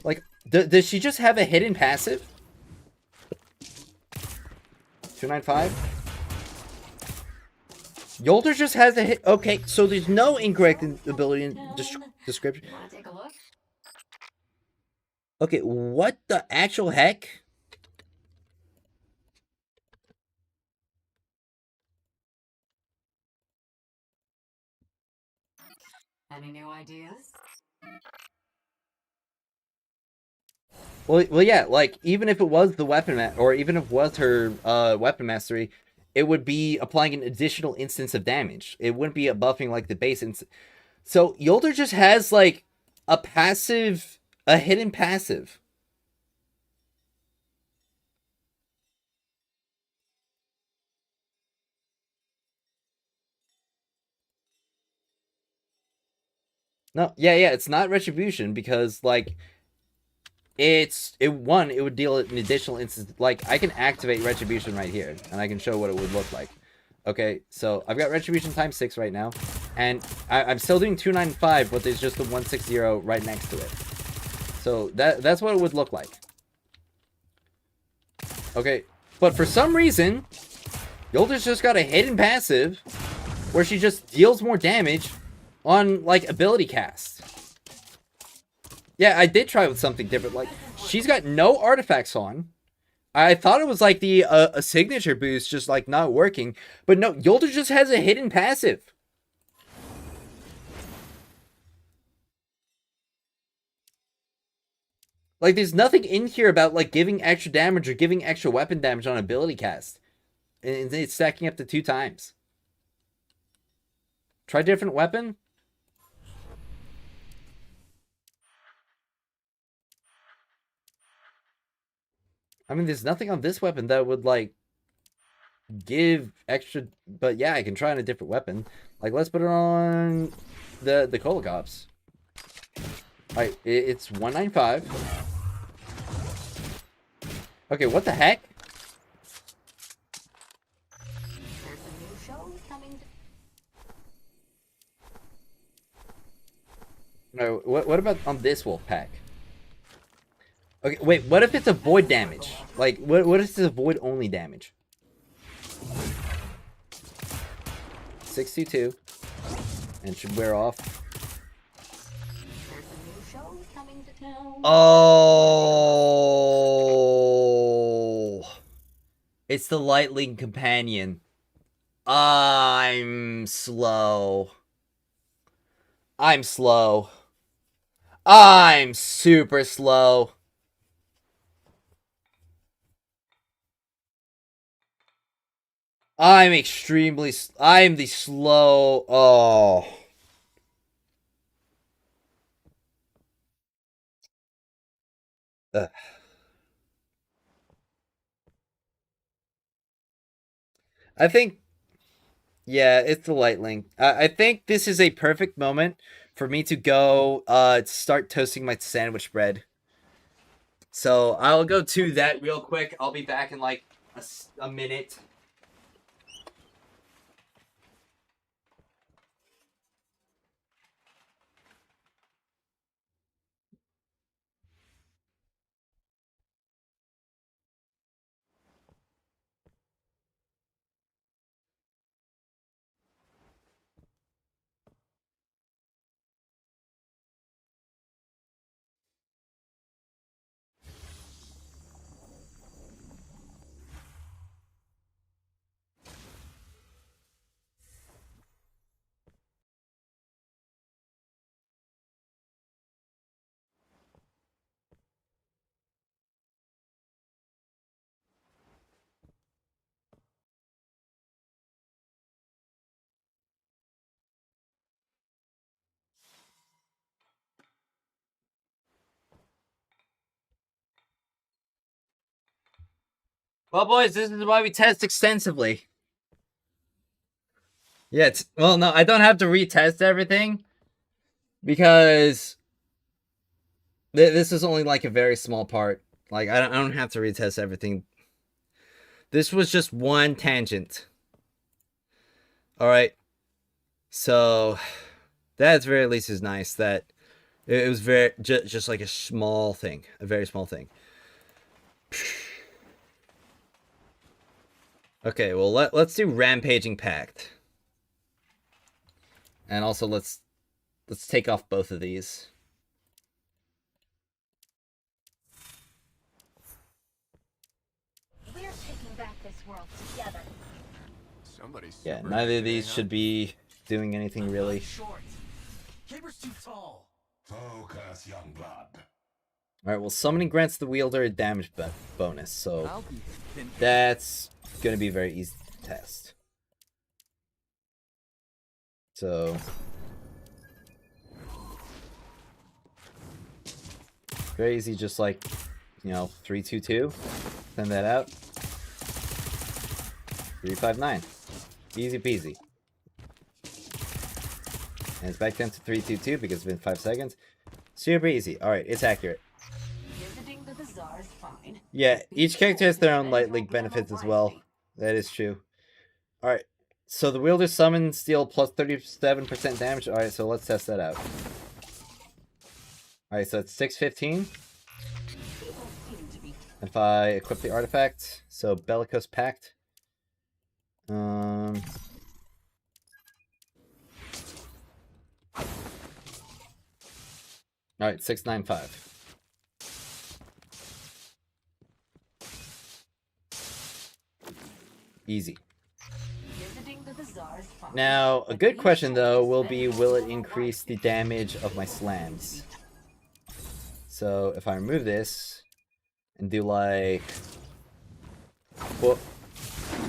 Like, does she just have a hidden passive? 295? Yolder just has a hit. Okay, so there's no incorrect ability in description. Wanna take a look? Okay, what the actual heck? Any new ideas? Well, yeah, like, even if it was the weapon, or even if it was her weapon mastery, it would be applying an additional instance of damage. It wouldn't be buffing, like, the base instance. So, Yolder just has, like, a passive, a hidden passive. No, yeah, it's not Retribution, because, like, it would deal an additional instance. Like, I can activate Retribution right here, and I can show what it would look like. Okay, so I've got Retribution times 6 right now, and I'm still doing 295, but there's just the 160 right next to it. So that's what it would look like. Okay, but for some reason, Yolder's just got a hidden passive where she just deals more damage on, like, ability cast. Yeah, I did try with something different. Like, she's got no artifacts on. I thought it was like the a signature boost just like not working, but no, Yolder just has a hidden passive. Like, there's nothing in here about, like, giving extra damage or giving extra weapon damage on ability cast. And it's stacking up to 2 times. Try different weapon? I mean, there's nothing on this weapon that would, like, give extra... But yeah, I can try on a different weapon. Like, let's put it on the Kolokops. Alright, it's 195. Okay, what the heck? There's a new show coming. No, what about on this wolf pack? Okay, wait, what if it's a void damage? Like, what if it's a void only damage? 622. And should wear off. There's a new show coming to town. Oh, it's the Lightling Companion. I'm slow. I'm slow. I'm super slow. I'm extremely... I'm the slow... Oh. Ugh. I think... Yeah, it's the Lightling. I think this is a perfect moment for me to go start toasting my sandwich bread. So I'll go to that real quick. I'll be back in like a minute. Well, boys, this is why we test extensively. Yeah, well, no, I don't have to retest everything because this is only like a very small part. Like, I don't have to retest everything. This was just one tangent. All right. So that at the very least is nice that it was very just like a small thing, a very small thing. Okay, well let's do Rampaging Pact. And also let's take off both of these. We're taking back this world together. Yeah, neither of these should be doing anything really. Short. Caber's too tall. Focus, young blood. Alright, well, summoning grants the wielder a damage bonus, so that's going to be a very easy to test. So... very easy, just like, you know, 322. Send that out. 359. Easy peasy. And it's back down to 322 because it's been 5 seconds. Super easy. Alright, it's accurate. Visiting the bazaar is fine. Yeah, each character has their own light link benefits as well. That is true. Alright, so the wielder summons deal plus 37% damage. Alright, so let's test that out. Alright, so it's 615. If I equip the artifact, so Bellicose Pact. Alright, 695. Easy. Now, a good question though will be, will it increase the damage of my slams? So if I remove this and do like whoop,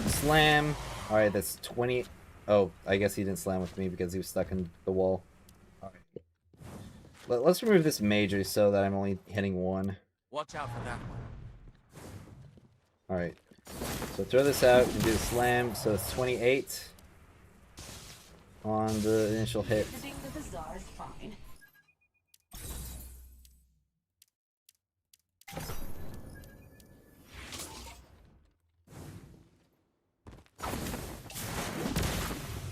slam. All right, that's 20. Oh, I guess he didn't slam with me because he was stuck in the wall. All right. Let's remove this major so that I'm only hitting one. Watch out for that one. All right. So throw this out and do the slam. So it's 28 on the initial hit. Visiting the bazaar is fine.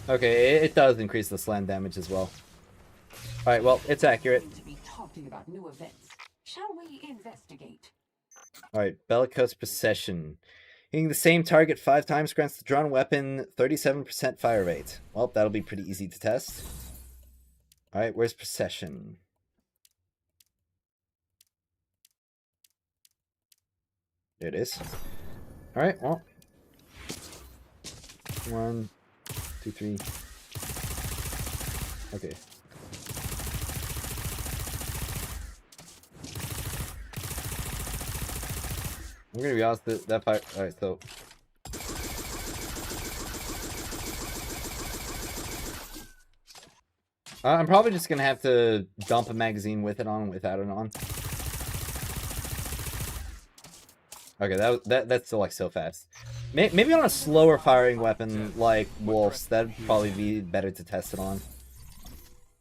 Okay, it does increase the slam damage as well. All right, well, it's accurate. To be talking about new events. Shall we investigate? All right, bellicose procession. Hitting the same target 5 times grants the drawn weapon 37% fire rate. Well, that'll be pretty easy to test. All right, where's procession? There it is. All right, well. 1, 2, 3. Okay. I'm gonna be honest, that fire. Alright, so. I'm probably just gonna have to dump a magazine with it on, without it on. Okay, that's still like so fast. Maybe on a slower firing weapon like Wolf's, that'd probably be better to test it on.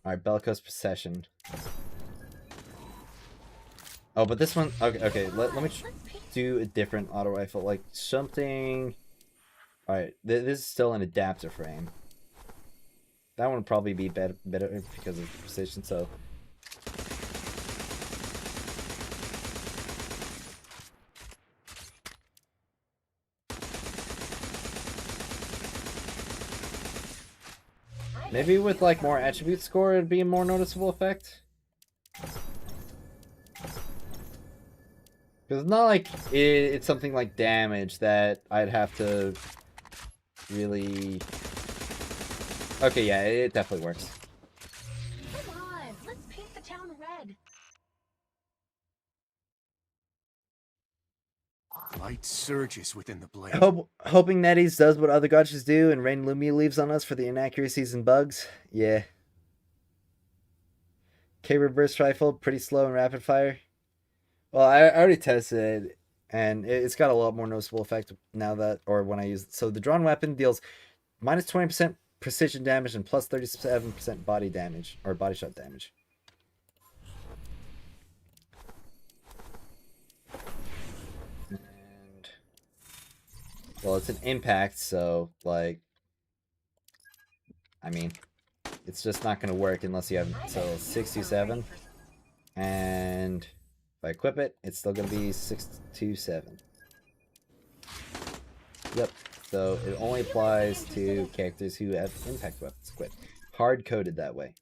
Alright, bellicose procession. Oh, but this one, okay, let me do a different auto rifle, like something. Alright, this is still an adapter frame. That one would probably be better because of the precision, so. Maybe with like more attribute score, it'd be a more noticeable effect. Because it's not like it's something like damage that I'd have to really. Okay, yeah, it definitely works. Come on, let's paint the town red. Light surges within the blade. Hoping NetEase does what other gachas do and Rain Lumia leaves on us for the inaccuracies and bugs. Yeah. K reverse rifle, pretty slow and rapid fire. Well, I already tested it, and it's got a lot more noticeable effect now that, or when I use it. So the drawn weapon deals minus 20% precision damage and plus 37% body damage, or body shot damage. And, well, it's an impact, so, like, I mean, it's just not going to work unless you have, so 67, and if I equip it, it's still going to be 627. Yep, so it only applies to characters who have impact weapons equipped. Hard-coded that way.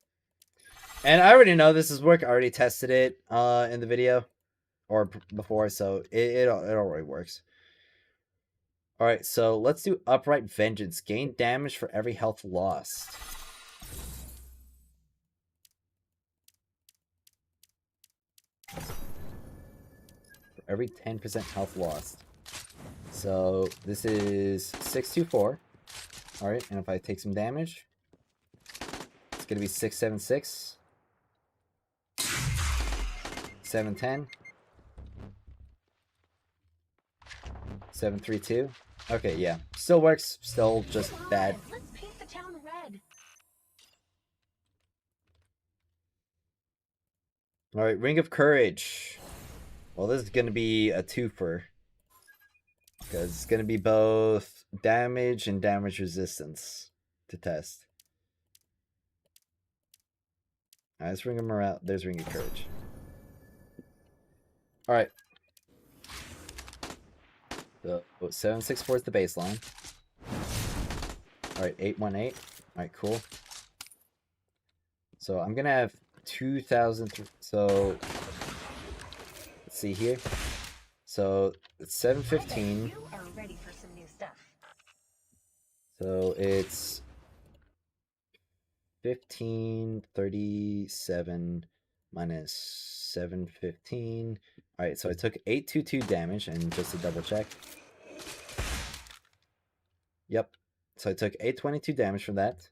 And I already know this is work. I already tested it in the video, or before, so it already works. Alright, so let's do Upright Vengeance. Gain damage for every health lost. For every 10% health lost. So this is 624. Alright, and if I take some damage, it's going to be 676. 710. 732. Okay, yeah. Still works. Still just bad. Let's paint the town red. Alright, Ring of Courage. Well, this is going to be a twofer. Because it's going to be both damage and damage resistance to test. Alright, let's ring them around. There's Ring of Courage. Alright. So, 764 is the baseline. Alright, 818. Alright, cool. So I'm gonna have 2,000. So let's see here. So it's 715. You are ready for some new stuff. So it's 15, 37, minus 715. Alright, so I took 822 damage, and just to double check. Yep. So I took 822 damage from that.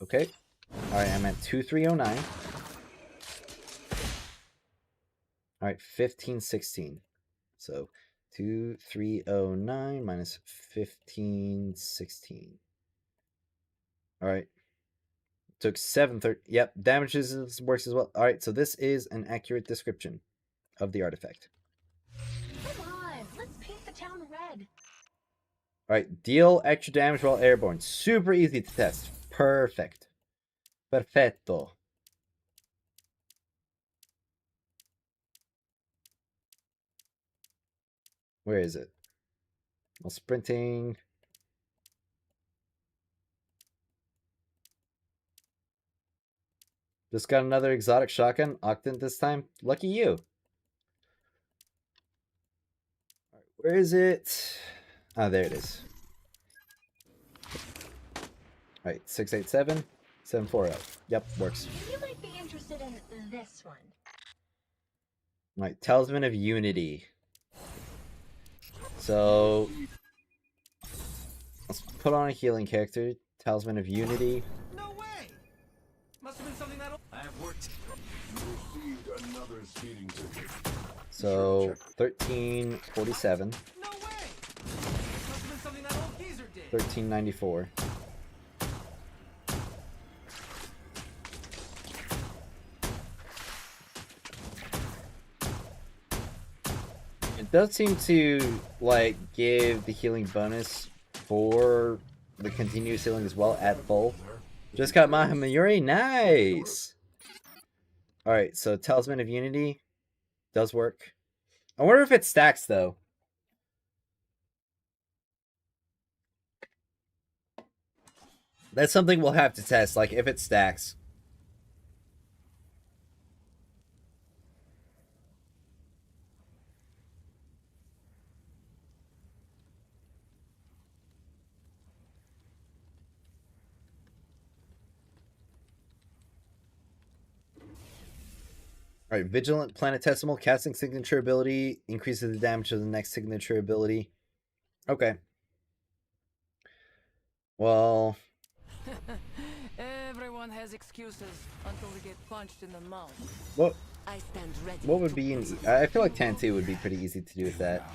Okay. Alright, I'm at 2309. Alright, 1516. So 2309 minus 1516. Alright. Took 730. Yep, damages works as well. Alright, so this is an accurate description of the artifact. Come on, let's paint the town red. Alright, deal extra damage while airborne. Super easy to test. Perfect. Perfetto. Where is it? Well, sprinting. Just got another exotic shotgun. Octant this time. Lucky you. Alright, where is it? Ah, there it is. Alright, 687, 740. Yep, works. You might be interested in this one. Alright, Talisman of Unity. So let's put on a healing character. Talisman of Unity. No way! Must have been something that I have worked. You received another speeding ticket. So 1347, No way! Must have been something that old geezer did. 1394. It does seem to like give the healing bonus for the continuous healing as well at full. Just got Mahamayuri, nice! Alright, so Talisman of Unity does work. I wonder if it stacks though. That's something we'll have to test, like if it stacks. Alright, Vigilant Planetesimal, casting signature ability, increases the damage of the next signature ability. Okay. Well, Everyone has excuses until they get punched in the mouth. what I stand ready. what would be in, I feel like Tantu would be pretty easy to do with that.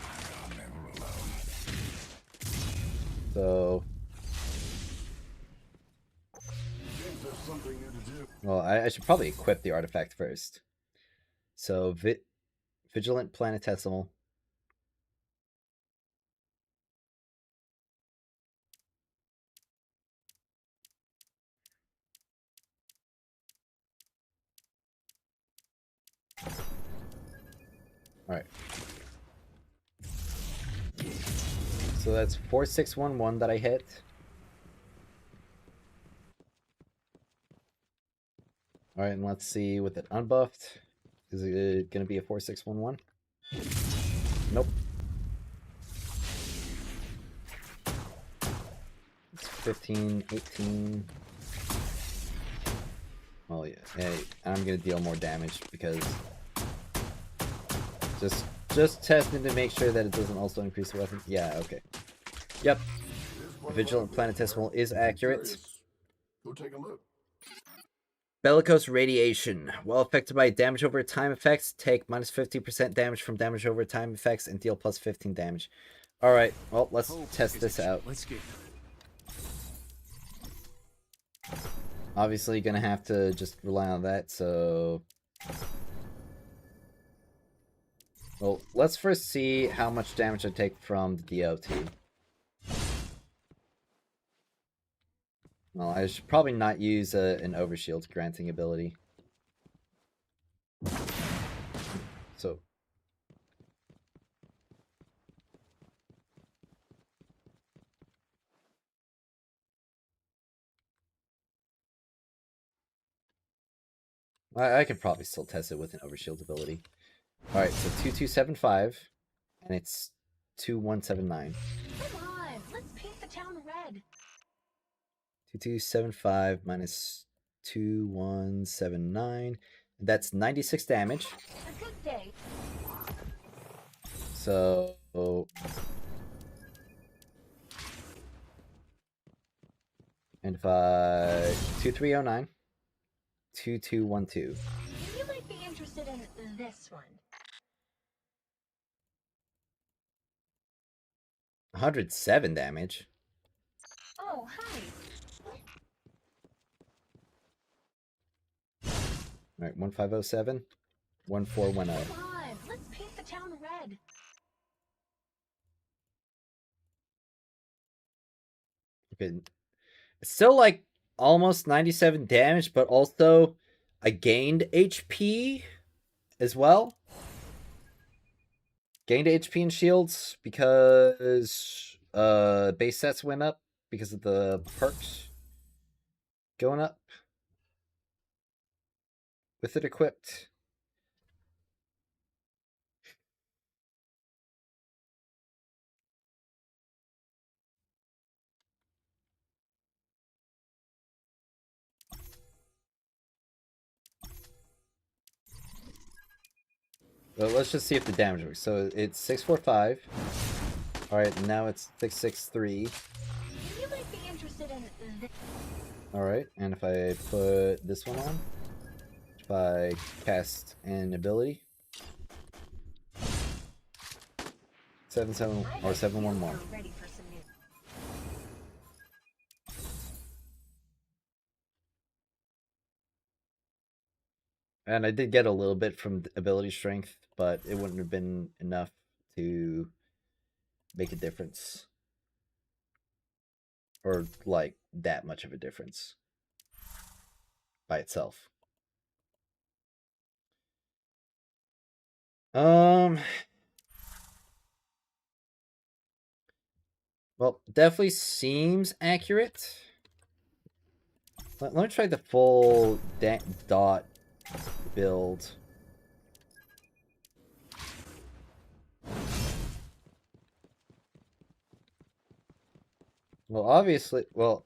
So, well, I should probably equip the artifact first. So, Vigilant Planetesimal. Alright. So that's 4611 that I hit. Alright, and let's see with it unbuffed. Is it going to be a 4611? Nope. It's 15, 18. Oh yeah, hey, I'm going to deal more damage because just testing to make sure that it doesn't also increase the weapon. Yeah, okay. Yep. Vigilant Planetesimal is accurate. Go take a look. Bellicose Radiation. While affected by damage over time effects, take minus 50% damage from damage over time effects and deal plus 15 damage. Alright, well, let's test this out. Let's get Obviously, gonna have to just rely on that, so... Well, let's first see how much damage I take from the DOT. Well, I should probably not use an overshield granting ability. So... I could probably still test it with an overshield ability. Alright, so 2275, and it's 2179. Come on, let's paint the town red. 2275 minus 2179. That's 96 damage. A good day. So and if I 2309 2212. You might be interested in this one. 107 damage. Oh, hi. All right, 1507 1410. Come on, let's paint the town red. Okay. It's still like almost 97 damage, but also I gained HP as well. Gained HP and shields because base sets went up because of the perks going up with it equipped. Well, let's just see if the damage works. So it's 645. Alright, now it's 663. You might be interested in this. Alright, and if I put this one on, if I cast an ability, 7-7 or 7-1-1. We're ready for some news. And I did get a little bit from ability strength, but it wouldn't have been enough to make a difference. Or, like, that much of a difference by itself. Well, definitely seems accurate. Let me try the full dot build. Well, obviously, well,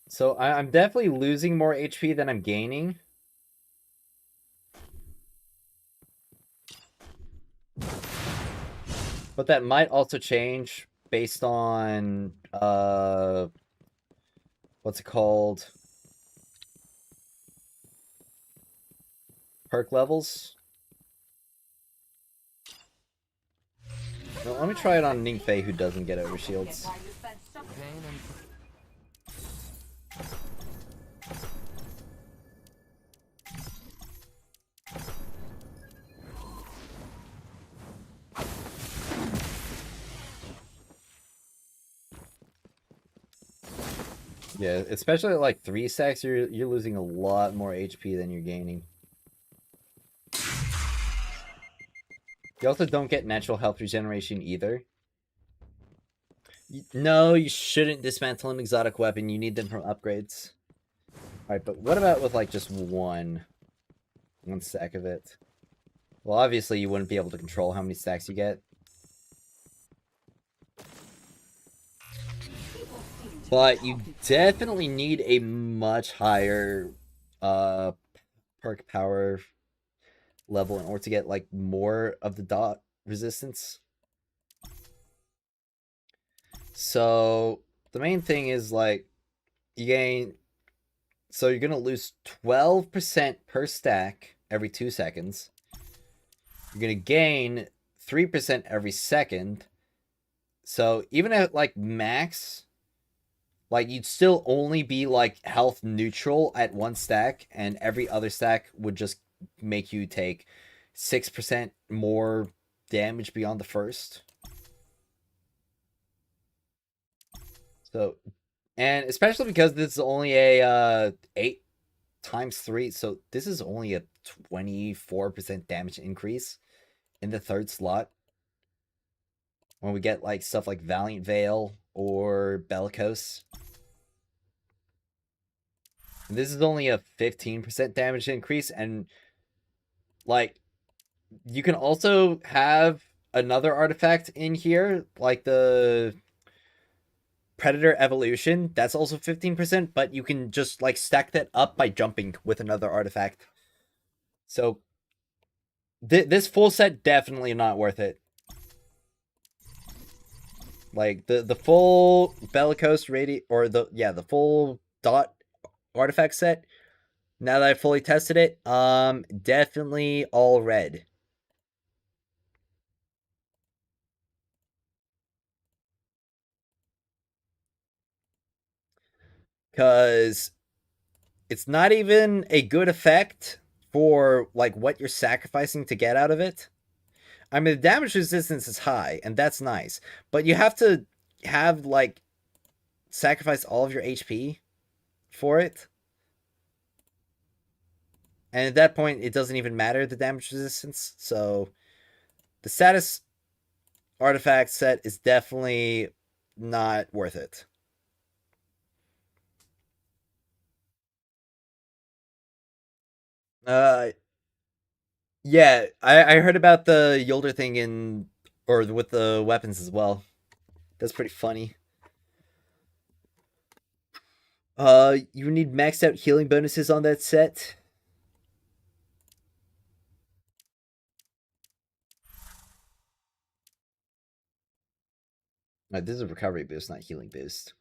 so I'm definitely losing more HP than I'm gaining. But that might also change based on what's it called? Perk levels. Well, let me try it on Ningfei, who doesn't get overshields. Pain and Yeah, especially at like 3 stacks, you're losing a lot more HP than you're gaining. You also don't get natural health regeneration either. No, you shouldn't dismantle an exotic weapon. You need them from upgrades. Alright, but what about with like just one stack of it? Well, obviously you wouldn't be able to control how many stacks you get. But you definitely need a much higher perk power level in order to get like more of the dot resistance. So the main thing is like you gain, so you're gonna lose 12% per stack every 2 seconds. You're gonna gain 3% every second. So even at like max, like you'd still only be like health neutral at 1 stack, and every other stack would just make you take 6% more damage beyond the first. So, and especially because this is only a 8 times 3, so this is only a 24% damage increase in the 3rd slot. When we get like stuff like Valiant Veil or Bellicose. And this is only a 15% damage increase, and like you can also have another artifact in here, like the Predator Evolution. That's also 15%, but you can just like stack that up by jumping with another artifact. So this full set definitely not worth it. Like the full Bellicose the full dot artifact set. Now that I fully tested it, definitely all red. Cause it's not even a good effect for like what you're sacrificing to get out of it. I mean, the damage resistance is high, and that's nice, but you have to have like sacrifice all of your HP for it. And at that point, it doesn't even matter the damage resistance. So the status artifact set is definitely not worth it. Yeah, I heard about the Yolder thing with the weapons as well. That's pretty funny. You need maxed out healing bonuses on that set. This is a recovery boost, not healing boost.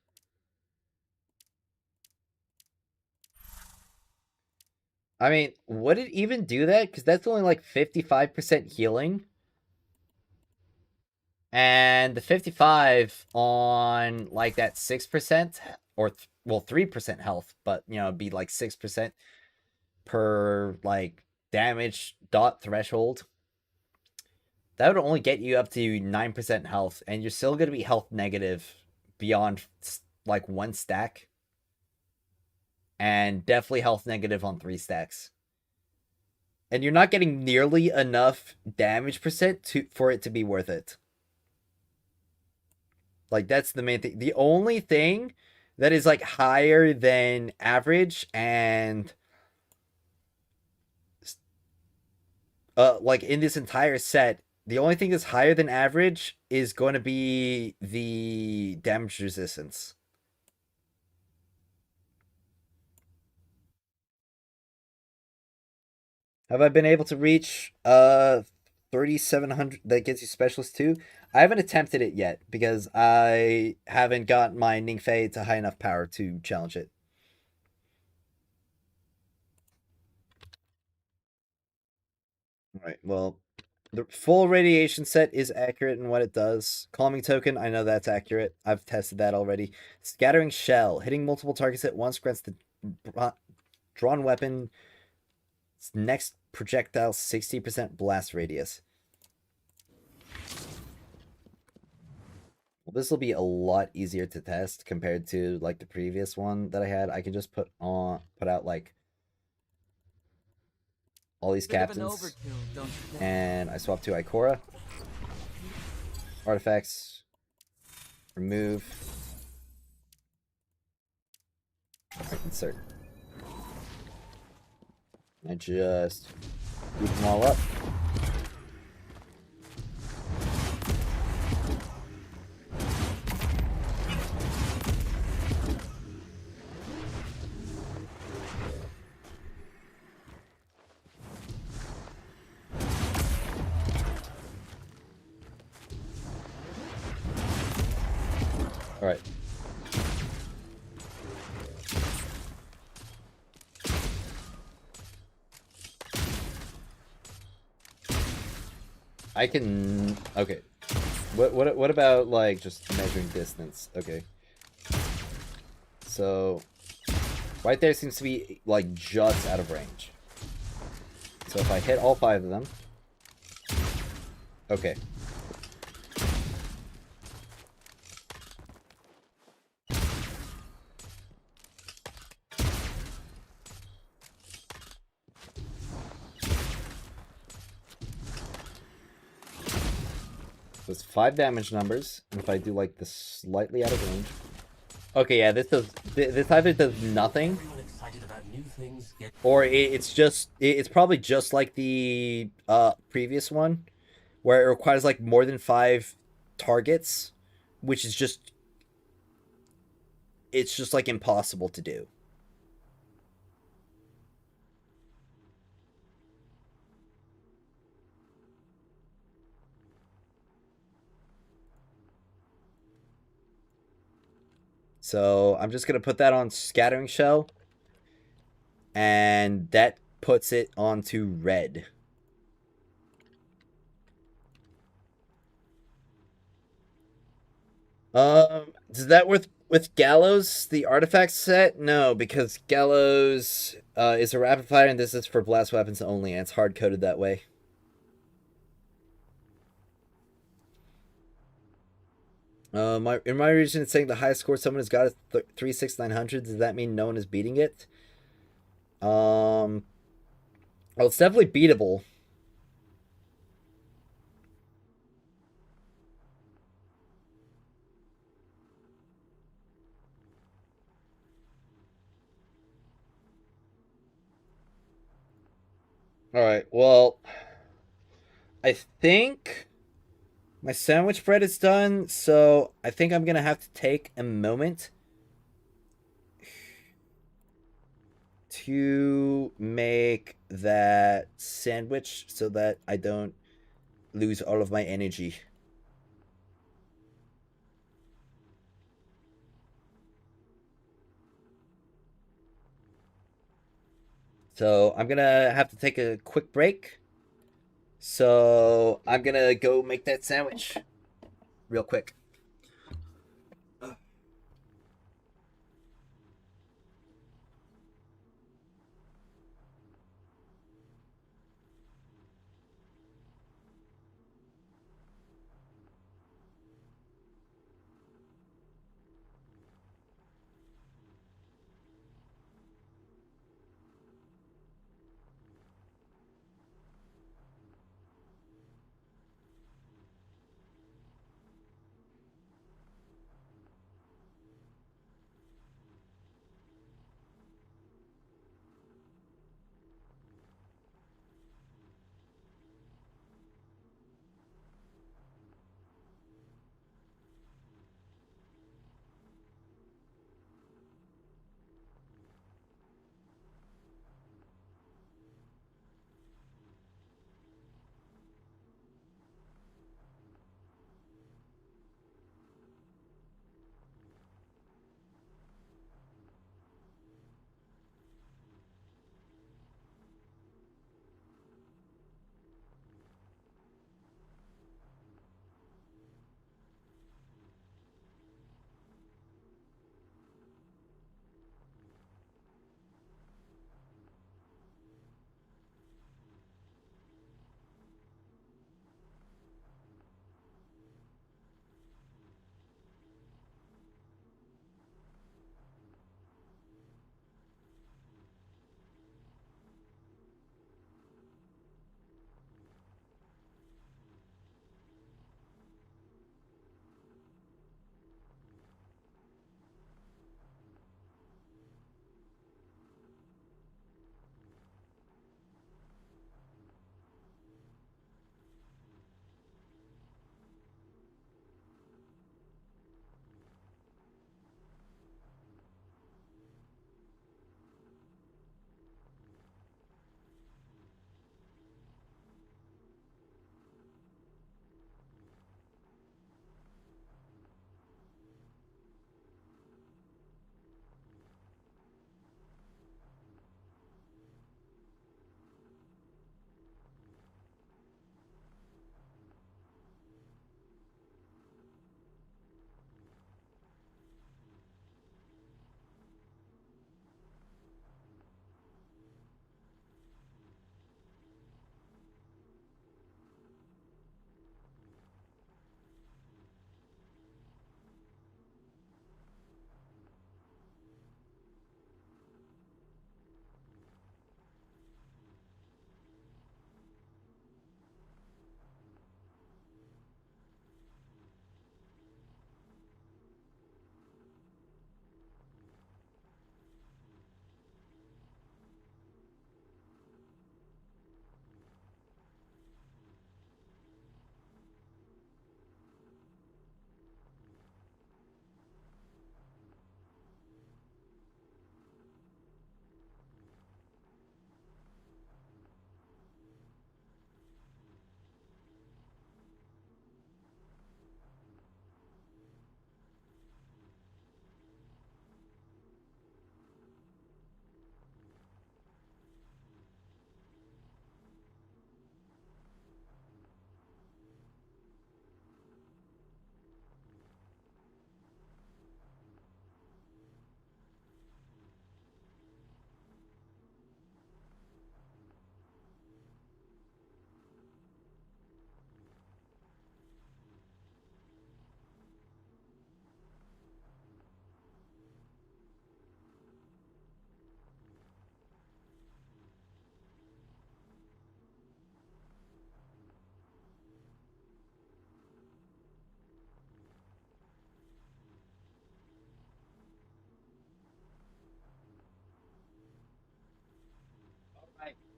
I mean, would it even do that? Because that's only like 55% healing. And the 55 on like that 6% or 3% health, but you know, it'd be like 6% per like damage dot threshold. That would only get you up to 9% health, and you're still going to be health negative beyond like 1 stack. And definitely health negative on 3 stacks. And you're not getting nearly enough damage percent for it to be worth it. Like, that's the main thing. The only thing that is like higher than average and like in this entire set, the only thing that's higher than average is going to be the damage resistance. Have I been able to reach 3700 that gets you specialist 2? I haven't attempted it yet because I haven't got my Ningfei to high enough power to challenge it. Alright, well, the full radiation set is accurate in what it does. Calming token, I know that's accurate. I've tested that already. Scattering shell. Hitting multiple targets at once grants the drawn weapon next projectile 60% blast radius. Well, this will be a lot easier to test compared to like the previous one that I had. I can just put out like all these captains, and I swap to Ikora. Artifacts. Remove. Insert. I just group them all up. All right. I can. Okay. What about like just measuring distance? Okay. So right there seems to be like just out of range. So if I hit all 5 of them. Okay. So it's 5 damage numbers, and if I do like the slightly out of range, Okay, yeah, this either does nothing, Everyone excited about new things gets or it's probably just like the previous one, where it requires like more than 5 targets, which is just it's just like impossible to do. So I'm just gonna put that on Scattering Shell, and that puts it onto red. Does that with Gallows the artifact set? No, because Gallows is a rapid fire, and this is for blast weapons only, and it's hard coded that way. In my region, it's saying the highest score someone has got is 36900. Does that mean no one is beating it? Well, it's definitely beatable. All right. Well, I think my sandwich bread is done, so I think I'm gonna have to take a moment to make that sandwich so that I don't lose all of my energy. So I'm gonna have to take a quick break. So I'm gonna go make that sandwich real quick.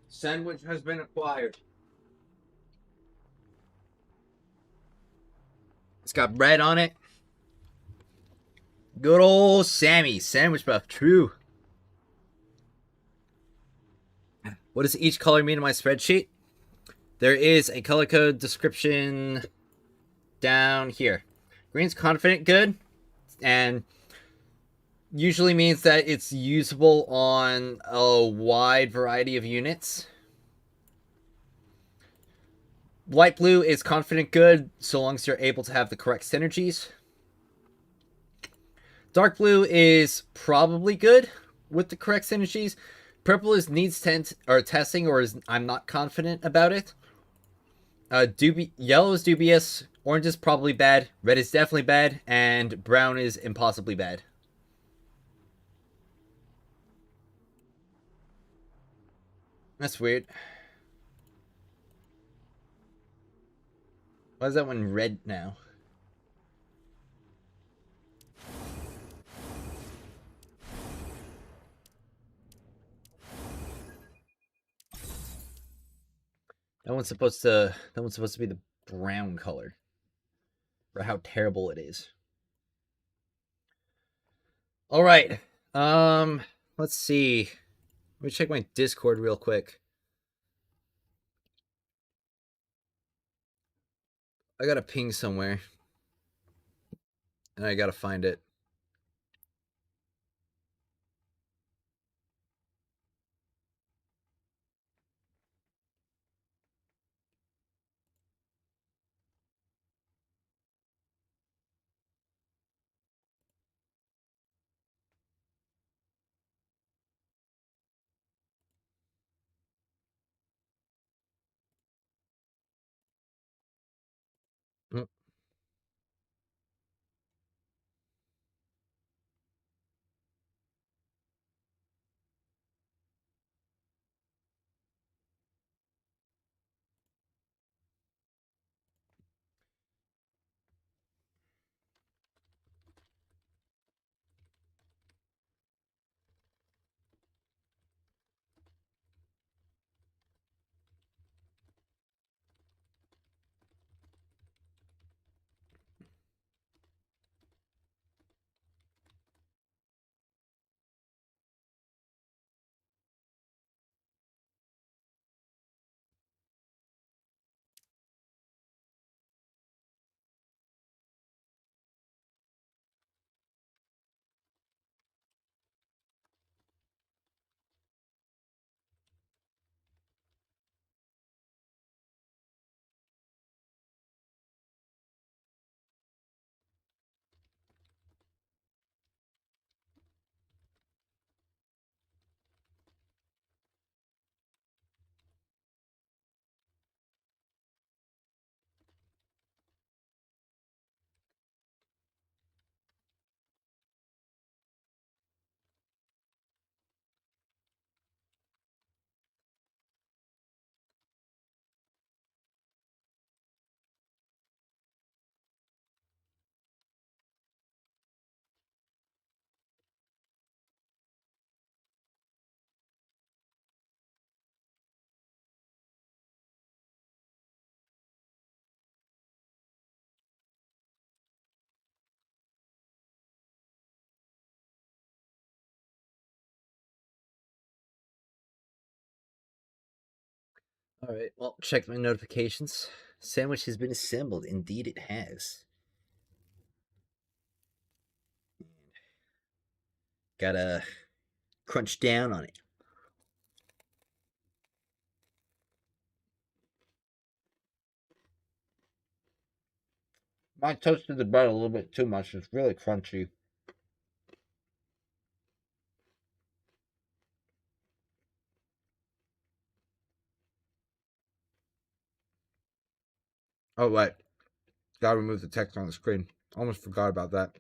Sandwich has been acquired. It's got bread on it. Good old Sammy, sandwich buff, true. What does each color mean in my spreadsheet? There is a color code description down here. Green's confident good, and usually means that it's usable on a wide variety of units. Light blue is confident good, so long as you're able to have the correct synergies. Dark blue is probably good with the correct synergies. Purple is needs testing, or is I'm not confident about it. Yellow is dubious. Orange is probably bad. Red is definitely bad, and brown is impossibly bad. That's weird. Why is that one red now? That one's supposed to be the brown color. For how terrible it is. All right. Let's see. Let me check my Discord real quick. I got a ping somewhere. And I gotta find it. Mm. All right. Well, check my notifications. Sandwich has been assembled. Indeed, it has. Gotta crunch down on it. I toasted the bread a little bit too much. It's really crunchy. Oh, right. Gotta remove the text on the screen. Almost forgot about that.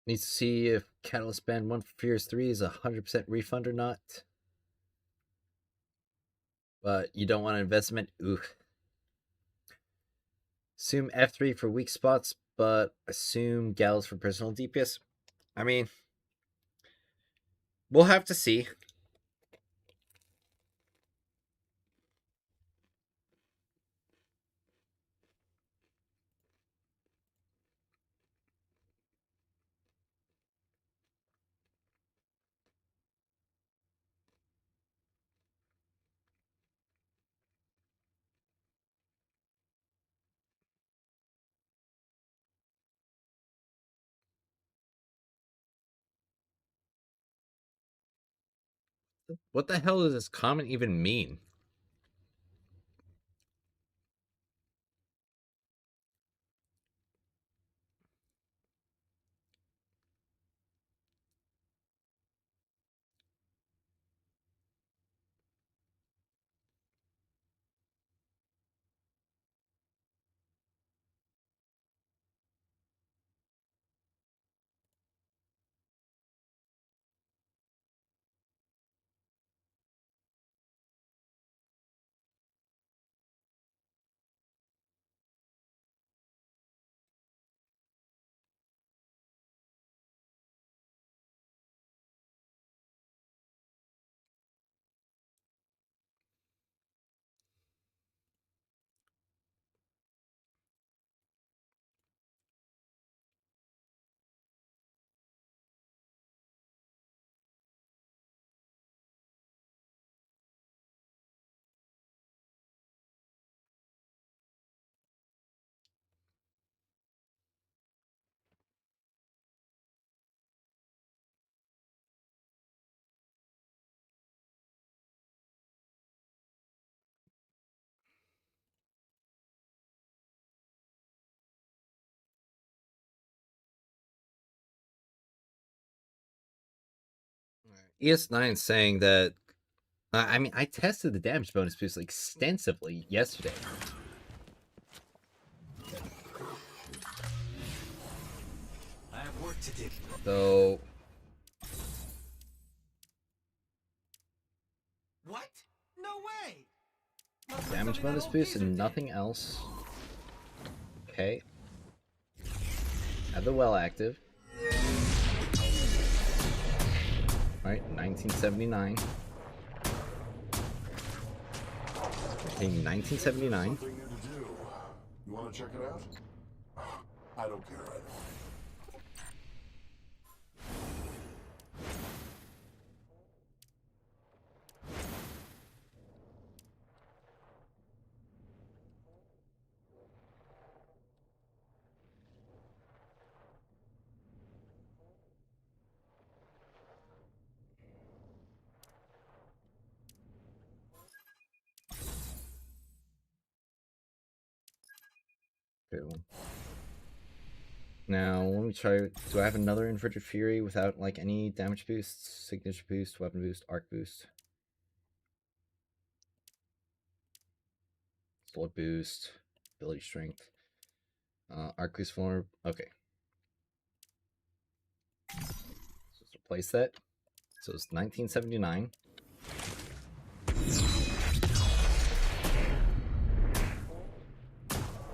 Needs to see if Catalyst Band 1 for Fears 3 is a 100% refund or not. But you don't want an investment? Ooh. Assume F3 for weak spots, but assume Gals for personal DPS. I mean, we'll have to see. What the hell does this comment even mean? ES9 saying that. I mean, I tested the damage bonus boost extensively yesterday. I have work to do. So, What? No way! damage bonus boost and nothing else. Okay. Have the well active. Alright, 1979. Hitting 1979. Something new to do. You want to check it out? I don't care either. Okay, well. Now, let me try. Do I have another Inverted Fury without any damage boosts, signature boost, weapon boost, arc boost? Sword boost, ability strength, arc boost form. Okay. So let's replace that. So it's 1979.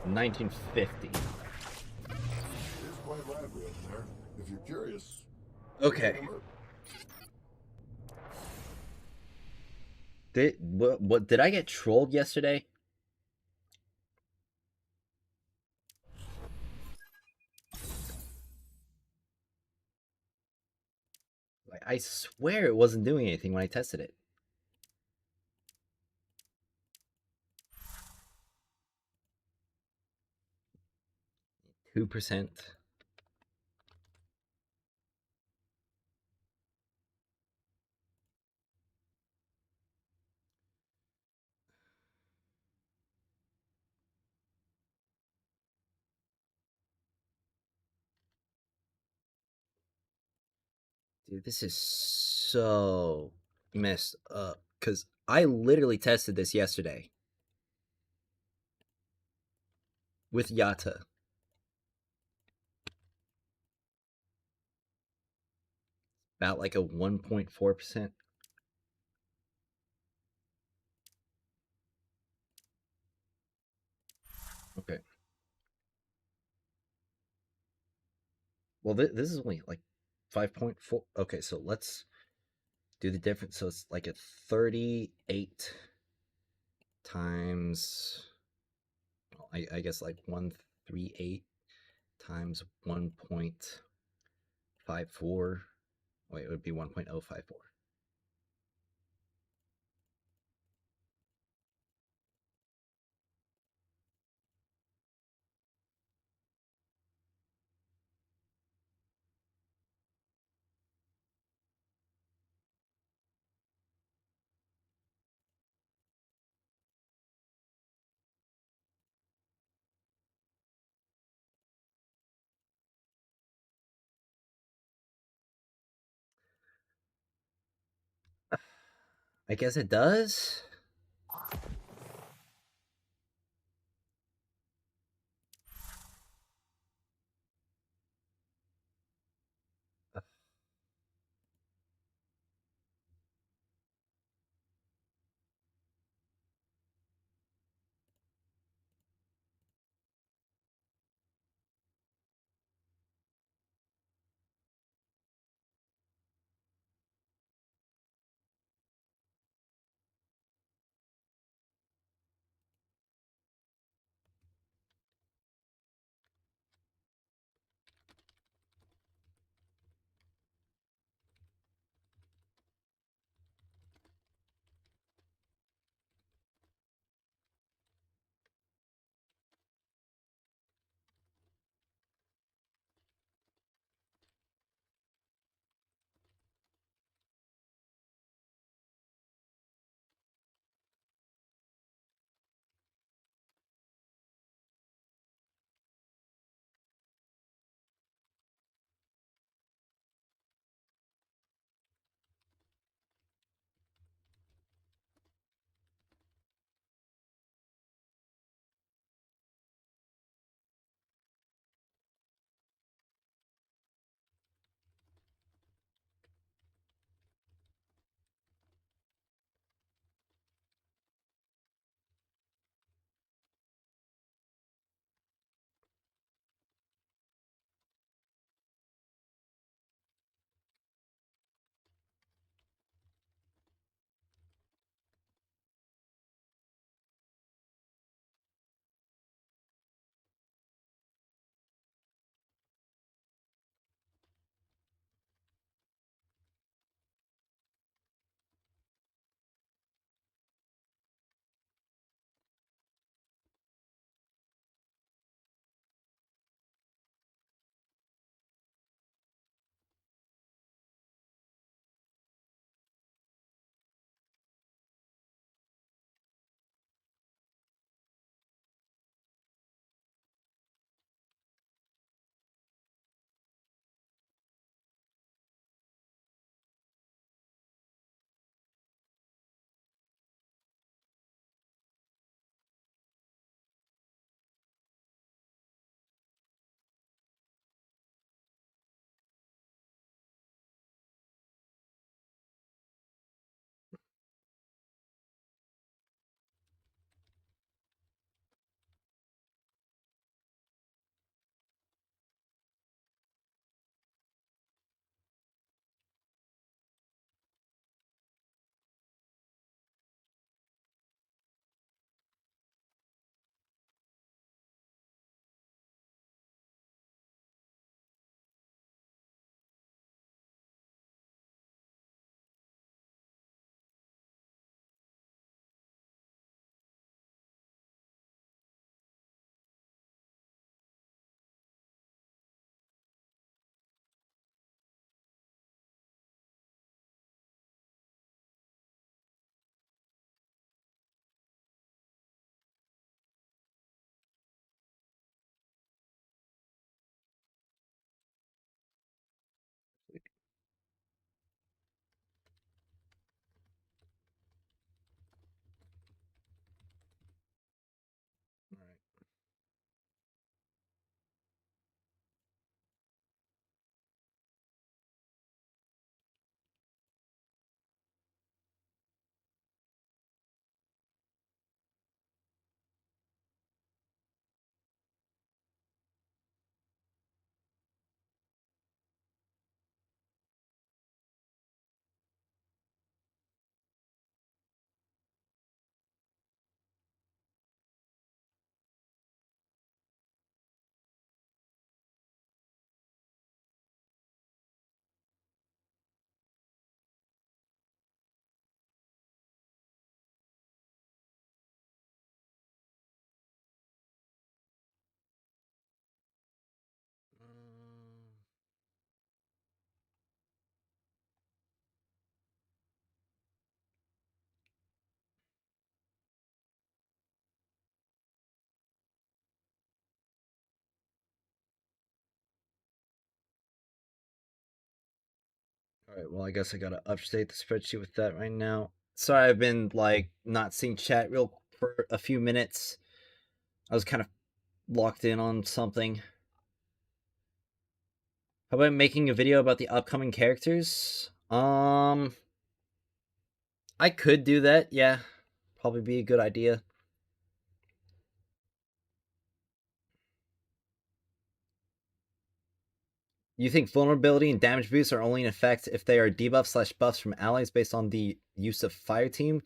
1950. It is quite lively up there. If you're curious. Okay. What did I get trolled yesterday? I swear it wasn't doing anything when I tested it. %. Dude, this is so messed up. Because I literally tested this yesterday. With Yata. about like a 1.4%. Okay. Well, this is only like 5.4. Okay, so let's do the difference. So it's like a 38 times, well, I guess like 138 times 1.54. Wait, it would be 1.054. I guess it does. Alright, well, I guess I gotta update the spreadsheet with that right now. Sorry, I've been, like, not seeing chat real for a few minutes. I was kind of locked in on something. How about making a video about the upcoming characters? I could do that, yeah. Probably be a good idea. You think vulnerability and damage boosts are only in effect if they are debuffs / buffs from allies based on the use of Fire Team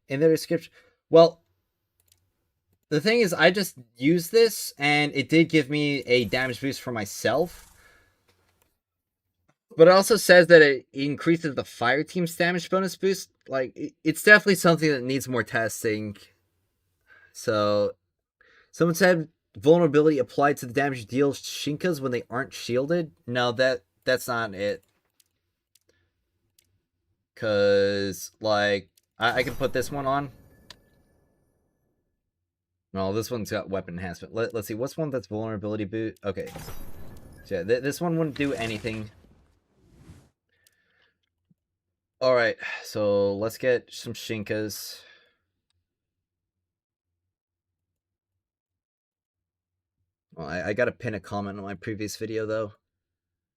in their description? Well, the thing is, I just used this, and it did give me a damage boost for myself. But it also says that it increases the Fire Team's damage bonus boost. Like, it's definitely something that needs more testing. So, someone said vulnerability applied to the damage deal Shinkas when they aren't shielded. No, that's not it. Cause like I can put this one on. No, this one's got weapon enhancement. Let's see, what's one that's vulnerability boot? Okay. So yeah, this one wouldn't do anything. Alright, so let's get some Shinkas. Well, I gotta pin a comment on my previous video, though.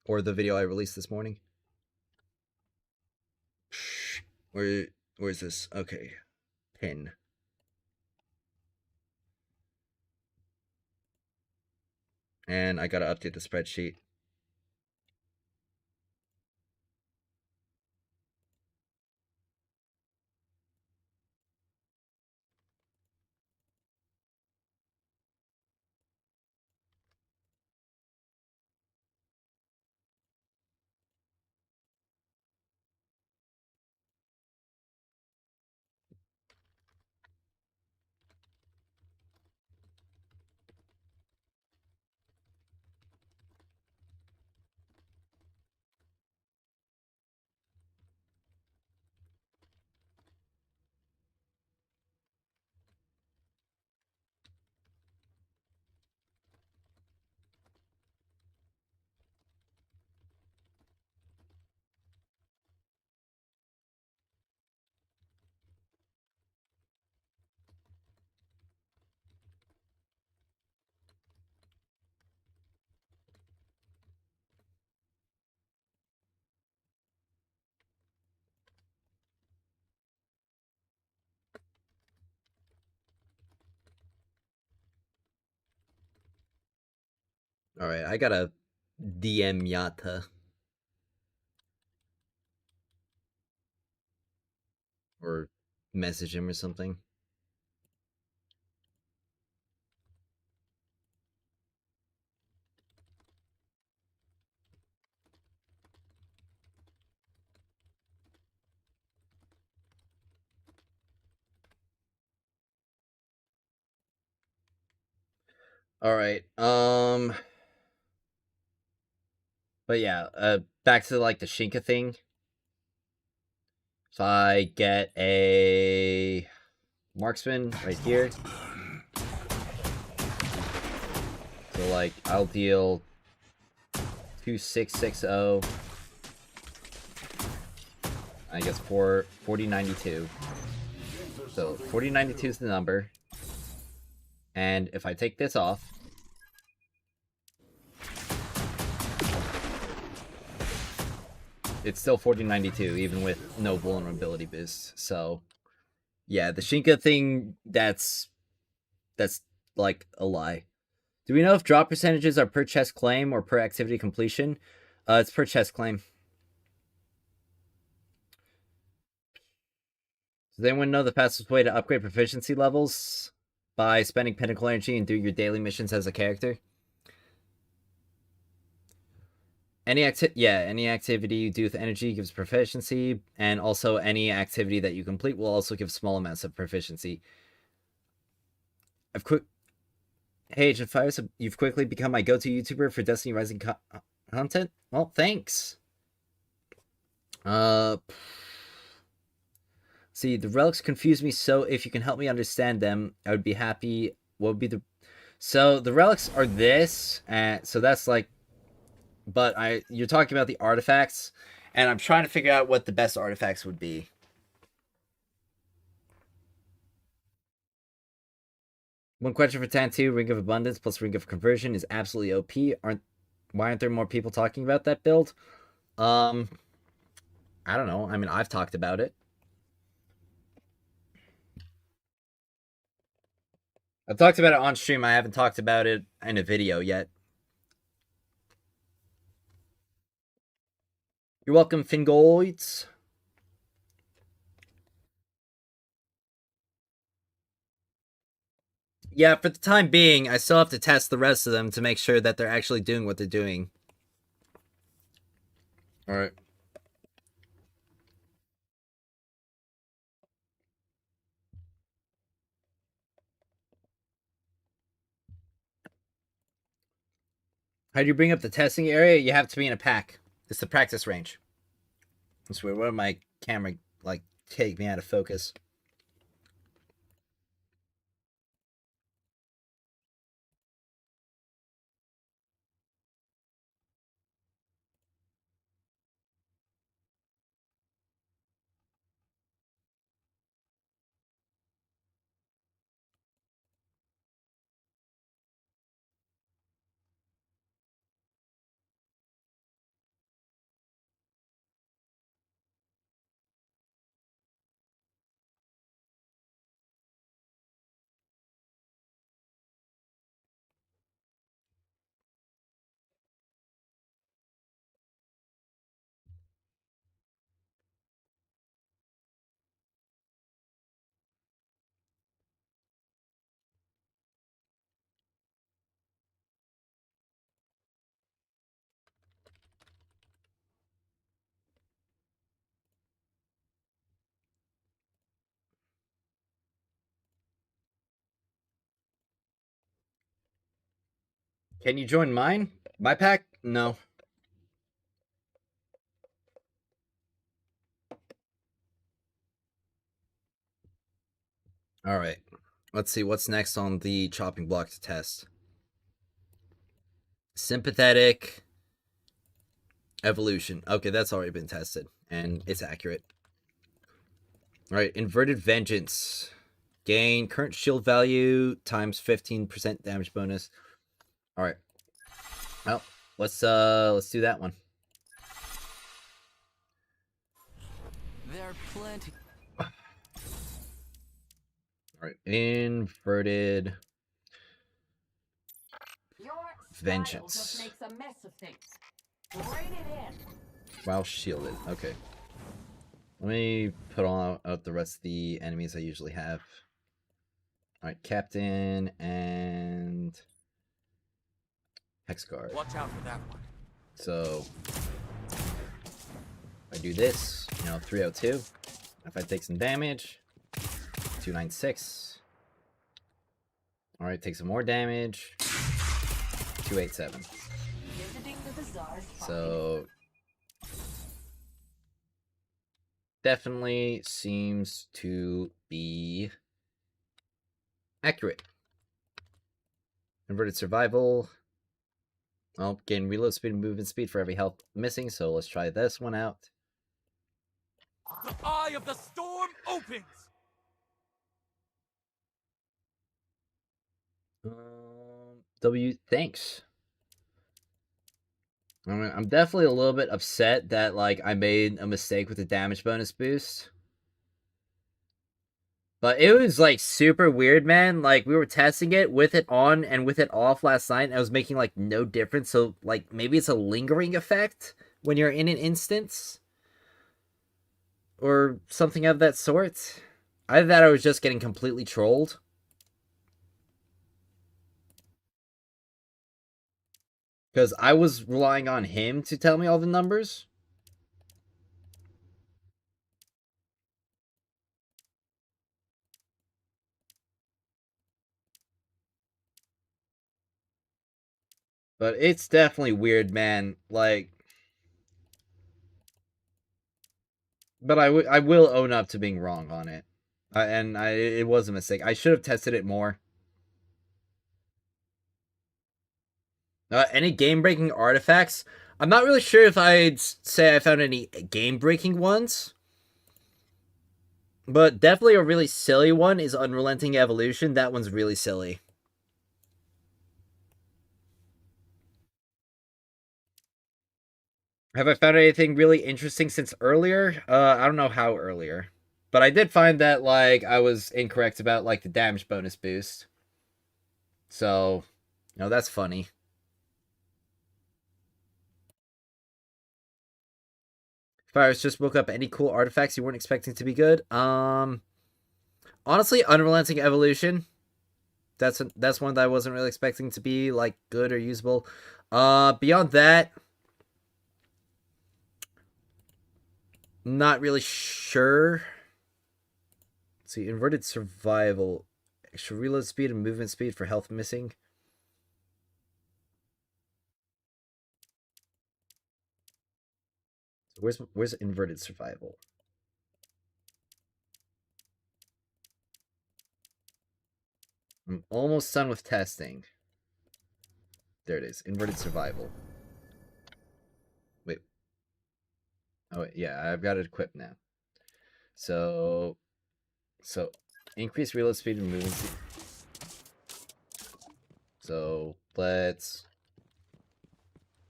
Or the video I released this morning. Where's this? Okay. Pin. And I gotta update the spreadsheet. Alright, I gotta DM Yata. Or message him or something. Alright, but yeah, back to like the Shinka thing. If I get a marksman right here, so like I'll deal 2660. I guess 4092. So 4092 is the number. And if I take this off, it's still 4092, even with no vulnerability boost. So, yeah, the Shinka thing, that's like a lie. Do we know if drop percentages are per chest claim or per activity completion? It's per chest claim. Does anyone know the fastest way to upgrade proficiency levels? By spending pinnacle energy and doing your daily missions as a character? Any activity you do with energy gives proficiency, and also any activity that you complete will also give small amounts of proficiency. Hey, Agent Fire, so you've quickly become my go-to YouTuber for Destiny Rising content? Well, thanks. See, the relics confuse me, so if you can help me understand them, I would be happy. What would be the... So, the relics are this, and so that's like... But you're talking about the artifacts, And I'm trying to figure out what the best artifacts would be. One question for Tantu, Ring of Abundance plus Ring of Conversion is absolutely OP. Why aren't there more people talking about that build? I don't know. I mean, I've talked about it. I've talked about it on stream. I haven't talked about it in a video yet. You're welcome, Fingoids. Yeah, for the time being, I still have to test the rest of them to make sure that they're actually doing what they're doing. Alright. How do you bring up the testing area? You have to be in a pack. It's the practice range. I swear, what did my camera, like, take me out of focus? Can you join mine? My pack? No. Alright. Let's see what's next on the chopping block to test. Sympathetic evolution. Okay, that's already been tested, and it's accurate. Alright, inverted vengeance. Gain current shield value times 15% damage bonus. Alright. Well, let's do that one. There are plenty. Alright, inverted Your vengeance. Just makes a mess of things. Rein it in. While shielded. Okay. Let me put all out the rest of the enemies I usually have. Alright, Captain and Hex Guard. Watch out for that one. So I do this, 302. If I take some damage, 296. Alright, take some more damage. 287. Visiting the bazaar. So definitely seems to be accurate. Inverted survival. Well, gain reload speed and movement speed for every health missing, so let's try this one out. The eye of the storm opens. Thanks. I'm definitely a little bit upset that, like, I made a mistake with the damage bonus boost. But it was, like, super weird, man. Like, we were testing it with it on and with it off last night, and I was making, like, no difference. So, like, maybe it's a lingering effect when you're in an instance. Or something of that sort. Either that or I was just getting completely trolled. Because I was relying on him to tell me all the numbers. But it's definitely weird, man. Like, but I will own up to being wrong on it. It was a mistake. I should have tested it more. Any game-breaking artifacts? I'm not really sure if I'd say I found any game-breaking ones. But definitely a really silly one is Unrelenting Evolution. That one's really silly. Have I found anything really interesting since earlier? I don't know how earlier. But I did find that, like, I was incorrect about, like, the damage bonus boost. So, that's funny. Fires just woke up any cool artifacts you weren't expecting to be good? Honestly, Unrelenting Evolution. That's one that I wasn't really expecting to be, like, good or usable. Beyond that, not really sure. Let's see, inverted survival. Extra reload speed and movement speed for health missing. So where's inverted survival? I'm almost done with testing. There it is. Inverted survival. Wait. Oh wait, yeah, I've got it equipped now. So increase reload speed and movement speed. So let's.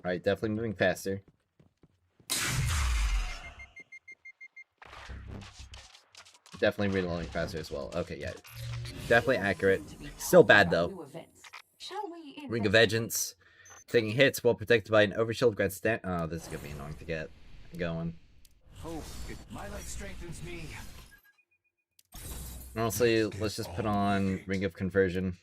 Alright, definitely moving faster. Definitely reloading faster as well. Okay, yeah. Definitely accurate. Still bad though. Ring of Vengeance. Taking hits while protected by an overshield grants stat. Oh, this is gonna be annoying to get going. Hope my light strengthens me. Honestly, let's just put on Ring of Conversion.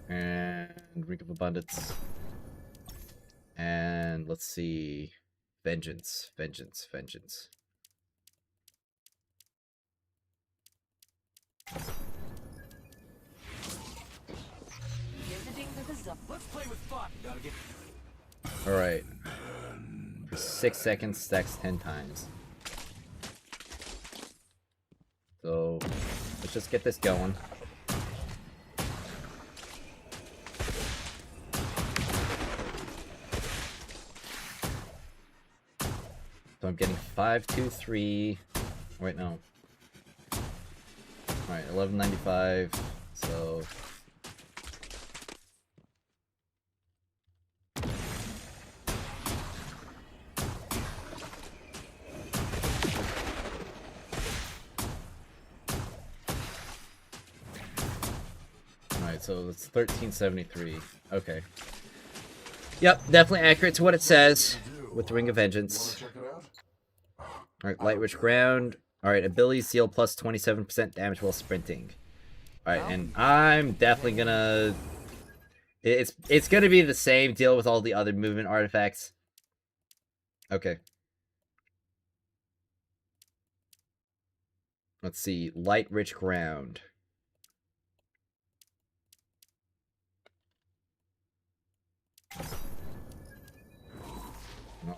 And Ring of Abundance. And let's see. Vengeance. Vengeance. Vengeance. Let's play with fun. Gotta get. Alright. For 6 seconds, stacks 10 times. So, let's just get this going. So I'm getting 5, 2, 3. Wait, no. Alright, 1195. So. Alright, so it's 1373. Okay. Yep, definitely accurate to what it says with the Ring of Vengeance. Check it out. Alright, Light Rich Ground. Alright, abilities deal plus 27% damage while sprinting. Alright, and I'm definitely gonna... It's gonna be the same deal with all the other movement artifacts. Okay. Let's see. Light Rich Ground.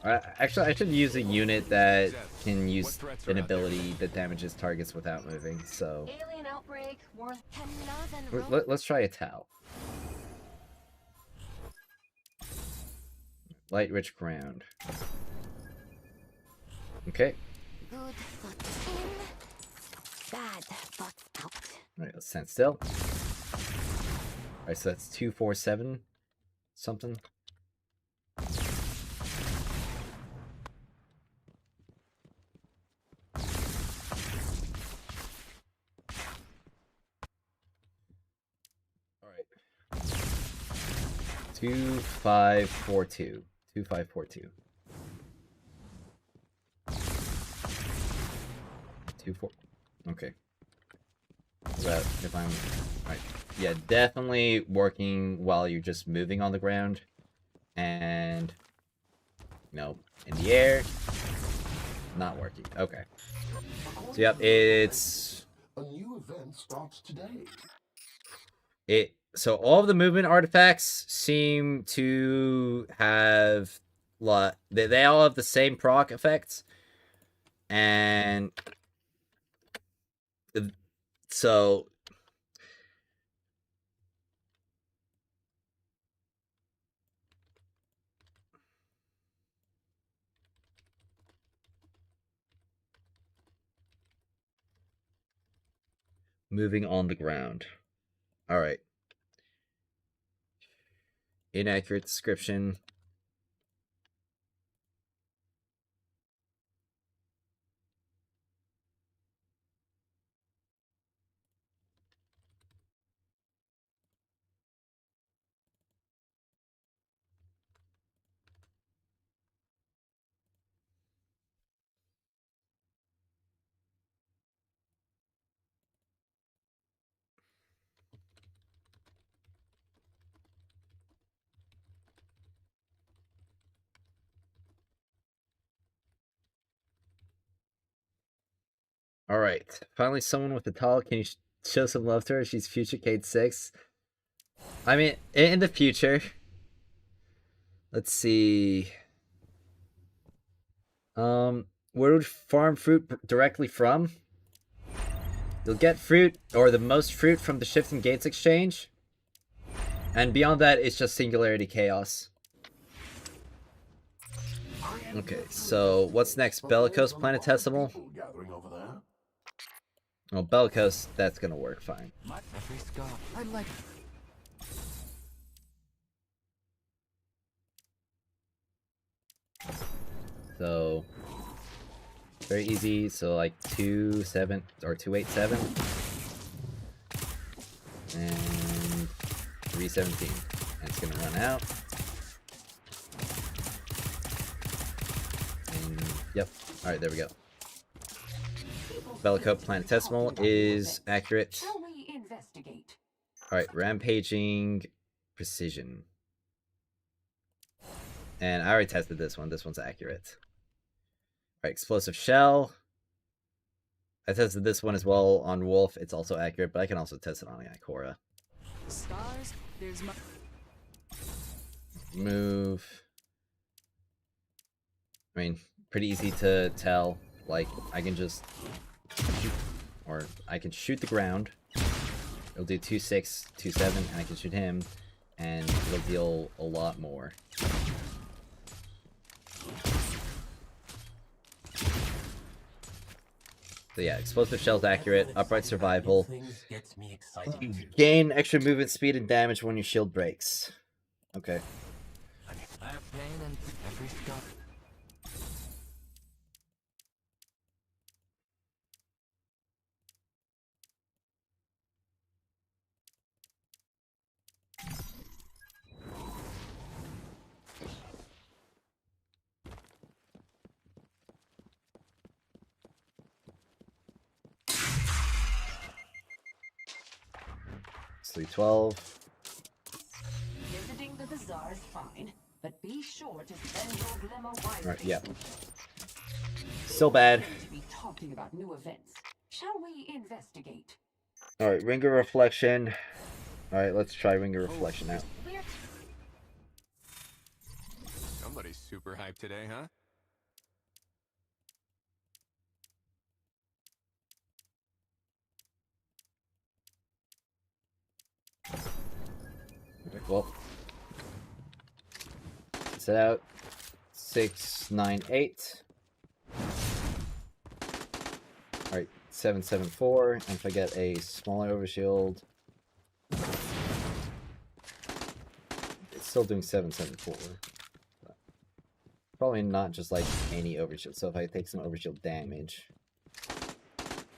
Actually, I should use a unit that can use an ability that damages targets without moving, so... Alien outbreak worth 10,000 Let's try a Tau. Light Rich Ground. Okay. Good thoughts in, bad thoughts out. Alright, let's stand still. Alright, so that's 247 something. Alright. 2542. 2542. 24. Okay. But if I'm right, yeah, definitely working while you're just moving on the ground, and in the air, not working. Okay. So yep, it's A new event starts today. So all of the movement artifacts seem to have they all have the same proc effects, and so Moving on the ground. Alright. Inaccurate description. Alright. Finally, someone with a tall. Can you show some love to her? She's future Kate 6. I mean, in the future. Let's see. Where would farm fruit directly from? You'll get fruit, or the most fruit, from the Shifting Gates exchange. And beyond that, it's just Singularity Chaos. Okay, so what's next? Bellicose Planetesimal? Gathering over there. Oh, Bellicose, that's gonna work fine. Every scar. I like So very easy. So like 2-7 or 2-8-7 and 3-17. And it's gonna run out. And yep. All right, there we go. Bellicose Planetesimal is accurate. Shall we investigate? All right, Rampaging Precision. And I already tested this one. This one's accurate. All right, Explosive Shell. I tested this one as well on Wolf. It's also accurate, but I can also test it on Ikora. Stars, there's my... Move. I mean, pretty easy to tell. Like, I can just shoot, or I can shoot the ground. It'll do 2-6, 2-7, and I can shoot him, and it'll deal a lot more. So yeah, Explosive Shell's accurate, Upright Survival. Things gets me excited. Gain extra movement speed and damage when your shield breaks. Okay. I have pain and every scar. It's 312. Visiting the bazaar is fine, but be sure to spend your glimmer wisely. Alright, yeah. Still bad. To be talking about new events. Shall we investigate? Alright, Ring of Reflection. Alright, let's try Ring of Reflection now. Somebody's super hyped today, huh? Okay, well. Set out. 6, 9, 8. Alright, 7, 7, 4. And if I get a smaller overshield. It's still doing 7, 7, 4. But probably not just like any overshield. So if I take some overshield damage.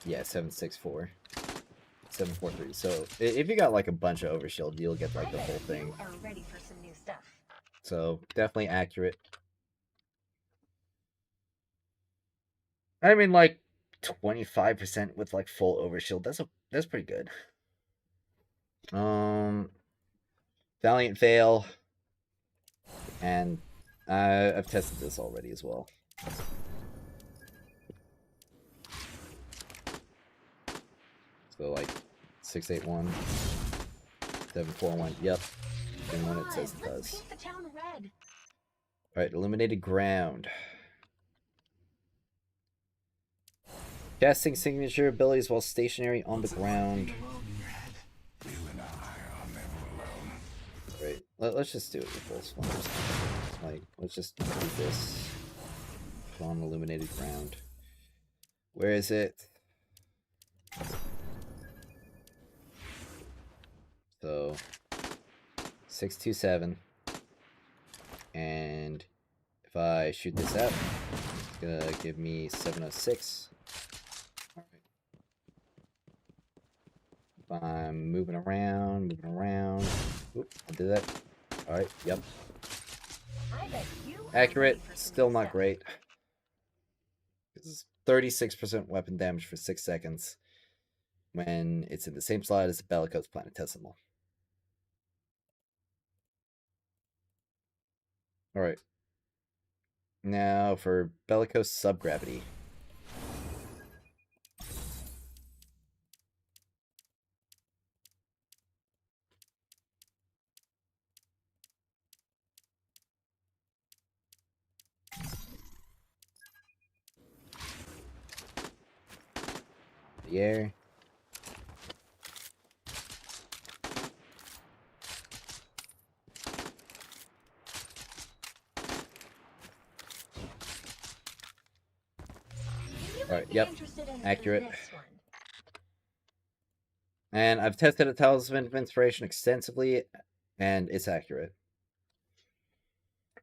Yeah, 7, 6, 4. 7, 4, 3. So if you got like a bunch of overshield, you'll get like the whole thing. You are ready for some new stuff. So definitely accurate. I mean, like 25% with like full overshield. That's pretty good. Valiant Veil, and I've tested this already as well. So like 681, 741. Yep, and when it says it does. Paint the town red. All right, Illuminated Ground. Casting signature abilities while stationary on the ground. You and I are never alone. Great. Let's just do it with full splendors. Like, let's just do this on Illuminated Ground. Where is it? So 627. And if I shoot this out, it's gonna give me 706. Alright. If I'm moving around. Oop, I did that. Alright, yep. I bet you are Accurate, ready for some still not stuff. great. This is 36% weapon damage for 6 seconds when it's in the same slot as the Bellicose Planetesimal. Alright. Now for Bellicose Subgravity. The air. You Alright, might be yep. interested in Accurate. this one. And I've tested a Talisman of Inspiration extensively, and it's accurate.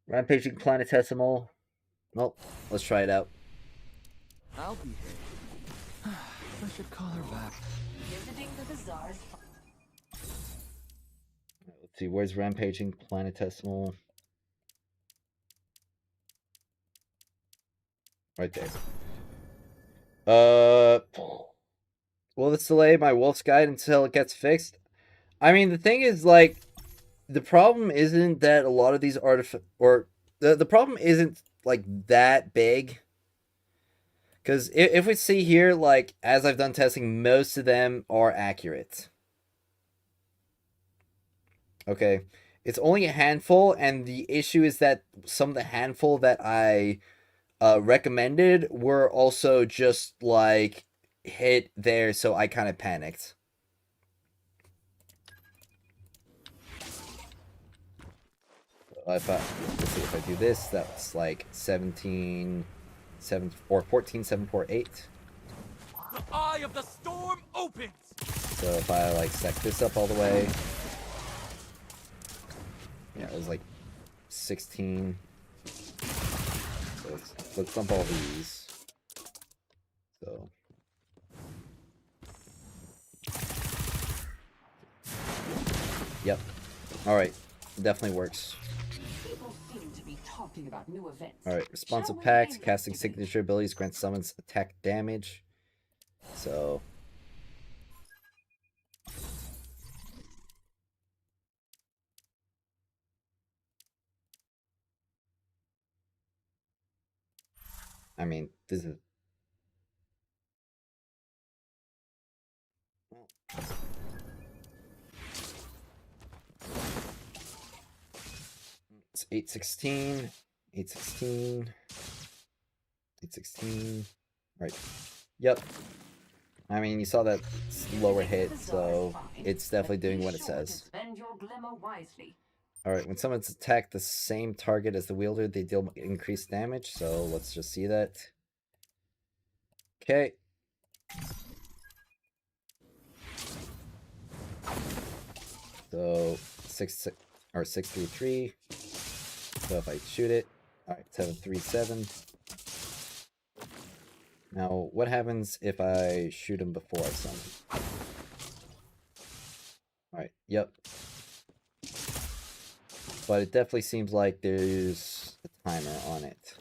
Rampaging Planetesimal. Well, let's try it out. I'll behave. I should call her back. Visiting the bazaars. Let's see, where's Rampaging Planetesimal? Right there. Will this delay my Wolf's Guide until it gets fixed? I mean, the thing is, like, the problem isn't that a lot of these the problem isn't, like, that big. Because if we see here, like, as I've done testing, most of them are accurate. Okay. It's only a handful, and the issue is that some of the handful that I recommended were also just, like, hit there, so I kind of panicked. Let's see, if I do this, that's like 17, 7, or 14, 7, 4, 8. The eye of the storm opens. So if I like stack this up all the way, yeah, it was like 16. So let's dump all these. So yep. Alright. Definitely works. People seem to be talking about new events. Alright, responsive Shall we packs, casting investigate? signature abilities, grant summons attack damage. So I mean, this is it's 816, 816, 816. Right. Yep. I mean, you saw that lower hit, so it's definitely doing what it says. Spend your glimmer wisely. Alright, when someone's attacked the same target as the wielder, they deal increased damage, so let's just see that. Okay. So 633. So if I shoot it, alright, 737. Now, what happens if I shoot him before I summon? Alright, yep. But it definitely seems like there's a timer on it.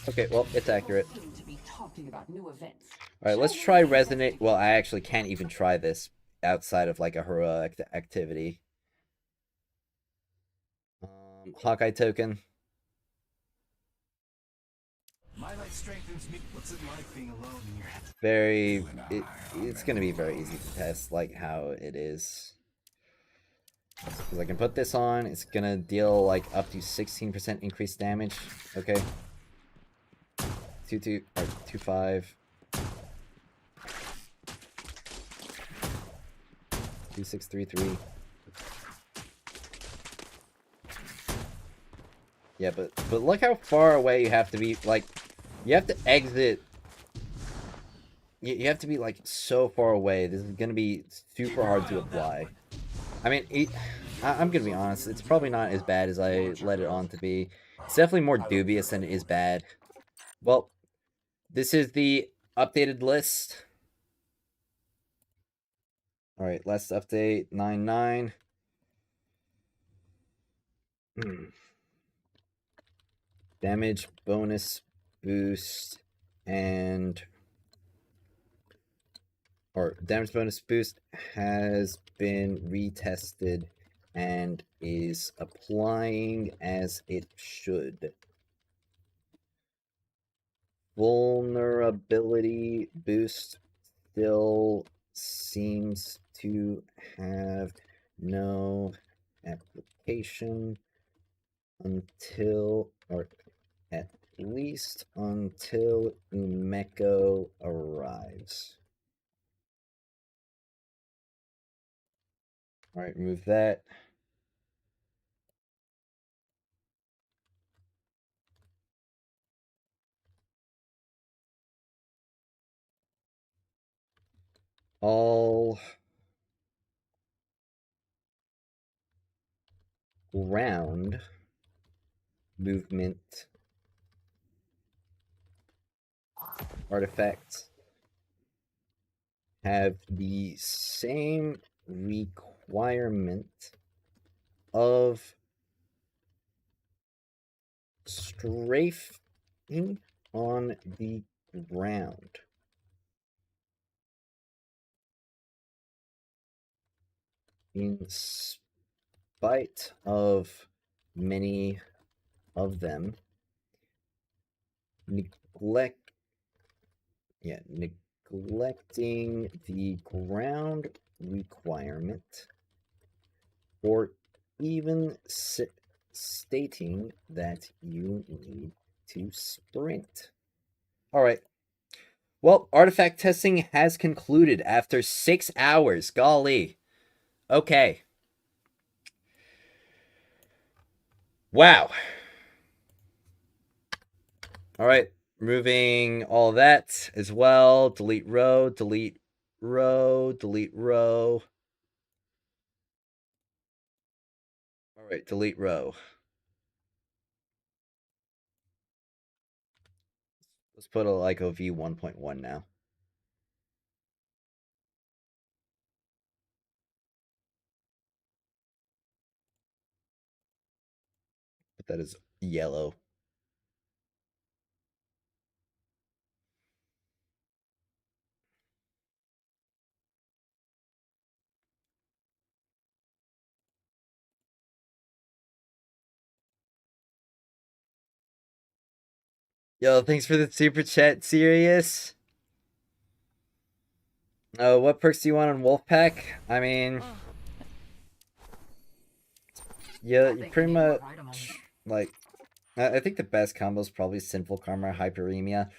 Okay, well, it's accurate. People seem to be talking about new events. Alright, let's Shall try we Resonate. investigate? Well, I actually can't even try this outside of like a heroic activity. Hawkeye token. My light strengthens me. What's it like being alone in your head? It's going to be very easy to test, like, how it is. Because I can put this on, it's going to deal, like, up to 16% increased damage. Okay. 2-5. 2-6-3-3. Yeah, but look how far away you have to be, like, you have to exit. You have to be, like, so far away. This is gonna be super hard to apply. I mean, I'm gonna be honest. It's probably not as bad as I let it on to be. It's definitely more dubious than it is bad. Well, this is the updated list. All right, last update 9.9. Damage bonus boost and or damage bonus boost has been retested and is applying as it should. Vulnerability boost still seems to have no application until, or at least until Umeko arrives. Alright, remove that. All ground movement artifacts have the same requirement of strafing on the ground. In spite of many of them neglecting the ground requirement, or even stating that you need to sprint. All right. Well, artifact testing has concluded after 6 hours. Golly. Okay. Wow. All right. Removing all that as well. Delete row, delete row, delete row. All right, delete row. Let's put a Lyco V1.1 now. But that is yellow. Yo, thanks for the super chat, Sirius. What perks do you want on Wolfpack? I mean, yeah, you pretty much, like, I think the best combo is probably Sinful Karma, Hyperemia.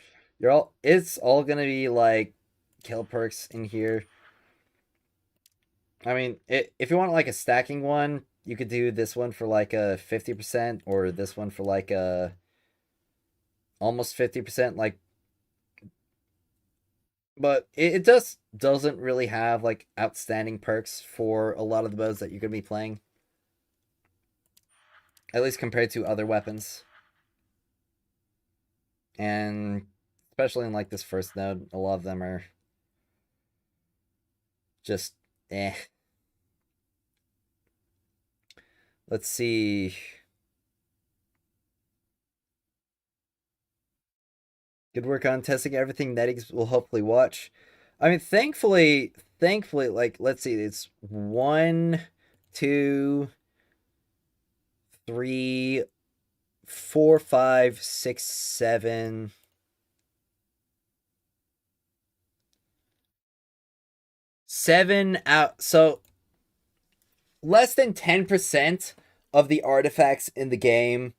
It's all gonna be, like, kill perks in here. I mean, if you want, like, a stacking one, you could do this one for, like, a 50%, or this one for, like, a almost 50%, like, but it doesn't really have, like, outstanding perks for a lot of the modes that you're gonna be playing. At least compared to other weapons. And especially in, like, this first node, a lot of them are just eh. Let's see. Good work on testing everything Netties will hopefully watch. I mean, thankfully, like, let's see, it's 1, 2, 3, 4, 5, 6, 7. 7 out. So less than 10% of the artifacts in the game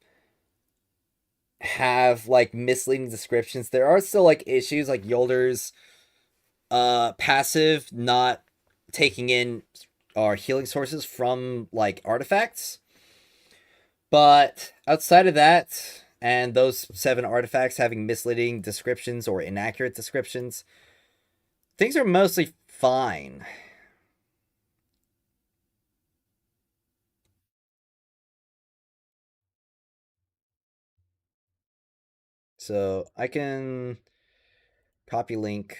have, like, misleading descriptions. There are still, like, issues like Yolder's passive not taking in our healing sources from, like, artifacts. But outside of that, and those 7 artifacts having misleading descriptions or inaccurate descriptions, things are mostly fine. So I can copy link.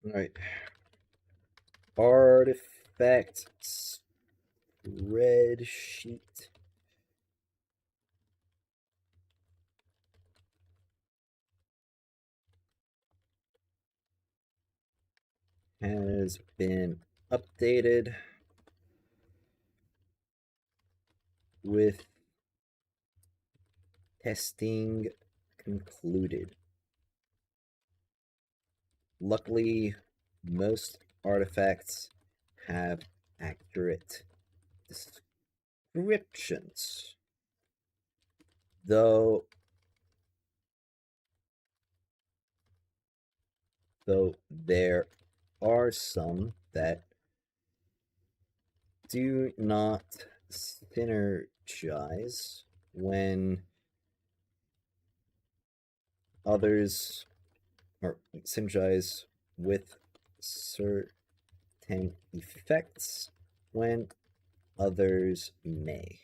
All right. Artifact spreadsheet. Has been updated with testing concluded. Luckily, most artifacts have accurate descriptions, though there are some that do not synergize when others or synergize with certain effects when others may.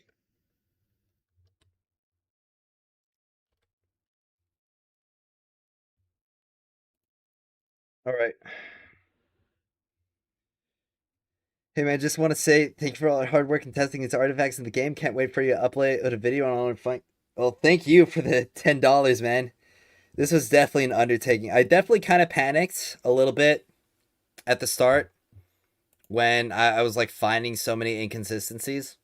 All right. Hey man, just want to say thank you for all the hard work and testing into artifacts in the game. Can't wait for you to upload a video on all our find. Well, thank you for the $10, man. This was definitely an undertaking. I definitely kind of panicked a little bit at the start when I was like finding so many inconsistencies.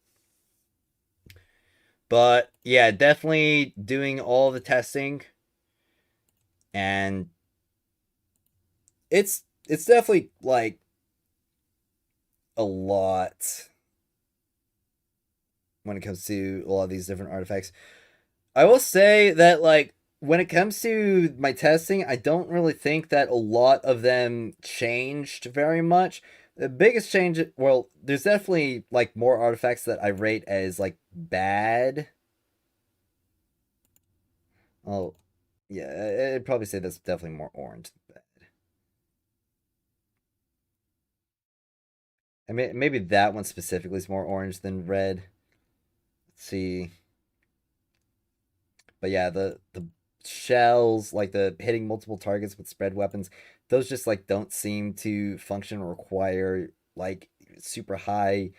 But yeah, definitely doing all the testing, and it's definitely like a lot when it comes to a lot of these different artifacts. I will say that like when it comes to my testing, I don't really think that a lot of them changed very much. The biggest change, well, there's definitely like more artifacts that I rate as like bad. Oh, yeah, I'd probably say that's definitely more orange than bad. I mean, maybe that one specifically is more orange than red. Let's see. But yeah, the shells, like the hitting multiple targets with spread weapons, those just like don't seem to function or require like super high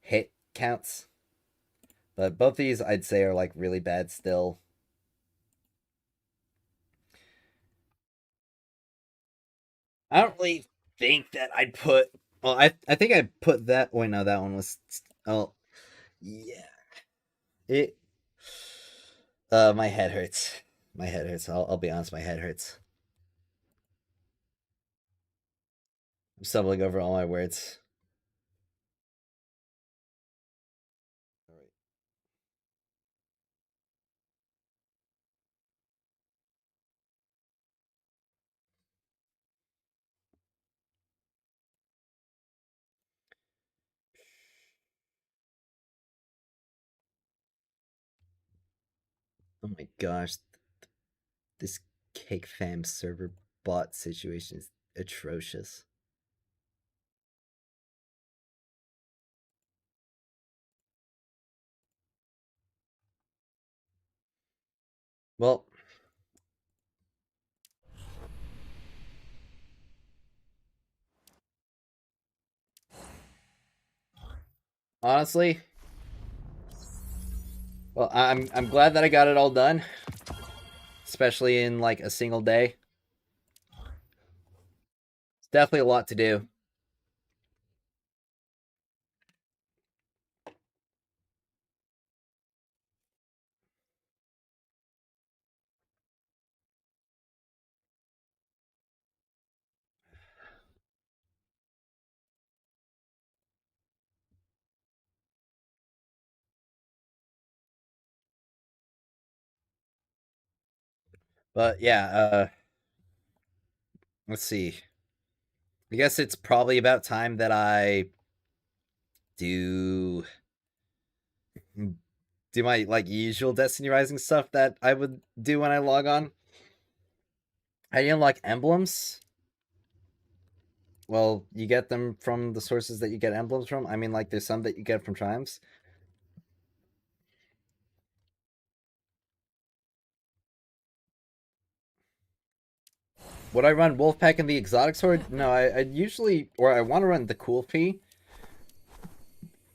hit counts. But both these I'd say are like really bad still. I don't really think that I'd put. Well, I think I put that. Wait, no, that one was. Oh, yeah. It. My head hurts. My head hurts. I'll be honest. My head hurts. I'm stumbling over all my words. All right. Oh my gosh, this Cake Fam server bot situation is atrocious. Well, honestly, well, I'm glad that I got it all done, especially in like a single day. It's definitely a lot to do. But yeah, let's see. I guess it's probably about time that I do do my like usual Destiny Rising stuff that I would do when I log on. How do you unlock emblems? Well, you get them from the sources that you get emblems from. I mean, like, there's some that you get from triumphs. Would I run Wolfpack and the Exotic Sword? No, I usually, or I want to run the Cool Fee.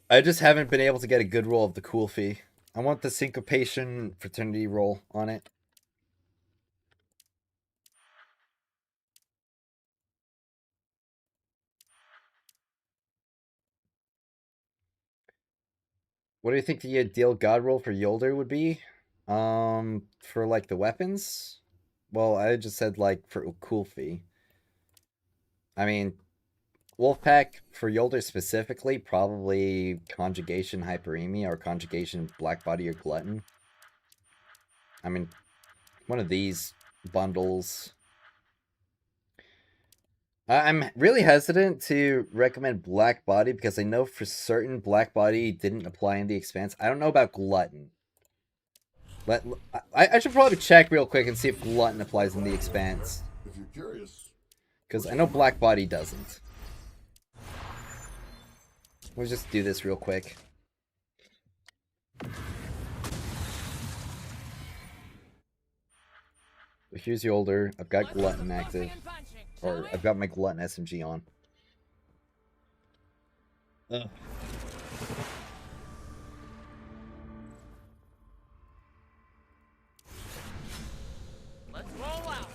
I just haven't been able to get a good roll of the Cool Fee. I want the Syncopation Fraternity roll on it. What do you think the ideal god roll for Yolder would be? For like the weapons? Well, I just said like for Cool Fee. I mean, Wolfpack for Yolder specifically, probably Conjugation Hyperemia or Conjugation Black Body or Glutton. I mean, one of these bundles. I'm really hesitant to recommend Black Body because I know for certain Black Body didn't apply in the Expanse. I don't know about Glutton. I should probably check real quick and see if Glutton applies in the Expanse. If you're curious. Because I know Black Body doesn't. Let's just do this real quick. So here's the older. I've got Glutton active. Or I've got my Glutton SMG on. Ugh. Let's roll out.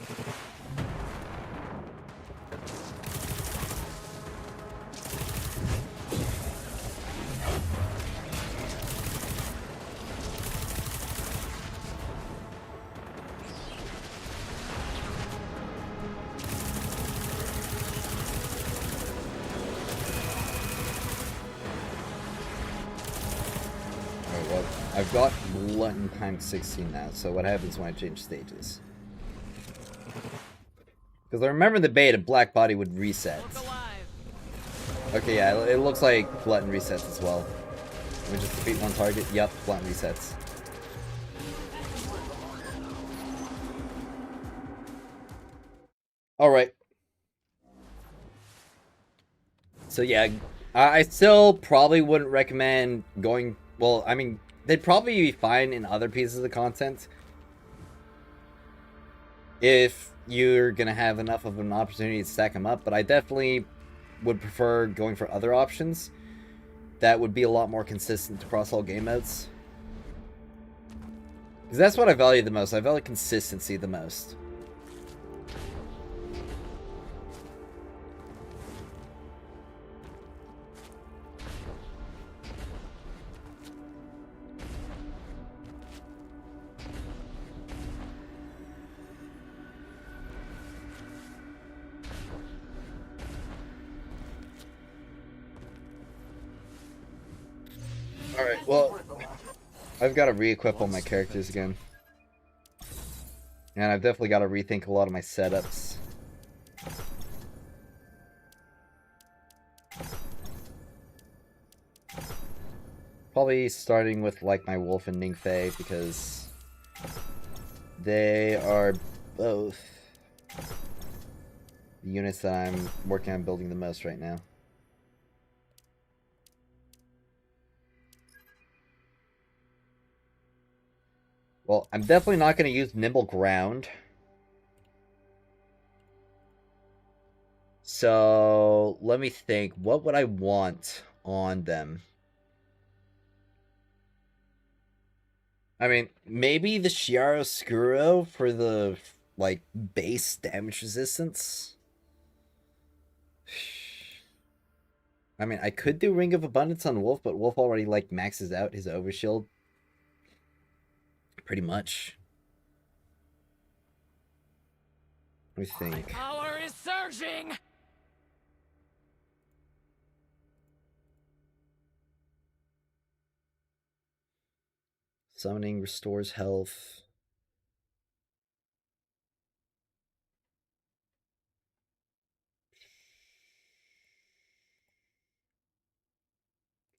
Alright, well, I've got Glutton times 16 now, so what happens when I change stages? Because I remember the beta, Black Body would reset. Okay, yeah, it looks like Glutton resets as well. We just defeat one target. Yup, Glutton resets. Alright. So yeah, I still probably wouldn't recommend going... Well, I mean, they'd probably be fine in other pieces of content. If you're going to have enough of an opportunity to stack them up. But I definitely would prefer going for other options. That would be a lot more consistent across all game modes. Because that's what I value the most. I value consistency the most. Alright, well, I've got to re-equip all my characters again. And I've definitely got to rethink a lot of my setups. Probably starting with like my Wolf and Ningfei because they are both the units that I'm working on building the most right now. Well, I'm definitely not going to use Nimble Ground. So, let me think. What would I want on them? I mean, maybe the Chiaroscuro for the, like, base damage resistance? I mean, I could do Ring of Abundance on Wolf, but Wolf already, like, maxes out his Overshield. Pretty much. Let me think. Power is surging. Summoning restores health.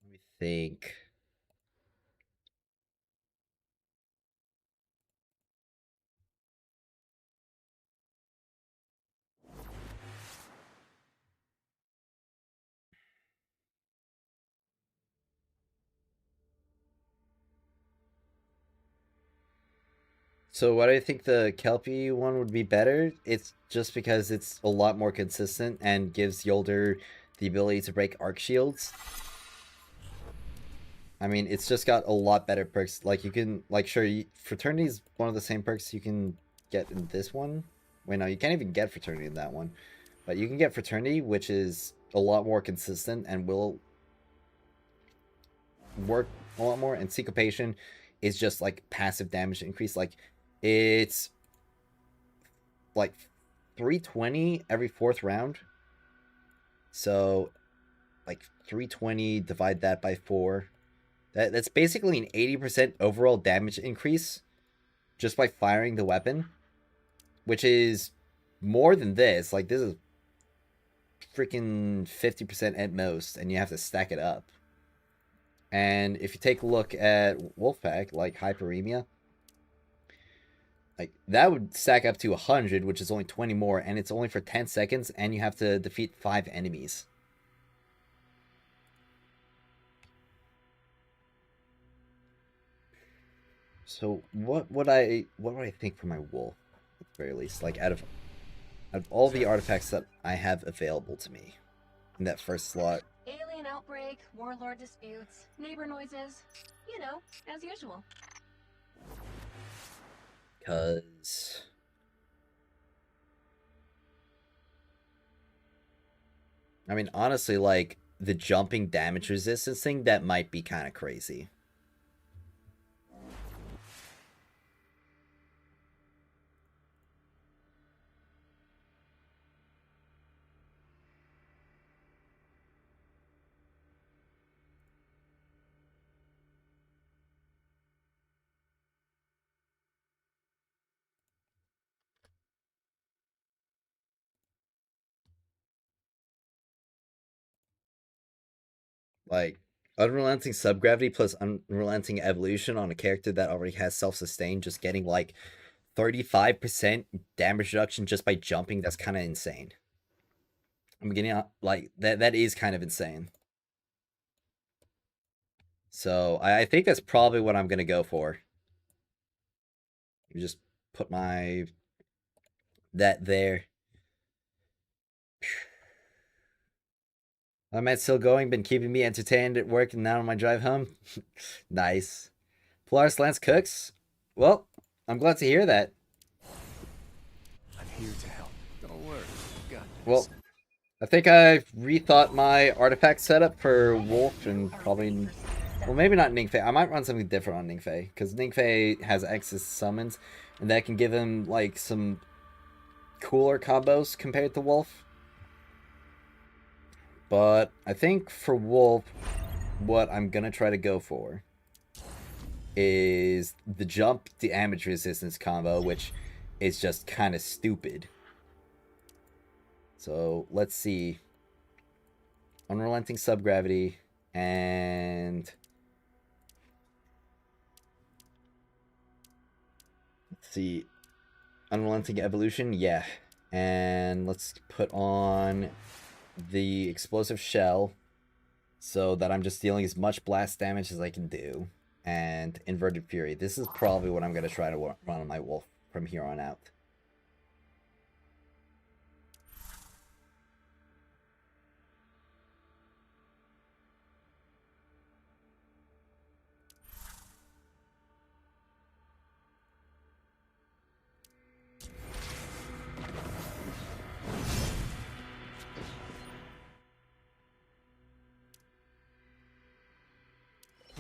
Let me think. So why do I think the Kelpie one would be better? It's just because it's a lot more consistent and gives Yolder the ability to break arc shields. I mean, it's just got a lot better perks. Like, you can, like, sure, Fraternity is one of the same perks you can get in this one. Wait, no, you can't even get Fraternity in that one. But you can get Fraternity, which is a lot more consistent and will work a lot more. And Syncopation is just, like, passive damage increase. Like, it's, like, 320 every 4th round. So, like, 320, divide that by 4. That's basically an 80% overall damage increase just by firing the weapon, which is more than this. Like, this is freaking 50% at most, and you have to stack it up. And if you take a look at Wolfpack, like Hyperemia, like that would stack up to 100, which is only 20 more, and it's only for 10 seconds, and you have to defeat 5 enemies. So what would I think for my wolf, at the very least? Like out of all the artifacts that I have available to me in that first slot. Alien outbreak, warlord disputes, neighbor noises. You know, as usual. Cause I mean, honestly, like the jumping damage resistance thing, that might be kind of crazy. Like, unrelenting subgravity plus unrelenting evolution on a character that already has self-sustain, just getting like 35% damage reduction just by jumping, that's kind of insane. I'm getting out, like, that is kind of insane. So, I think that's probably what I'm going to go for. You just put that there. I'm at still going, been keeping me entertained at work and now on my drive home. Nice. Polaris Lance cooks? Well, I'm glad to hear that. I'm here to help. Don't worry. Got this. Well, I think I've rethought my artifact setup for Wolf and probably... Well, maybe not Ningfei. I might run something different on Ningfei, because Ningfei has X's summons, and that can give him, like, some cooler combos compared to Wolf. But I think for Wolf, what I'm going to try to go for is the jump damage resistance combo, which is just kind of stupid. So, let's see. Unrelenting subgravity, and... Let's see. Unrelenting evolution, yeah. And let's put on the explosive shell so that I'm just dealing as much blast damage as I can do. And inverted fury. This is probably what I'm going to try to run on my wolf from here on out.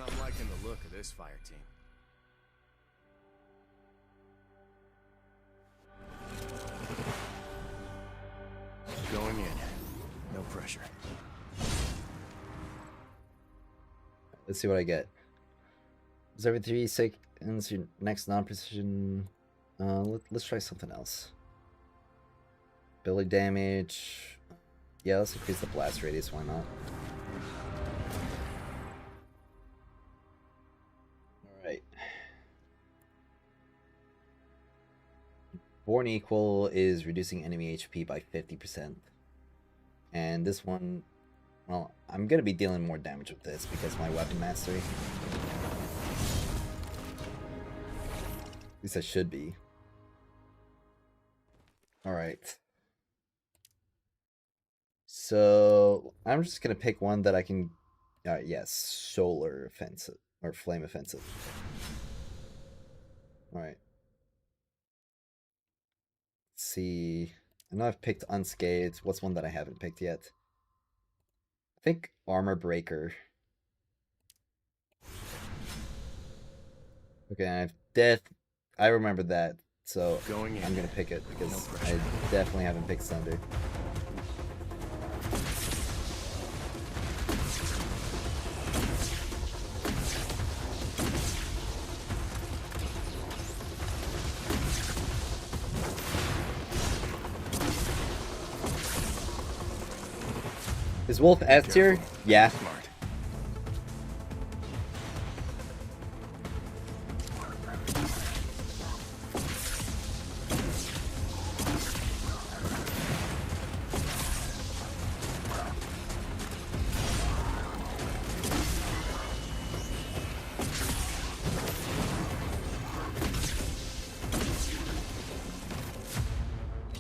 I'm liking the look of this fire team. Going in. No pressure. Let's see what I get. Is every 3 seconds your next non-precision? Let's try something else. Ability damage. Yeah, let's increase the blast radius. Why not? All right. Born Equal is reducing enemy HP by 50%. And this one, well, I'm going to be dealing more damage with this because of my weapon mastery. At least I should be. Alright. So, I'm just gonna pick one that I can... yes, Solar Offensive. Or Flame Offensive. Alright. Let's see... I know I've picked Unscathed. What's one that I haven't picked yet? I think Armor Breaker. Okay, I've I remember that, so Going in. I'm gonna pick it because No I pressure. definitely haven't picked Thunder. Is Wolf S tier? Careful. Yeah. Smart.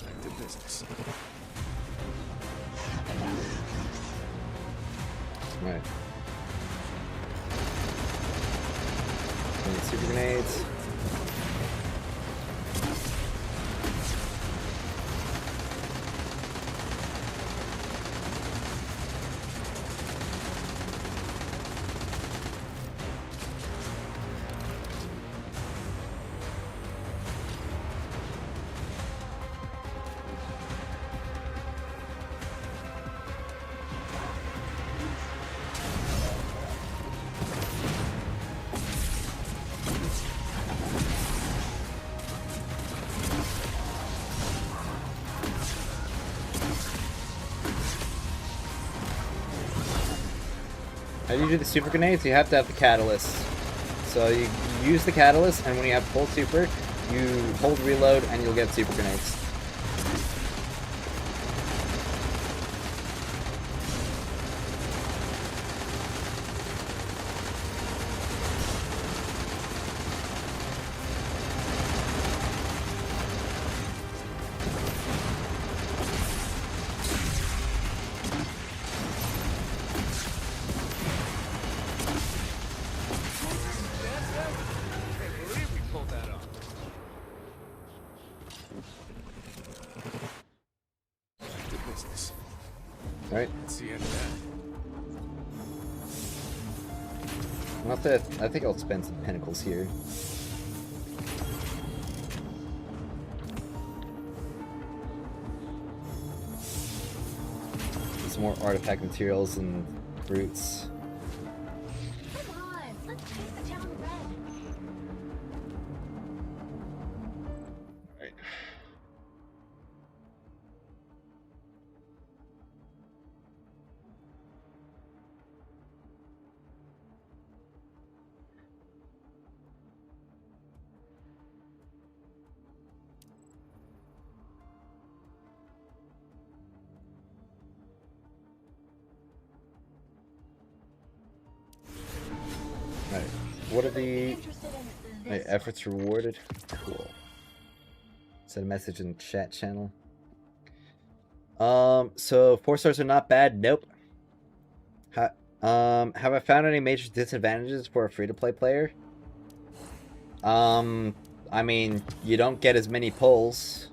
Back to business. Right. Super grenades. How do you do the super grenades? You have to have the catalyst. So you use the catalyst, and when you have full super, you hold reload, and you'll get super grenades. Can't believe we pulled that off. Back to business. Right? That's the end of that. I'll have to, I think I'll spend some pinnacles here. Some more artifact materials and fruits. Come on, let's paint the town red. Right. Alright. What are the Interested in this efforts rewarded? Cool. Send a message in the chat channel. So 4 stars are not bad. Nope. Have I found any major disadvantages for a free-to-play player? I mean, you don't get as many pulls.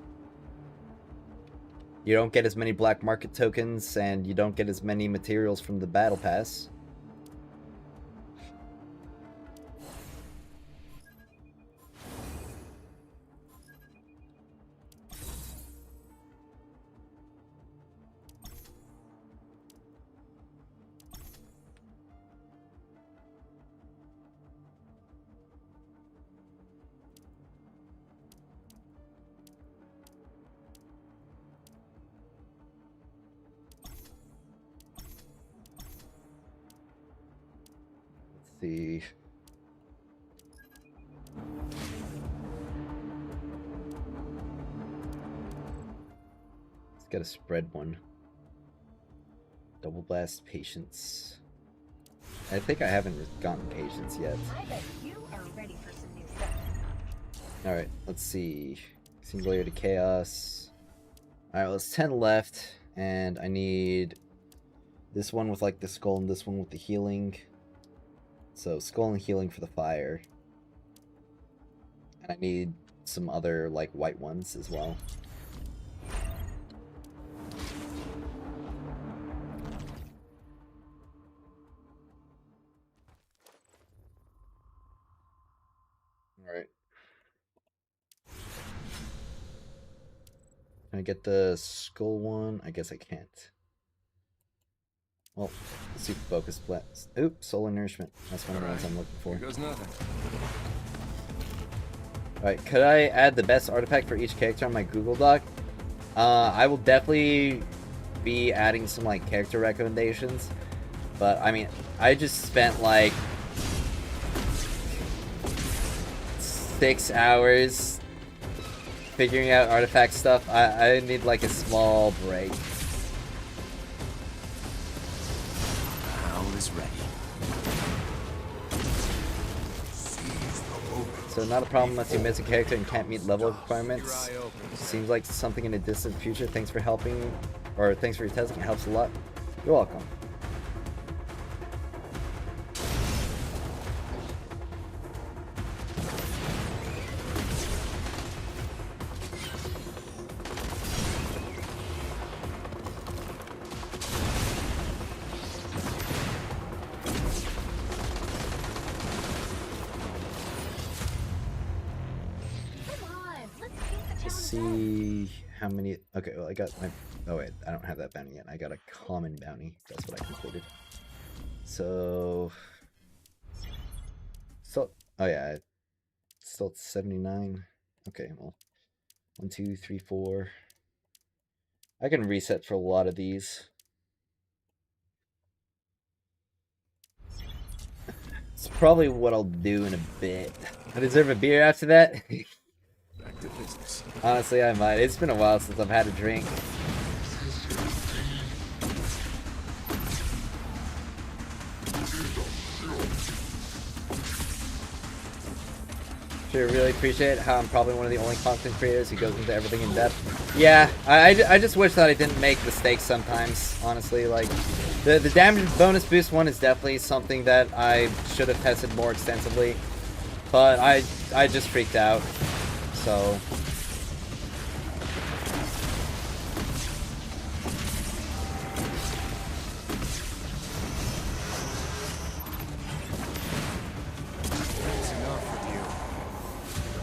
You don't get as many black market tokens, and you don't get as many materials from the battle pass. Let's see. Let's get a spread one. Double blast patience. I think I haven't gotten patience yet. I bet you are ready for some new stuff. Alright, let's see. Singularity Chaos. Alright, well, it's 10 left, and I need this one with like the skull and this one with the healing. So skull and healing for the fire. And I need some other like white ones as well. Alright. Can I get the skull one? I guess I can't. Well, let's see focus blast. Oops, solar nourishment. That's one of the ones I'm looking for. Here goes nothing. Alright, could I add the best artifact for each character on my Google Doc? I will definitely be adding some like character recommendations. But I mean, I just spent like 6 hours figuring out artifact stuff. I need like a small break. Owl is ready. So not a problem unless you miss a character and can't meet level requirements. Seems like something in the distant future. Thanks for helping, or thanks for your testing. It helps a lot. You're welcome. See how many. Okay, well, I got my. Oh, wait, I don't have that bounty yet. I got a common bounty. That's what I completed. So. Still. Oh, yeah. Still at 79. Okay, well. 1, 2, 3, 4. I can reset for a lot of these. It's probably what I'll do in a bit. I deserve a beer after that. Back to business. Honestly, I might. It's been a while since I've had a drink. Sure, really appreciate how I'm probably one of the only content creators who goes into everything in depth. Yeah, I just wish that I didn't make mistakes sometimes, honestly. Like, the damage bonus boost one is definitely something that I should have tested more extensively. But I just freaked out, so...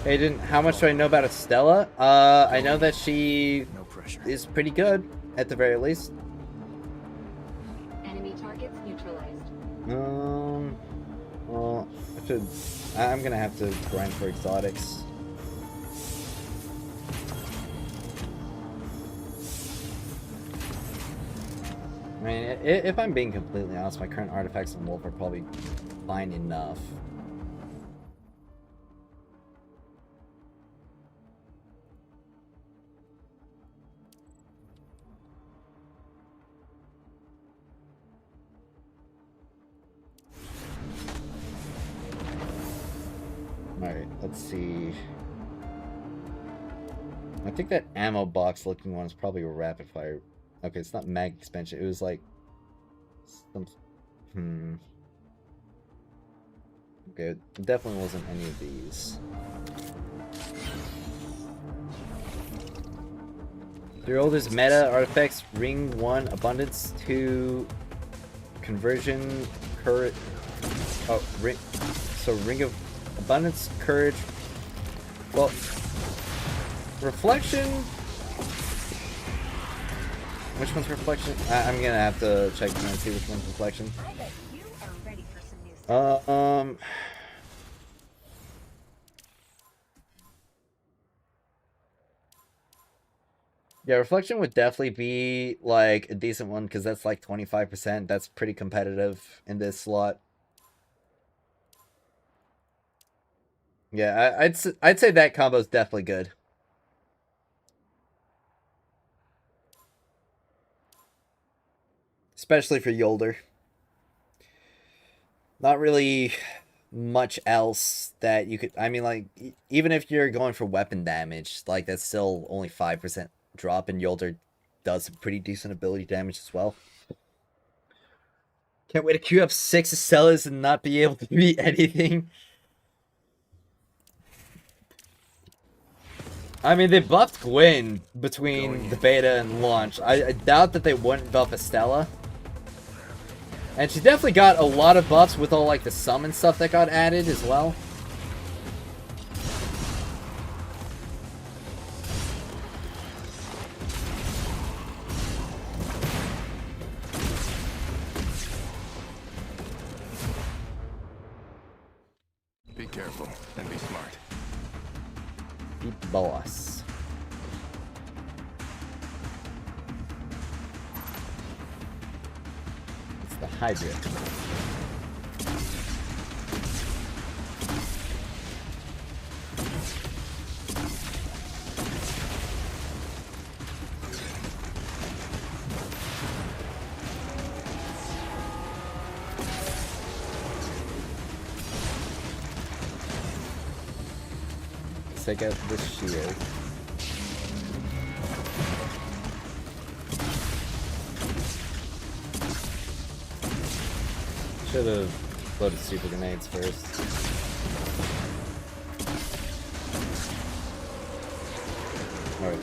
Aiden, how much do I know about Estella? I know that she is pretty good, at the very least. Enemy targets neutralized. Well, I'm gonna have to grind for exotics. I mean, if I'm being completely honest, my current artifacts and wolf are probably fine enough. Alright, let's see. I think that ammo box looking one is probably a rapid fire. Okay, it's not mag expansion. It was like some. Okay, it definitely wasn't any of these. Your oldest meta artifacts: Ring 1 Abundance, 2 Conversion, Courage. Oh, Ring. So Ring of Abundance, Courage. Well, Reflection. Which one's Reflection? I'm gonna have to check and see which one's Reflection. I bet you are ready for some new stuff. Yeah, Reflection would definitely be like a decent one because that's like 25%. That's pretty competitive in this slot. Yeah, I'd say that combo's definitely good. Especially for Yolder. Not really much else that you could. I mean, like, even if you're going for weapon damage, like, that's still only 5% drop, and Yolder does some pretty decent ability damage as well. Can't wait to queue up 6 Stellas and not be able to beat anything. I mean, they buffed Gwyn between the beta and launch. I doubt that they wouldn't buff Estella. And she definitely got a lot of buffs with all, like, the summon stuff that got added as well. Be careful and be smart. Beat the boss. It's the Hydra. Take out this shield. Should have loaded super grenades first. Alright.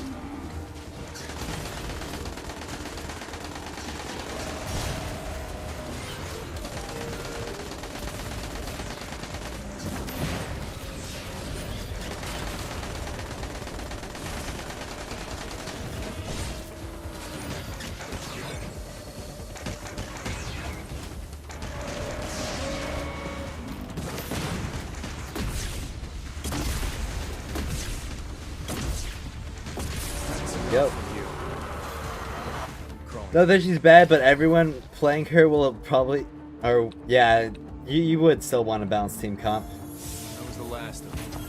Yep. Not that she's bad, but everyone playing her will probably... Or, yeah, you would still want to balance team comp. That was the last of them.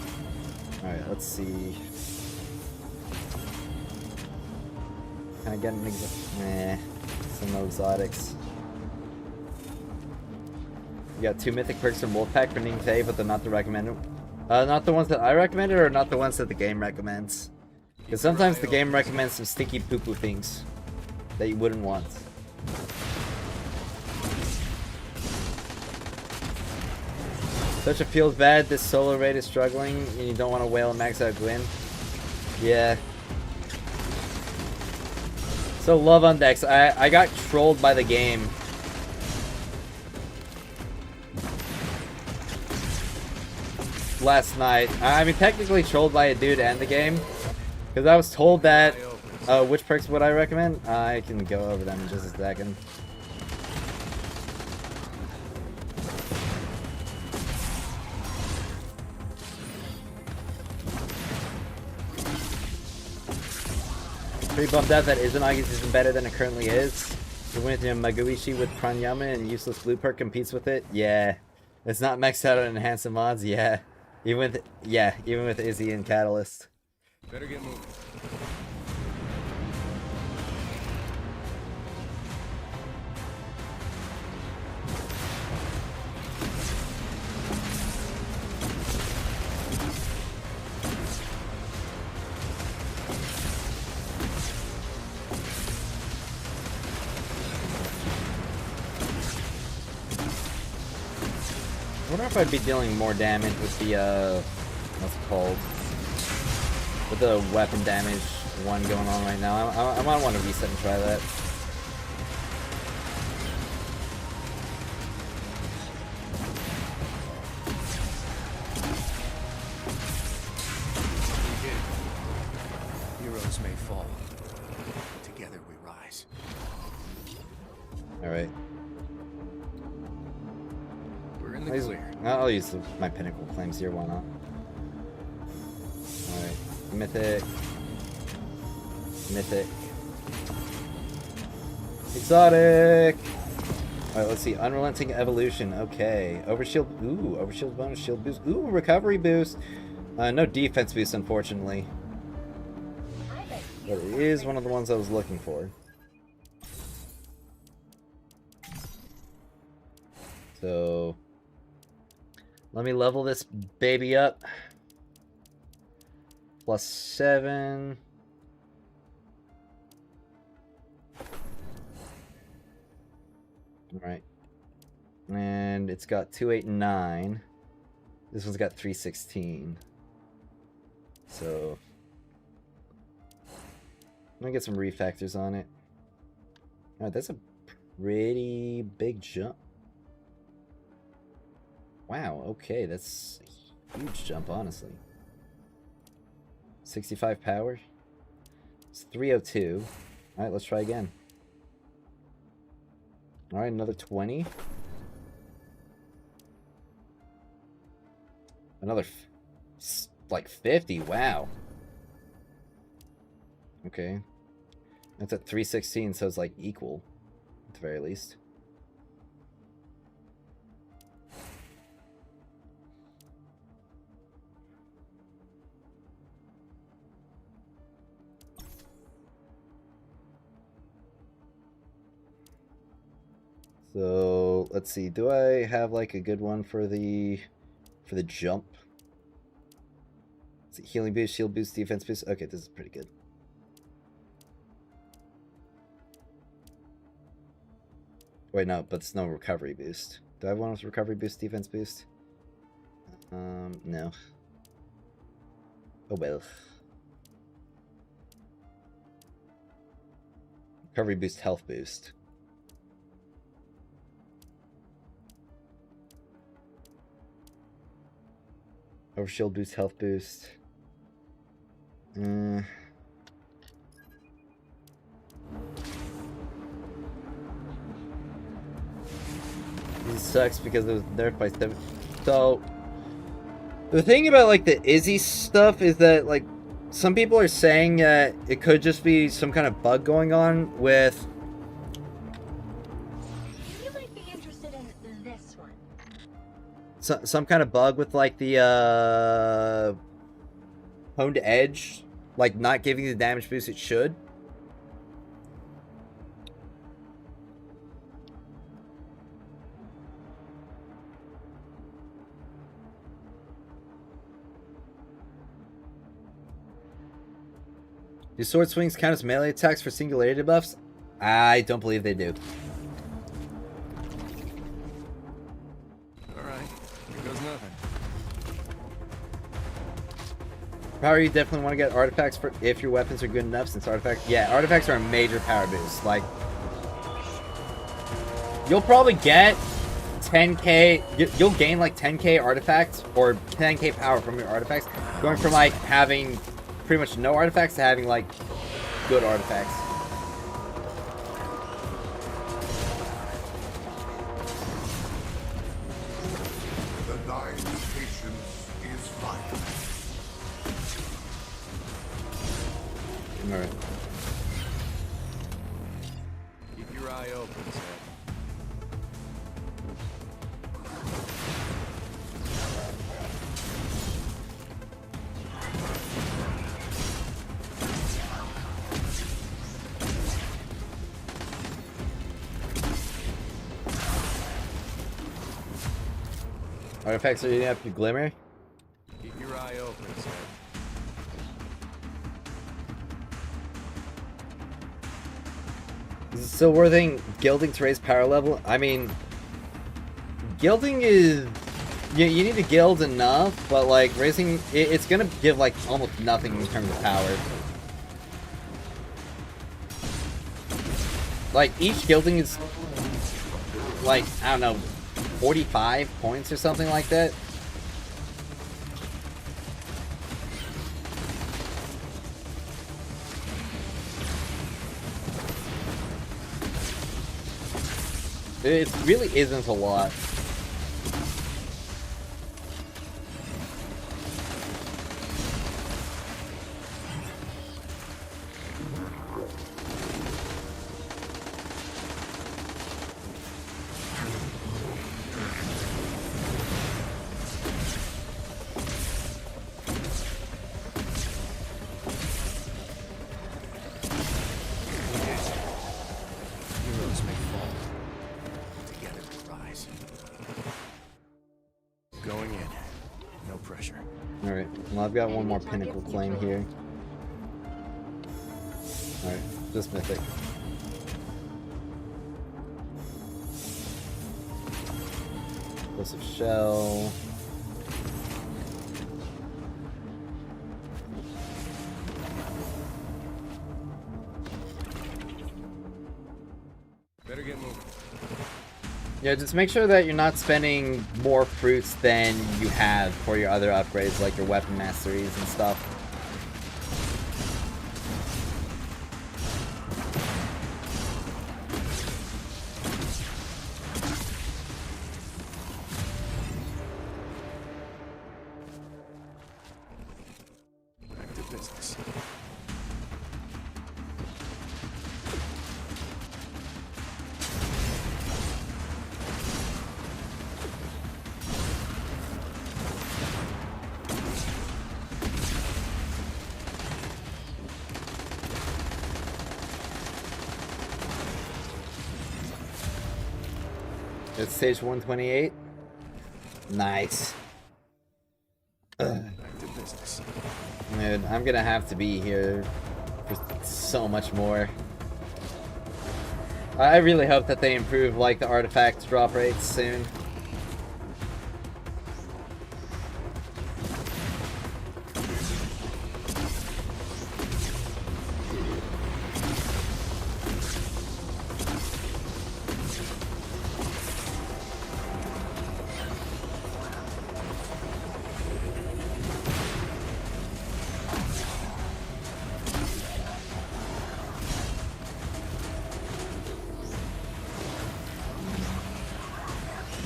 Alright, let's see. Can I get an Nah, some no exotics. You got 2 mythic perks from Wolfpack for Ningtay, but they're not the recommended. Not the ones that I recommended, or not the ones that the game recommends? Because sometimes the game recommends some stinky poo-poo things that you wouldn't want. Such a feels bad, this solo raid is struggling, and you don't want to whale and max out Gwyn. Yeah. So love on decks. I got trolled by the game. Last night. I mean, technically trolled by a dude and the game. Because I was told that, which perks would I recommend? I can go over them in just a second. Pretty bummed out that Izanagi's isn't better than it currently is. We went to Maguishi with Pranyama and useless blue perk competes with it. Yeah. It's not maxed out on enhanced mods. Yeah. Even with Izzy and Catalyst. Better get moving. I wonder if I'd be dealing more damage with the, what's it called? With the weapon damage one going on right now. I might want to reset and try that. Heroes may fall. Together we rise. Alright. We're in the clear. I'll use my pinnacle claims here, why not? Alright. Mythic. Mythic. Exotic! Alright, let's see. Unrelenting Evolution. Okay. Overshield. Ooh, overshield bonus, shield boost. Ooh, recovery boost. No defense boost, unfortunately. But it is one of the ones I was looking for. So... Let me level this baby up. +7. Alright. And it's got 2, 8, and 9. This one's got 3, 16. So I'm gonna get some refactors on it. Alright, that's a pretty big jump. Wow, okay, that's a huge jump, honestly. 65 power. It's 302. Alright, let's try again. Alright, another 20. Another, like, 50. Wow. Okay. That's at 316, so it's, like, equal. At the very least. So, let's see. Do I have, like, a good one for the jump? Is it healing boost, shield boost, defense boost? Okay, this is pretty good. Wait, no, but it's no recovery boost. Do I have one with recovery boost, defense boost? No. Oh well. Recovery boost, health boost. Overshield boost, health boost. This sucks because it was nerfed by 7. So the thing about like the Izzy stuff is that like some people are saying that it could just be some kind of bug going on with. You might be interested in this one. Some kind of bug with like the honed edge, like not giving the damage boost it should. Do sword swings count as melee attacks for singularity buffs? I don't believe they do. Alright, here goes nothing. Power, you definitely want to get artifacts for if your weapons are good enough, since artifacts... Yeah, artifacts are a major power boost. Like, you'll probably get 10k... You'll gain like 10k artifacts or 10k power from your artifacts, going from like having pretty much no artifacts to having like good artifacts. The dying patience is fire. Alright. Keep your eye open, sir. Artifacts are eating up your glimmer. Keep your eye open, sir. Is it still worth gilding to raise power level? I mean, gilding is... You need to gild enough, but like raising... It's gonna give like almost nothing in terms of power. Like, each gilding is like, I don't know, 45 points or something like that. It really isn't a lot. Heroes may fall. Together we rise. refresher. Alright, well I've got one more pinnacle claim here. Alright, just mythic. Explosive shell. Better get moving. Yeah, just make sure that you're not spending more fruits than you have for your other upgrades, like your weapon masteries and stuff. Back to business. It's stage 128. Nice. Back to business. Dude, I'm gonna have to be here for so much more. I really hope that they improve, like, the artifact drop rates soon.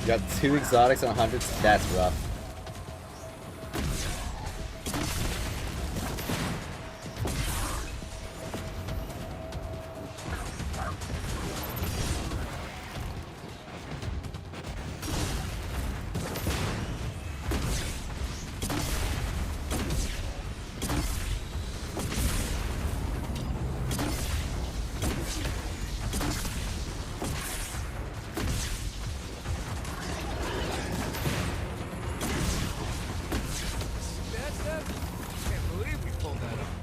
You got 2 exotics on 100s? That's rough. That's that? Can't believe we pulled that off.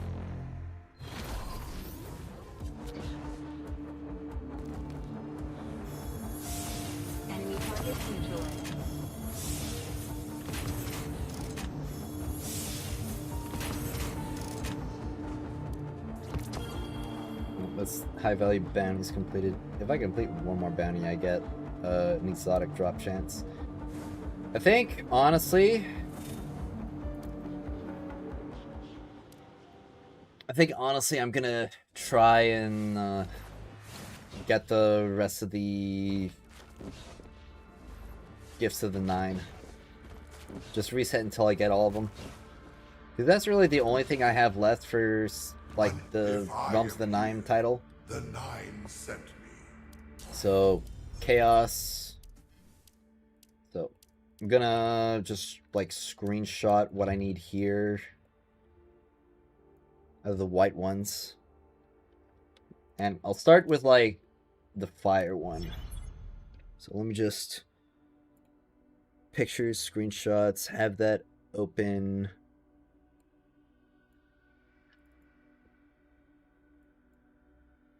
Enemy target neutralized. That's high value bounties completed. If I complete one more bounty, I get an exotic drop chance. I think, honestly, I'm gonna try and get the rest of the Gifts of the Nine. Just reset until I get all of them. Because that's really the only thing I have left for, like, the If I Realms of the am Nine here, title. The Nine sent me. So, Chaos. So, I'm gonna just, like, screenshot what I need here. Of the white ones. And I'll start with, like, the fire one. So let me just... Pictures, screenshots, have that open.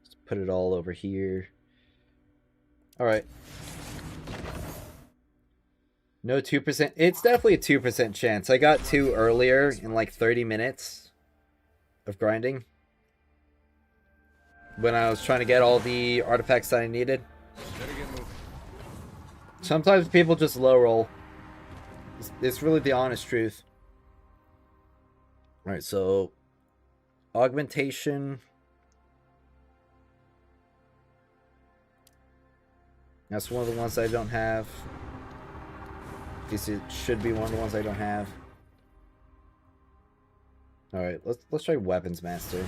Just put it all over here. Alright. No 2%. It's definitely a 2% chance. I got 2 earlier in like 30 minutes of grinding. When I was trying to get all the artifacts that I needed. Better get moving. Sometimes people just low roll. It's really the honest truth. Alright, so augmentation. That's one of the ones I don't have. At least it should be one of the ones I don't have. Alright, let's try Weapons Master.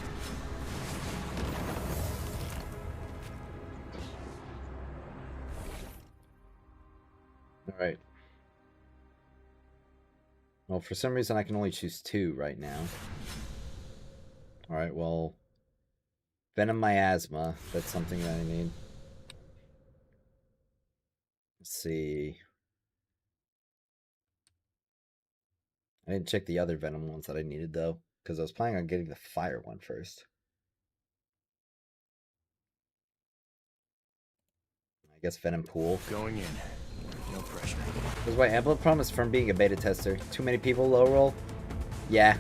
Alright. Well, for some reason I can only choose 2 right now. Alright, well... Venom Miasma. That's something that I need. Let's see... I didn't check the other Venom ones that I needed, though, because I was planning on getting the fire one first. I guess Venom Pool. Going in. No pressure. Because why Amplet promised from being a beta tester. Too many people low roll? Yeah.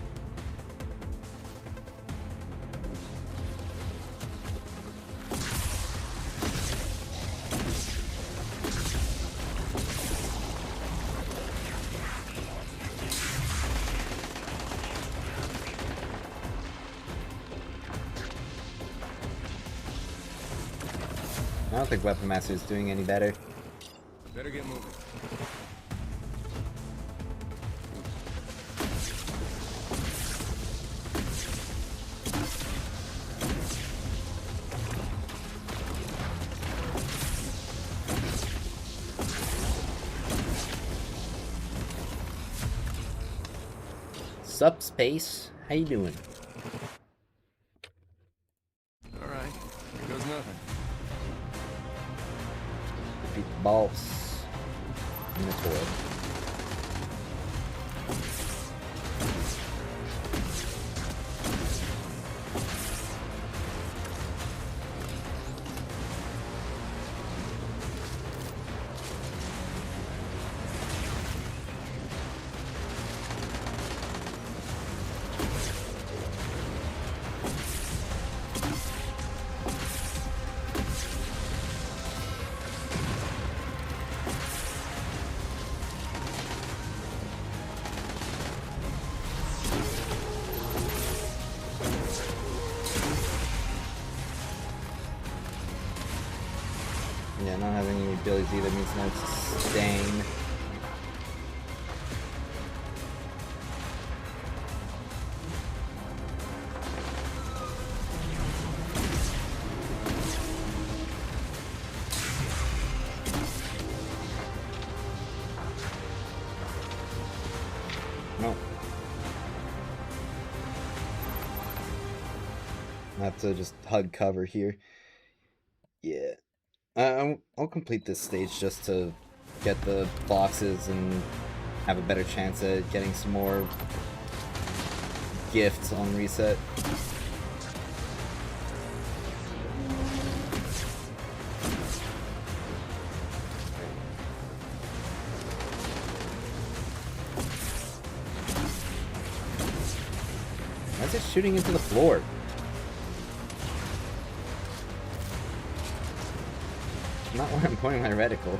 I don't think Weapon Master is doing any better. Better get moving. Sup, Space? How you doing? All right. Here goes nothing. Defeat the boss. Minotaur. Yeah, not having any abilities either means no sustain. No. I have to just hug cover here. Yeah. I'll complete this stage just to get the boxes and have a better chance at getting some more gifts on reset. Why is it shooting into the floor? Not where I'm pointing my reticle.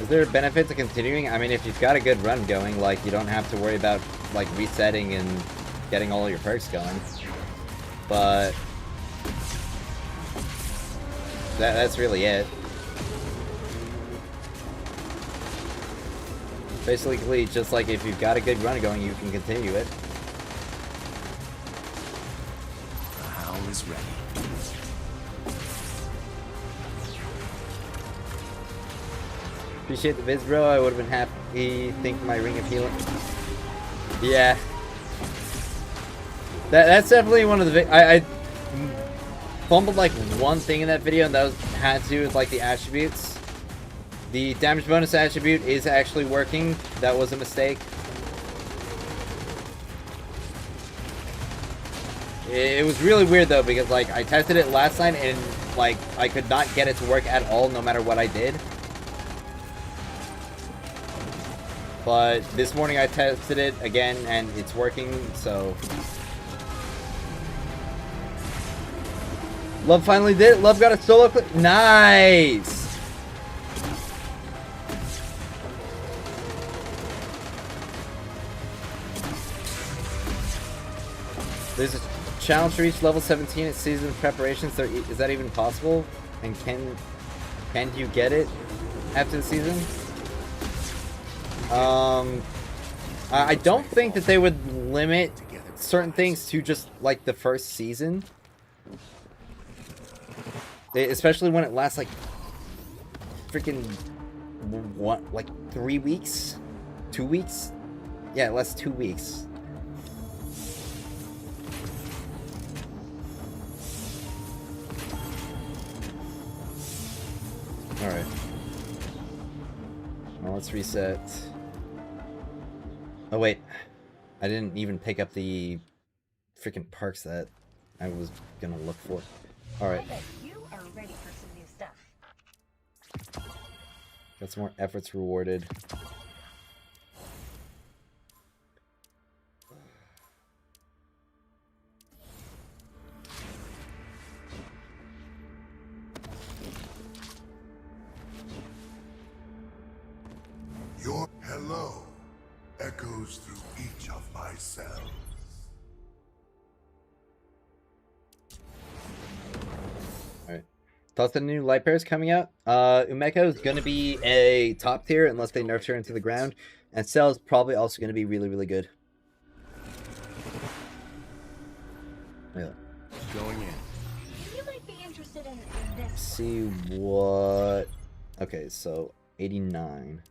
Is there a benefit to continuing? I mean, if you've got a good run going, like, you don't have to worry about, like, resetting and getting all your perks going. But that's really it. Basically, just like if you've got a good run going, you can continue it. The howl is ready. Appreciate the vids, bro. I would have been happy. Think my Ring of Healing. Yeah. That's definitely one of the... I fumbled like one thing in that video, and that had to do with like the attributes. The damage bonus attribute is actually working. That was a mistake. It was really weird though, because like I tested it last night and like I could not get it to work at all no matter what I did. But this morning I tested it again and it's working, so... Love finally did it. Love got a solo clip. Nice! There's a challenge to reach level 17 at season preparations. So is that even possible? And can you get it after the season? I don't think that they would limit certain things to just like the first season, especially when it lasts like freaking what, like 3 weeks, 2 weeks? Yeah, it lasts 2 weeks. Alright. Well, let's reset. Oh, wait. I didn't even pick up the freaking perks that I was gonna look for. Alright. I bet you are ready for some new stuff. Got some more efforts rewarded. Your hello echoes through each of my cells. Alright. Thoughts on the new light pairs coming out? Umeko is going to be a top tier unless they nerf her into the ground. And Cell is probably also going to be really, really good. Yeah. Going in. You might be interested in Let's this. see what... Okay, so 89.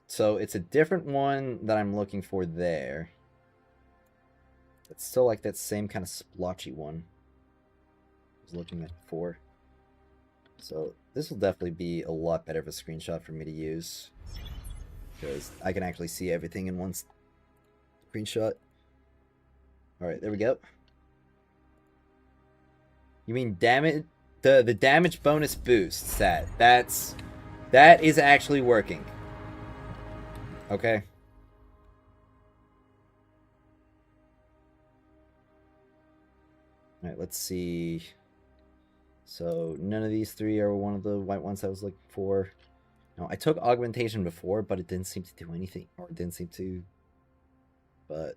So it's a different one that I'm looking for there. It's still like that same kind of splotchy one I was looking at before. So this will definitely be a lot better of a screenshot for me to use, because I can actually see everything in one screenshot. Alright, there we go. You mean damage? The damage bonus boost stat. That is actually working. Okay. Alright, let's see. So, none of these three are one of the white ones I was looking for. No, I took augmentation before, but it didn't seem to do anything. Or it didn't seem to... But...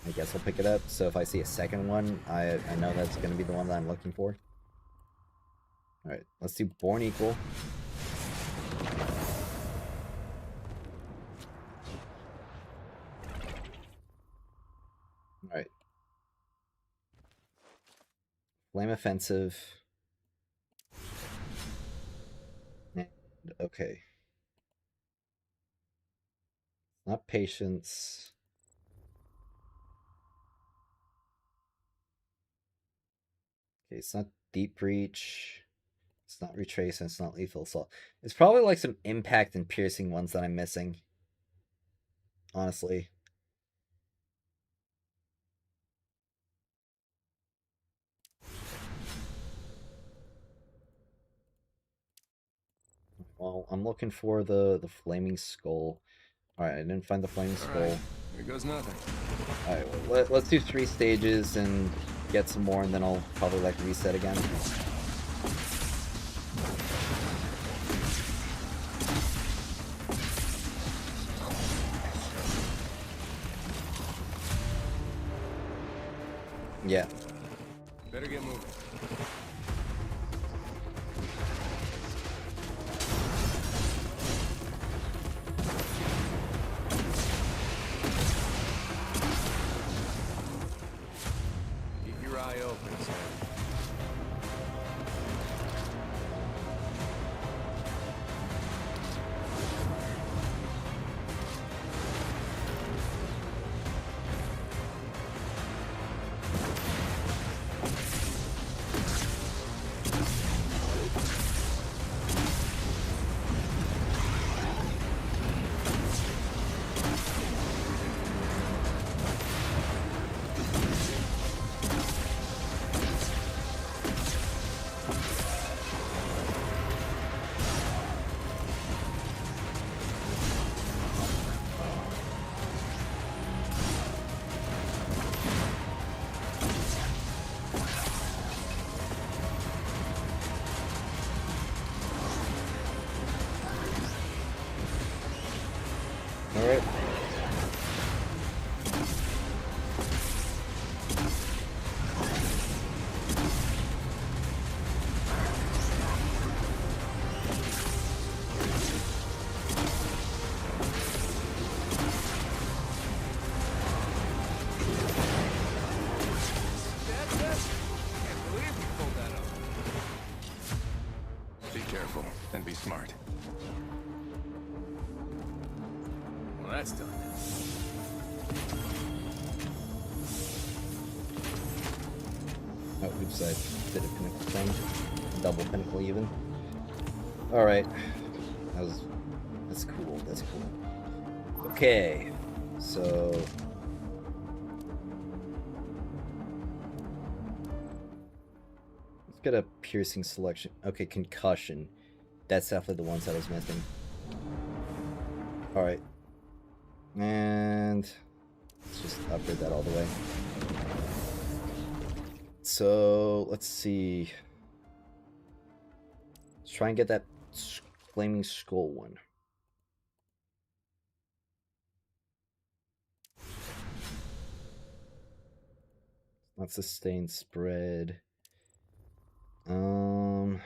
I guess I'll pick it up. So if I see a second one, I know that's going to be the one that I'm looking for. Alright, let's do Born Equal. Alright. Flame Offensive. And, okay. Not Patience. Okay, it's not Deep Breach. It's not Retrace, and it's not Lethal Assault. It's probably like some Impact and Piercing ones that I'm missing. Honestly. Well, I'm looking for the Flaming Skull. Alright, I didn't find the Flaming Skull. Right. Here goes nothing. Alright, well, let's do 3 stages and get some more, and then I'll probably like reset again. Yeah. Better get moving. Keep your eye open, son. Alright. That's it. Can't believe we pulled that off. Be careful and be smart. Well, that's done. Oh, oops, I did a pinnacle thing. Double pinnacle even. Alright. That's cool, that's cool. Okay. So... let's get a piercing selection. Okay, concussion. That's definitely the ones I was missing. Alright. And... let's just upgrade that all the way. So, let's see. Let's try and get that Flaming Skull one. Not sustained spread. Let's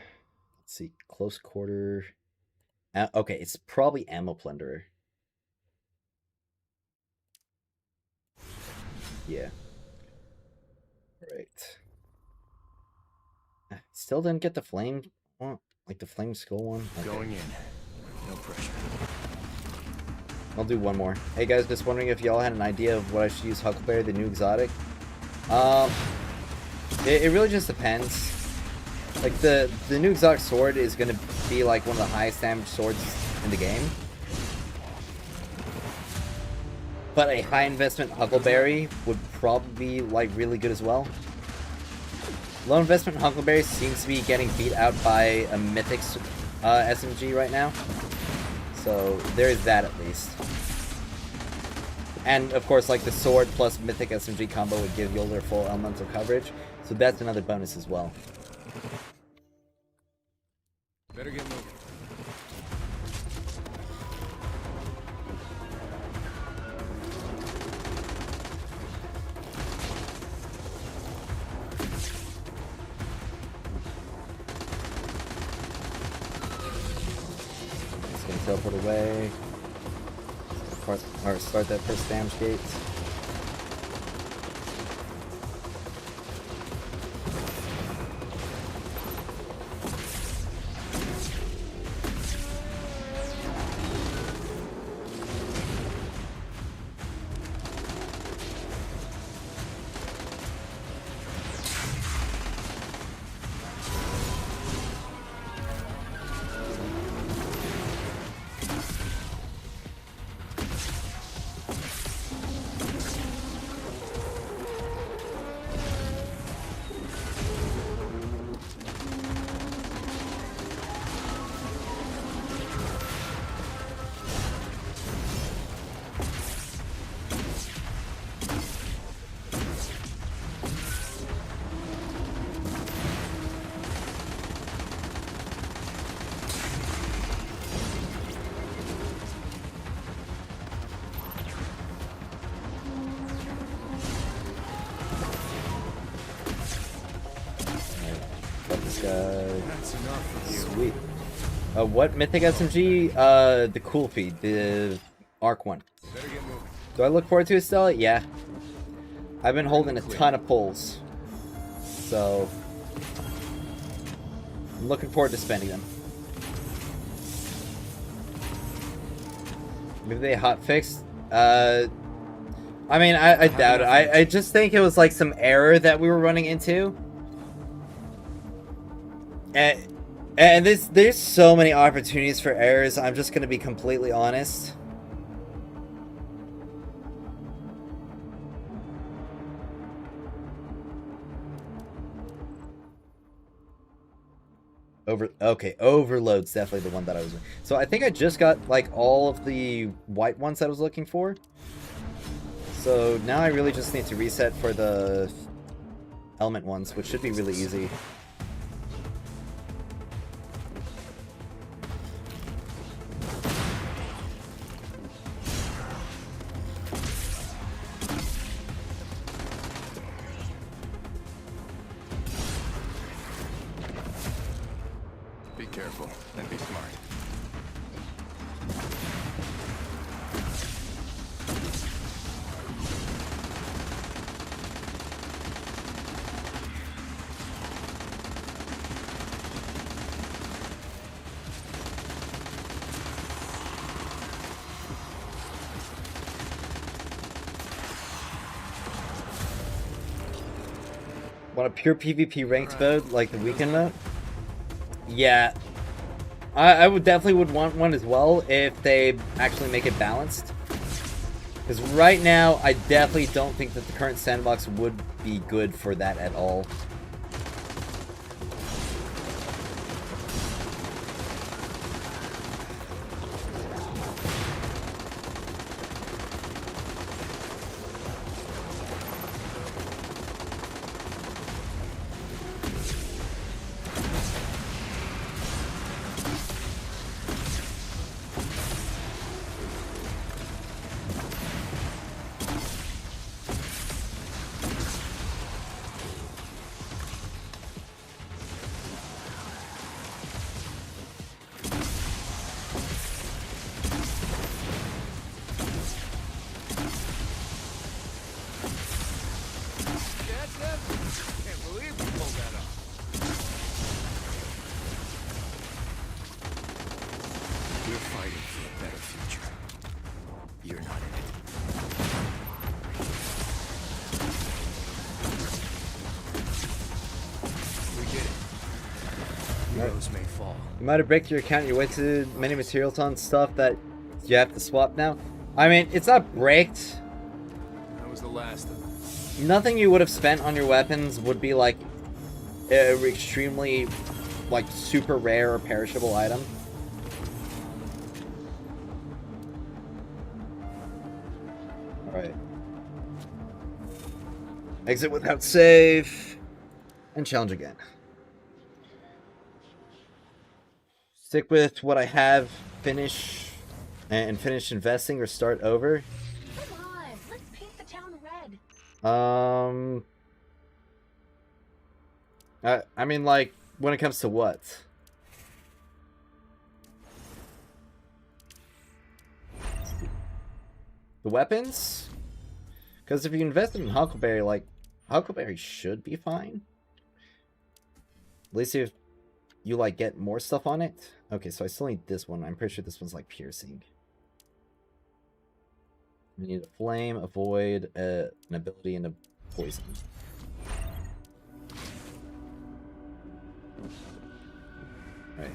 see. Close quarter. Okay, it's probably Ammo Plunderer. Yeah. Right. Still didn't get the flame one, like the flame skull one. Okay. Going in. No pressure. I'll do one more. Hey guys, just wondering if y'all had an idea of what I should use Huckleberry, the new exotic. It really just depends. Like the new exotic sword is gonna be like one of the highest damage swords in the game. But a high investment Huckleberry would probably be like really good as well. Low investment Huckleberry seems to be getting beat out by a Mythic SMG right now. So there is that at least. And of course, like the sword plus Mythic SMG combo would give Yolder full elemental coverage. So that's another bonus as well. Better get moving. Teleport away. Or start that first damage gate. That's enough of you. Sweet. What Mythic SMG? The cool feed, the Arc one. Better get moving. Do I look forward to it, Stella? Yeah. I've been holding a ton of pulls. So... I'm looking forward to spending them. Maybe they hotfixed? I mean, I doubt it. I just think it was like some error that we were running into. And there's so many opportunities for errors, I'm just gonna be completely honest. Okay, Overload's definitely the one that I was... So I think I just got, like, all of the white ones that I was looking for. So now I really just need to reset for the element ones, which should be really easy. Be careful and be smart. Want a pure PvP ranked mode like the weekend mode? Yeah. I would definitely want one as well if they actually make it balanced. Because right now, I definitely don't think that the current sandbox would be good for that at all. Can't believe you pulled that off. We're fighting for a better future. You're not in it. We did it. Heroes may fall. You might have bricked your account, you wasted many materials on stuff that you have to swap now. I mean, it's not bricked. That was the last of them. Nothing you would have spent on your weapons would be like an extremely, like, super rare or perishable item. Alright. Exit without save. And challenge again. Stick with what I have, finish investing, or start over. Come on, let's paint the town red. I mean, like, when it comes to what? The weapons? Because if you invested in Huckleberry, like, Huckleberry should be fine. At least if you, like, get more stuff on it. Okay, so I still need this one. I'm pretty sure this one's, like, piercing. We need a flame, a void, an ability, and a poison. Right.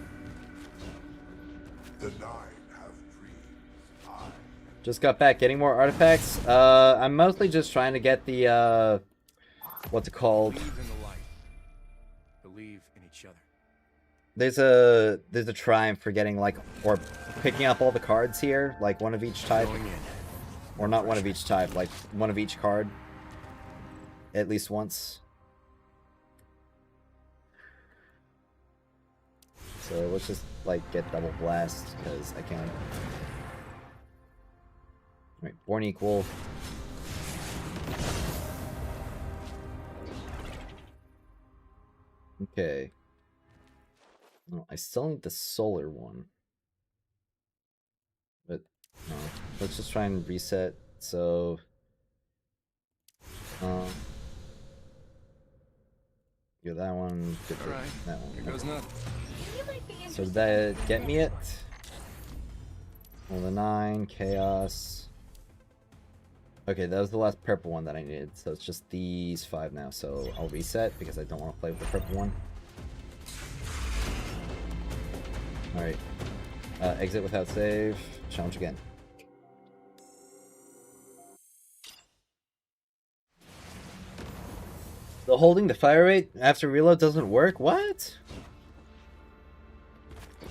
The nine have dreams. Just got back. Getting more artifacts. I'm mostly just trying to get the, what's it called? Believe in the light. Believe in each other. There's a triumph for getting, like, or picking up all the cards here, like one of each type. Going in. Or not one of each type, like one of each card. At least once. So let's just, like, get double blast, because I can. Alright, born equal. Okay. No, I still need the solar one. But, no. Let's just try and reset, so... Get that one, get Alright, that one. here goes Okay. nothing. You might be So interested did that in get me it? Well, the 9, chaos. Okay, that was the last purple one that I needed. So it's just these 5 now. So I'll reset because I don't want to play with the purple one. Alright. Exit without save. Challenge again. The holding the fire rate after reload doesn't work? What?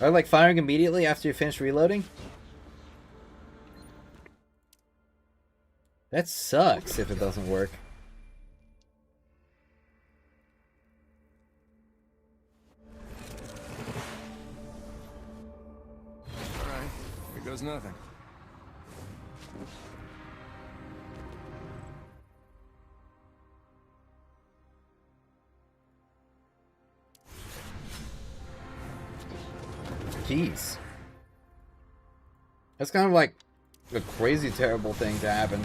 Or like firing immediately after you finish reloading? That sucks if it doesn't work. Alright, here goes nothing. Jeez. That's kind of like a crazy terrible thing to happen.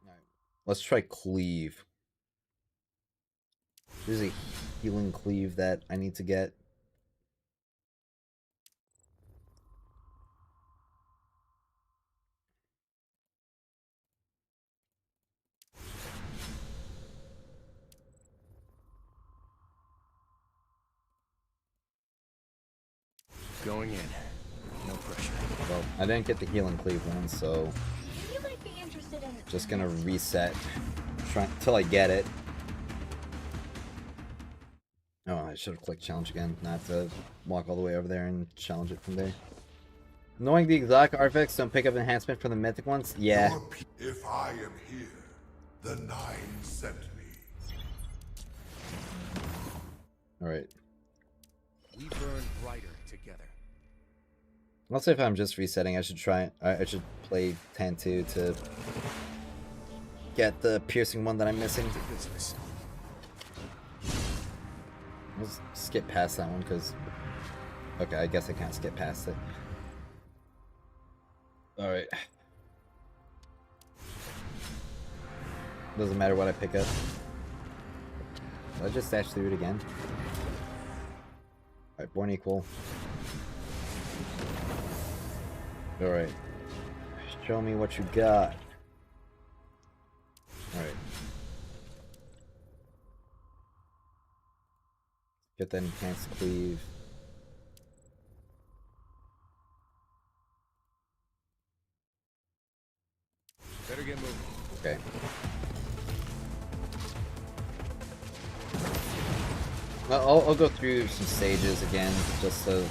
Alright, let's try cleave. There's a healing cleave that I need to get. Going in. No pressure. Well, I didn't get the healing cleave one, so You might be interested in. just gonna reset till I get it. Oh, I should have clicked challenge again, not to walk all the way over there and challenge it from there. Knowing the exotic artifacts don't pick up enhancement from the mythic ones? Yeah. If I am here, the Nine sent me. Alright. We burn brighter together. Also, if I'm just resetting, I should play Tan2 to get the piercing one that I'm missing. To business. Let's skip past that one, because... Okay, I guess I can't skip past it. Alright. Doesn't matter what I pick up. Did I just dash through it again? Alright, Born Equal. Alright. Show me what you got. Alright. Get that enhanced cleave. Better get moving. Okay. I'll go through some stages again, just so...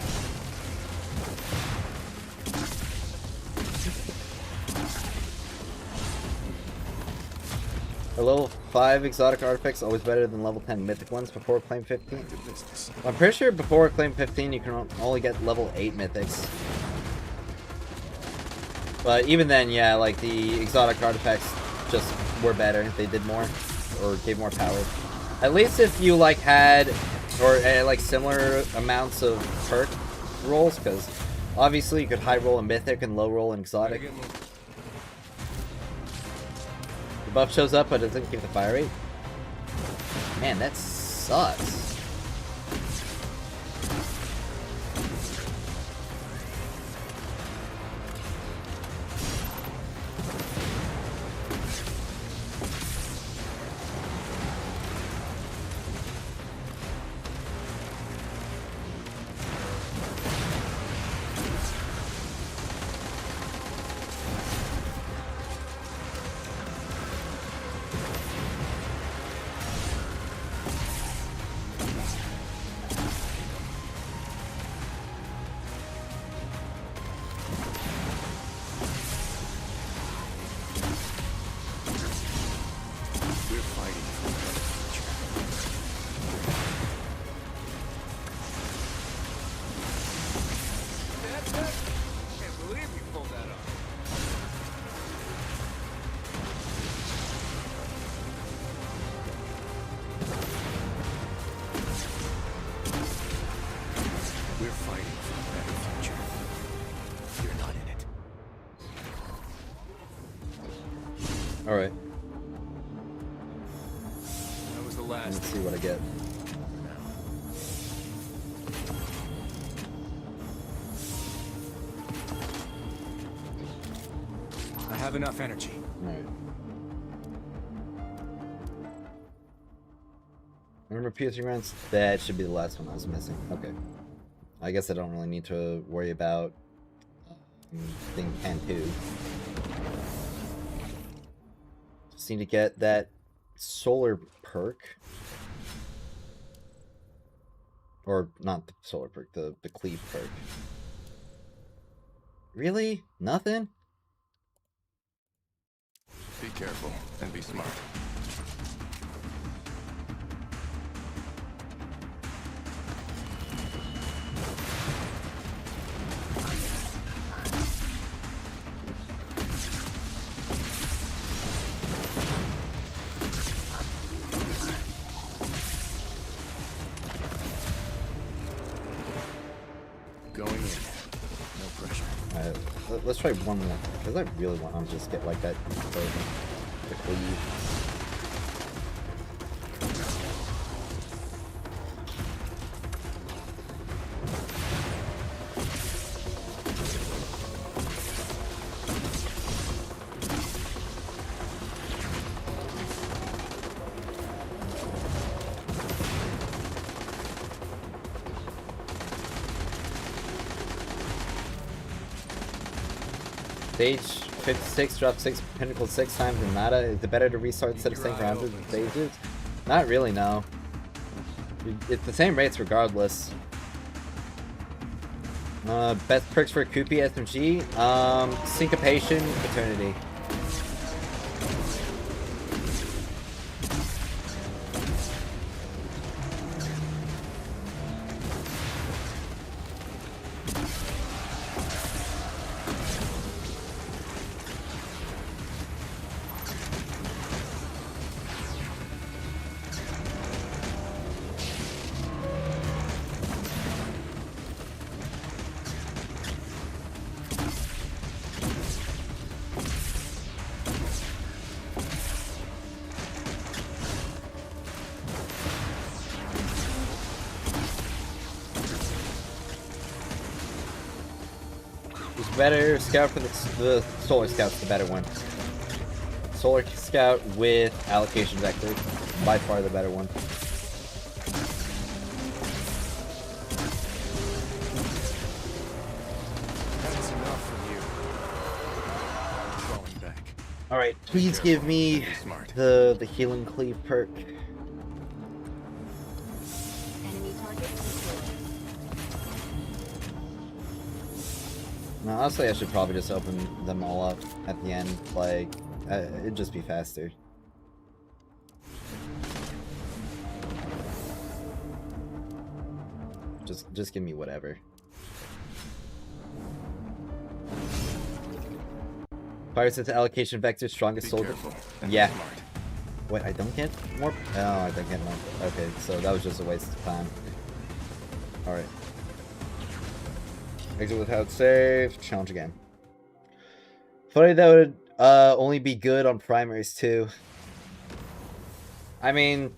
Are level 5 exotic artifacts always better than level 10 mythic ones before Claim 15? To business. I'm pretty sure before Claim 15 you can only get level 8 mythics. But even then, yeah, like the exotic artifacts just were better. They did more, or gave more power. At least if you like had, or like similar amounts of perk rolls, because obviously you could high roll a mythic and low roll an exotic. Better get moving. The buff shows up, but it doesn't keep the fire rate. Man, that sucks. We're fighting for a better future. That's it. Can't believe you pulled that off. We're fighting for a better future. You're not in it. Alright, That was the last. let's see what I get. I have enough energy. Alright. Remember piercing rounds? That should be the last one I was missing. Okay. I guess I don't really need to worry about thing 10-2. Just need to get that solar perk. Or not the solar perk, the cleave perk. Really? Nothing? Be careful and be smart. Going in. No pressure. Let's try one more, because I really want to just get like that the cleave. Stage 56, drop 6, pinnacle 6 times, and nada. Is it better to restart instead of staying for 100 stages? Not really, no. It's the same rates regardless. Best perks for Koopy SMG? Syncopation, Eternity. Better scout for the solar scout's the better one. Solar scout with allocation vector, by far the better one. That's enough from you. Falling back. All right, please give me the healing cleave perk. Enemy target destroyed. No, honestly, I should probably just open them all up at the end. Like, it'd just be faster. Just give me whatever. Pirates with allocation vector, strongest soldier. Yeah. Wait, I don't get more? Oh, I don't get more. Okay, so that was just a waste of time. Alright. Exit without save. Challenge again. Funny that would only be good on primaries too. I mean...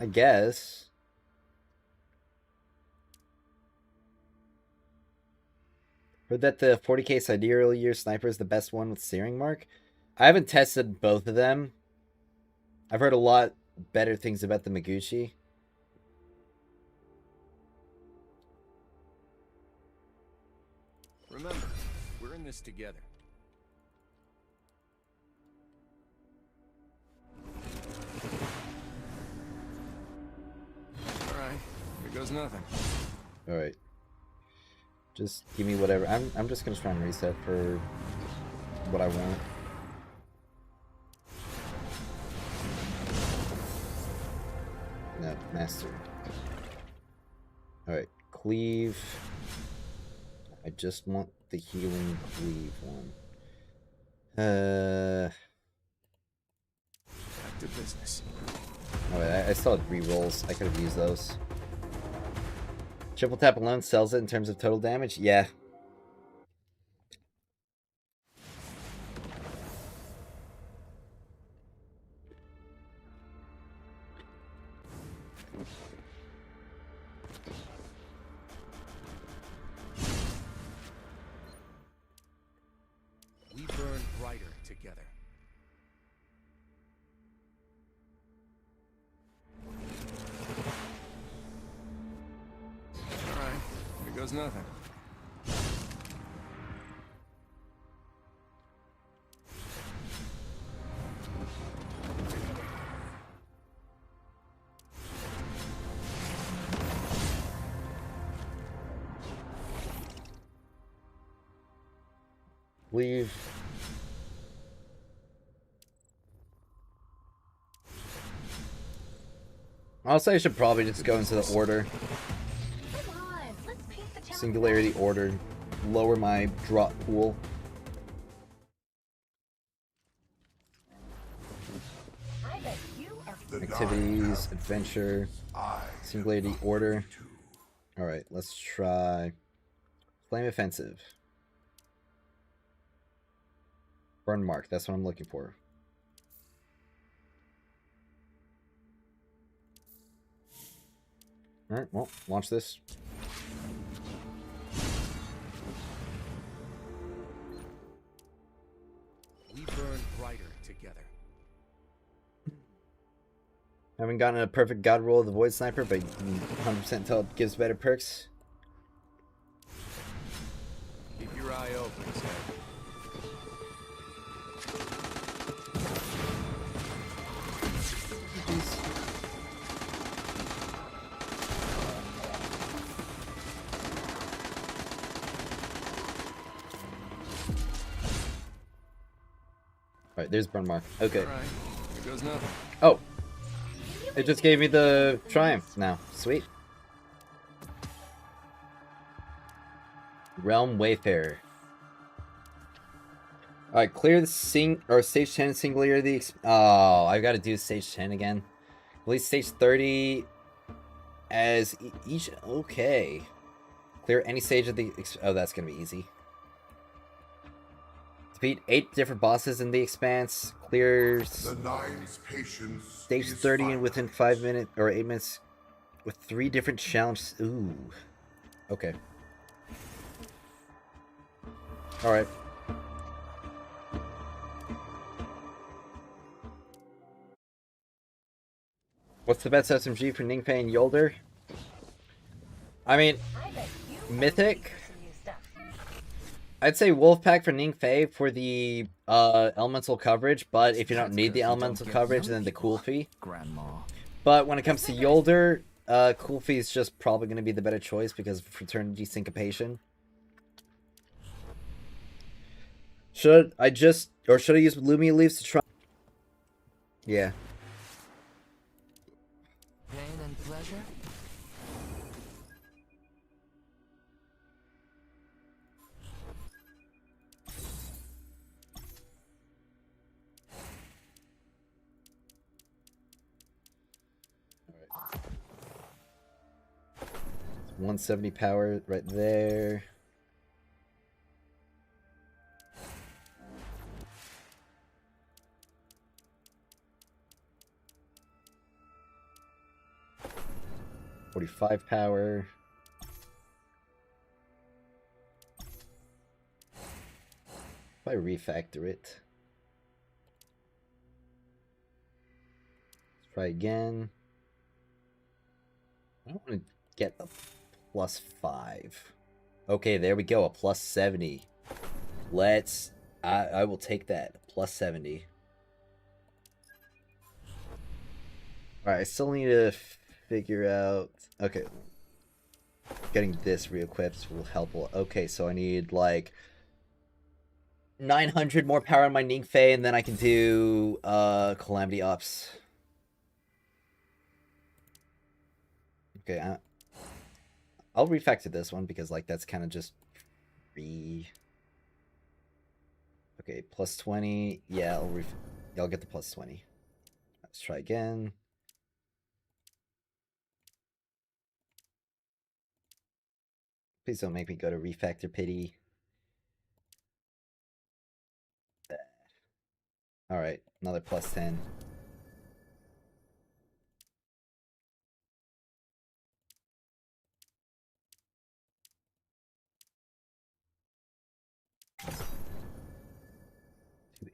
I guess. Heard that the 40k Sidereal Year Sniper is the best one with Searing Mark. I haven't tested both of them. I've heard a lot better things about the Maguchi. Remember, we're in this together. Alright, here goes nothing. Alright. Just give me whatever. I'm just gonna try and reset for what I want. No, master. Alright, cleave. I just want the healing cleave one. Back to business. Alright, I still had rerolls. I could have used those. Triple tap alone sells it in terms of total damage? Yeah. We burn brighter together. Alright, here goes nothing. Leave. I'll say I should probably just go into the order. Come on, let's paint the town. Singularity order. Lower my drop pool. I bet you are. Activities, adventure, singularity order. Alright, let's try Flame Offensive. Burn Mark, that's what I'm looking for. Alright, well, launch this. We burn brighter together. Haven't gotten a perfect god roll of the Void Sniper, but 100% tell it gives better perks. Keep your eye open, Sam. Alright, there's Burn Mark. Okay. Alright, here goes nothing. Oh! It just gave me the Triumph now. Sweet. Realm Wayfarer. Alright, clear the stage 10 singularity. Oh, I've got to do stage 10 again. At least stage 30 as each. Okay. Clear any stage of the. Oh, that's gonna be easy. Defeat 8 different bosses in the Expanse. Clears The Nine's patience stage is 30 finite. within 5 minutes or 8 minutes with 3 different challenges. Ooh. Okay. Alright. What's the best SMG for Ningfei and Yolder? I mean, Mythic? I'd say Wolfpack for Ningfei for the elemental coverage, but if you don't need the elemental coverage, then the Cool Fee. Grandma. But when it comes to Yolder, Cool Fee is just probably going to be the better choice because of Fraternity Syncopation. Should I use Lumia Leaves to try? Yeah. Pain and pleasure? Alright. 170 power right there. .45 power. If I refactor it. Let's try again. I don't want to get a +5. Okay, there we go. A +70. Let's... I will take that. +70. Alright, I still need to figure out... Okay. Getting this re-equipped will help. Okay, so I need, like... 900 more power on my Ningfei, and then I can do Calamity Ups. Okay, I'll refactor this one because, like, that's kind of just free. Okay, +20. Yeah, I'll get the +20. Let's try again. Please don't make me go to refactor pity. Alright, another +10.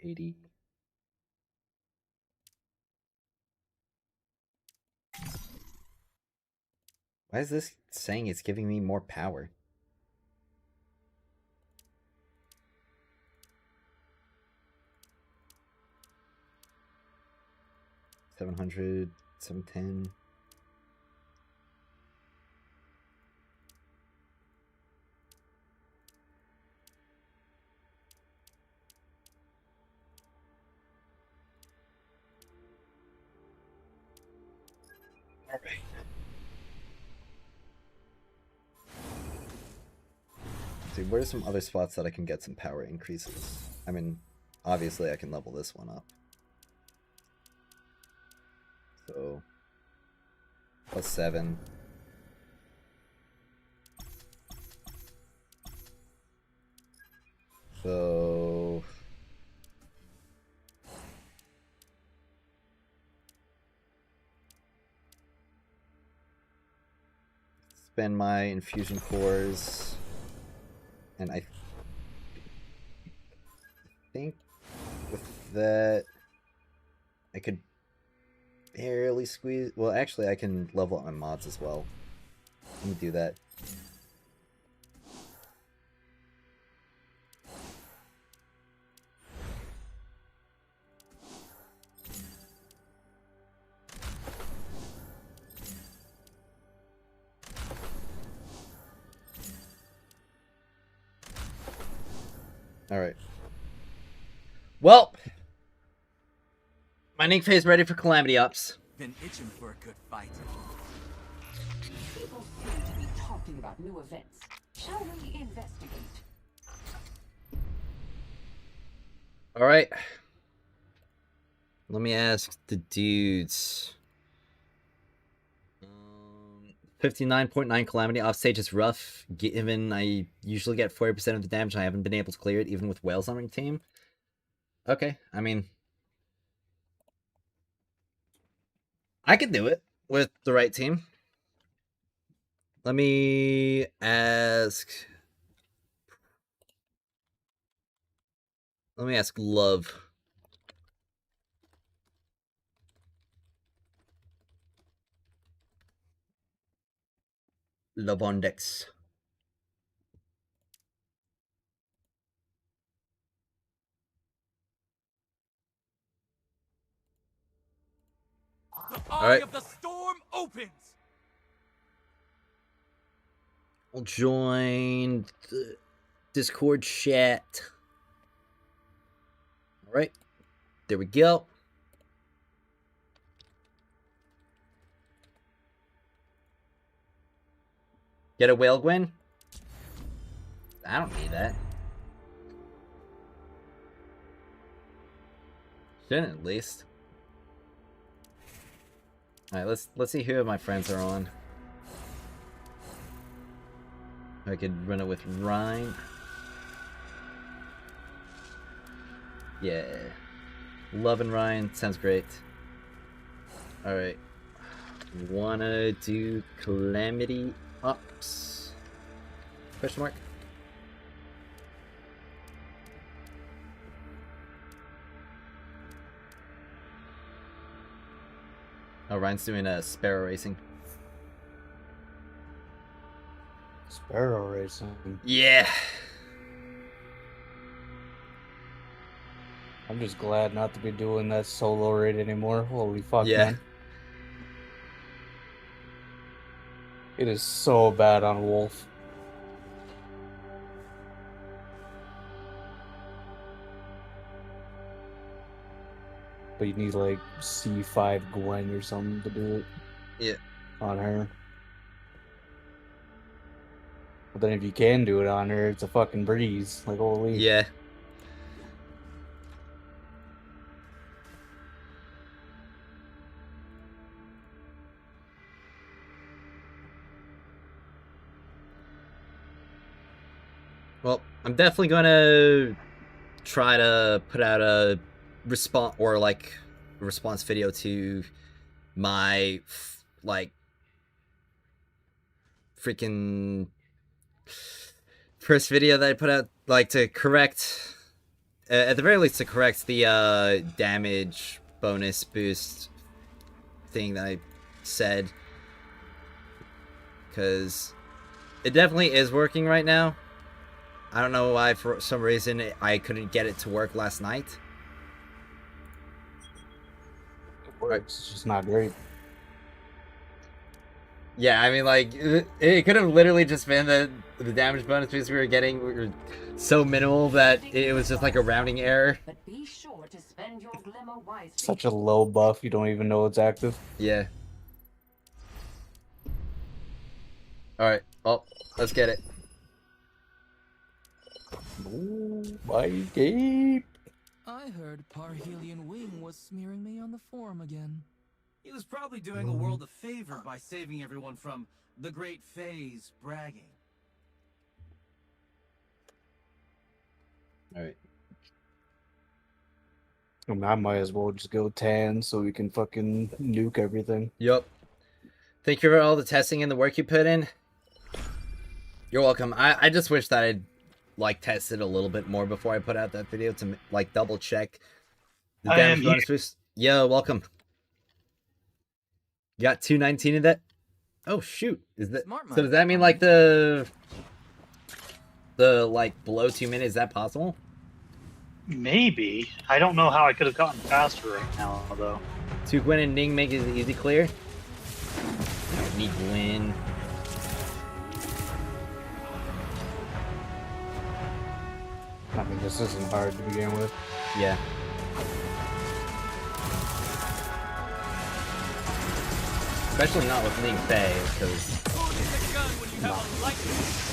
$280. Why is this saying it's giving me more power? $700, $710. Alright. See, where are some other spots that I can get some power increases? I mean, obviously I can level this one up. So, +7. So... spend my infusion cores, and I think with that I could barely squeeze. Well, actually, I can level up my mods as well. Let me do that. Alright. Well, my Ninkfei is ready for Calamity Ops. Been itching for a good fight. People seem to be talking about new events. Shall we investigate? Alright. Let me ask the dudes. 59.9 Calamity offstage is rough, given I usually get 40% of the damage and I haven't been able to clear it even with Whales on my team. Okay, I mean, I could do it with the right team. Let me ask Love. Love on Dex. The eye Alright. of the storm opens. I'll join the Discord chat. Alright. There we go. Get a whale, Gwen? I don't need that. Shouldn't, at least. Alright, let's see who my friends are on. I could run it with Ryan. Yeah. Love and Ryan sounds great. Alright. Wanna do Calamity Ops? Question mark? Oh, Ryan's doing a Sparrow Racing. Sparrow racing. Yeah. I'm just glad not to be doing that solo raid anymore. Holy fuck, Yeah. man. It is so bad on Wolf. But you need like C5 Gwen or something to do it. Yeah. On her. But then if you can do it on her, it's a fucking breeze. Like, holy. Yeah. Well, I'm definitely gonna try to put out a response video to my like freaking first video that I put out, like to correct, at the very least to correct the damage bonus boost thing that I said, because it definitely is working right now. I don't know why, for some reason, I couldn't get it to work last night. It works. It's just not great. Yeah, I mean, like, it could have literally just been that the damage bonus boosts we were getting were so minimal that it was just like a rounding error. But be sure to spend your glimmer wisely. Such a low buff, you don't even know it's active. Yeah. Alright, well, let's get it. Ooh, my cape. I heard Parhelion Wing was smearing me on the forum again. He was probably doing a world a favor by saving everyone from the Great Fae's bragging. Alright. I mean, I might as well just go tan so we can fucking nuke everything. Yup. Thank you for all the testing and the work you put in. You're welcome. I just wish that I'd like tested a little bit more before I put out that video to like double check the damage bonus boost. Yo, welcome. You got 219 in that? Oh shoot! Is that Smart so? money. Does that mean like the like below 2 minutes? Is that possible? Maybe. I don't know how I could have gotten faster right now, though. 2 Gwen and Ning make it easy clear. I don't need Gwen. I mean, this isn't hard to begin with. Yeah. Especially not with Ning Fei, because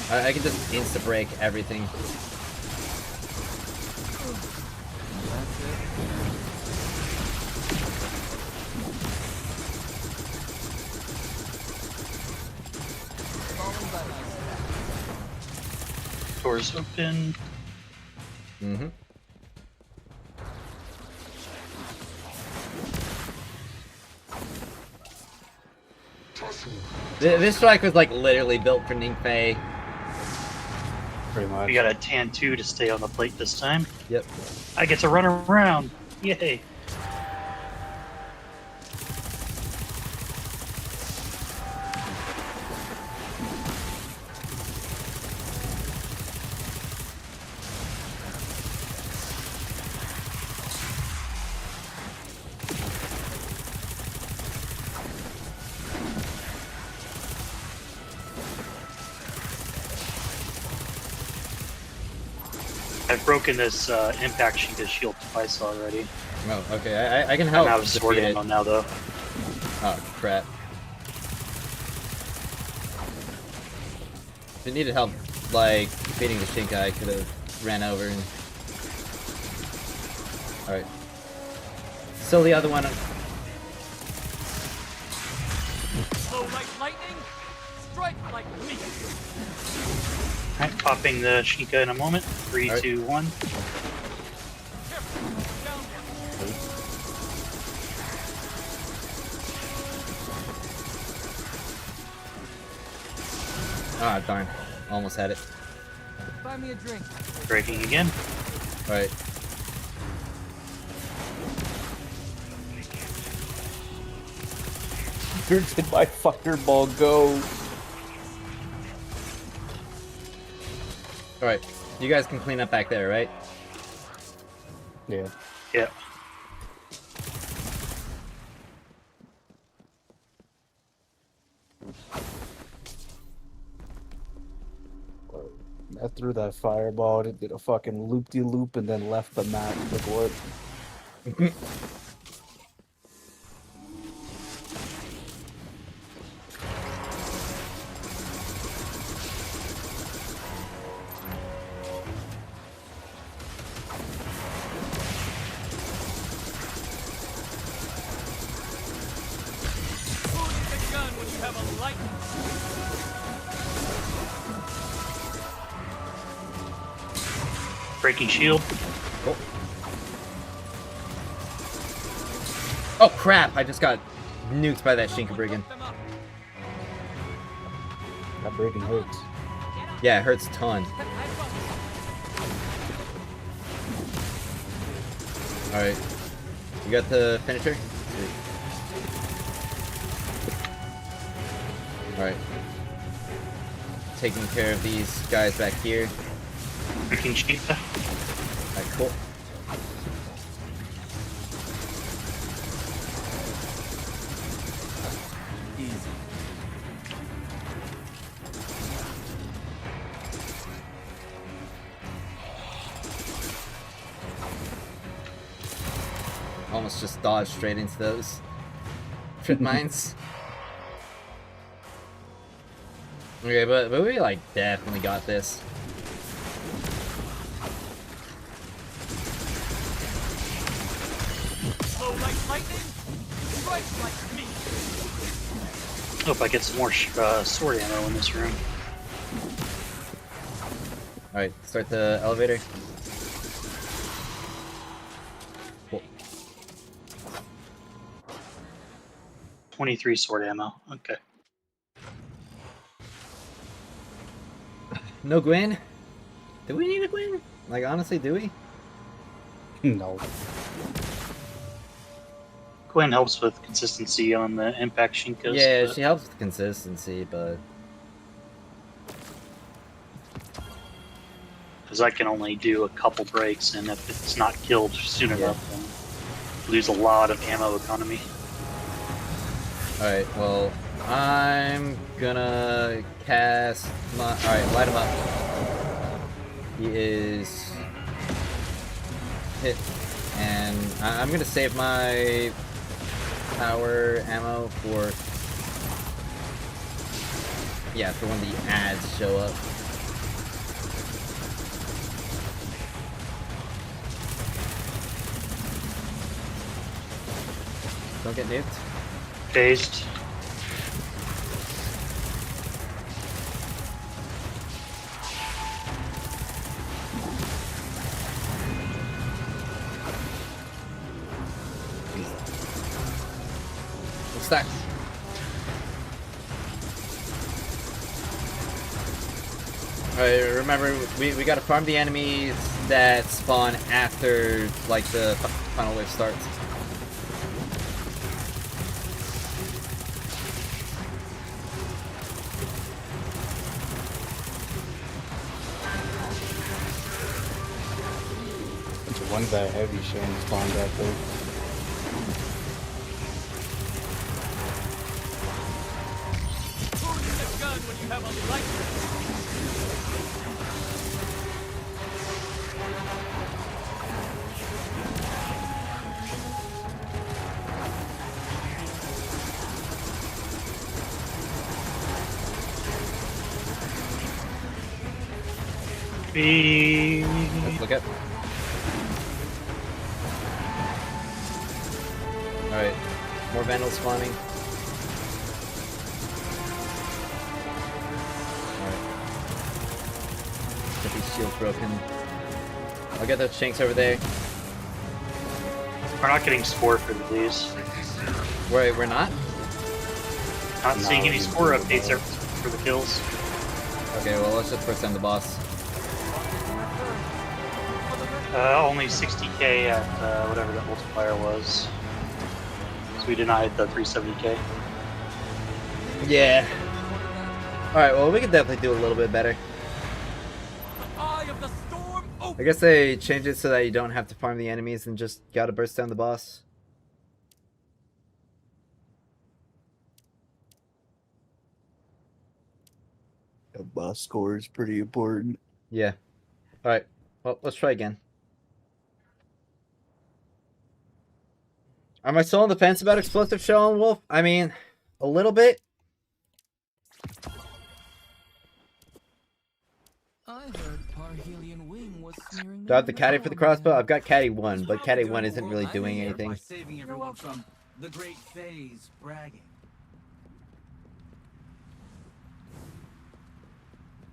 I can just insta break everything. Doors open. Mm-hmm. This strike was like literally built for Ning Fei. Pretty much. We got a tan 2 to stay on the plate this time. Yep. I get to run around. Yay. I've broken this impact sheet shield twice already. Oh, okay. I can help. I'm out of sword defeat it. ammo now, though. Oh, crap. If it needed help, like, defeating the Shinka, I could have ran over and... Alright. So the other one... Slow like lightning, strike like me. Alright, popping the Sheikah in a moment. 3, All right. 2, 1. Ah, darn. Almost had it. Buy me a drink. Breaking again. Alright. Where did my fireball go? Alright. You guys can clean up back there, right? Yeah. Yeah. I threw that fireball, it did a fucking loop-de-loop and then left the map before it. Breaking shield. Oh. Oh crap! I just got nuked by that Shinka Brigand. That breaking hurts. Yeah, it hurts a ton. Alright. You got the finisher? Alright. Taking care of these guys back here. Breaking Sheikah. Alright, cool. Easy. Almost just dodged straight into those trip mines. Okay, but we like definitely got this. Slow like lightning, strike like me. Hope I get some more sword ammo in this room. Alright, start the elevator. Cool. 23 sword ammo. Okay. No Gwen? Do we need a Gwen? Like, honestly, do we? No. Gwen helps with consistency on the impact Shinkas. Yeah, but... she helps with consistency, but because I can only do a couple breaks, and if it's not killed soon enough, then lose a lot of ammo economy. alright, well, I'm gonna cast my... Alright, light him up. He is hit, and I'm gonna save my power ammo for... Yeah, for when the ads show up. Don't get nuked. Phased. What's that? Alright, remember, we gotta farm the enemies that spawn after, like, the final wave starts. One guy heavy Shane spawned out there. Who's the gun when you have a light? Let's look at. Alright, more vandals spawning. Alright. Get these shields broken. I'll get those shanks over there. We're not getting spore for these. Wait, we're not? Not seeing any spore updates for the kills. Okay, well, let's just first end the boss. Only 60k at whatever that multiplier was. So we denied the 370k. Yeah. Alright, well, we can definitely do a little bit better. Eye of the storm. Oh, I guess they changed it so that you don't have to farm the enemies and just gotta burst down the boss. The boss score is pretty important. Yeah. Alright, well, let's try again. Am I still on the fence about Explosive Shell and Wolf? I mean, a little bit. I heard Parhelion Wing was smearing. Do I have the caddy for the crossbow? I've got caddy 1, but caddy 1 isn't really doing anything. by saving everyone from the great phase bragging.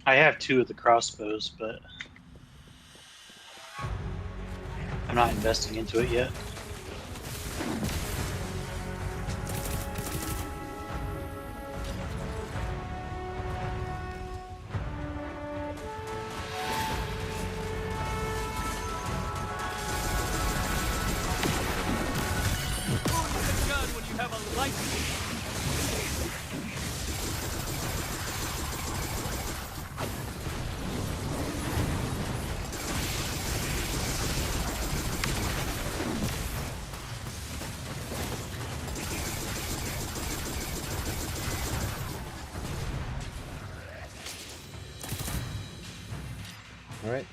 I have 2 of the crossbows, but I'm not investing into it yet. Who's the gun when you have a light? Alright.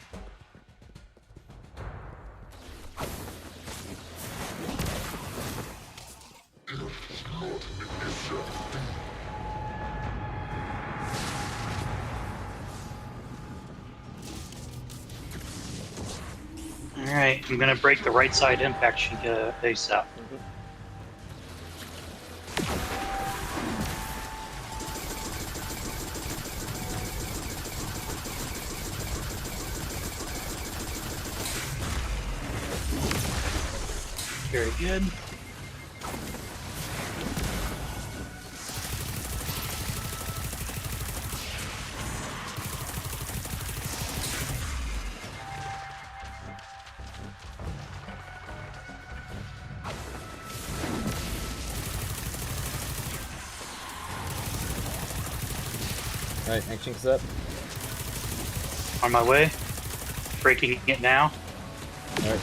Alright, I'm gonna break the right side impact sheet ASAP. Very good. Alright, next chink's up. On my way. Breaking it now. Alright.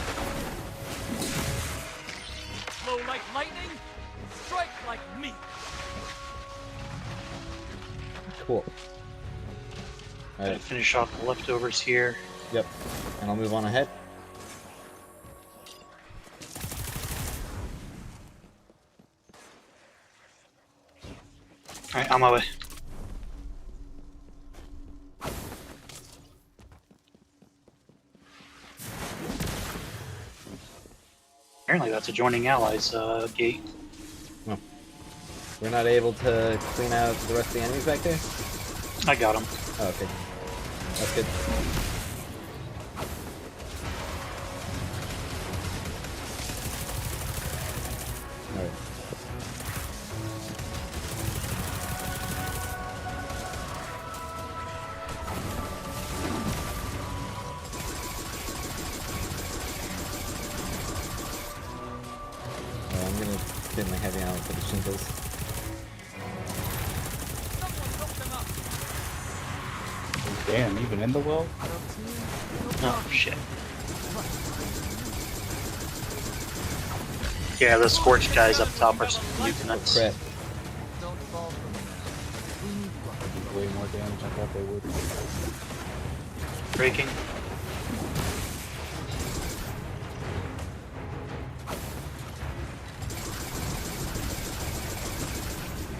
Flow like lightning, strike like me. Cool. Gotta Alright, finish off the leftovers here. yep. And I'll move on ahead. Alright, on my way. Apparently that's a joining allies gate. We're not able to clean out the rest of the enemies back there? I got him. Oh, okay. That's good. Alright. I'm gonna get my heavy ammo for the shingles. Damn, even in the well? Oh shit. Yeah, the scorched guys up top are some nuts. Crap. Don't fall from that. We need luck. Did way more damage I thought they would. Breaking.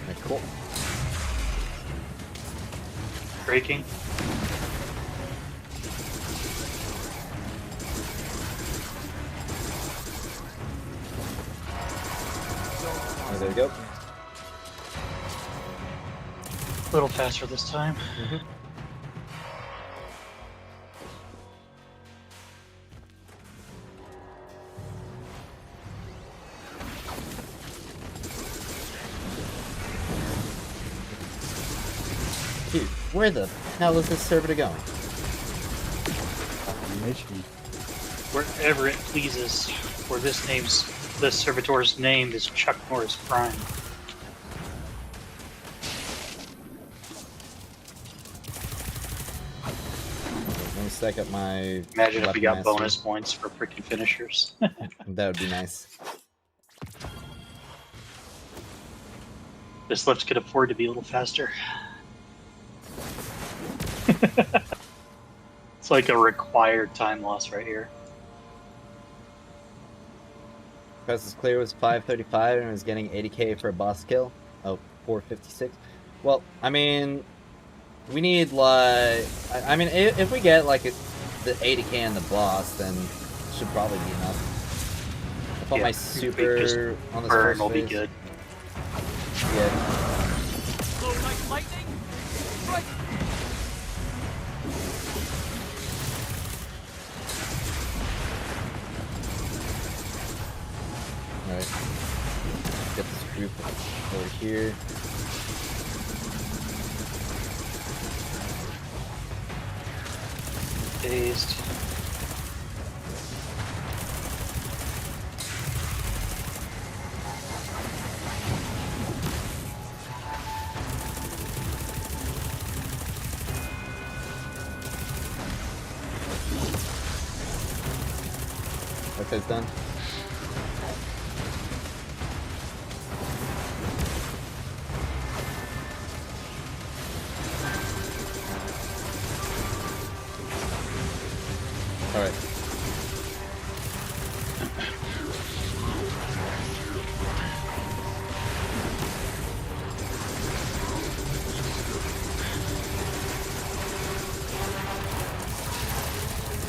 Alright, cool. Breaking. Oh, there we go. A little faster this time. Dude, where the hell is this servitor going? Mission. Wherever it pleases. Where this servitor's name is Chuck Norris Prime. Let me stack up my. Imagine if we weapon got master. bonus points for freaking finishers. That would be nice. This lift could afford to be a little faster. It's like a required time loss right here. Fastest clear was 535 and was getting 80k for a boss kill. Oh, 456. Well, I mean, we need like, I mean, if we get like the 80k in the boss, then it should probably be enough. I thought my Just super on this burn first will be phase. good. Yeah. Flow like lightning, strike. Alright. Get this group over here. Dazed. Okay, it's done. Alright.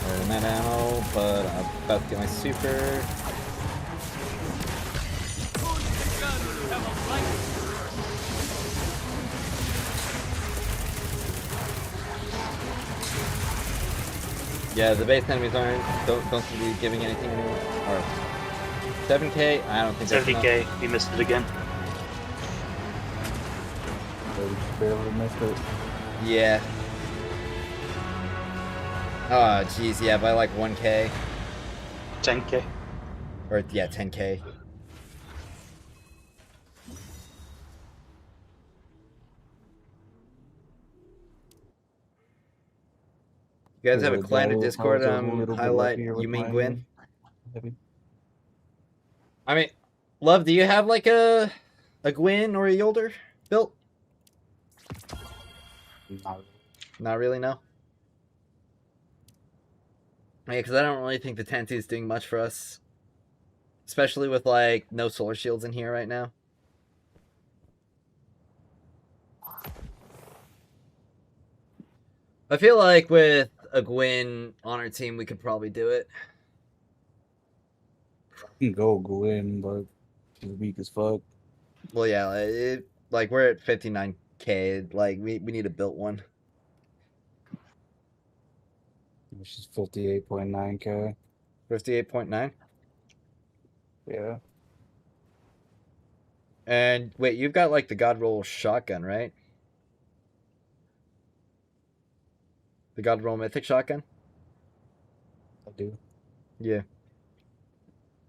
Alright, that ammo, but I'm about to get my super. Yeah, the base enemies don't seem to be giving anything anymore. Alright. 7k? I don't think that's 70k. enough. You missed it again. So we just barely missed it. Yeah. Oh, jeez, yeah, by like 1k. 10k. Or, yeah, 10k. You guys have a The clan guy in who Discord. was a little bit Highlight. luckier You with mean my Gwyn? heavy. I mean, Love. Do you have like a Gwyn or a Yolder built? Not really. Not really. No. Yeah, because I don't really think the Tantu is doing much for us, especially with like no solar shields in here right now. I feel like with a Gwyn on our team, we could probably do it. You can go in, but he's weak as fuck. Well, yeah, like we're at 59k. Like we need a built one. Which is 58.9k. 58.9. Yeah. And wait, you've got like the God Roll shotgun, right? The God Roll Mythic shotgun? I do. Yeah.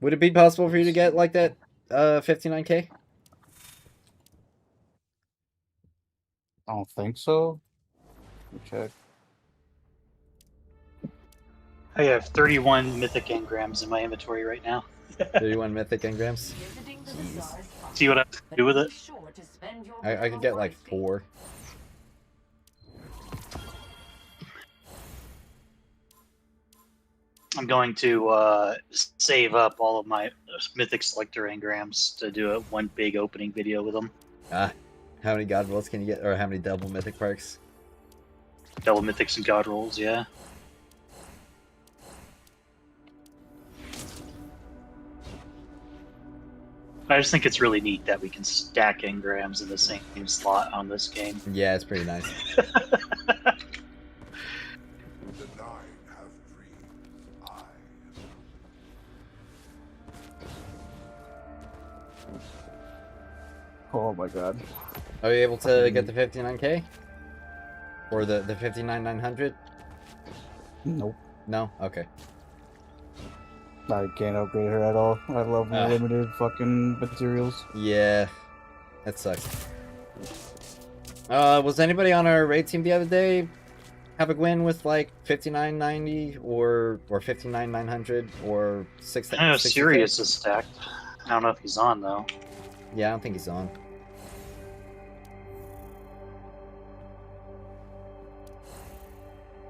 Would it be possible for you to get like that 59k? I don't think so. Let me check. I have 31 mythic engrams in my inventory right now. 31 mythic engrams. See what I can do with it? I could get like 4. I'm going to save up all of my mythic selector engrams to do a one big opening video with them. How many God Rolls can you get, or how many double mythic perks? Double mythics and god rolls, yeah. I just think it's really neat that we can stack engrams in the same slot on this game. Yeah, it's pretty nice. Oh my god. Are you able to get the 59k? Or the 59,900? Nope. No? Okay. I can't upgrade her at all. I love limited fucking materials. Yeah. That sucks. Was anybody on our raid team the other day have a Gwyn with like 5990 or 59,900 or 6? I know Sirius is stacked. I don't know if he's on though. Yeah, I don't think he's on.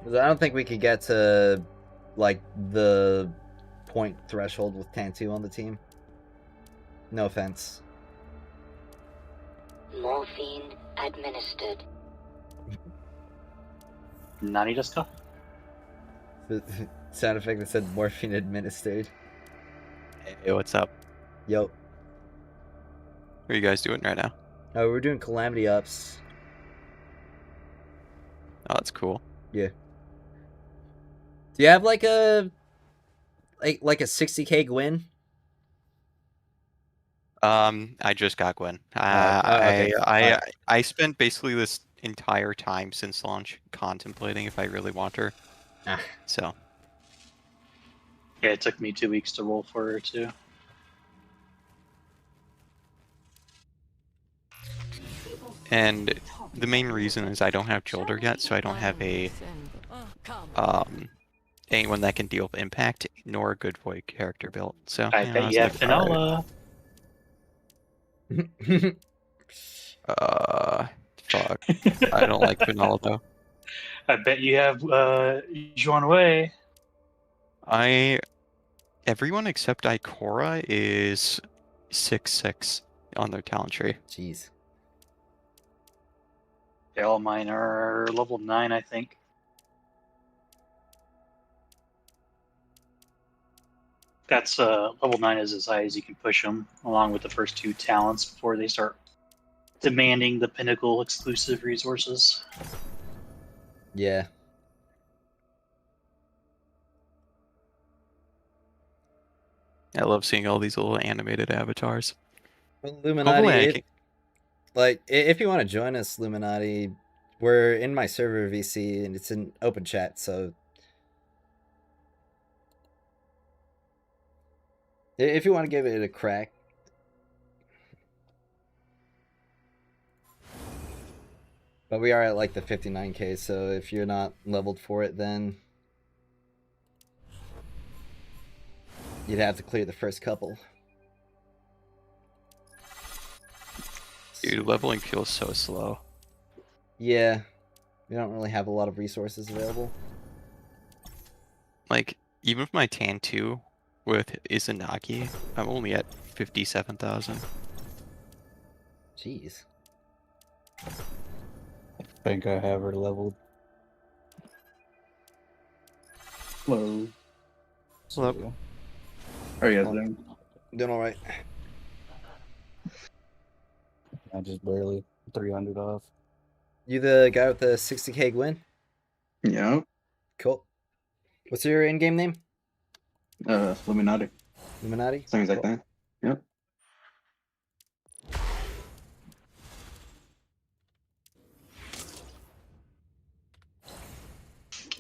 I don't think we could get to like the point threshold with Tantu on the team. No offense. Morphine administered. Nani desu ka? The sound effect that said morphine administered. Hey, what's up? Yo. What are you guys doing right now? Oh, we're doing calamity ups. Oh, that's cool. Yeah. Do you have like a 60k Gwyn? I just got Gwen. Okay. I spent basically this entire time since launch contemplating if I really want her. So. Yeah, it took me 2 weeks to roll for her too. And the main reason is I don't have Childer yet, so I don't have a anyone that can deal with impact, nor a good void character built. So I bet you have Finola. Fuck. I don't like Finola though. I bet you have Juan Wei. Everyone except Ikora is 6/6 on their talent tree. Jeez. Yeah, all mine are level 9, I think. That's level 9 is as high as you can push them, along with the first 2 talents before they start demanding the pinnacle exclusive resources. Yeah. I love seeing all these little animated avatars. Illuminati. Like, if you want to join us, Illuminati, we're in my server VC and it's an open chat, so if you want to give it a crack. But we are at like the 59k, so if you're not leveled for it, then You'd have to clear the first couple. Dude, leveling feels so slow. Yeah, we don't really have a lot of resources available. Like, even with my Tan 2 with Izanagi, I'm only at 57,000. Jeez. I think I have her leveled. Hello. Hello. How are you guys doing? Doing all right. I just barely 300 off. You the guy with the 60k win? Yeah. Cool. What's your in-game name? Illuminati. Illuminati? Things like that. Yep.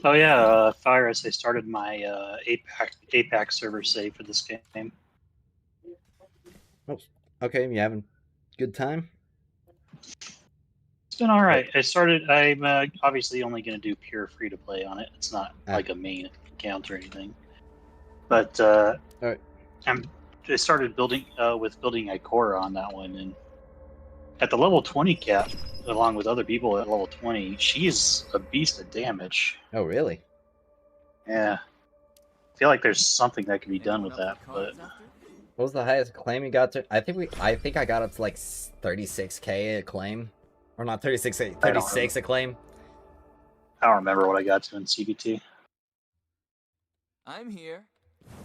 Oh yeah, Fyrus, I started my APAC server save for this game. Oh, okay, you having good time? It's been all right. I'm obviously only going to do pure free to play on it. It's not like a main account or anything. But all right. I started building Ikora on that one, and at the level 20 cap, along with other people at level 20, she's a beast of damage. Oh, really? Yeah. I feel like there's something that can be done with that, but What was the highest claim you got to? I think I got up to like 36k acclaim. Or not 36k, 36 acclaim. I don't remember what I got to in CBT. I'm here.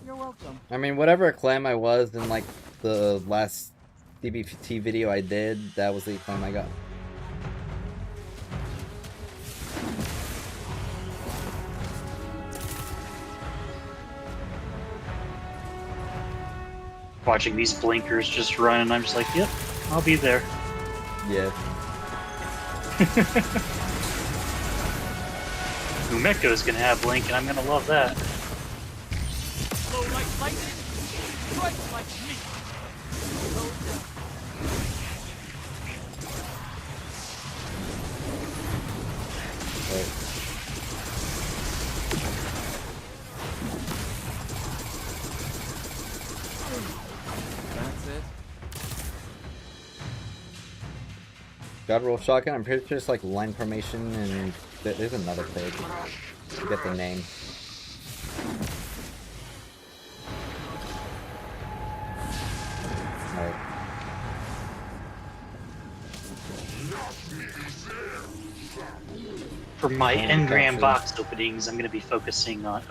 You're welcome. I mean, whatever acclaim I was in like the last DBT video I did, that was the acclaim I got. Watching these blinkers just run, and I'm just like, yep, I'll be there. Yeah. Umeko's gonna have Blink, and I'm gonna love that. Flow like lightning, strike like me. Slow down. Right. That's it. God roll shotgun. I'm pretty sure it's like line formation, and there's another page. Get the name. Alright. For my engram box openings, I'm gonna be focusing on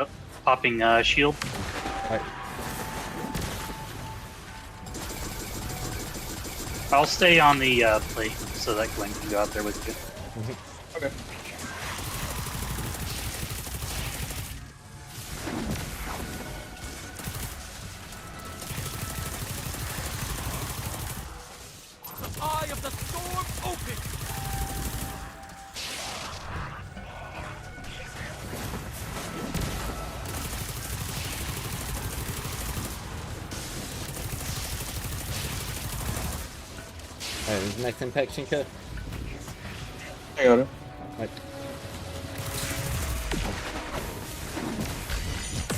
popping shield. Alright. I'll stay on the plate so that Gwen can go out there with you. Okay. The eye of the storm open. Alright, who's the next impact, Shinka? I got it. Alright.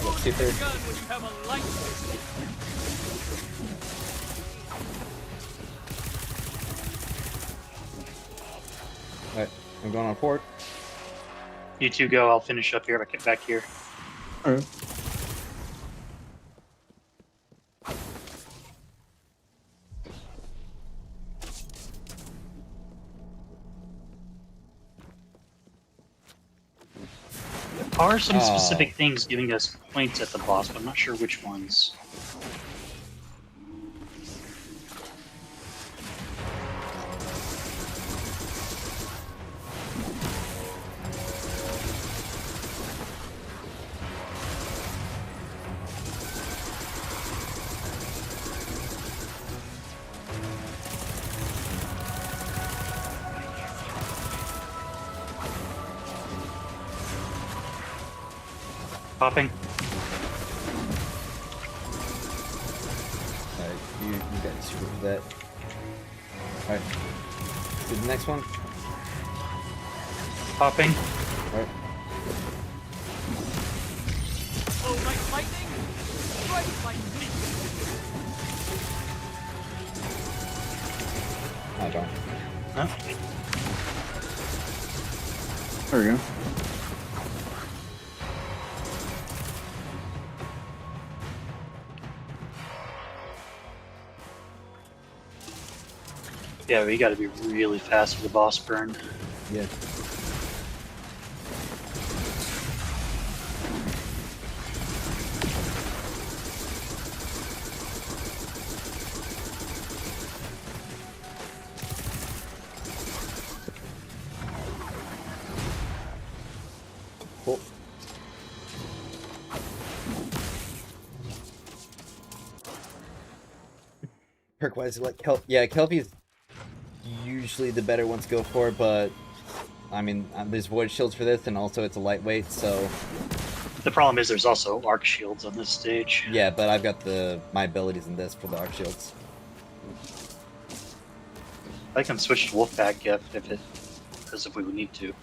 Let's see if there's... Gun when you have a light. Alright, I'm going on forward. You two go. I'll finish up here. Back here. All right. There are some specific things giving us points at the boss, but I'm not sure which ones. Popping. Alright, you guys screw with that. Alright. Do the next one. Popping. Alright. Flow like lightning, Oh, darn. Huh? There we go. Yeah, we gotta be really fast for the boss burn. Yeah. Cool. Perk-wise, like Kelpie's usually the better one to go for, but I mean, there's void shields for this, and also it's a lightweight, so The problem is there's also arc shields on this stage. yeah. But I've got my abilities in this for the arc shields. I can switch to Wolfpack if we would need to.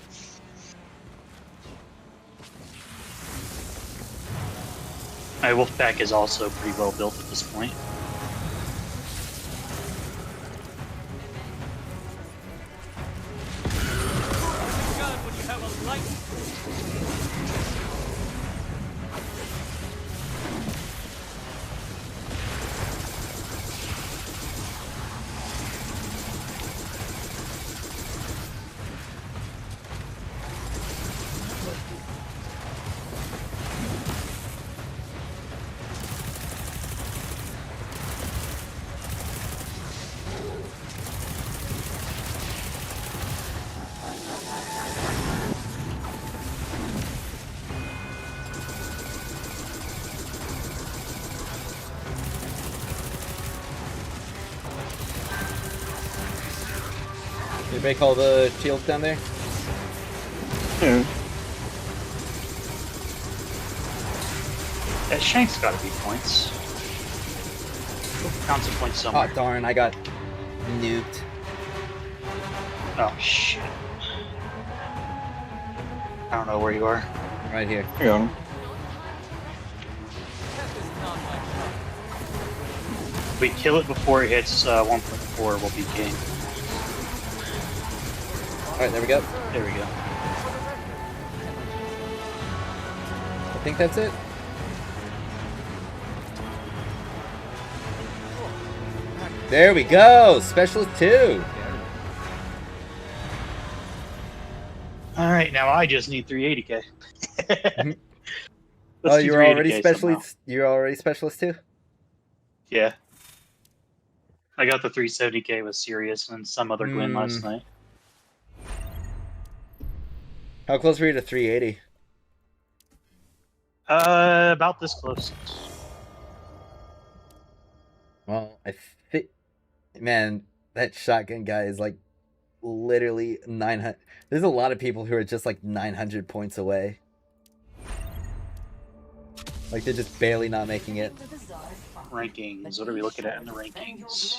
My Wolfpack is also pretty well built at this point. Did you break all the shields down there? Yeah. That Shank's gotta be points. Counts a point somewhere. Oh darn! I got nuked. Oh shit. I don't know where you are. Right here. I got him. If we kill it before it hits 1.4, we'll be king. Alright, there we go. There we go. I think that's it. There we go! Specialist 2! Alright, now I just need 380k. Oh, you're already specialist. specialist. You're already specialist 2? Yeah. I got the 370k with Sirius and some other Gwyn last night. How close were you to 380? About this close. Well, I think, man, that shotgun guy is like literally 900. There's a lot of people who are just like 900 points away. Like they're just barely not making it. Rankings. What are we looking at in the rankings?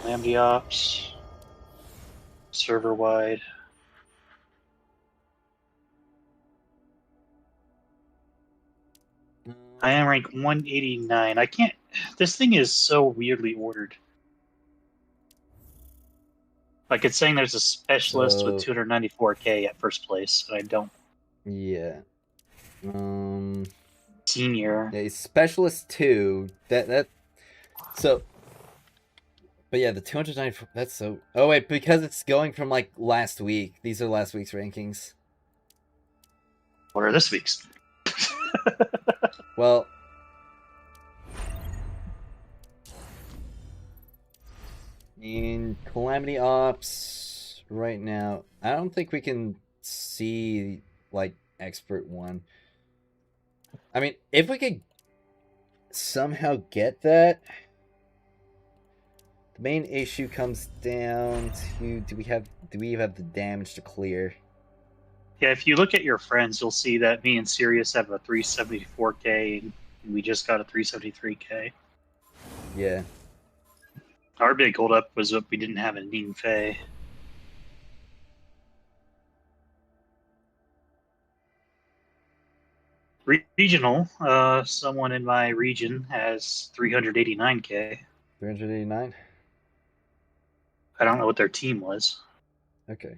Lambda Ops. Server wide. I am ranked 189. I can't. This thing is so weirdly ordered. Like it's saying there's a specialist with 294k at first place, but I don't. Yeah. Senior. Yeah, he's specialist 2. So. But yeah, the 294. That's so. Oh wait, because it's going from like last week. These are last week's rankings. What are this week's? Well, in Calamity Ops right now, I don't think we can see like Expert 1. I mean, if we could somehow get that, the main issue comes down to do we even have the damage to clear? Yeah, if you look at your friends, you'll see that me and Sirius have a 374k, and we just got a 373k. Yeah. Our big holdup was that we didn't have a Ning Fei. Regional. Someone in my region has 389k. 389. I don't know what their team was. Okay.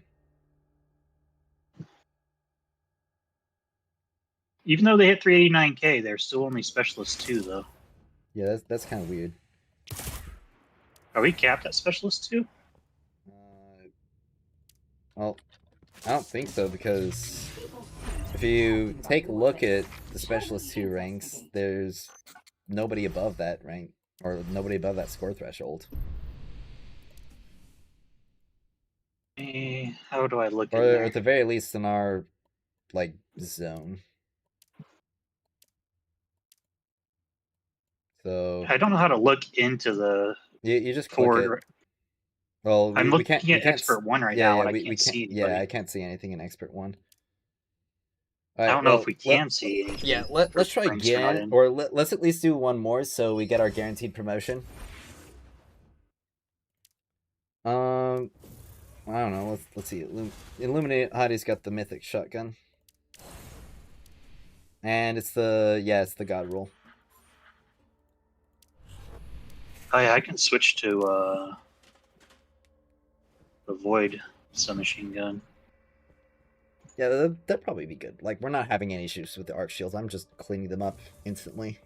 Even though they hit 389k, they're still only specialist 2, though. Yeah, that's kind of weird. Are we capped at specialist 2? Well, I don't think so, because if you take a look at the specialist 2 ranks, there's nobody above that rank, or nobody above that score threshold. How do I look Or in there? at the very least in our, like, zone. So I don't know how to look into the you just click forward. it. Well, I'm we looking can't, at expert 1 right now, and I can't see anybody. Yeah, I can't see anything in expert 1. I don't know if we can see anything. Yeah, let's try ranks we're not again, in. or let's at least do one more so we get our guaranteed promotion. I don't know. Let's see. Illuminate Hadi's got the mythic shotgun, and it's the god roll. Oh yeah, I can switch to the void submachine gun. Yeah, that'd probably be good. Like, we're not having any issues with the arc shields. I'm just cleaning them up instantly.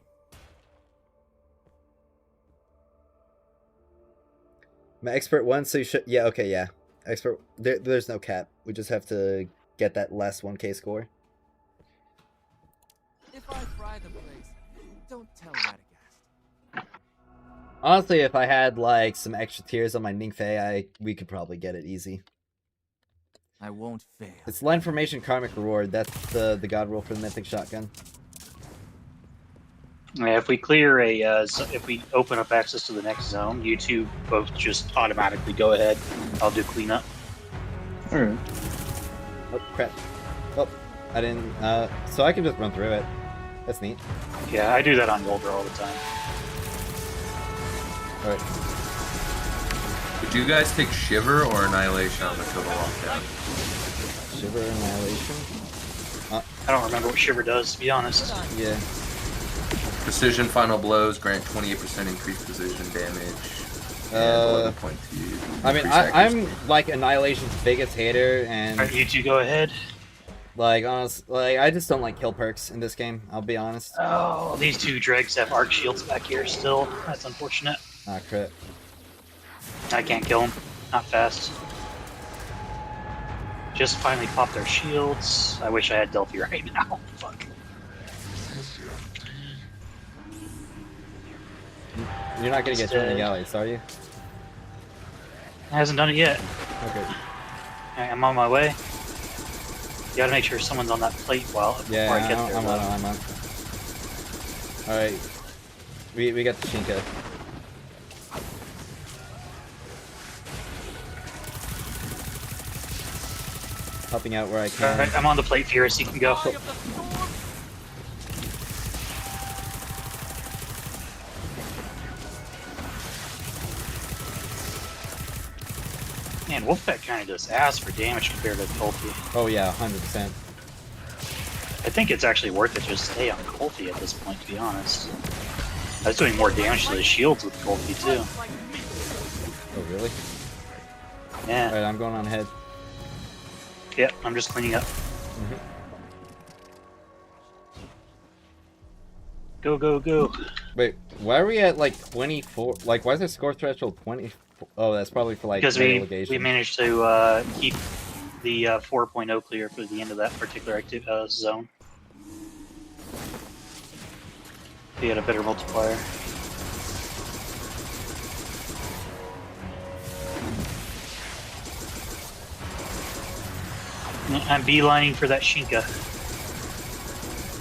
My expert 1, so you should... Yeah, okay, yeah. Expert... There's no cap. We just have to get that last 1k score. If I fry the place, don't tell Radagast. Honestly, if I had, like, some extra tiers on my Ningfei, we could probably get it easy. I won't fail. It's line formation karmic reward. That's the god roll for the mythic shotgun. Yeah, if we clear if we open up access to the next zone, you two both just automatically go ahead. I'll do cleanup. Alright. Oh, crap. Oh, I didn't, so I can just run through it. That's neat. Yeah, I do that on Goldra all the time. Alright. Would you guys take Shiver or Annihilation on the total lockdown? Shiver, Annihilation? I don't remember what Shiver does, to be honest. Yeah. Precision final blows grant 28% increased precision damage. And 11.2. I mean, I'm like Annihilation's biggest hater, and Alright, you two go ahead. like honestly, I just don't like kill perks in this game. I'll be honest. Oh, these two dregs have arc shields back here still. That's unfortunate. Ah, crit. I can't kill them. Not fast. Just finally popped their shields. I wish I had Delphi right now. Fuck. You're not gonna get thrown in the galleys, are you? Hasn't done it yet. Okay. I'm on my way. You gotta make sure someone's on that plate before I get there. I'm on. Alright. We got the Shinka. Helping out where I can. Alright, I'm on the plate, Furious. You can go. Man, Wolfpack kind of does ass for damage compared to Colty. Oh yeah, 100%. I think it's actually worth it just to stay on Colty at this point, to be honest. I was doing more damage to the shields with Colty too. Oh really? Yeah. Alright, I'm going on ahead. Yep, I'm just cleaning up. Go, go, go. Wait, why are we at like 24? Like, why is the score threshold 20? Oh, that's probably for like Because relegation. we managed to keep the 4.0 clear for the end of that particular zone. We had a better multiplier. I'm beelining for that Shinka.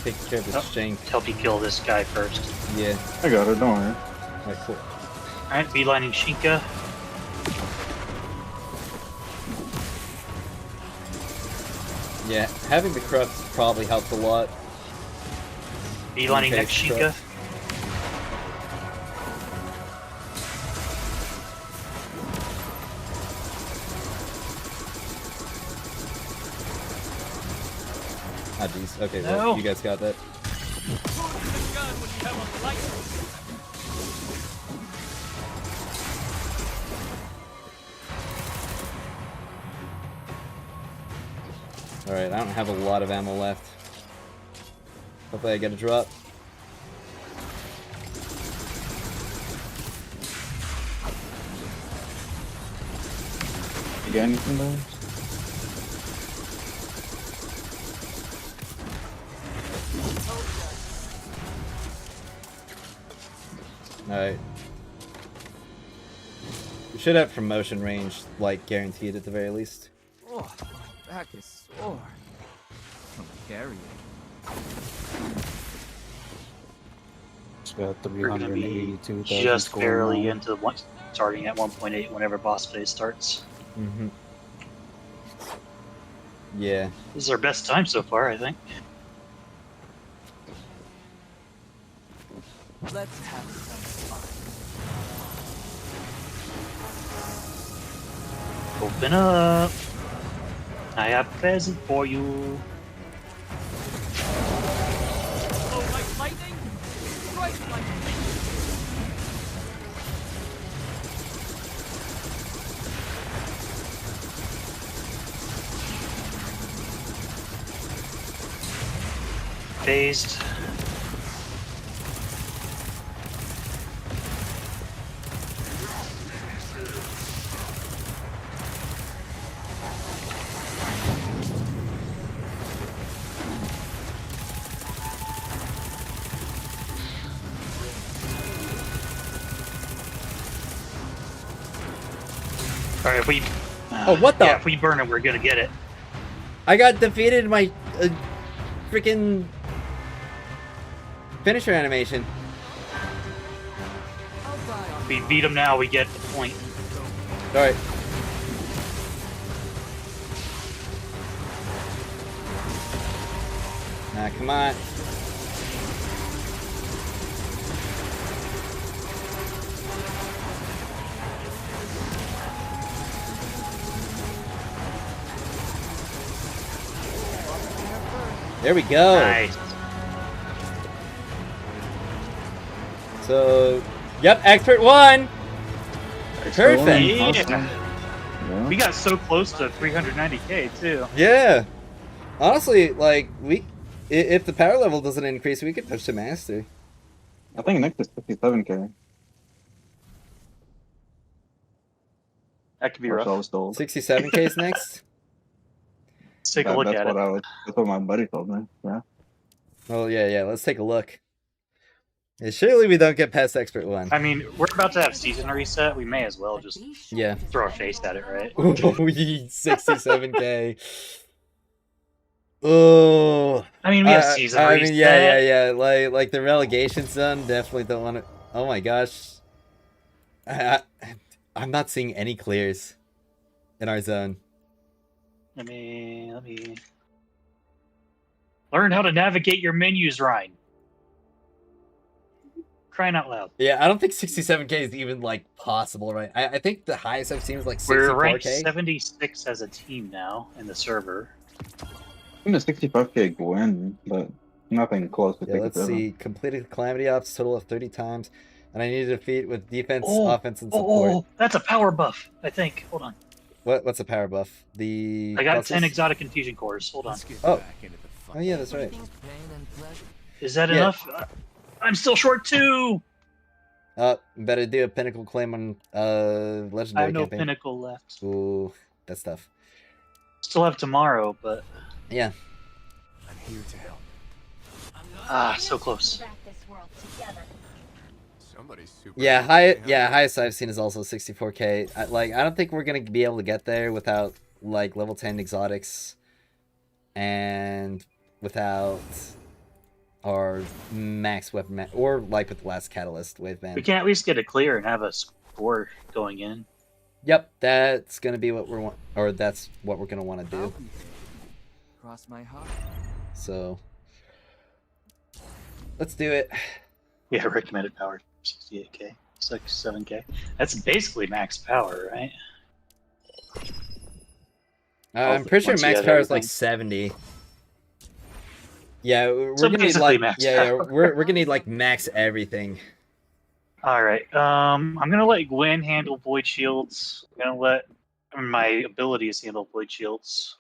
Take care of this Shank. Help you kill this guy first. Yeah. I got it, don't worry. Alright, cool. Alright, beelining Shinka. Yeah, having the corrupts probably helps a lot. Beelining next Shinka. Ah, jeez. Okay, No. well, you guys got that. what you have on the light. Alright, I don't have a lot of ammo left. Hopefully I get a drop. You got anything there? Alright. We should have promotion range, like, guaranteed at the very least. Oh, my back is sore. I'm carrying. Just got We're gonna be 382,000 just score barely now. into one, starting at 1.8 whenever boss phase starts. Mm-hmm. Yeah. This is our best time so far, I think. Let's have some fun. Open up. I have a present for you. Oh, like lightning? Strike lightning. Phased. Alright, if we... Oh, what the? Yeah, if we burn it, we're gonna get it. I got defeated in my freaking finisher animation. If we beat him now, we get the point. Alright. Nah, come on. There we go. Nice. So, yep, expert one. Perfect. Yeah. We got so close to 390k too. Yeah. Honestly, like if the power level doesn't increase, we could push to master. I think next is 57k. That could be That's what I rough. was told. 67k is next. Let's take a look at it. That's what my buddy told me. Yeah. Oh yeah. Let's take a look. Yeah, surely we don't get past expert one. I mean, we're about to have season reset. We may as well just throw a face at it, right? 67k. Oh. I mean, we have season I reset. mean, yeah. Like the relegation zone, definitely don't want to. Oh my gosh. I'm not seeing any clears in our zone. Let me learn how to navigate your menus, Ryan. Crying out loud. Yeah, I don't think 67k is even like possible, right? I think the highest I've seen is like 64k. We're ranked 76 as a team now in the server. I'm a 65k win, but nothing close to 67. Let's see. Completed calamity ops, total of 30 times, and I need to defeat with defense, offense, and support. Oh, that's a power buff, I think. Hold on. What's a power buff? I got 10 exotic infusion cores. Hold on. Oh yeah, that's right. Is that enough? I'm still short 2. Better do a pinnacle claim on legendary I have no campaign. pinnacle left. Ooh, that's tough. Still have tomorrow, but yeah. I'm here to help. Ah, so close. Somebody's super. Yeah, highest I've seen is also 64k. I don't think we're gonna be able to get there without like level 10 exotics, and without our max weapon or like with the last catalyst wave band. We can at least get a clear and have a score going in. Yep, that's gonna be what that's what we're gonna want to do. Cross my heart. So let's do it. Yeah, recommended power 68k, 7k. That's basically max power, right? I'm pretty sure Once you max have power is like everything. 70. Yeah, we're So gonna need basically like max yeah, power. we're gonna need like max everything. All right. I'm gonna let Gwen handle void shields. I'm gonna let my abilities handle void shields.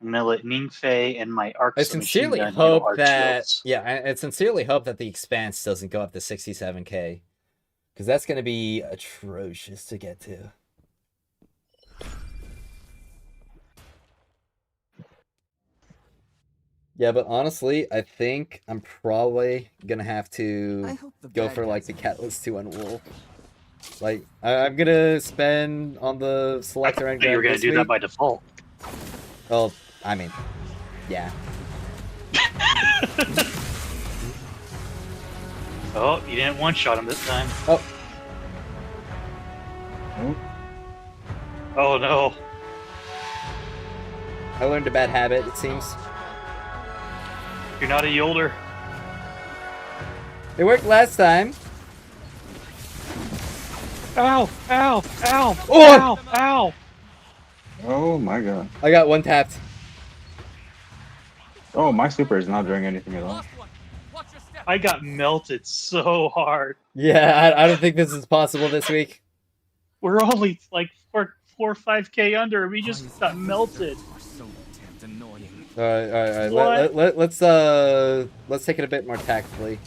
I'm gonna let Ningfei and my I arcs of machine sincerely gun handle hope arc that shields. I sincerely hope that the expanse doesn't go up to 67k, because that's gonna be atrocious to get to. Yeah, but honestly, I think I'm probably gonna have to go for like the Catalyst 2 on Wolf. Like, I'm gonna spend on the selector I thought you were gonna do that by default. Well, I mean, yeah. Oh, you didn't one-shot him this time. Oh. Oh no. I learned a bad habit, it seems. You're not a yielder. It worked last time. Ow! Ow! Ow! Oh! Ow! Ow! Oh my god. I got one tapped. Oh, my super is not doing anything at all. I got melted so hard. Yeah, I don't think this is possible this week. We're only like 4 or 5k under, and we just got melted. All right. Let's take it a bit more tactfully.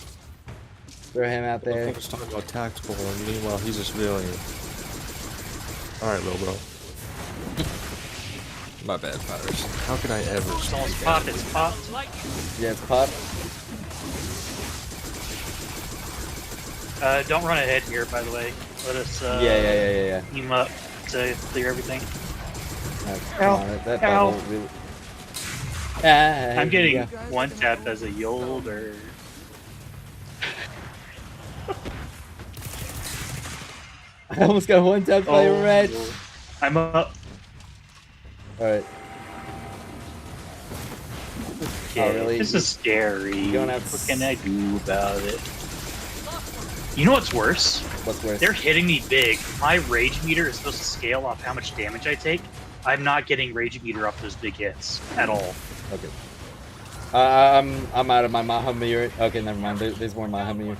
Throw him out I there. think it's talking about tactical, and meanwhile he's a civilian. All right, little bro. My bad, Pirates. How could I ever? It's pop. It's pop. Yeah, it's pop. Don't run ahead here, by the way. Let us. Yeah. Team up to clear everything. Come on, that bubble really... I'm getting one tap as a yielder. I almost got one tap by a red. I'm up. Alright. Okay, really? this is scary. Going out What can I do about it? You know what's worse? What's worse? They're hitting me big. My rage meter is supposed to scale off how much damage I take. I'm not getting rage meter off those big hits at all. Okay. I'm out of my Mahamir. Okay, never mind. There's more Mahamir.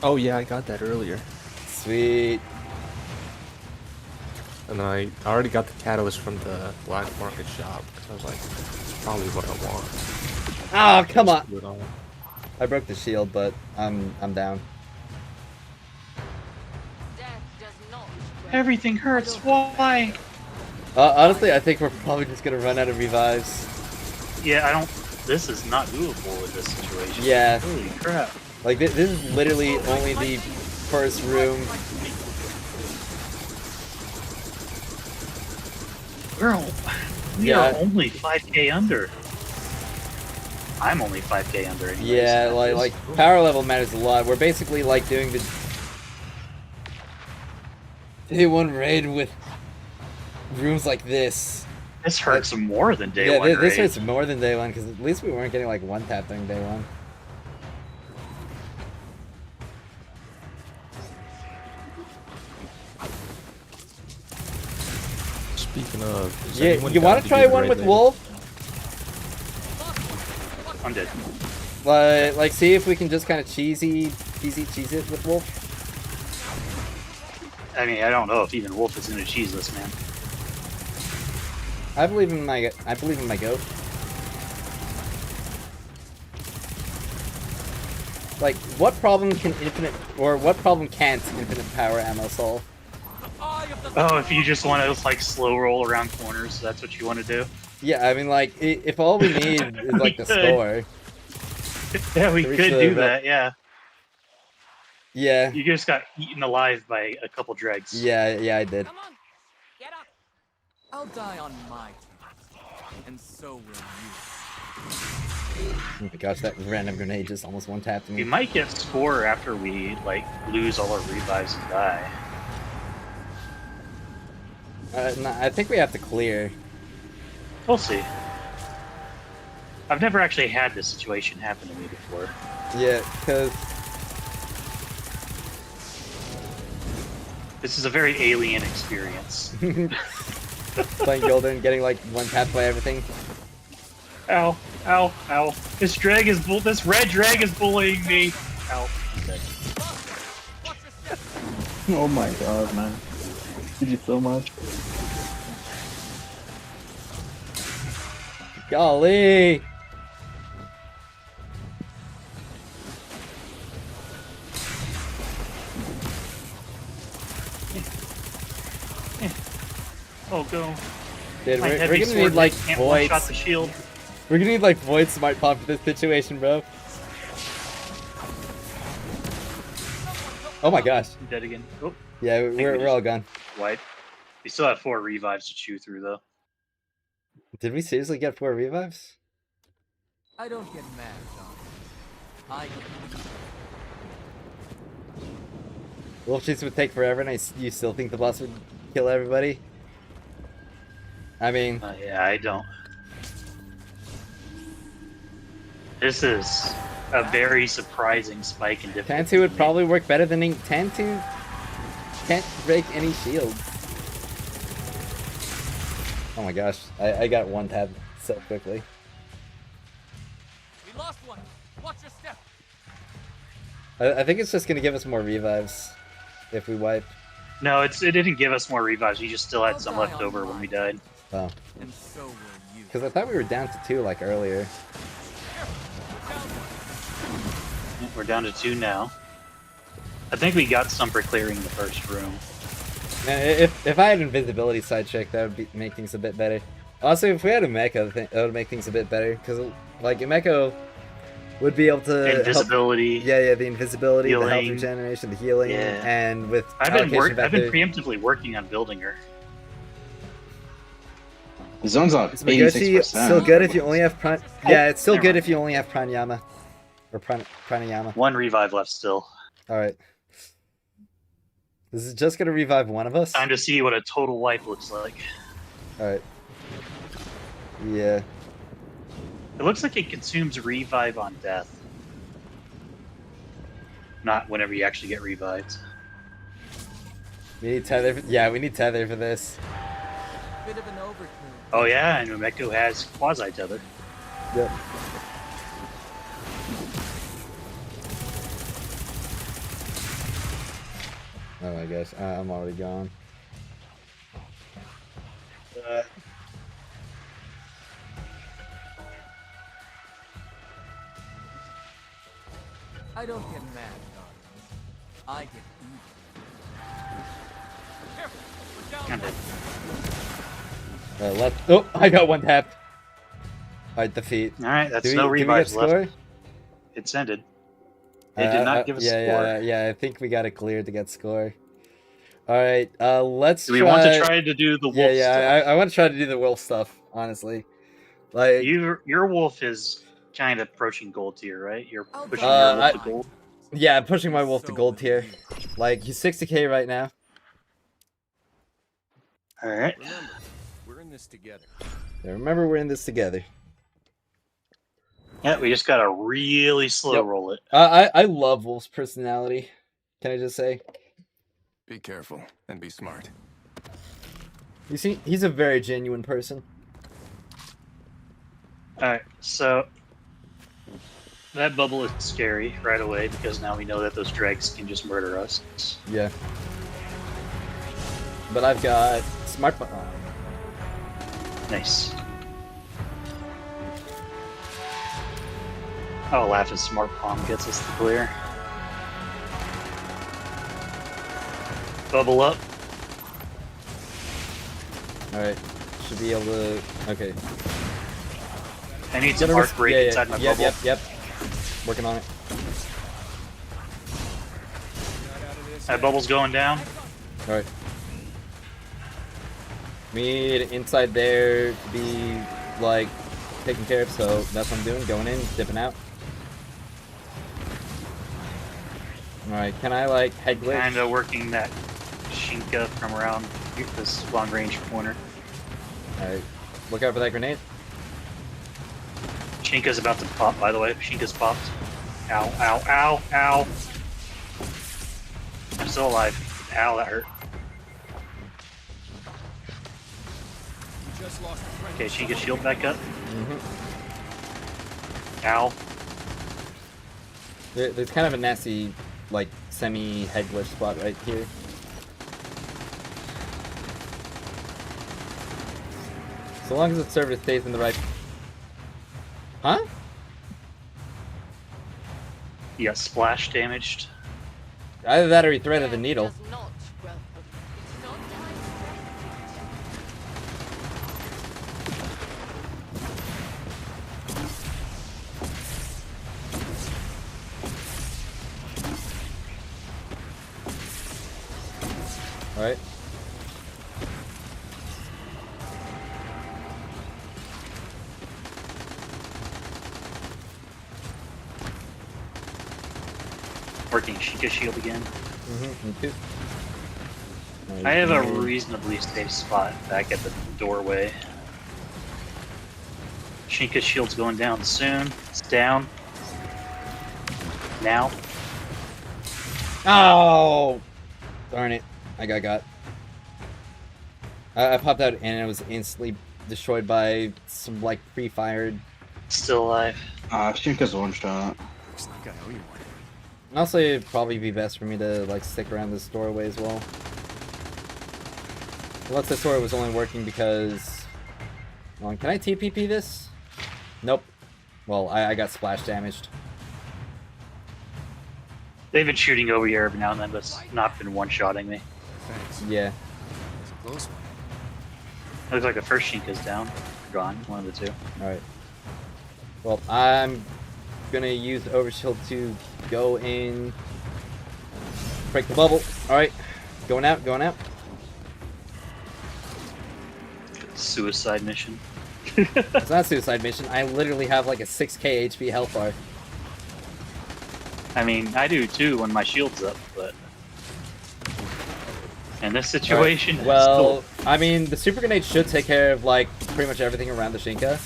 Oh yeah, I got that earlier. Sweet. And then I already got the catalyst from the black market shop because I was like, it's probably what I want. Oh, come on. Put it on. I broke the shield, but I'm down. Everything hurts. Why? Honestly, I think we're probably just gonna run out of revives. Yeah, I don't. This is not doable in this situation. Yeah. Holy crap. Like, this is literally only the first room. We are only 5k under. I'm only 5k under anyways. Yeah, like power level matters a lot. We're basically like doing the day one raid with rooms like this. This hurts more than day one. Yeah, this raid. hurts more than day one because at least we weren't getting like one tap during day one. Speaking of, Yeah, you want to try one with Wolf? I'm dead. Like, see if we can just kind of cheese it with Wolf. I mean, I don't know if even Wolf is gonna cheese this, man. I believe in my goat. Like, what problem can what problem can't infinite power ammo solve? Oh, if you just want to like slow roll around corners, that's what you want to do. Yeah, I mean, like, if all we need is like the score. Yeah, we could do that. Yeah. Yeah. You just got eaten alive by a couple dregs. Yeah, I did. Come on, get up. I'll die on my terms, and so will you. Oh my gosh, that random grenade just almost one tapped me. We might get score after we like lose all our revives and die. No, I think we have to clear. We'll see. I've never actually had this situation happen to me before. Yeah, because this is a very alien experience. playing Golden, getting like one tapped by everything. Ow. Ow, ow. This red drag is bullying me. Ow. Oh my god, man. Did you so much? Golly! Oh, go. Dude, My we're heavy gonna sword need like can't voids. one-shot the shield. We're gonna need like void smart pump for this situation, bro. Oh my gosh. I'm dead again. Oh, Yeah, we're all gone. wipe. We still have 4 revives to chew through, though. Did we seriously get 4 revives? I don't get mad, John. I get Wolf Chase would take forever, and you still think the boss would kill everybody? I mean... yeah, I don't. This is a very surprising spike in difficulty. Tantu would probably work better than Ink. Tantu can't break any shields. Oh my gosh, I got one tab so quickly. We lost one. Watch your step. I think it's just gonna give us more revives if we wipe. No, it didn't give us more revives. We just still had some left over when we died. Oh. And so will you. Because I thought we were down to 2 like earlier. We're down to 2 now. I think we got some for clearing the first room. If I had invisibility side check, that would make things a bit better. Also, if we had a mecha, that would make things a bit better. Because, like, a mecha would be able to invisibility. Help, yeah, the invisibility, healing. the health regeneration, the healing, Yeah. and with I've been allocation preemptively working on building her. The zone's on Is Magoshi 86%. still good if you only have yeah, it's still good if you only have pranayama. Or pranayama. 1 revive left still. Alright. This is just gonna revive one of us? Time to see what a total wipe looks like. Alright. Yeah. It looks like it consumes revive on death. Not whenever you actually get revived. We need tether. Yeah, we need tether for this. Bit of an overkill. Oh yeah, and Umeko has quasi tether. Yep. Oh my gosh, I'm already gone. I don't get mad, darling. I get evil. Careful, Left. Oh, I got 1 tap. Alright, defeat. Alright, that's do no we get revives score? left. It's ended. It did not give us yeah, score. Yeah, I think we got it cleared to get score. Alright, let's Do we want to try to do the wolf stuff? I want to try to do the wolf stuff, honestly. Like your wolf is kind of approaching gold tier, right? You're pushing your wolf to gold. Yeah, I'm pushing my wolf to gold tier. Like, he's 60k right now. Alright. Remember, we're in this together. Yeah, remember, we're in this together. Yeah, we just gotta really slow roll it. I love Wolf's personality. Can I just say? Be careful and be smart. You see, he's a very genuine person. Alright, so that bubble is scary right away because now we know that those drags can just murder us. Yeah. But I've got smart. Nice. Oh, laugh as smart palm gets us the clear. Bubble up. Alright. Should be able to. Okay. I need some arc break inside my bubble. Yep. Working on it. That bubble's going down. Alright. We need inside there to be, like, taken care of, so that's what I'm doing. Going in, dipping out. Alright, can I, like, head glitch? Kinda working that Shinka from around this long range corner. Alright. Look out for that grenade. Shinka's about to pop, by the way. Shinka's popped. Ow, ow, ow, ow. I'm still alive. Ow, that hurt. Just lost a friend. Okay, Shinka's shield back up. Ow. There's kind of a nasty, like, semi-head glitch spot right here. So long as the server stays in the right... Huh? You got splash damaged. Either that or he threaded the needle. Alright. Working Sheikah shield again. Me too. I have a reasonably safe spot back at the doorway. Sheikah shield's going down soon. It's down. Now. Oh! Darn it. I got. I popped out and it was instantly destroyed by some, like, pre-fired... Still alive. Shinka's one shot. Looks like I owe you one. Honestly, it'd probably be best for me to, like, stick around this doorway as well. Unless this door was only working because... Hold on, can I TPP this? Nope. Well, I got splash damaged. They've been shooting over here every now and then, but it's not been one-shotting me. Thanks. Yeah. It's a close one. Looks like the first Shinka's down. Gone. One of the two. Alright. Well, I'm gonna use Overshield to go in... Break the bubble. Alright. Going out, going out. Suicide mission. It's not a suicide mission. I literally have like a 6k HP health bar. I mean, I do too when my shield's up, but... In this situation... Right. Well, I mean, the super grenade should take care of, like, pretty much everything around the Shinka.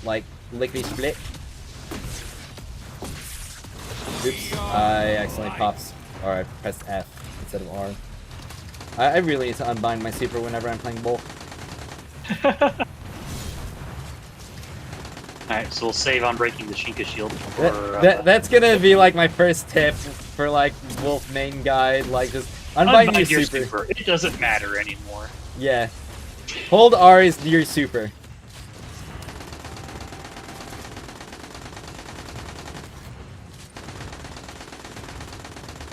Like, lickety split. Oops. I accidentally popped... Or I pressed F instead of R. I really need to unbind my super whenever I'm playing Bull. Alright, so we'll save on breaking the Shinka shield before... That's gonna be, like, my first tip for, like, Wolf main guide. Like, just unbind your super. It doesn't matter anymore. Yeah. Hold R is your super.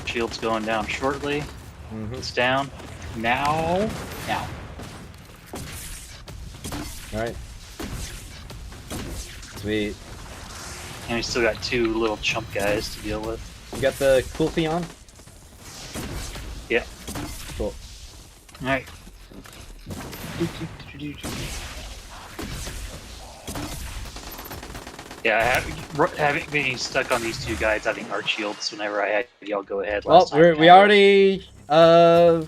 Shield's going down shortly. It's down. Now. Now. Alright. Sweet. And we still got two little chump guys to deal with. You got the Kulfi on? Yeah. Cool. Alright. Yeah, having being stuck on these two guys having arc shields whenever I had y'all go ahead last time. We already no,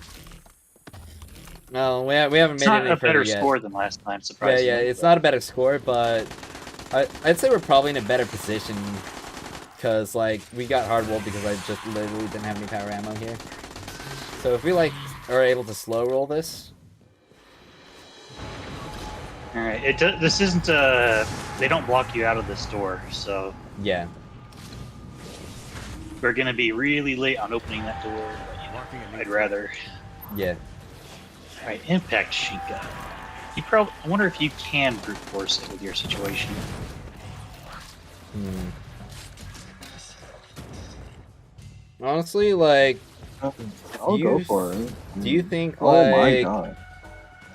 we haven't made it any further yet. It's not a better score than last time, surprisingly. Yeah, it's not a better score, but I'd say we're probably in a better position because, like, we got hard rolled because I just literally didn't have any power ammo here. So if we, like, are able to slow roll this. Alright, this isn't they don't block you out of this door, so... Yeah. We're gonna be really late on opening that door, but, you know, I'd rather... Yeah. Alright, Impact Shinka. I wonder if you can brute force it with your situation. Honestly, like... I'll go for it. Do you think, Oh like... my god.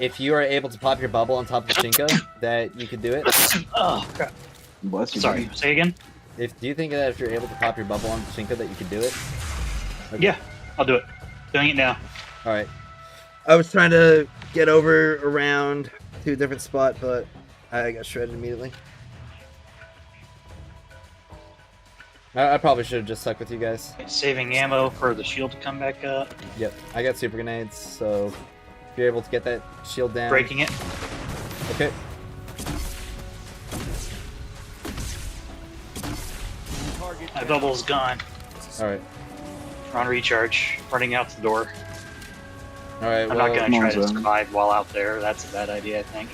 If you are able to pop your bubble on top of the Shinka, that you could do it? Oh, crap. Bless you. Sorry, say again? Do you think that if you're able to pop your bubble on the Shinka that you could do it? Okay. Yeah, I'll do it. Doing it now. Alright. I was trying to get over around to a different spot, but I got shredded immediately. I probably should have just stuck with you guys. Saving ammo for the shield to come back up. Yep, I got super grenades, so if you're able to get that shield down. Breaking it. Okay. My bubble's gone. Alright. On recharge. Running out the door. Alright, I'm not gonna try to survive while out there. That's a bad idea, I think.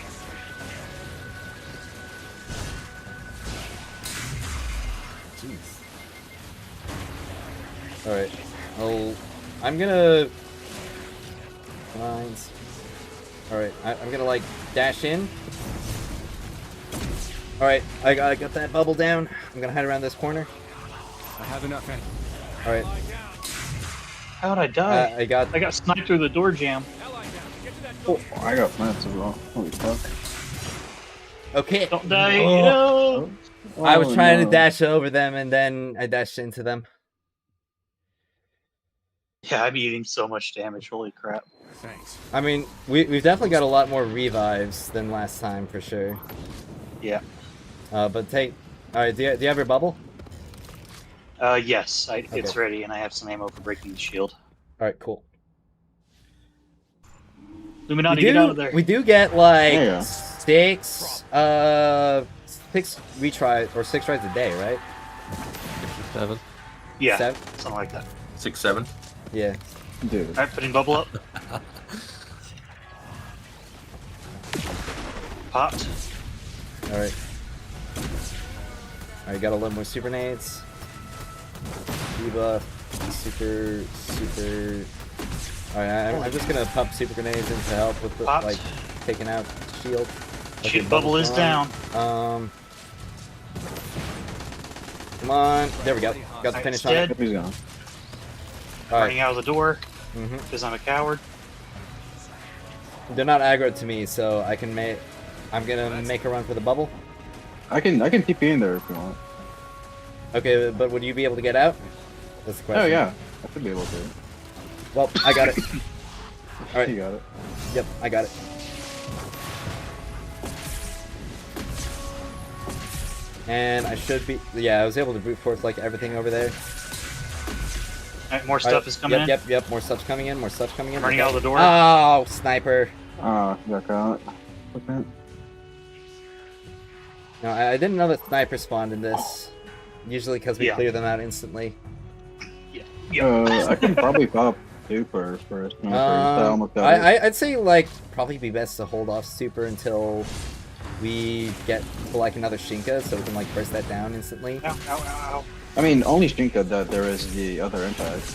Jeez. Alright. Well, I'm gonna... Lines. Alright, I'm gonna, like, dash in. Alright, I got that bubble down. I'm gonna hide around this corner. I have enough in. Alright. How'd I die? I got sniped through the door jam. Oh, I got plants as well. Holy fuck. Okay. Don't die. Oh. No. I was trying no. to dash over them, and then I dashed into them. Yeah, I'm eating so much damage. Holy crap. Thanks. I mean, we've definitely got a lot more revives than last time, for sure. Yeah. But take... Alright, do you have your bubble? Yes, it's ready, and I have some ammo for breaking the shield. Alright, cool. Illuminati, get out of there. We do get, like, There you go. 6 retries, or 6 tries a day, right? 7. Yeah, 7? something like that. 6, 7. Yeah. Dude. Alright, putting bubble up. Popped. Alright. Alright, got a little more super nades. Debuff. Super... Alright, I'm just gonna pump super grenades in to help with the, like, taking out shield. Okay, Bubble is down. Come on. There we go. Got the finish on it. He's gone. Running out of the door Mm-hmm. because I'm a coward. They're not aggroed to me, so I can make... I'm gonna make a run for the bubble. I can TP in there if you want. Okay, but would you be able to get out? That's the question. Oh yeah, I should be able to. Well, I got it. Alright. You got it. Yep, I got it. And I should be... Yeah, I was able to brute force, like, everything over there. Alright, more stuff is coming in. Yep, more stuff's coming in, Running out of the door. Oh, sniper. Ah, got caught. Okay. No, I didn't know that sniper spawned in this. Usually because we clear them out instantly. Yeah. I can probably pop super for a sniper. I almost got it. I'd say, like, probably be best to hold off super until we get to, like, another Shinka, so we can, like, burst that down instantly. Ow, ow, ow. I mean, only Shinka that there is the other impact.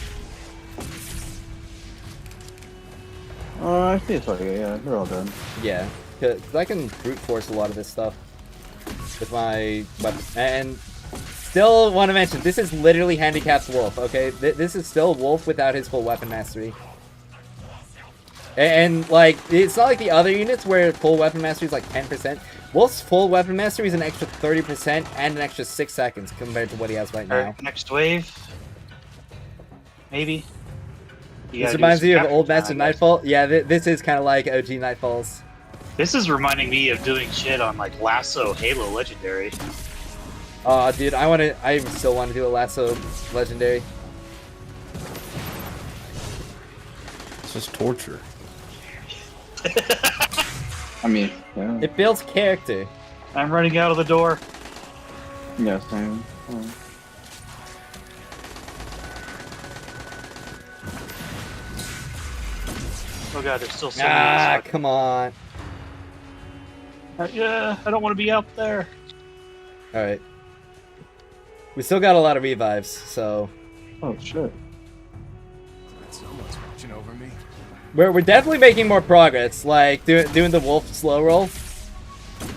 I see it's okay, yeah, they're all done. Yeah, because I can brute force a lot of this stuff with my weapon. And still want to mention, this is literally handicapped Wolf, okay? This is still Wolf without his full weapon mastery. And, like, it's not like the other units where full weapon mastery is like 10%. Wolf's full weapon mastery is an extra 30% and an extra 6 seconds compared to what he has right now. Alright, next wave. Maybe. This reminds me of Old Master Nightfall. Yeah, this is kind of like OG Nightfalls. This is reminding me of doing shit on, like, Lasso Halo Legendary. Aw, dude, I still want to do a Lasso Legendary. It's just torture. I mean, yeah. It builds character. I'm running out of the door. Yeah, same. Oh god, there's still so many. Come on. Yeah, I don't want to be out there. Alright. We still got a lot of revives, so... Oh, shit. Someone's watching over me. We're definitely making more progress, like doing the wolf slow roll.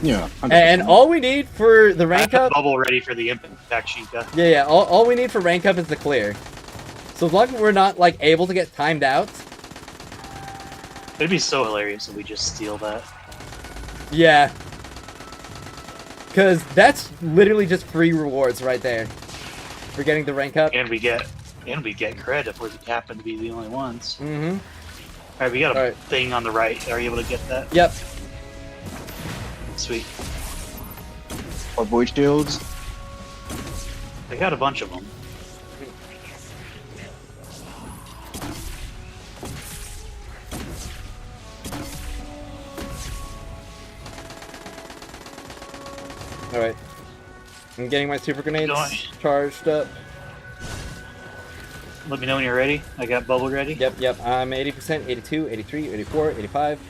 Yeah. 100%. And all we need for the rank up... Bubble ready for the impact Shinka. Yeah, all we need for rank up is the clear. So as long as we're not, like, able to get timed out... It'd be so hilarious if we just steal that. Yeah. Because that's literally just free rewards right there. For getting the rank up. And we get cred if we happen to be the only ones. Mm-hmm. Alright, we got a thing on the right. Are you able to get that? Yep. Sweet. Or void shields. They got a bunch of them. Alright. I'm getting my super grenades charged up. Let me know when you're ready. I got bubble ready. Yep. I'm 80%, 82, 83, 84, 85.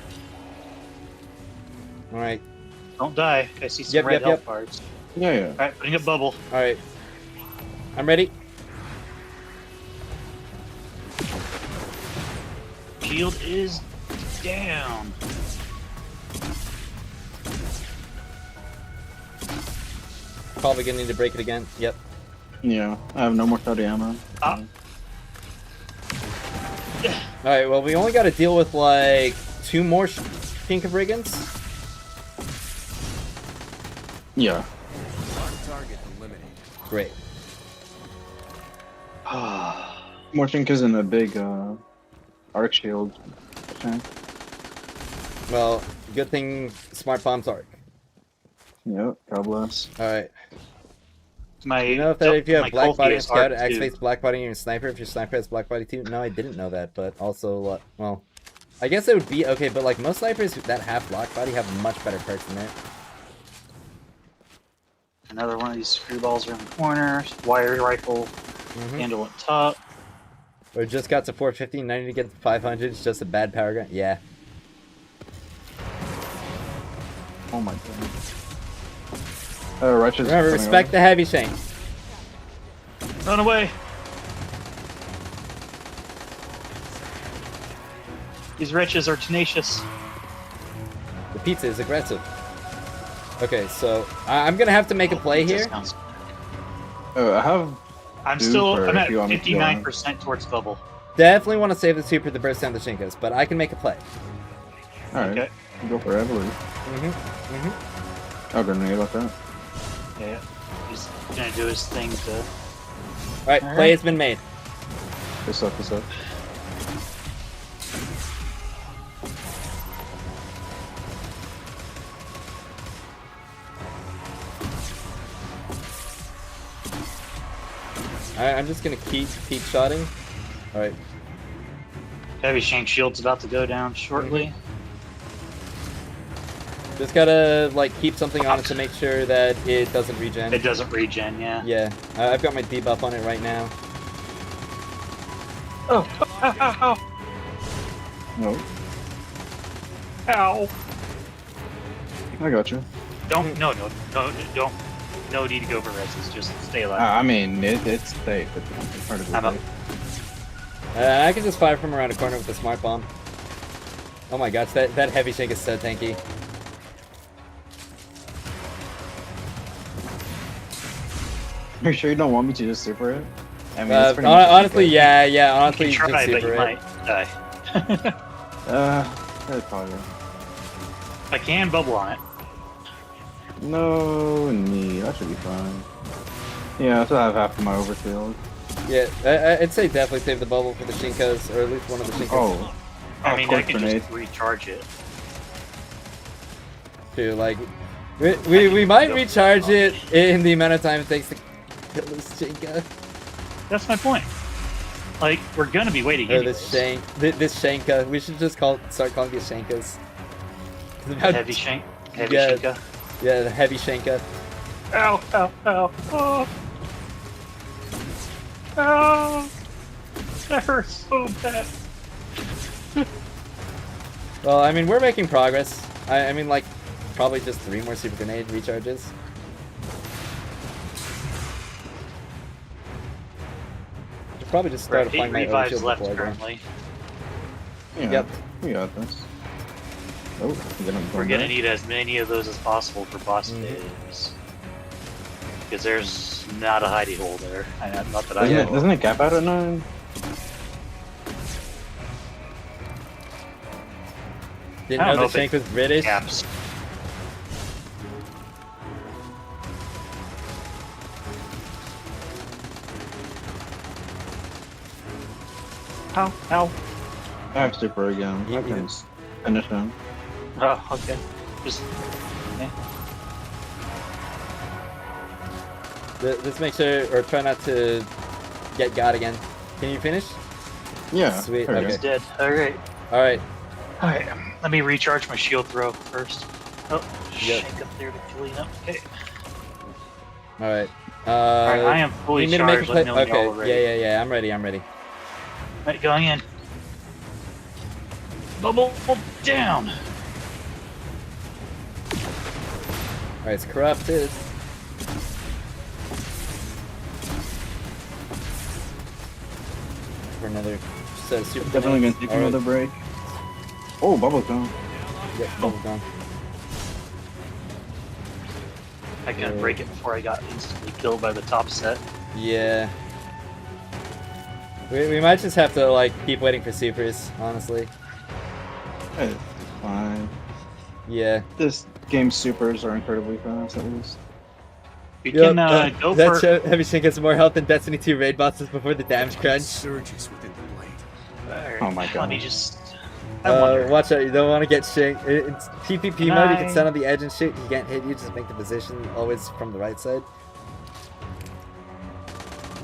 Alright. Don't die. I see some red health bars. Yeah. Alright, putting up bubble. Alright. I'm ready. Shield is down. Probably gonna need to break it again. Yep. Yeah, I have no more study ammo. Alright, well, we only got to deal with, like, 2 more Shinka Brigands. Yeah. Target eliminated. Great. More Shinkas in a big arc shield. Okay. Well, good thing Smart Bomb's arc. Yep, God bless. Alright. You know if you have Black Body and Scout, it too. activates Black Body on your Sniper if your Sniper has Black Body too? No, I didn't know that, but also, well, I guess it would be okay, but like most Snipers that have Black Body have much better perks than it. Another one of these screwballs around the corner. Wire rifle. Handle on top. Or just got to 450, now I need to get to 500, it's just a bad power gun. Yeah. Oh my goodness. Righteous. Remember, respect the heavy shank. Run away! These wretches are tenacious. The pizza is aggressive. Okay, so I'm gonna have to make a play here. I have. I'm at 59% towards bubble. Definitely want to save the super to burst down the Shinkas, but I can make a play. Alright. Okay. Go for Evelyn. Oh, grenade about that. Yeah. He's gonna do his thing to. Alright, play has been made. This up, this up. Alright, I'm just gonna keep shotting. Alright. Heavy Shank Shield's about to go down shortly. Just gotta, like, keep something on it to make sure that it doesn't regen. It doesn't regen, yeah. Yeah, I've got my debuff on it right now. Oh, ow, ow, ow. No. Ow. I got you. Don't, no, don't. No need to go for reses, just stay alive. I mean, it's safe. It's part of the I'm up. I can just fire from around a corner with the Smart Bomb. Oh my gosh, that heavy shank is so tanky. Are you sure you don't want me to just super it? I mean, it's pretty honestly, yeah, honestly, you can try, just but super you it. might die. That's probably right. I can bubble on it. No need. That should be fine. Yeah, I still have half of my overfield. Yeah, I'd say definitely save the bubble for the Shinkas, or at least one of the Shinkas. Oh. I mean, I can just recharge it. Too, like, we might recharge it in the amount of time it takes to kill this Shinka. That's my point. Like, we're gonna be waiting. Or this Shanka. We should just start calling these Shankas. Heavy Shank. Heavy Shanka. Yeah, the heavy Shanka. Ow! Ow! Ow! Oh! Ow! That hurts so bad. Well, I mean, we're making progress. I mean, like, probably just 3 more super grenade recharges. Should probably just start applying my own shield left before I go. currently. Yeah, Yep. we got this. Oh, We're gonna need as many of those as possible for boss days. Because there's not a hidey hole there. Not that I know. Doesn't it cap out at 9? Didn't know the Shank was British. Caps. Ow, ow. I have super again. I can finish him. Oh, okay. Just. Yeah. Let's make sure, or try not to get God again. Can you finish? Yeah. Sweet. Okay. He's dead. Alright. Alright. Alright, let me recharge my shield throw first. Oh, shake up there to clean up. Okay. Alright. Alright, I am fully you need to make a charged. Let play. me know when y'all are Okay. ready. Yeah. I'm ready. Right, going in. Bubble down. Alright, it's corrupted. for another set of super Definitely gonna grenades. take Alright. another break. Oh, bubble's gone. Yep, bubble gone. I couldn't break it before I got instantly killed by the top set. Yeah. We might just have to, like, keep waiting for supers, honestly. It's fine. Yeah. This game's supers are incredibly fast, at least. You can go that for. Heavy Shin gets more health than Destiny 2 raid bosses before the damage crunch. Surges within the blade. Oh my god. Let me just. I wonder. Watch out, you don't want to get shanked. It's PvP mode, you can stand on the edge and shit. He can't hit you, just make the position always from the right side.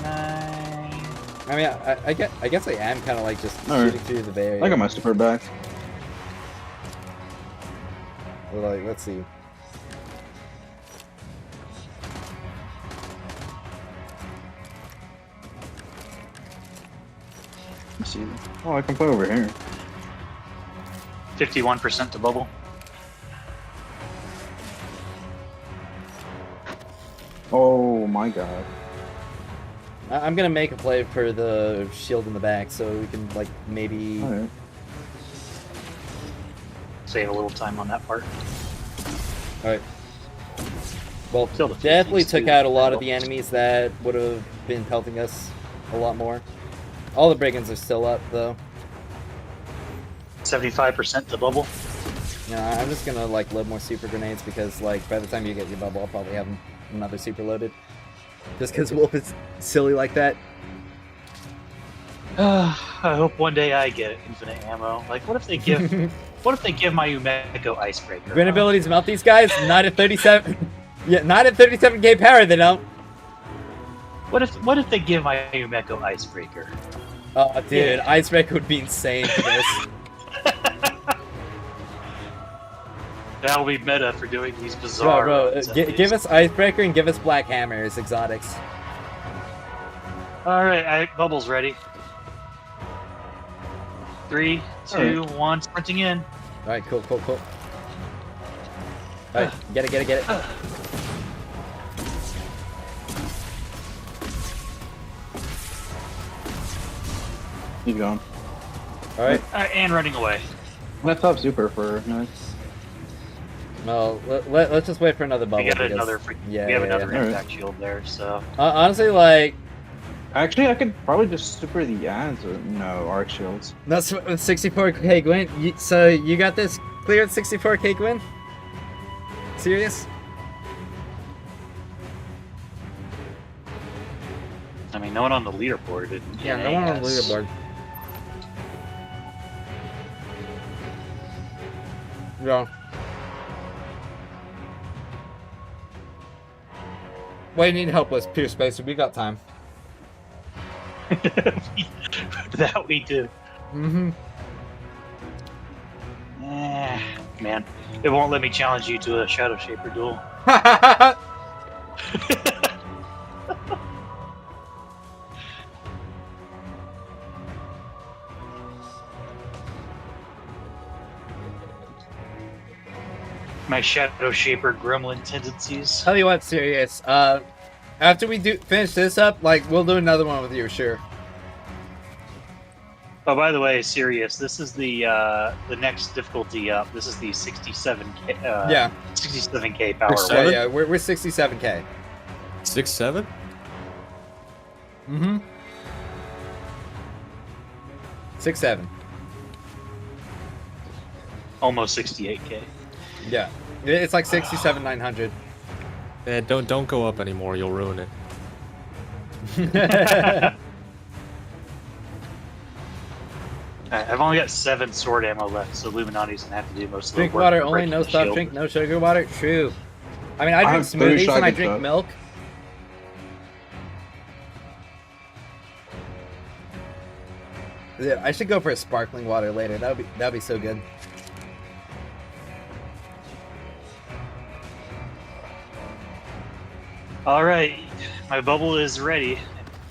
I mean, I guess I am kind of like just shooting through the barrier. I got my super back. Well, like, let's see. Let's see. Oh, I can play over here. 51% to bubble. Oh my god. I'm gonna make a play for the shield in the back, so we can, like, maybe... Alright. Save a little time on that part. Alright. Well, Kill the definitely 50s took too. out a lot of the enemies that would have been pelting us a lot more. All the brigands are still up, though. 75% to bubble. Yeah, I'm just gonna, like, load more super grenades because, like, by the time you get your bubble, I'll probably have another super loaded. Just because Wolf is silly like that. I hope one day I get infinite ammo. Like, what if they give, what if they give my Umeko icebreaker? Grin abilities melt these guys? Not at 37. Yeah, not at 37k power, they don't. What if they give my Umeko icebreaker? Oh, dude, Yeah. icebreaker would be insane for this. That'll be meta for doing these bizarre. Bro, runs at give least. us icebreaker and give us black hammer as exotics. All right, Bubble's ready. 3, 2, 1, sprinting in. All right, cool. All right, get it. He's gone. All right. And running away. Let's top super for nice. Well, let's just wait for another bubble. We got because- another. We have another impact shield there. So honestly, like, Actually, I could probably just super the ads or no arc shields. that's with 64k Gwyn. So you got this clear at 64k Gwyn? Serious? I mean, no one on the leaderboard. Yeah, no one on the leaderboard. Yeah. What you need help with, Pure Spacer. We got time. That we do. Mm-hmm. Man, it won't let me challenge you to a Shadow Shaper duel. My Shadow Shaper gremlin tendencies. Tell you what, Sirius. After we finish this up, like, we'll do another one with you, sure. Oh, by the way, Sirius, this is the next difficulty up. This is the 67k. Yeah. 67k power. Yeah, we're 67k. 6-7? Mm-hmm. 6-7. Almost 68k. Yeah, it's like 67,900. Yeah, don't go up anymore. You'll ruin it. I've only got 7 sword ammo left, so Illuminati's gonna have to do most of the work. Drink water for only, breaking no the stop shield. drink, no sugar water. True. I mean, I drink have 30 smoothies and I shotgun drink shots. milk. Yeah, I should go for a sparkling water later. That'd be so good. All right, my bubble is ready.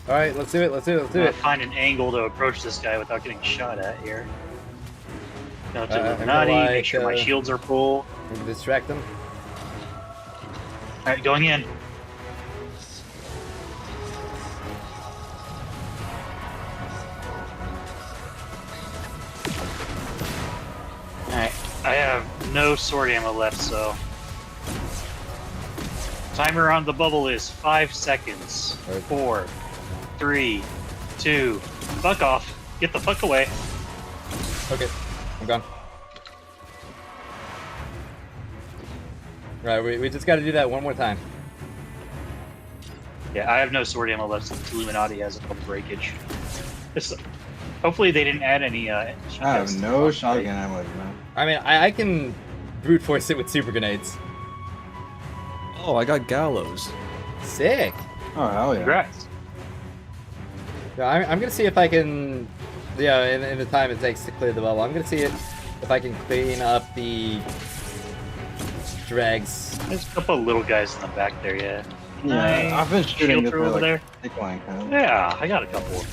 All right, let's do it. Let's do it. Let's I'm do gonna it. find an angle to approach this guy without getting shot at here. Go to I'm Illuminati, gonna, make sure my like, shields are full. Maybe distract them. All right, going in. no sword ammo left, so. Timer on the bubble is 5 seconds. 4, 3, 2. Fuck off. Get the fuck away. Okay, I'm gone. Right, we just got to do that one more time. Yeah, I have no sword ammo left since Illuminati has a couple breakage. Hopefully they didn't add any. I have no shotgun ammo, man. I mean, I can brute force it with super grenades. Oh, I got gallows. Sick. Oh hell yeah! Congrats. Yeah, I'm gonna see if I can. Yeah, in the time it takes to clear the bubble, I'm gonna see if I can clean up the dregs. There's a couple of little guys in the back there, yeah. Yeah, I've been shooting Shield this through for over like there. thick line kind of. Yeah, I got a couple.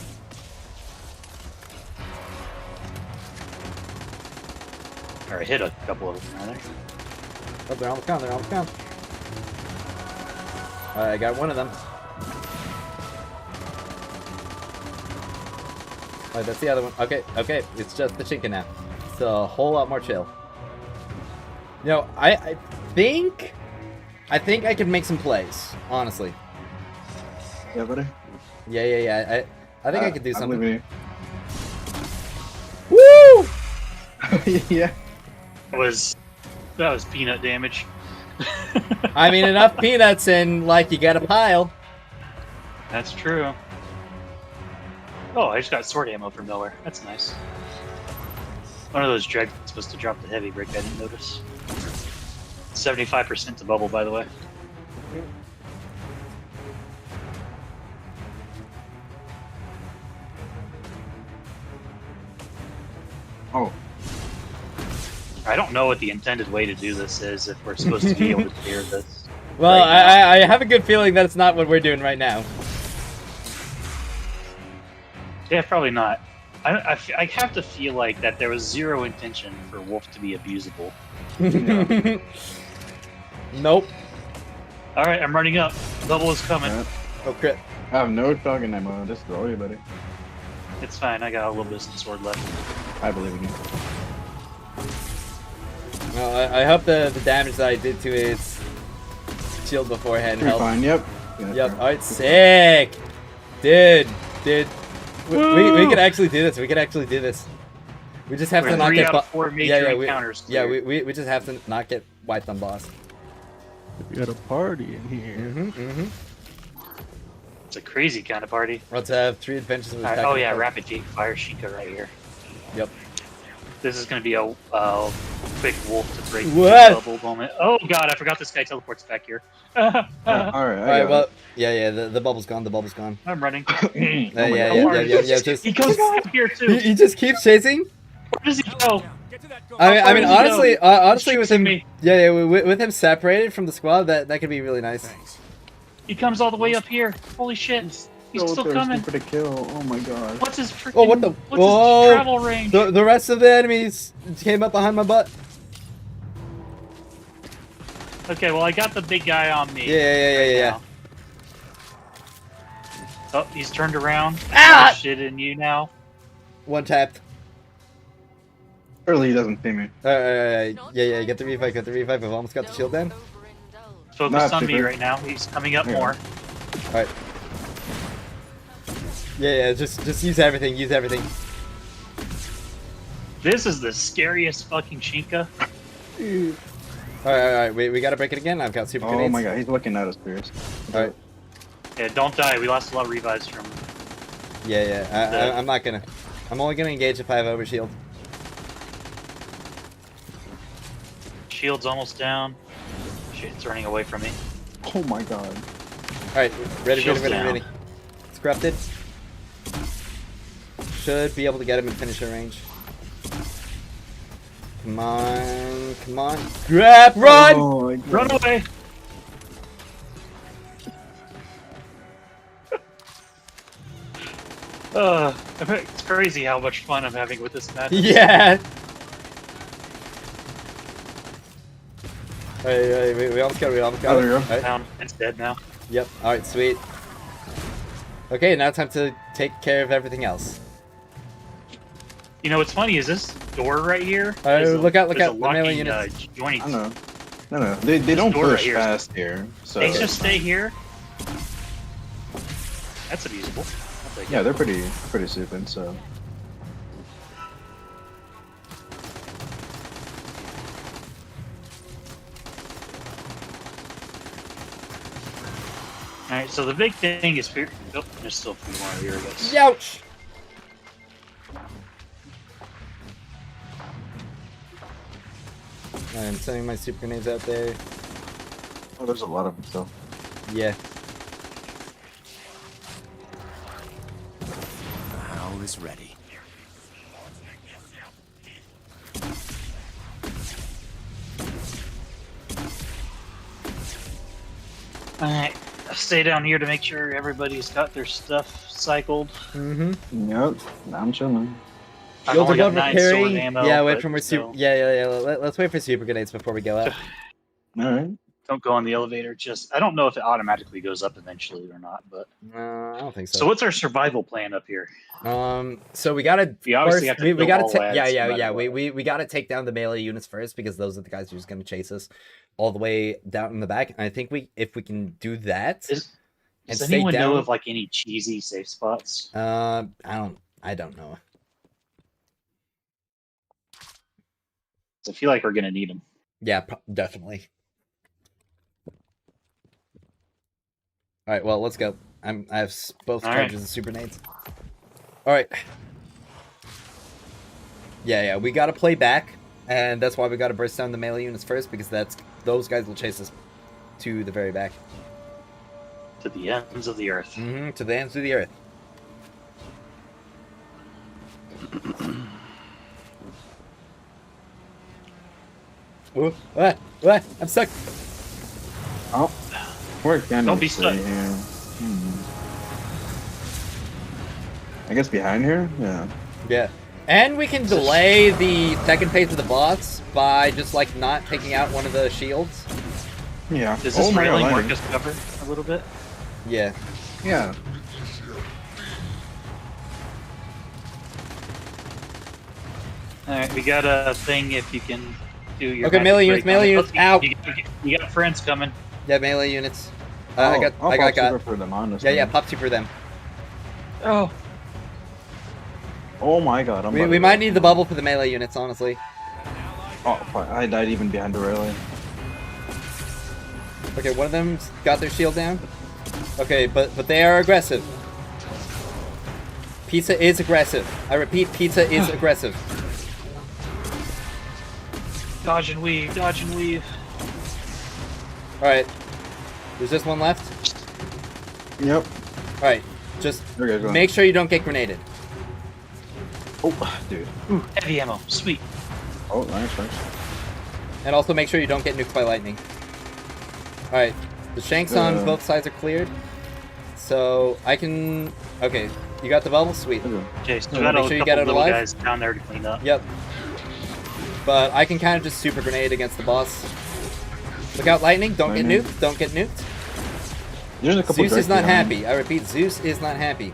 Or I hit a couple of them, rather. Oh, they're almost gone. They're almost gone. I got one of them. Oh, that's the other one. Okay, okay. It's just the chicken now. It's a whole lot more chill. You know, I think I could make some plays, honestly. Yeah, buddy. Yeah. I think I could do something. believe Woo! Yeah. That was peanut damage. I mean, enough peanuts and like you got a pile. That's true. Oh, I just got sword ammo from nowhere. That's nice. One of those dregs is supposed to drop the heavy brick. I didn't notice. 75% to bubble, by the way. Oh. I don't know what the intended way to do this is, if we're supposed to be able to clear this. Well, right I have a good feeling that it's not what we're doing right now. Yeah, probably not. I have to feel like that there was zero intention for Wolf to be abusable. Nope. Alright, I'm running up. Double is coming. Yeah. Oh, crit. I have no shotgun ammo. Just throw you, buddy. It's fine, I got a little bit of sword left. I believe in you. Well, I hope the damage that I did to its shield beforehand You're helped. fine, yep. Yep, alright, sick! Dude. We could actually do this. We could actually do this. We just have We're to not 3 get out of 4 major encounters cleared. we just have to not get wiped on boss. We got a party in here. It's a crazy kind of party. Let's have 3 adventures with Oh yeah, Rapid Gate Fire Sheikah right here. Yep. This is going to be a quick Wolf to break What? the bubble moment. Oh god, I forgot this guy teleports back here. Alright, well, yeah, the bubble's gone, the bubble's gone. I'm running. Yeah, just... He comes back here too. He just keeps chasing? Where does he go? I mean, honestly, honestly, with him, me. with him separated from the squad, that could be really nice. He comes all the way up here. Holy shit. He's still coming. For the kill. Oh my god. What's his freaking... Oh, what the? What's his travel range? The rest of the enemies came up behind my butt. Okay, well, I got the big guy on me. Yeah. Now. Oh, he's turned around. Ah! Shit in you now. One tapped. Surely he doesn't see me. Yeah, get the revive, I've almost got the shield down. Focus on me right now. He's coming up more. Alright. Yeah, just use everything, This is the scariest fucking Sheikah. Alright, we gotta break it again. I've got super grenades. Oh my god, he's looking at us, Pierce. Alright. Yeah, don't die. We lost a lot of revives from... Yeah, I'm not gonna. I'm only gonna engage if I have overshield. Shield's almost down. Shit, it's running away from me. Oh my god. Alright, ready. Shield's It's corrupted. Should be able to get him in finisher range. Come on. Grab, run! Oh, run away! It's crazy how much fun I'm having with this match. Yeah! Alright, we almost got it, there we go. Right. Down. It's dead now. Yep, alright, sweet. Okay, now time to take care of everything else. You know what's funny is this door right here. Look out! Look there's out! a The melee locking, units. joining. I know. No, they This don't door right push here is- fast here. So They just stay here. That's unusable. I'll take yeah, it. they're pretty stupid. So All right. So the big thing is fear. Oh, there's still a few more here. I guess. Youch! I'm sending my super grenades out there. oh, there's a lot of them still. Yeah. The owl is ready. All right. I'll stay down here to make sure everybody's got their stuff cycled. Mm-hmm. Yep, I'm chilling. I've You'll only got deliver 9 carry. sword ammo. Yeah, wait but for more super. still. Yeah. Let's wait for super grenades before we go out. All right. Don't go on the elevator. Just I don't know if it automatically goes up eventually or not. But No, I don't think so. so what's our survival plan up here? So we gotta We obviously first, have to we kill gotta all take lads no yeah. matter what. We gotta take down the melee units first because those are the guys who's gonna chase us all the way down in the back. And I think if we can do that and Does stay anyone down. know of like any cheesy safe spots? I don't know. I feel like we're gonna need them. Yeah, definitely. All right, well, let's go. I have both All charges right. of super nades. All right. Yeah, we got to play back, and that's why we got to burst down the melee units first because those guys will chase us to the very back. To the ends of the earth. Mm-hmm, to the ends of the earth. Ooh, what? I'm stuck. Oh, where can Don't we be stay stuck. here? I guess behind here. Yeah. Yeah. And we can delay the second phase of the boss by just like not taking out one of the shields. Yeah. Does this my railing God, work as cover a little bit? Yeah. Yeah. Alright, we got a thing if you can do your Okay, magic melee break units, on melee it. units, Oh, ow. You got friends coming. Yeah, melee units. I'll I pop got. super for them, honestly. Yeah, pop two for them. Oh. Oh my God. We might need the bubble for the melee units, honestly. Oh, fuck, I died even behind the railing. Okay, one of them's got their shield down. Okay, but they are aggressive. Pizza is aggressive. I repeat, pizza is aggressive. Dodge and weave, dodge and weave. Alright. There's just one left? Yep. Alright, just Okay, go on. make sure you don't get grenaded. Oh, dude. Ooh, heavy ammo, sweet. Oh, nice. And also make sure you don't get nuked by lightning. Alright, the shanks on Yeah. both sides are cleared. So, I can... Okay, you got the bubble? Sweet. Okay, so Make we got a sure you couple get it little alive. guys down there to clean up. Yep. But I can kind of just super grenade against the boss. Look out, lightning. Don't get Lightning. nuked. Don't get nuked. There's a couple Zeus is drakes not behind. happy. I repeat, Zeus is not happy.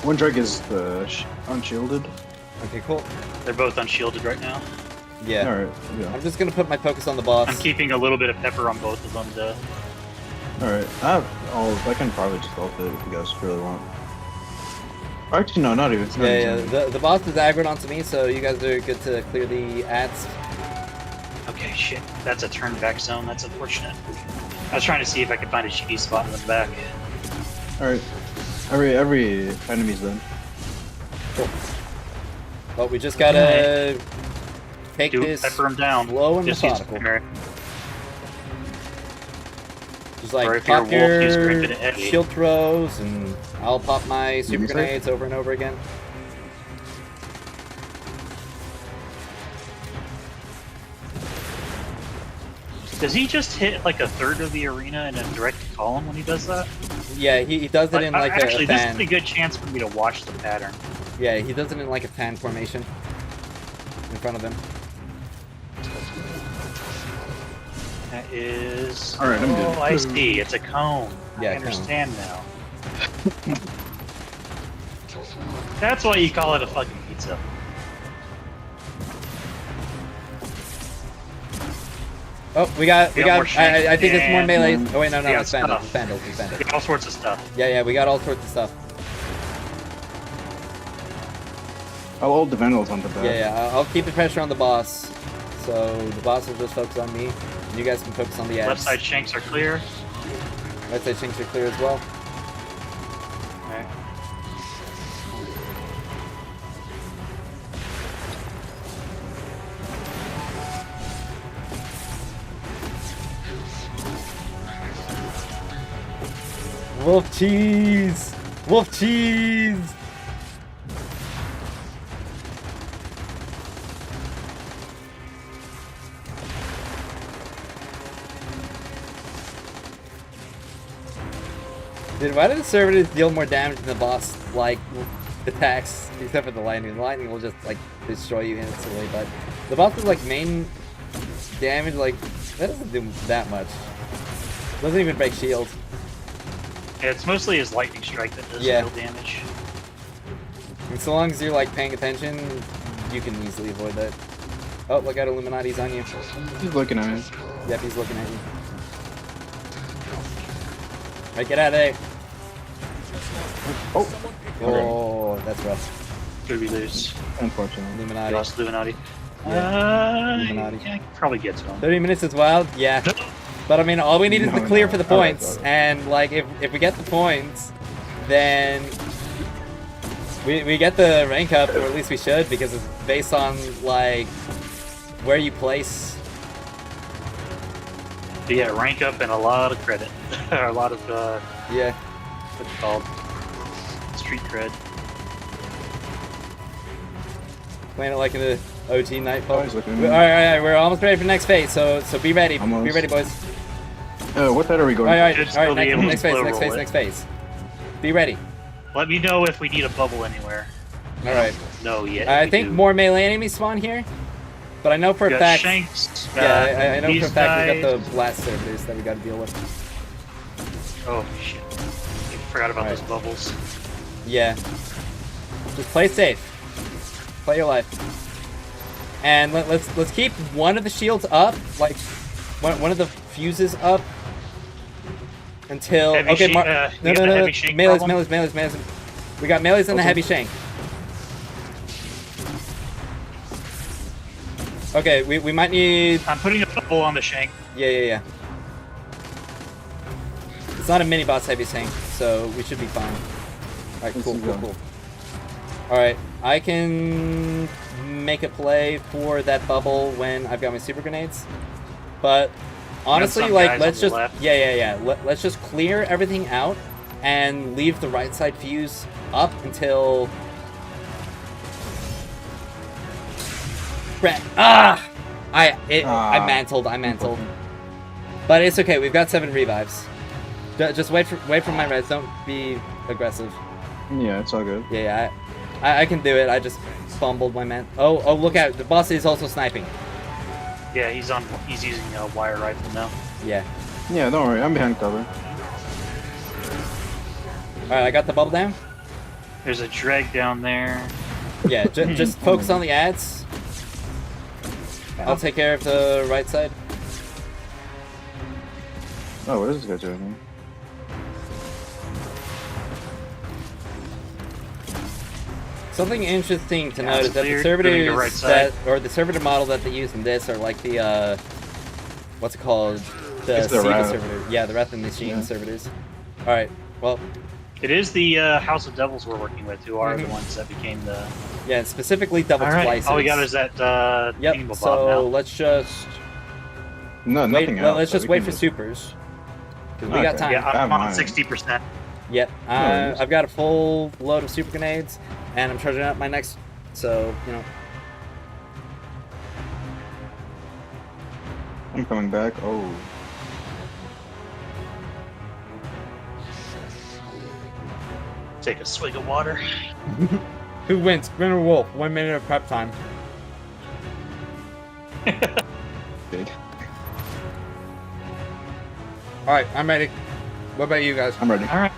One drake is unshielded. Okay, cool. They're both unshielded right now. Yeah. Alright, yeah. I'm just gonna put my focus on the boss. I'm keeping a little bit of pepper on both of them to... Alright, I can probably just ult it if you guys really want. Actually, no, not even. It's not Yeah, even. the boss is aggroed onto me, so you guys are good to clear the ads. Okay, shit. That's a turn back zone. That's unfortunate. I was trying to see if I could find a cheaty spot in the back. Alright. Every enemy's done. Cool. But we just gotta take this pepper him down. slow and Just use methodical. primary. Just Or like if you're a pop wolf, use your Griffin Eddie. shield throws, and I'll pop my super you say? grenades over and over again. Does he just hit like a third of the arena in a direct column when he does that? Yeah, he does it in like actually, a this is fan. a good chance for me to watch the pattern. Yeah, he does it in like a fan formation in front of him. That is... Alright, I'm good. Oh, I see. It's a cone. Yeah, I cone. understand now. That's why you call it a fucking pizza. Oh, we got. more shanks I think it's more and- melee. Oh wait, no, Yeah, it's vandals. stuff. It's vandals. It's vandals. We got all sorts of stuff. Yeah, we got all sorts of stuff. I'll hold the Vandals on the back. Yeah, I'll keep the pressure on the boss. So the boss will just focus on me. And you guys can focus on the ads. Left side shanks are clear. Right side shanks are clear as well. Alright. Wolf cheese! Wolf cheese! Dude, why do the servitors deal more damage than the boss, like, attacks, except for the lightning? The lightning will just, like, destroy you instantly, but the boss's, like, main damage, like, that doesn't do that much. Doesn't even break shield. Yeah, it's mostly his lightning strike that does Yeah. real damage. And so long as you're, like, paying attention, you can easily avoid that. Oh, look out, Illuminati's on you. He's looking at me. Yep, he's looking at you. Alright, get out of there. Oh, that's rough. Could we lose? Unfortunately. Illuminati. Lost Illuminati. Illuminati. Yeah, I could probably get to him. 30 minutes is wild? Yeah. But I mean, all we need is No, the clear no. for the Alright, points. alright. And, like, if we get the points, then we get the rank up, or at least we should, because it's based on, like, where you place. But yeah, rank up and a lot of credit. A lot of, Yeah. what's it called? Street cred. Playing it like in the OT Nightfall. Oh, he's looking at me. Alright, we're almost ready for the next phase, so be ready. Be Almost. ready, boys. What side are we going? Alright, Should still be able to next phase, slow next roll phase, it. next phase. Be ready. Let me know if we need a bubble anywhere. Alright. No, yet. I we think do. more melee enemies spawn here, but I know for We a got fact. Shanks. Yeah, I know these for a fact we got guys. the blast servitors that we got to deal with. Oh shit! I forgot about those bubbles. Yeah. Just play safe. Play your life. And let's keep one of the shields up, like one of the fuses up until Heavy okay. shank- No, you got the heavy shank melees. problem? We got melees and the heavy shank. Okay, we might need. I'm putting a bubble on the shank. Yeah. It's not a mini boss heavy shank, so we should be fine. Alright, cool. Alright, I can make a play for that bubble when I've got my super grenades. But honestly, some like, guys let's on the just left. let's just clear everything out and leave the right side fuse up until I mantled. But it's okay. We've got 7 revives. Just wait for my res. Don't be aggressive. Yeah, it's all good. Yeah, I can do it. I just fumbled my man. Oh, look out! The boss is also sniping. Yeah, he's using a wire rifle now. Yeah. Yeah, don't worry. I'm behind cover. All right, I got the bubble down. There's a dreg down there. Yeah, just focus on the ads. I'll take care of the right side. Oh, what is this guy doing here? Something interesting to Yeah, note it's is that the clear. servitors Moving to right side. the servitor model that they use in this are like the what's it called? The It's the Siva Wrath. servitor. Yeah, the Wrath and Machine Yeah. servitors. All right. Well, It is the House of Devils we're working with, who are the Mhm. ones that became the. yeah, specifically double All right. splicers. All we got is that Yep. Thingamabobber So now. let's just No, wait. nothing Well, else. let's so just we wait can for just- supers because we got Okay. time. Yeah, I'm have on mine. 60%. Yep. worries. I've got a full load of super grenades, and I'm charging up my next. So I'm coming back. Oh. Take a swig of water. Who wins? Green or Wolf? 1 minute of prep time. Big. All right, I'm ready. What about you guys? I'm ready. All right.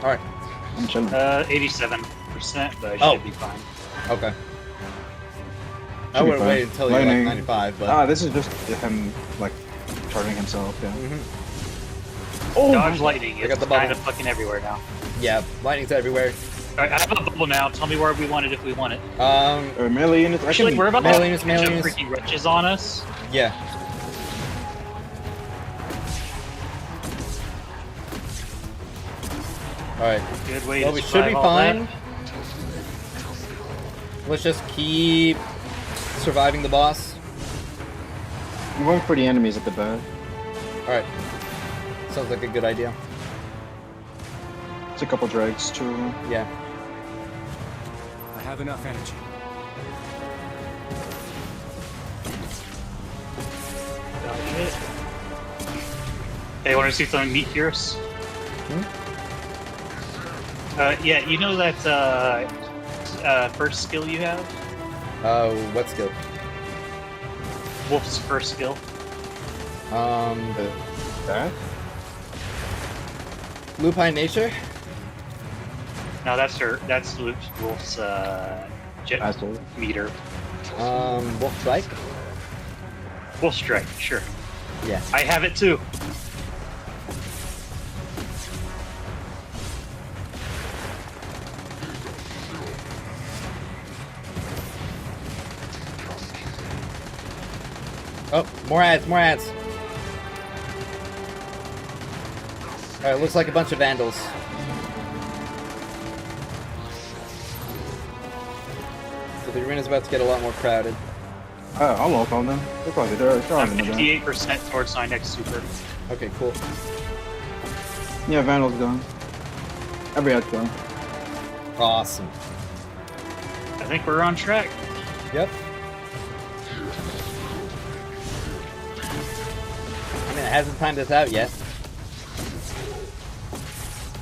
All right. I'm chilling. 87. 98%, but I should be fine. Okay. I Should be wouldn't fine. wait until you're like Lightning. 95, but... Ah, this is just him, like, charging himself, yeah. Oh, Dodge lightning. I got It's the kind bubble. of fucking everywhere now. Yeah, lightning's everywhere. Alright, I have a bubble now. Tell me where we want it if we want it. Melee units. Actually, we're about to melee have units, a bunch melee of units. freaking wretches on us. Yeah. Alright. Good way Well, to we should be survive all fine. that. Let's just keep surviving the boss. I'm going for the enemies at the back. Alright. Sounds like a good idea. It's a couple drags, too. Yeah. I have enough energy. Dodge it. Hey, want to see something meat fierce? Yeah, you know that first skill you have? What skill? Wolf's first skill. That? Lupine Nature? No, that's Wolf's jet Asshole. meter. Wolf Strike? Wolf Strike, sure. Yeah. I have it too. Oh, more ads, more ads. Alright, looks like a bunch of vandals. So the arena's about to get a lot more crowded. I'll walk on them. They're probably there. I'm 58% towards my next super. Okay, cool. Yeah, Vandal's gone. Every ad's gone. Awesome. I think we're on track. Yep. I mean, it hasn't timed us out yet.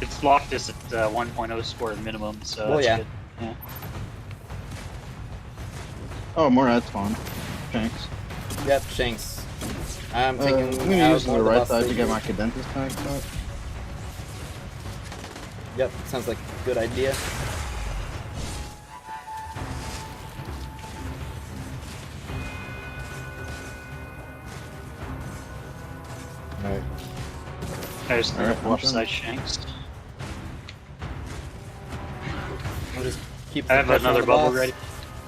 It's locked us at 1.0 score minimum, so Well, that's yeah. good. Yeah. Oh, more ads spawn. Thanks. Yep, Shanks. I'm taking I'm gonna out use the more of right boss side to get stages. my Cadentus back up. Yep, sounds like a good idea. Alright. There's the Alright, left awesome. side Shanks. I'll just keep I have pressure on another the bubble boss. ready.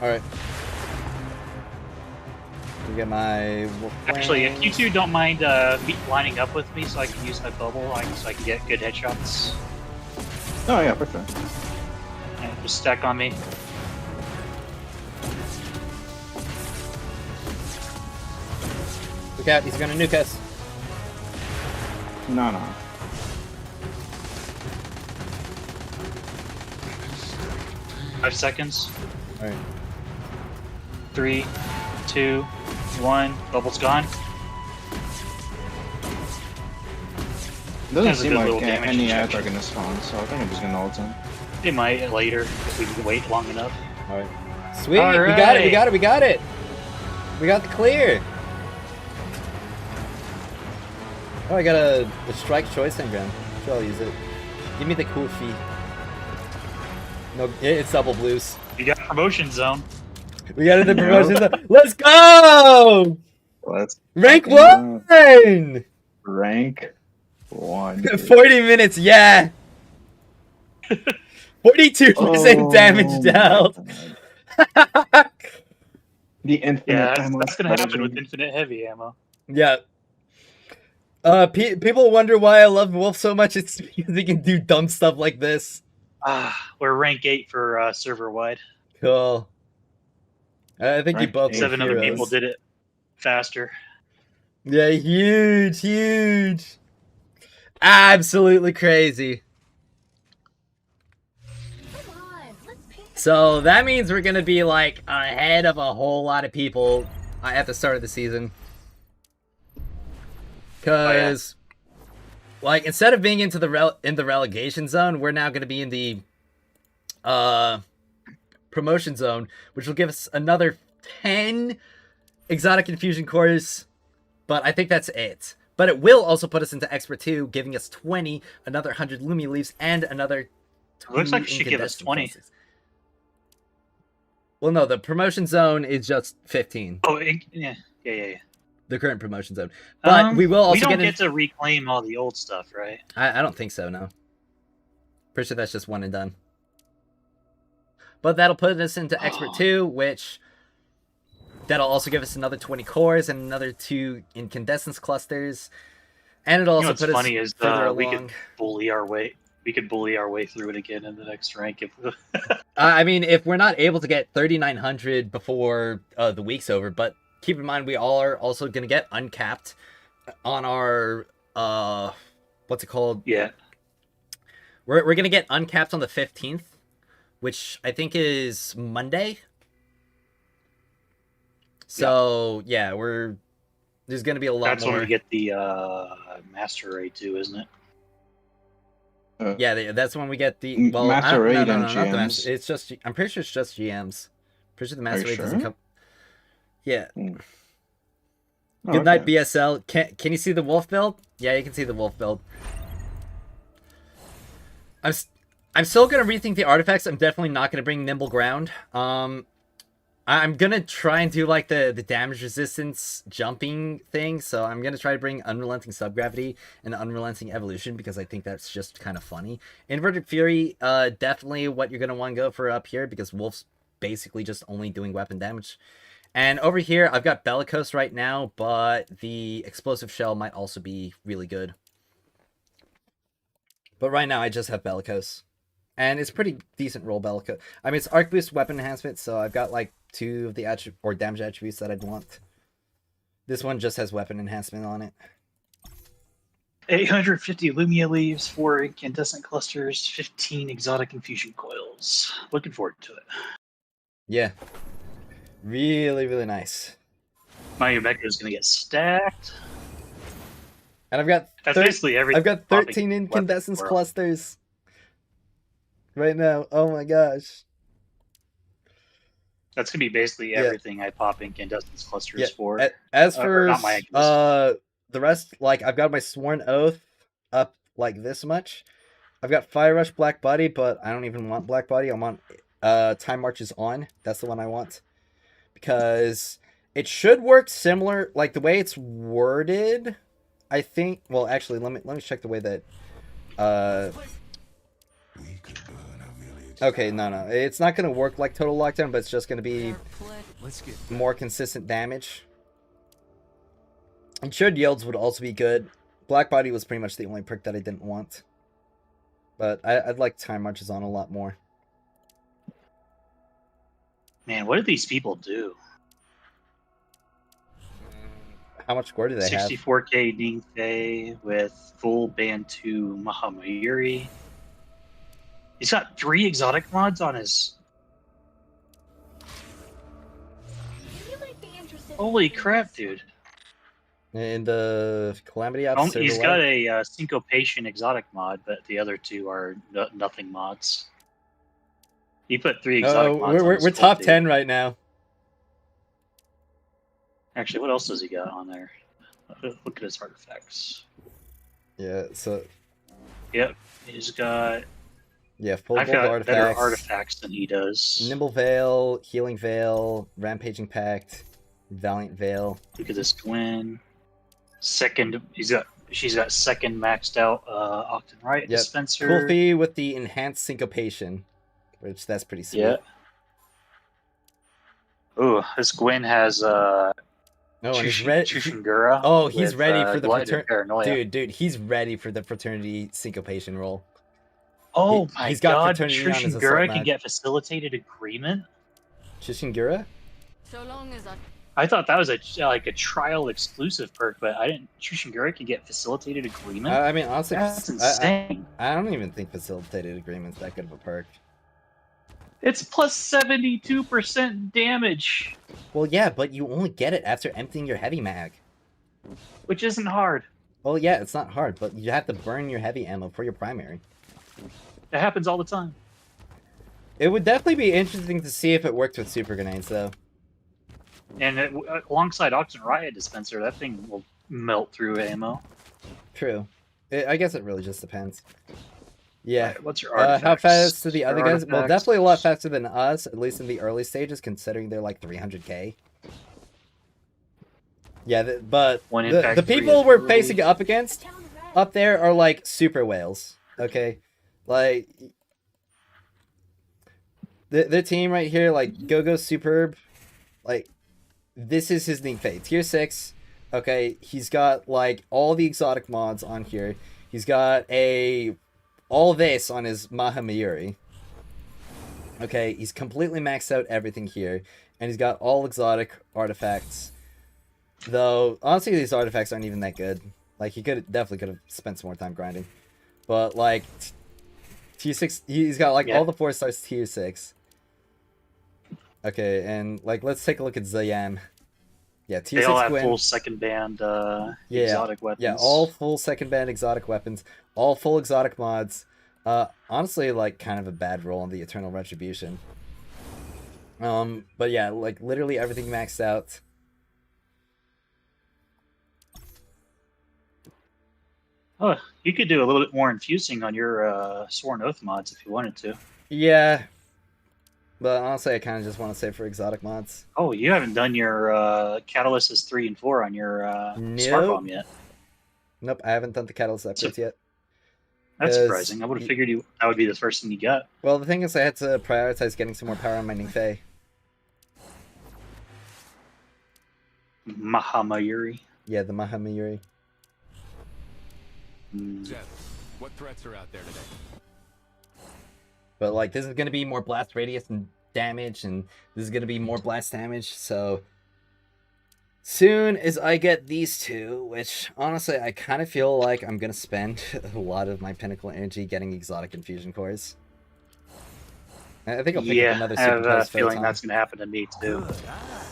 Alright. We get my wolf Actually, if wings. you two don't mind lining up with me so I can use my bubble, so I can get good headshots. Oh, yeah, for sure. And just stack on me. Look out, he's gonna nuke us. No, no. Five seconds. Alright. 3, 2, 1. Bubble's gone. It doesn't Has a seem good like little damage any ads are injection. gonna spawn, so I think I'm just gonna ult him. It might later if we can wait long enough. Alright. Sweet, we got it, we got it, we got it! We got the clear! Oh, I got a strike choice engram. Sure, I'll use it. Give me the cool fee. No, it's double blues. You got promotion zone. We got it in the promotion zone. Let's go! Let's Rank fucking 1! Rank 1. 40 minutes, yeah! 42% damage dealt! The infinite Yeah, ammo that's gonna happen with strategy. infinite heavy ammo. Yeah. People wonder why I love Wolf so much. It's because he can do dumb stuff like this. We're rank 8 for server wide. Cool. I think you Rank both 7 were other heroes. people did it faster. Yeah, huge, huge. Absolutely crazy. So that means we're gonna be like ahead of a whole lot of people at the start of the season. Cause like instead of being into the relegation zone, we're now gonna be in the promotion zone, which will give us another 10 exotic infusion cores. But I think that's it. But it will also put us into Expert 2, giving us 20, another 100 Lumi Leaves, and another 2 It looks like it should give us incandescent 20. pulses. Well, no, the promotion zone is just 15. Oh, yeah. The current promotion zone. But we will also we don't get to reclaim all the old stuff, right? I don't think so, no. Pretty sure that's just one and done. But that'll put us into Expert 2, which... That'll also give us another 20 cores and another 2 incandescence clusters. And it'll also put us funny is further we along. could bully our way. We could bully our way through it again in the next rank. If I mean, if we're not able to get 3,900 before the week's over, but keep in mind we all are also going to get uncapped on our, what's it called? Yeah. We're going to get uncapped on the 15th, which I think is Monday. So, yeah, there's going to be a lot more. That's when we get the Master Ray too, isn't it? Yeah, that's when we get the Master Raid and not the GMs. Master. It's just I'm pretty sure it's just GMs. Pretty sure the Master Raid doesn't come. Yeah. Good night, BSL. Can you see the wolf build? Yeah, you can see the wolf build. I'm still gonna rethink the artifacts. I'm definitely not gonna bring Nimble Ground. I'm gonna try and do like the damage resistance jumping thing. So I'm gonna try to bring Unrelenting Subgravity and Unrelenting Evolution because I think that's just kind of funny. Inverted Fury, definitely what you're gonna want to go for up here because Wolf's basically just only doing weapon damage. And over here, I've got Bellicose right now, but the Explosive Shell might also be really good. But right now, I just have Bellicose. And it's pretty decent roll Bellicose. I mean, it's Arc Boost weapon enhancement, so I've got like 2 of the damage attributes that I'd want. This one just has weapon enhancement on it. 850 Lumia leaves, 4 incandescent clusters, 15 exotic infusion coils. Looking forward to it. Yeah. Really, really nice. My Umeka is going to get stacked. And I've got basically everything. I've got 13 incandescence clusters right now. Oh my gosh. That's gonna be basically everything I pop incandescence clusters for. As for not my the rest, like I've got my Sworn Oath up like this much. I've got Fire Rush Black Body, but I don't even want Black Body. I want Time Marches On. That's the one I want. Because it should work similar, like the way it's worded, I think. Well, actually, let me check the way that okay, no. It's not going to work like Total Lockdown, but it's just going to be more consistent damage. Insured Yields would also be good. Black Body was pretty much the only perk that I didn't want. But I'd like Time Marches On a lot more. Man, what did these people do? How much score do they have? 64k Ningthei with full Bantu Mahamayuri. He's got 3 exotic mods on his... Holy crap, dude. And the Calamity Ops. He's got a Syncopation exotic mod, but the other 2 are nothing mods. He put 3 exotic mods on his we're top 10 right now. Actually, what else does he got on there? Look at his artifacts. Yeah, so... Yep, he's got... Yeah, full I've got artifacts. better artifacts than he does. Nimble Veil, Healing Veil, Rampaging Pact, Valiant Veil. Look at this Gwen. Second, she's got second maxed out Octon Riot dispenser. Kulfi with the enhanced syncopation, which that's pretty sweet. Yeah. Ooh, this Gwen has Chushingura. Oh, he's ready for the fraternity. Dude, he's ready for the fraternity syncopation roll. Oh my god, Chushingura can get facilitated agreement? Chushingura? So long as I thought that was a trial exclusive perk, but I didn't. Chushingura can get facilitated agreement. I mean, honestly, that's insane. I don't even think facilitated agreement's that good of a perk. It's plus 72% damage. Well, yeah, but you only get it after emptying your heavy mag, which isn't hard. Well, yeah, it's not hard, but you have to burn your heavy ammo for your primary. It happens all the time. It would definitely be interesting to see if it worked with super grenades, though. And alongside Octon Riot dispenser, that thing will melt through ammo. True. I guess it really just depends. Yeah. Alright, what's your How artifacts? fast are the Your other guys? Well, artifacts? definitely a lot faster than us, at least in the early stages, considering they're like 300k. Yeah, but One the impact 3 people is we're early. facing up against up there are like super whales. Okay, like the team right here, like Go Superb, like this is his Nymphe. Tier 6. Okay, he's got like all the exotic mods on here. He's got all this on his Mahamayuri. Okay, he's completely maxed out everything here, and he's got all exotic artifacts. Though honestly, these artifacts aren't even that good. Like he definitely could have spent some more time grinding, but like tier 6, he's got like all the 4 stars tier 6. Okay, and like let's take a look at Zayam. Yeah, tier They 6 all have Gwyn. full second band exotic weapons. Yeah, all full second band exotic weapons, all full exotic mods. Honestly, like kind of a bad roll on the Eternal Retribution. But yeah, like literally everything maxed out. Oh, you could do a little bit more infusing on your Sworn Oath mods if you wanted to. Yeah, but honestly, I kind of just want to save for exotic mods. Oh, you haven't done your Catalysts 3 and 4 on your Smart Bomb yet. Nope, I haven't done the Catalyst upgrades yet. That's surprising. I would have figured that would be the first thing you got. Well, the thing is, I had to prioritize getting some more power on my Nymphe. Mahamayuri. Yeah, the Mahamayuri. Zeb, what threats are out there today? But like, this is gonna be more blast radius and damage, and this is gonna be more blast damage. So soon as I get these two, which honestly I kind of feel like I'm gonna spend a lot of my pinnacle energy getting exotic infusion cores. I think I'll pick up another I have super a post feeling photon. that's going to happen to me too. Good eye.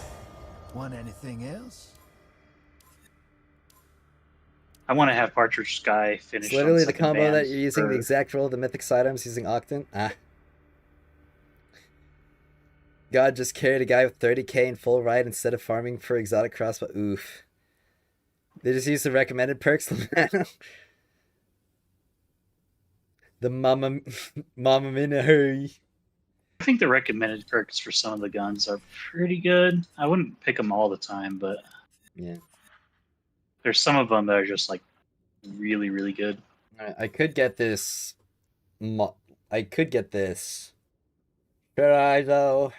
Want anything else? I want to have Partridge Sky finish. It's literally on the second combo band that you're using for- the exact roll of the mythic sidearms using Octant. God just carried a guy with 30k in full ride instead of farming for exotic crossbow. Oof. They just used the recommended perks. The Mama Minahuri. I think the recommended perks for some of the guns are pretty good. I wouldn't pick them all the time, but yeah, there's some of them that are just like really, really good. I could get this. I could get this. Should I though?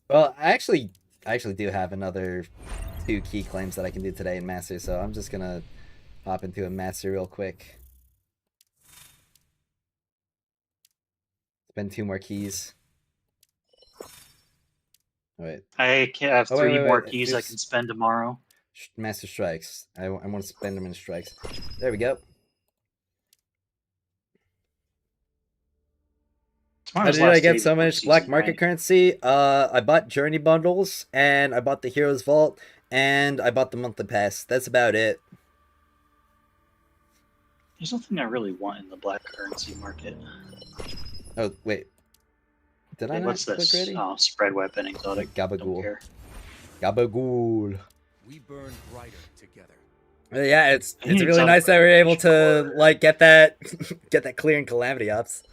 Well, I actually do have another 2 key claims that I can do today in Master, so I'm just gonna hop into a Master real quick. Spend 2 more keys. Oh, wait. I can have Oh, 3 wait, more wait. keys I can spend tomorrow. Master Strikes. I want to spend them in strikes. There we go. How Tomorrow's did I last day get so before much season, black market right? currency? I bought Journey bundles, and I bought the Heroes Vault, and I bought the monthly pass. That's about it. There's nothing I really want in the black currency market. Oh, wait. Did I Hey, not what's click this? ready? Oh, spread weapon exotic. Don't Gabagool. care. Gabagool. We burn brighter together. Yeah, it's I need really some nice that we're able to like get that clear in Calamity Ops.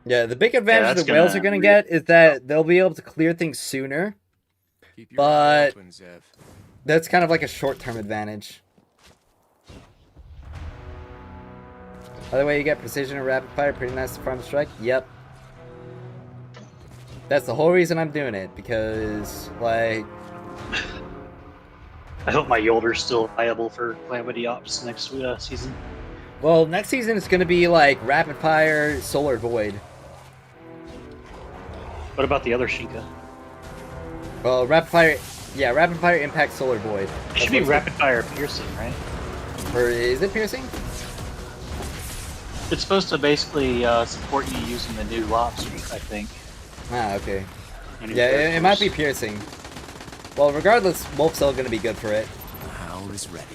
Yeah, the big advantage that's the whales are gonna gonna get is that they'll be able to clear things sooner. Keep your eye But open, Zev. that's kind of like a short-term advantage. By the way, you get precision and rapid fire, pretty nice to farm strike. Yep. That's the whole reason I'm doing it, because like I hope my Yolder's still viable for Calamity Ops next season. well, next season it's gonna be like rapid fire, solar void. What about the other Shinka? Well, rapid fire, yeah, rapid fire, impact, solar void. It should be rapid fire piercing, right? Or is it piercing? It's supposed to basically support you using the new lops, I think. Ah, okay. Any Yeah, it characters. might be piercing. Well, regardless, Wolf's still gonna be good for it. The howl is ready.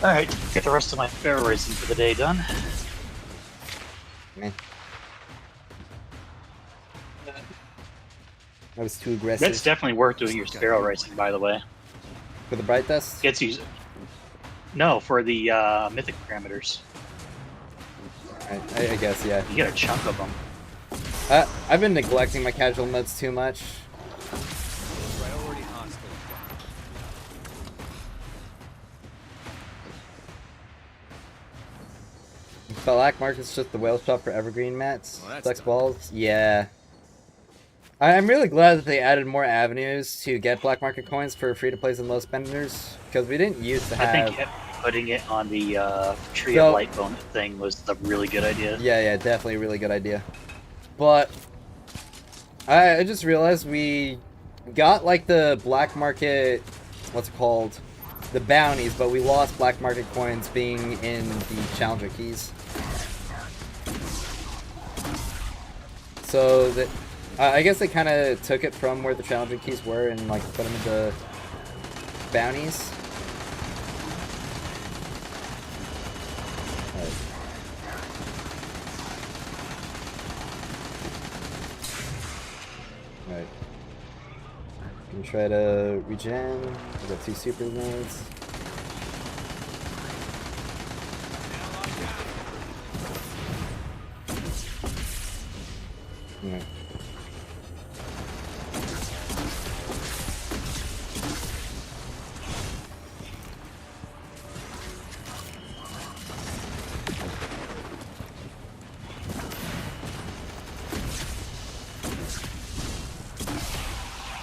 Alright, get the rest of my fair racing for the day done. Meh. I was too aggressive. That's definitely worth doing your sparrow racing, by the way. For the bright dust? Gets you. No, for the mythic parameters. I guess, yeah. You get a chunk of them. I've been neglecting my casual modes too much. Priority hostile. Black market's just the whale shop for evergreen mats. Well, that's Flex done. balls? Yeah. I'm really glad that they added more avenues to get black market coins for free-to-plays and low spenders, because we didn't used to have... I think putting it on the Tree So- of Light bonus thing was the really good idea. Yeah, definitely a really good idea. But I just realized we got like the black market, what's it called? The bounties, but we lost black market coins being in the challenger keys. So that I guess they kind of took it from where the challenger keys were and like put them into bounties. Alright. Can try to regen. We got 2 super modes. Alright.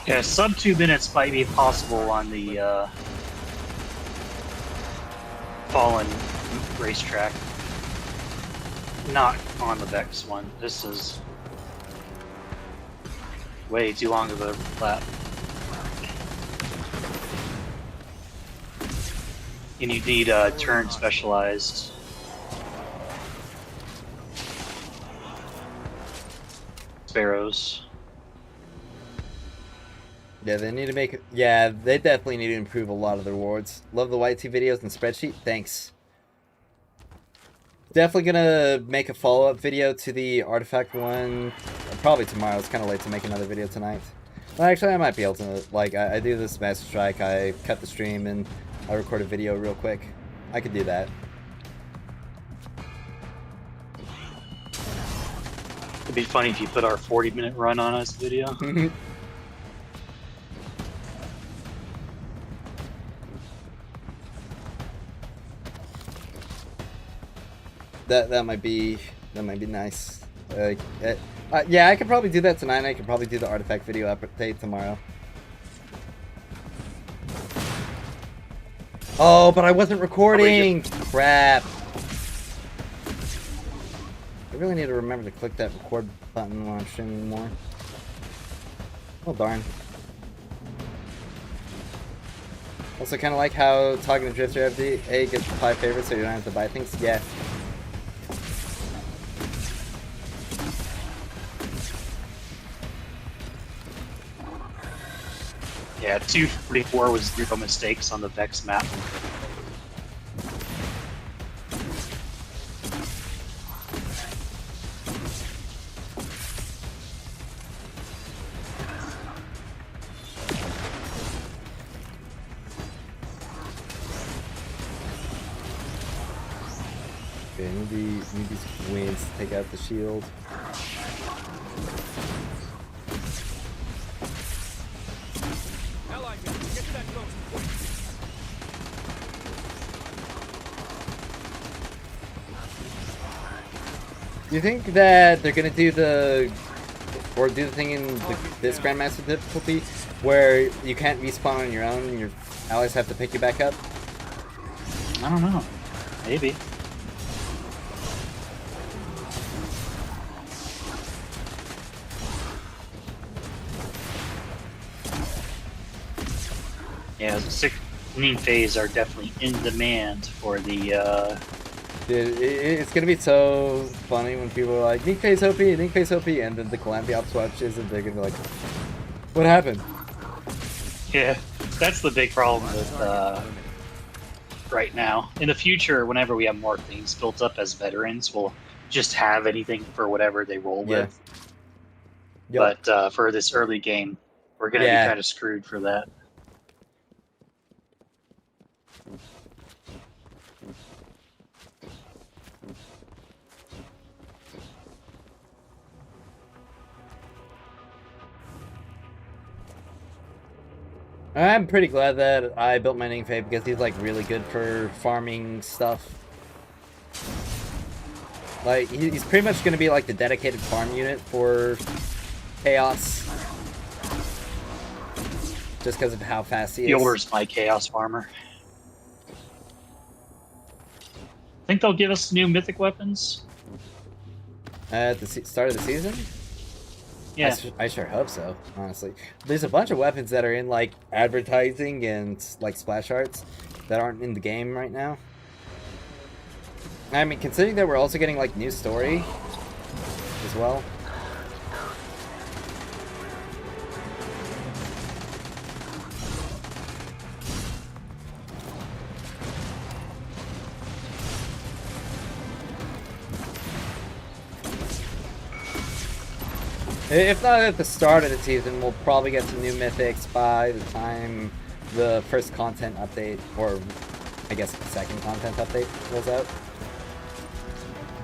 Yeah, sub 2 minutes might be possible on the Fallen racetrack. Not on the Vex one. This is way too long of a lap. And you need turn specialized. Sparrows. Yeah, they need to make it. Yeah, they definitely need to improve a lot of the rewards. Love the YT videos and spreadsheet. Thanks. Definitely gonna make a follow-up video to the artifact one. Probably tomorrow. It's kind of late to make another video tonight. Well, actually, I might be able to. Like, I do this Master Strike. I cut the stream and I record a video real quick. I could do that. It'd be funny if you put our 40-minute run on us video. That might be nice. Yeah, I could probably do that tonight. I could probably do the artifact video update tomorrow. Oh, but I wasn't recording. Crap. I really need to remember to click that record button when I'm streaming more. Oh darn. Also, kind of like how talking to Drifter FD gets 5 favorites, so you don't have to buy things. Yeah. Yeah, 244 was 0 mistakes on the Vex map. Okay, need these wings to take out the shield. Do you think that they're gonna do the thing in this Grandmaster difficulty where you can't respawn on your own and your allies have to pick you back up? I don't know. Maybe. Yeah, the 16 phase are definitely in demand for the Dude, it's gonna be so funny when people are like, Nick phase OP, and then the Calamity Ops watches and they're gonna be like, what happened? Yeah, that's the big problem with right now. In the future, whenever we have more things built up as veterans, we'll just have anything for whatever they roll with. Yep. But for this early game, we're gonna be kind of screwed for that. I'm pretty glad that I built my Ningfei because he's like really good for farming stuff. Like he's pretty much going to be like the dedicated farm unit for Chaos. Just because of how fast he is. Fielder's my Chaos Farmer. Think they'll give us new mythic weapons? At the start of the season? Yeah. I sure hope so, honestly. There's a bunch of weapons that are in, like, advertising and, like, splash arts that aren't in the game right now. I mean, considering that we're also getting, like, new story as well. If not at the start of the season, we'll probably get some new mythics by the time the first content update, or I guess the second content update rolls out.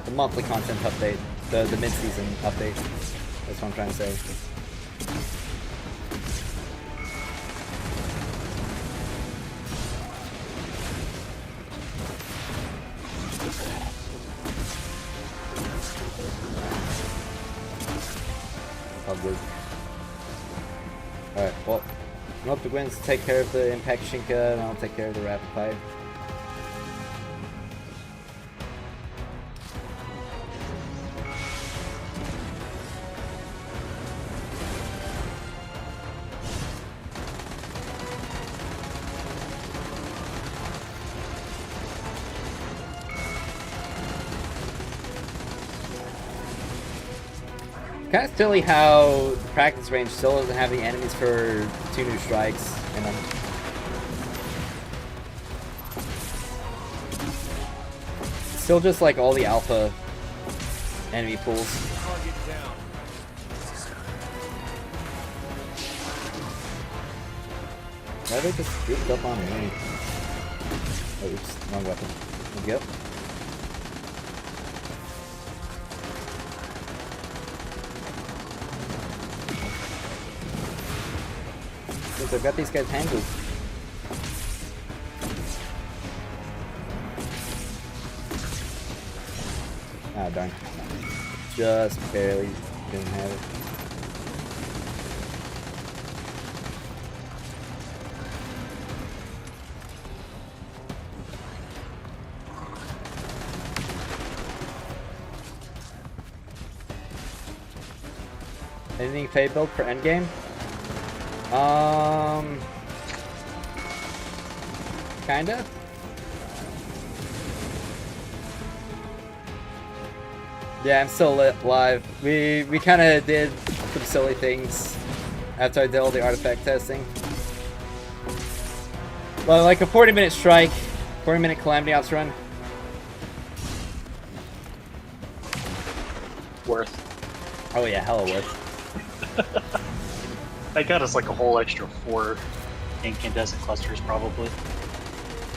The monthly content update, the mid-season update. That's what I'm trying to say. Good. Alright, well, I'm up to Gwyn's to take care of the Impact Shinka, and I'll take care of the Rapid Fire. Kind of silly how the practice range still doesn't have the enemies for 2 new strikes in them. Still just like all the alpha enemy pools. Why are they just grouped up on me? Oh, oops, wrong weapon. Yep. I've got these guys tangled. Ah, darn. Just barely didn't have it. Anything Fade build for endgame? Kinda? Yeah, I'm still live. We kinda did some silly things after I did all the artifact testing. Well, like a 40-minute strike, 40-minute Calamity Ops run. Worth. Oh yeah, hella worth. That got us like a whole extra 4 incandescent clusters, probably.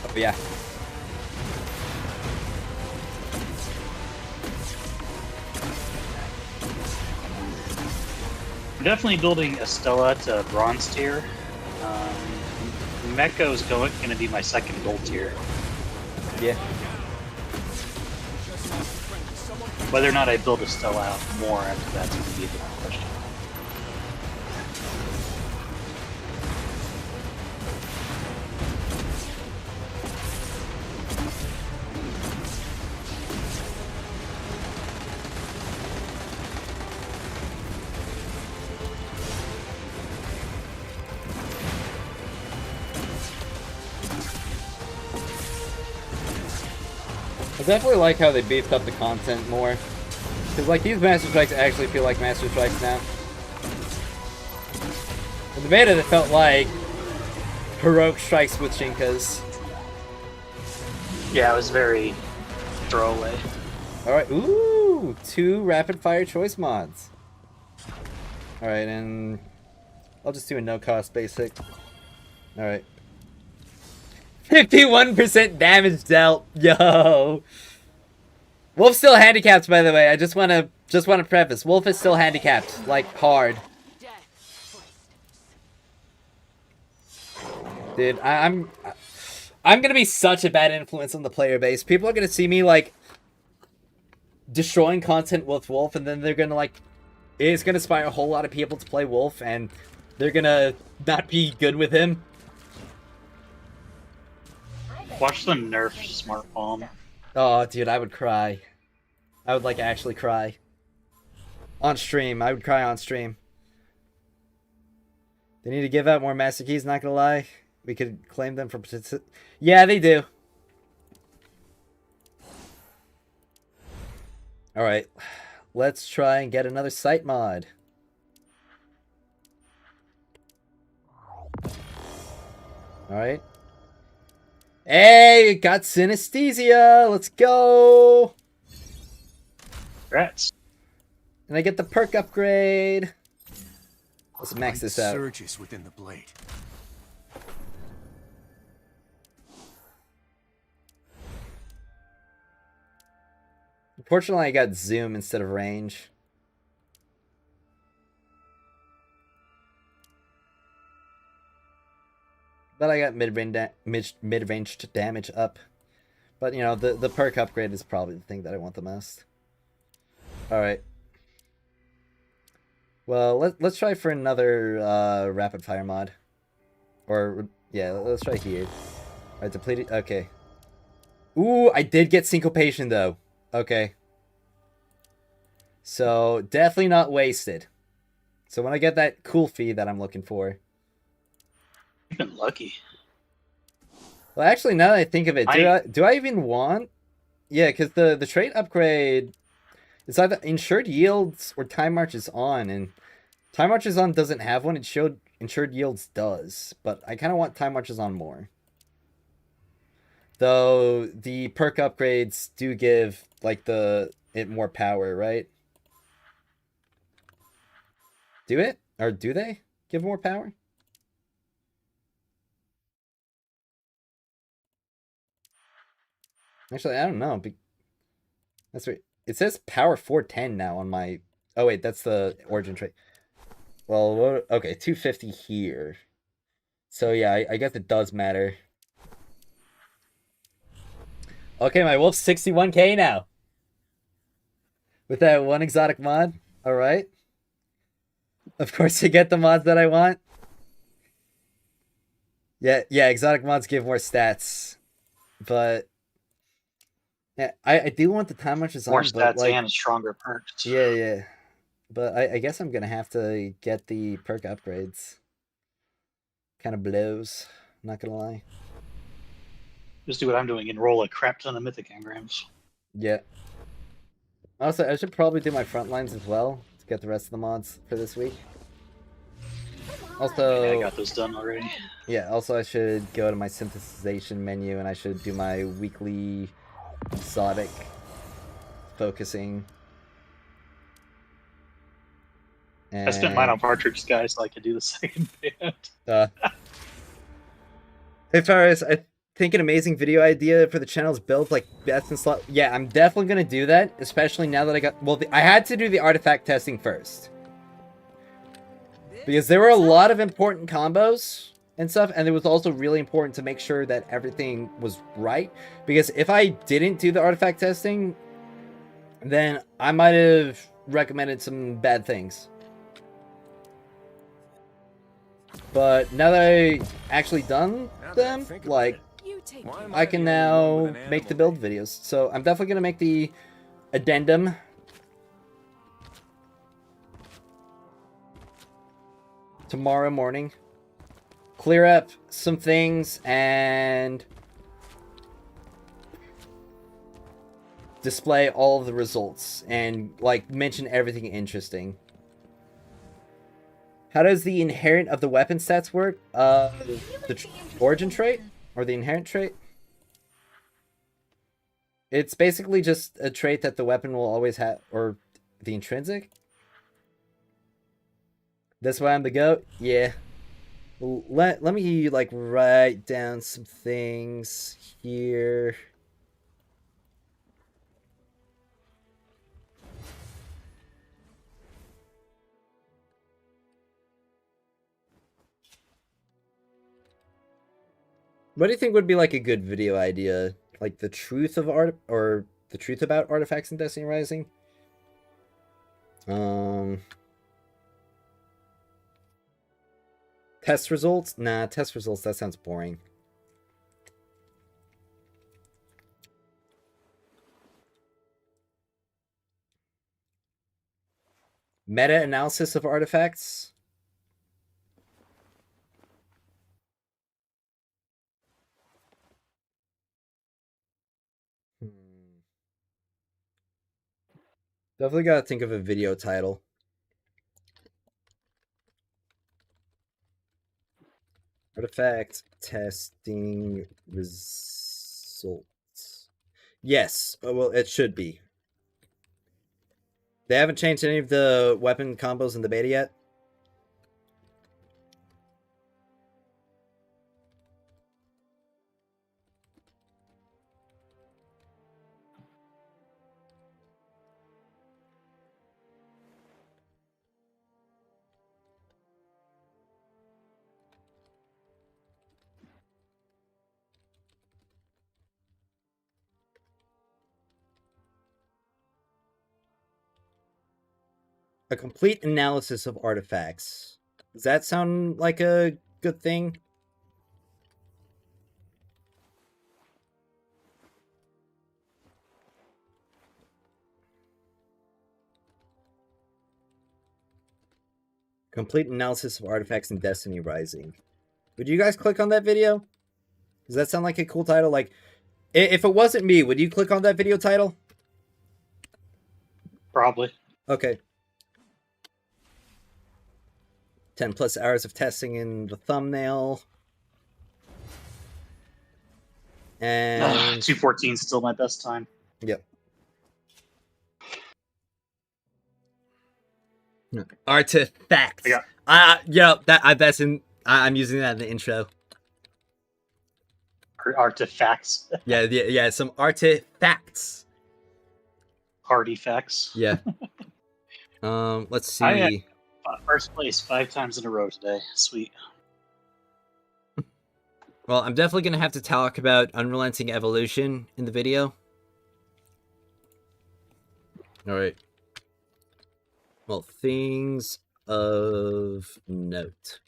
Oh, yeah. I'm definitely building a Stella to bronze tier. Mecca is going to be my second gold tier. Yeah. Whether or not I build a Stella out more after that's going to be a different question. I definitely like how they beefed up the content more. Because, like, these Master Strikes actually feel like Master Strikes now. In the beta, it felt like heroic strikes with Shinkas. Yeah, it was very throwaway. Alright, ooh! 2 rapid fire choice mods. Alright, and I'll just do a no-cost basic. Alright. 51% damage dealt. Yo. Wolf's still handicapped, by the way. I just want to preface. Wolf is still handicapped, like hard. Dude, I'm gonna be such a bad influence on the player base. People are gonna see me like destroying content with Wolf, and then they're gonna like, it's gonna inspire a whole lot of people to play Wolf, and they're gonna not be good with him. Watch them nerf Smart Bomb. Oh, dude, I would cry. I would like actually cry. On stream, I would cry on stream. They need to give out more master keys, not gonna lie. We could claim them for... Yeah, they do. Alright. Let's try and get another site mod. Alright. Hey, got synesthesia! Let's go! Congrats. And I get the perk upgrade. Let's max this out. Surges within the blade. Unfortunately, I got zoom instead of range. But I got mid-range damage up. But, you know, the perk upgrade is probably the thing that I want the most. Alright. Well, let's try for another rapid fire mod. Or, yeah, let's try here. Alright, depleted. Okay. Ooh, I did get syncopation, though. Okay. So, definitely not wasted. So when I get that cool fee that I'm looking for. You've been lucky. Well, actually, now that I think of it, do I even want... Yeah, because the trait upgrade... It's either Ensured Yields or Time Marches On, and Time Marches On doesn't have one. It showed Ensured Yields does, but I kind of want Time Marches On more. Though the perk upgrades do give like it more power, right? Do it? Or do they give more power? Actually, I don't know. That's right. It says power 410 now on my... Oh, wait, that's the origin trait. Well, okay, 250 here. So, yeah, I guess it does matter. Okay, my wolf's 61k now. With that one exotic mod. Alright. Of course, I get the mods that I want. Yeah, exotic mods give more stats. But... Yeah, I do want the Time Marches On. More stats but, like, and stronger perks. Yeah. But I guess I'm going to have to get the perk upgrades. Kind of blows. Not going to lie. Just do what I'm doing and roll a crap ton of mythic engrams. Yeah. Also, I should probably do my front lines as well to get the rest of the mods for this week. Also, yeah, I got those done already. Yeah, also I should go to my synthesization menu and I should do my weekly exotic focusing. And... I spent mine on Partridge Sky so I could do the second band. Hey Faris, I think an amazing video idea for the channel is build like best in slot. Yeah, I'm definitely gonna do that, especially now that I got... Well, I had to do the artifact testing first. Because there were a lot of important combos and stuff, and it was also really important to make sure that everything was right. Because if I didn't do the artifact testing, then I might have recommended some bad things. But now that I actually done them, like, I can now make the build videos. So I'm definitely going to make the addendum. Tomorrow morning. Clear up some things and display all of the results and like mention everything interesting. How does the inherent of the weapon stats work? The origin trait or the inherent trait? It's basically just a trait that the weapon will always have, or the intrinsic. That's why I'm the GOAT? Yeah. Let me, like, write down some things here. What do you think would be, like, a good video idea? Like, the truth of art, or the truth about artifacts in Destiny Rising? Test results? Nah, test results, that sounds boring. Meta-analysis of artifacts? Definitely gotta think of a video title. Artifact testing results. Yes, well, it should be. They haven't changed any of the weapon combos in the beta yet? A complete analysis of artifacts. Does that sound like a good thing? Complete analysis of artifacts in Destiny Rising. Would you guys click on that video? Does that sound like a cool title? Like, if it wasn't me, would you click on that video title? Probably. Okay. 10 plus hours of testing in the thumbnail. And 2:14 is still my best time. Yep. Artifacts. Yeah. That's in. I'm using that in the intro. Artifacts. Yeah. Some artifacts. Artifacts. Yeah. Let's see. I first place 5 times in a row today. Sweet. Well, I'm definitely gonna have to talk about Unrelenting Evolution in the video. All right. Well, things of note.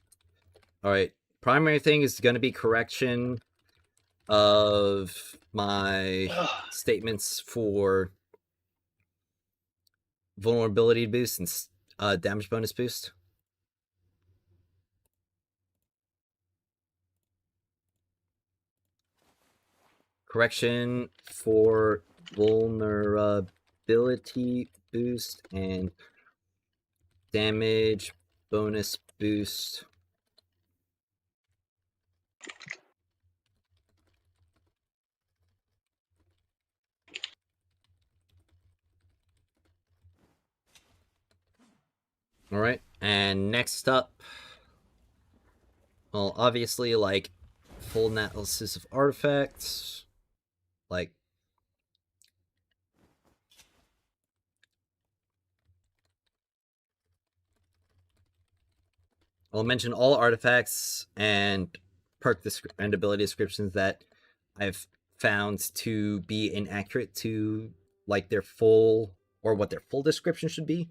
All right. Primary thing is going to be correction of my statements for vulnerability boost and damage bonus boost. Correction for vulnerability boost and damage bonus boost. All right, and next up, well, obviously, like, full analysis of artifacts, like, I'll mention all artifacts and perk and ability descriptions that I've found to be inaccurate to, like, their full, or what their full description should be.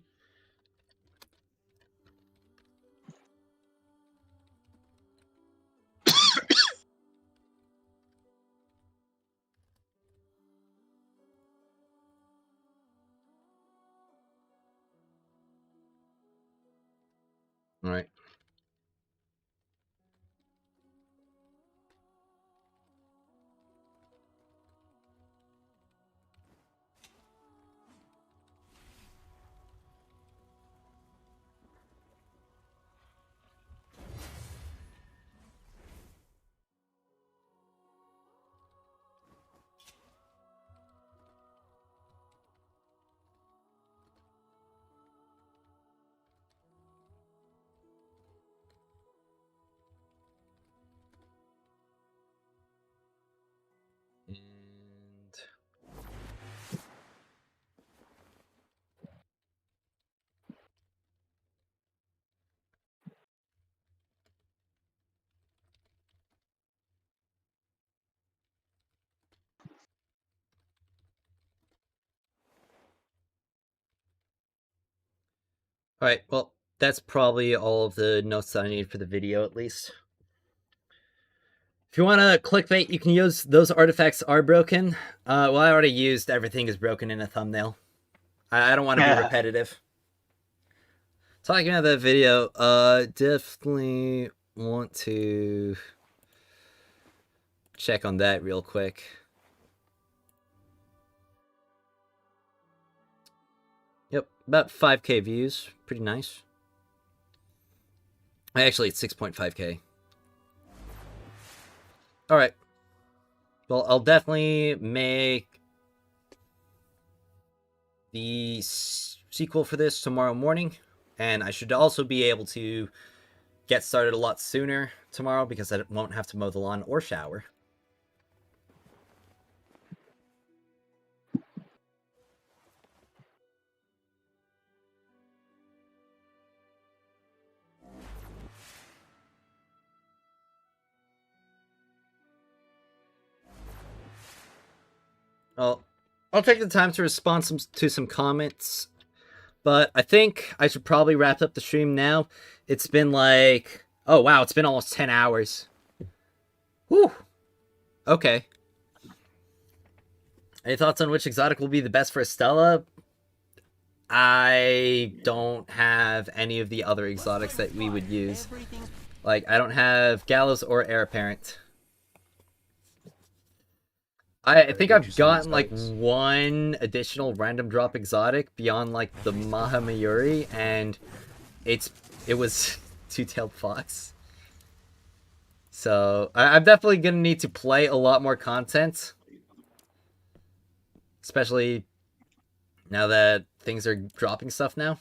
All right. Alright, well, that's probably all of the notes that I need for the video, at least. If you want to clickbait, you can use those artifacts are broken. Well, I already used everything is broken in a thumbnail. I don't want to be repetitive. Talking about that video, definitely want to check on that real quick. Yep, about 5K views. Pretty nice. Actually, it's 6.5K. Alright. Well, I'll definitely make the sequel for this tomorrow morning. And I should also be able to get started a lot sooner tomorrow because I won't have to mow the lawn or shower. Well, I'll take the time to respond to some comments, but I think I should probably wrap up the stream now. It's been like, oh wow, it's been almost 10 hours. Whew. Okay. Any thoughts on which exotic will be the best for Estella? I don't have any of the other exotics that we would use. Like, I don't have Gallows or Heir Apparent. I think I've gotten like one additional random drop exotic beyond like the Mahamayuri, and it was Two-Tailed Fox. So I'm definitely gonna need to play a lot more content, especially now that things are dropping stuff now.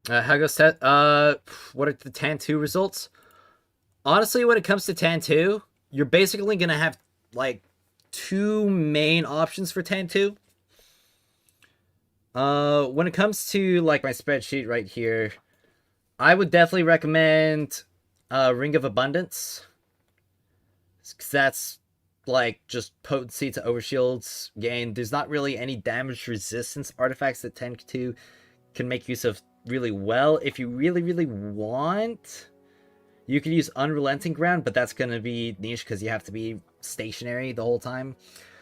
How goes that? What are the Tan 2 results? Honestly, when it comes to Tan 2, you're basically going to have, like, two main options for Tan 2. When it comes to, like, my spreadsheet right here, I would definitely recommend Ring of Abundance. Because that's, like, just potency to overshields gain. There's not really any damage resistance artifacts that Tan 2 can make use of really well. If you really, really want, you could use Unrelenting Ground, but that's going to be niche because you have to be stationary the whole time.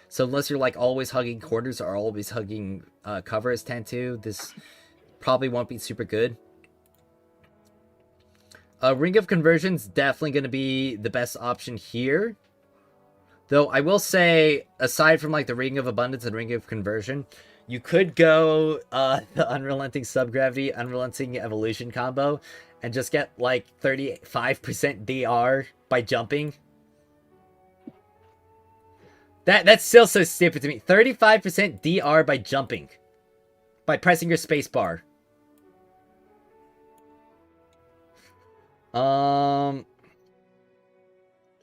So unless you're like always hugging corners or always hugging cover as Tan 2, this probably won't be super good. Ring of Conversion's definitely going to be the best option here. Though I will say, aside from like the Ring of Abundance and Ring of Conversion, you could go the Unrelenting Subgravity, Unrelenting Evolution combo and just get like 35% DR by jumping. That's still so stupid to me. 35% DR by jumping. By pressing your spacebar.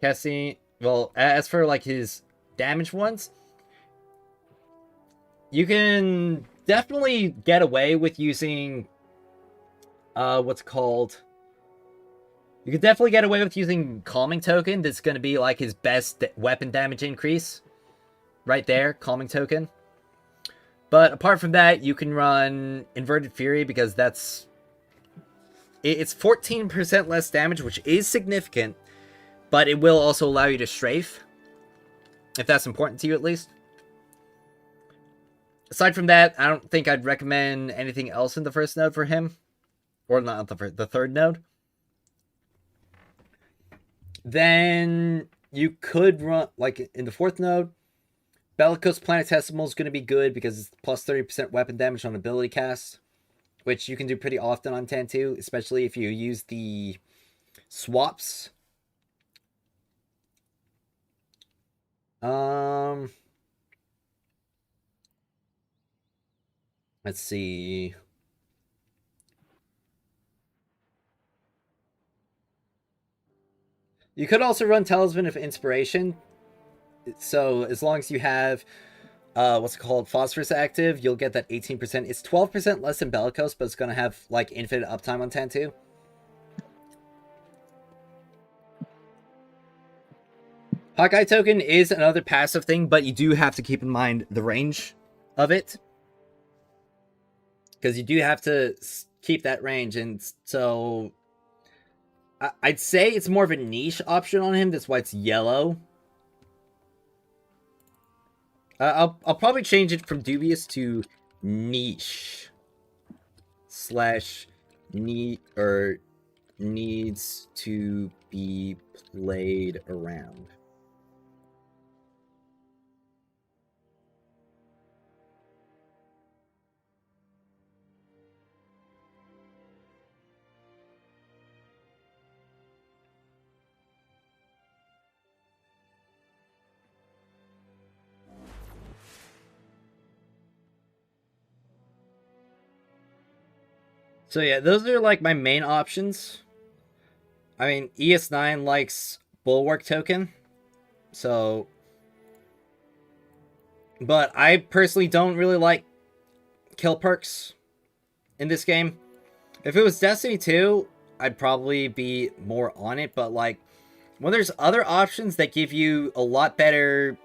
Cassie, well, as for like his damage ones, you can definitely get away with using what's called, you could definitely get away with using Calming Token. That's going to be like his best weapon damage increase right there, Calming Token. But apart from that, you can run Inverted Fury because that's, it's 14% less damage, which is significant, but it will also allow you to strafe, if that's important to you at least. Aside from that, I don't think I'd recommend anything else in the first node for him. Or not the first, the third node. Then you could run, like in the fourth node, Bellicose Planetesimal is going to be good because it's plus 30% weapon damage on ability cast, which you can do pretty often on Tan 2, especially if you use the swaps. Let's see. You could also run Talisman of Inspiration. So as long as you have what's it called, Phosphorus active, you'll get that 18%. It's 12% less than Bellicose, but it's going to have like infinite uptime on Tan 2. Hawkeye token is another passive thing, but you do have to keep in mind the range of it. because you do have to keep that range, and so I'd say it's more of a niche option on him. That's why it's yellow. I'll probably change it from dubious to niche / need or needs to be played around. So yeah, those are like my main options. I mean, ES9 likes Bulwark token, so... But I personally don't really like kill perks in this game. If it was Destiny 2, I'd probably be more on it, but like, when there's other options that give you a lot better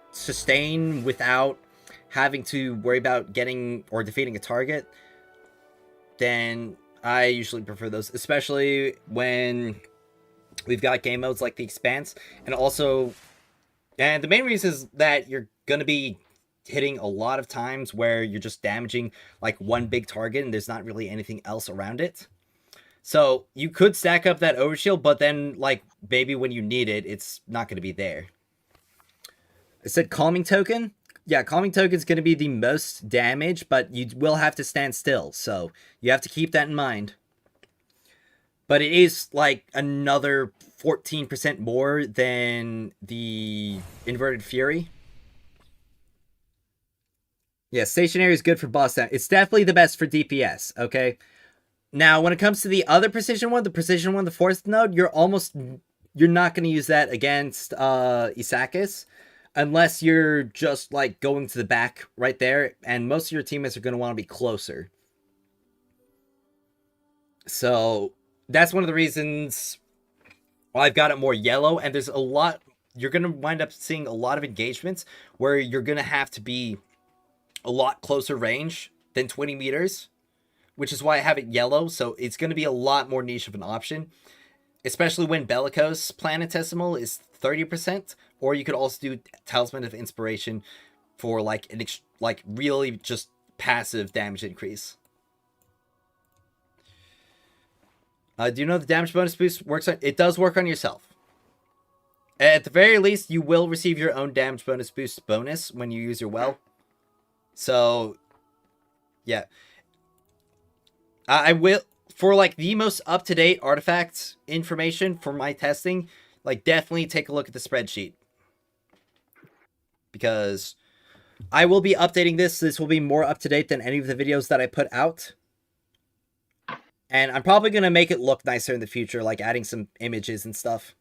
sustain without having to worry about getting or defeating a target, then I usually prefer those, especially when we've got game modes like the Expanse, and the main reason is that you're gonna be hitting a lot of times where you're just damaging like one big target and there's not really anything else around it. So you could stack up that overshield, but then like maybe when you need it, it's not gonna be there. I said calming token. Yeah, calming token is going to be the most damage, but you will have to stand still, so you have to keep that in mind. But it is like another 14% more than the Inverted Fury. Yeah, stationary is good for boss down. It's definitely the best for DPS, okay? Now, when it comes to the other precision one, the fourth node, you're not going to use that against Isakis. Unless you're just, like, going to the back right there, and most of your teammates are going to want to be closer. So, that's one of the reasons why I've got it more yellow, and there's a lot... You're going to wind up seeing a lot of engagements where you're going to have to be a lot closer range than 20 meters, which is why I have it yellow, so it's going to be a lot more niche of an option. Especially when Bellicose Planetesimal is 30%, or you could also do Talisman of Inspiration for like an really just passive damage increase. Do you know the damage bonus boost works on? It does work on yourself. At the very least, you will receive your own damage bonus boost bonus when you use your well. So, yeah. I will... For, like, the most up-to-date artifact information for my testing, like, definitely take a look at the spreadsheet. Because I will be updating this. This will be more up-to-date than any of the videos that I put out. And I'm probably going to make it look nicer in the future, like adding some images and stuff.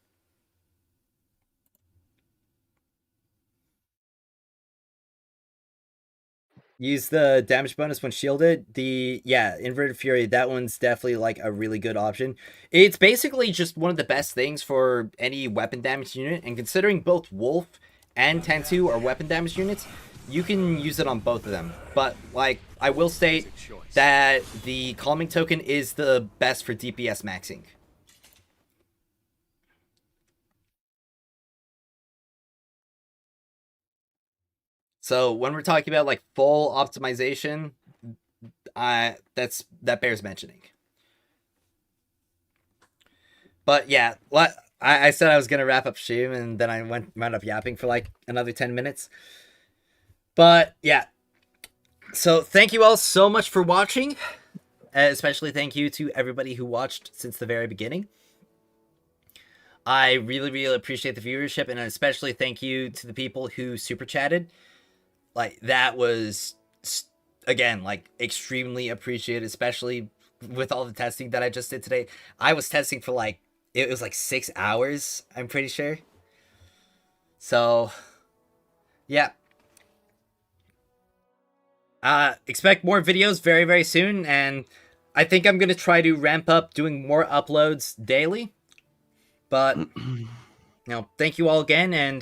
Use the damage bonus when shielded. Inverted Fury, that one's definitely like a really good option. It's basically just one of the best things for any weapon damage unit, and considering both Wolf and Tentu are weapon damage units, you can use it on both of them. But like, I will state that the calming token is the best for DPS maxing. So when we're talking about like full optimization, that bears mentioning. But yeah, I said I was gonna wrap up stream, and then I wound up yapping for like another 10 minutes. But yeah, so thank you all so much for watching. Especially thank you to everybody who watched since the very beginning. I really, really appreciate the viewership, and especially thank you to the people who super chatted. Like, that was, again, like, extremely appreciated, especially with all the testing that I just did today. I was testing for, like, it was like 6 hours, I'm pretty sure. So, yeah. Expect more videos very, very soon, and I think I'm going to try to ramp up doing more uploads daily. But, thank you all again, and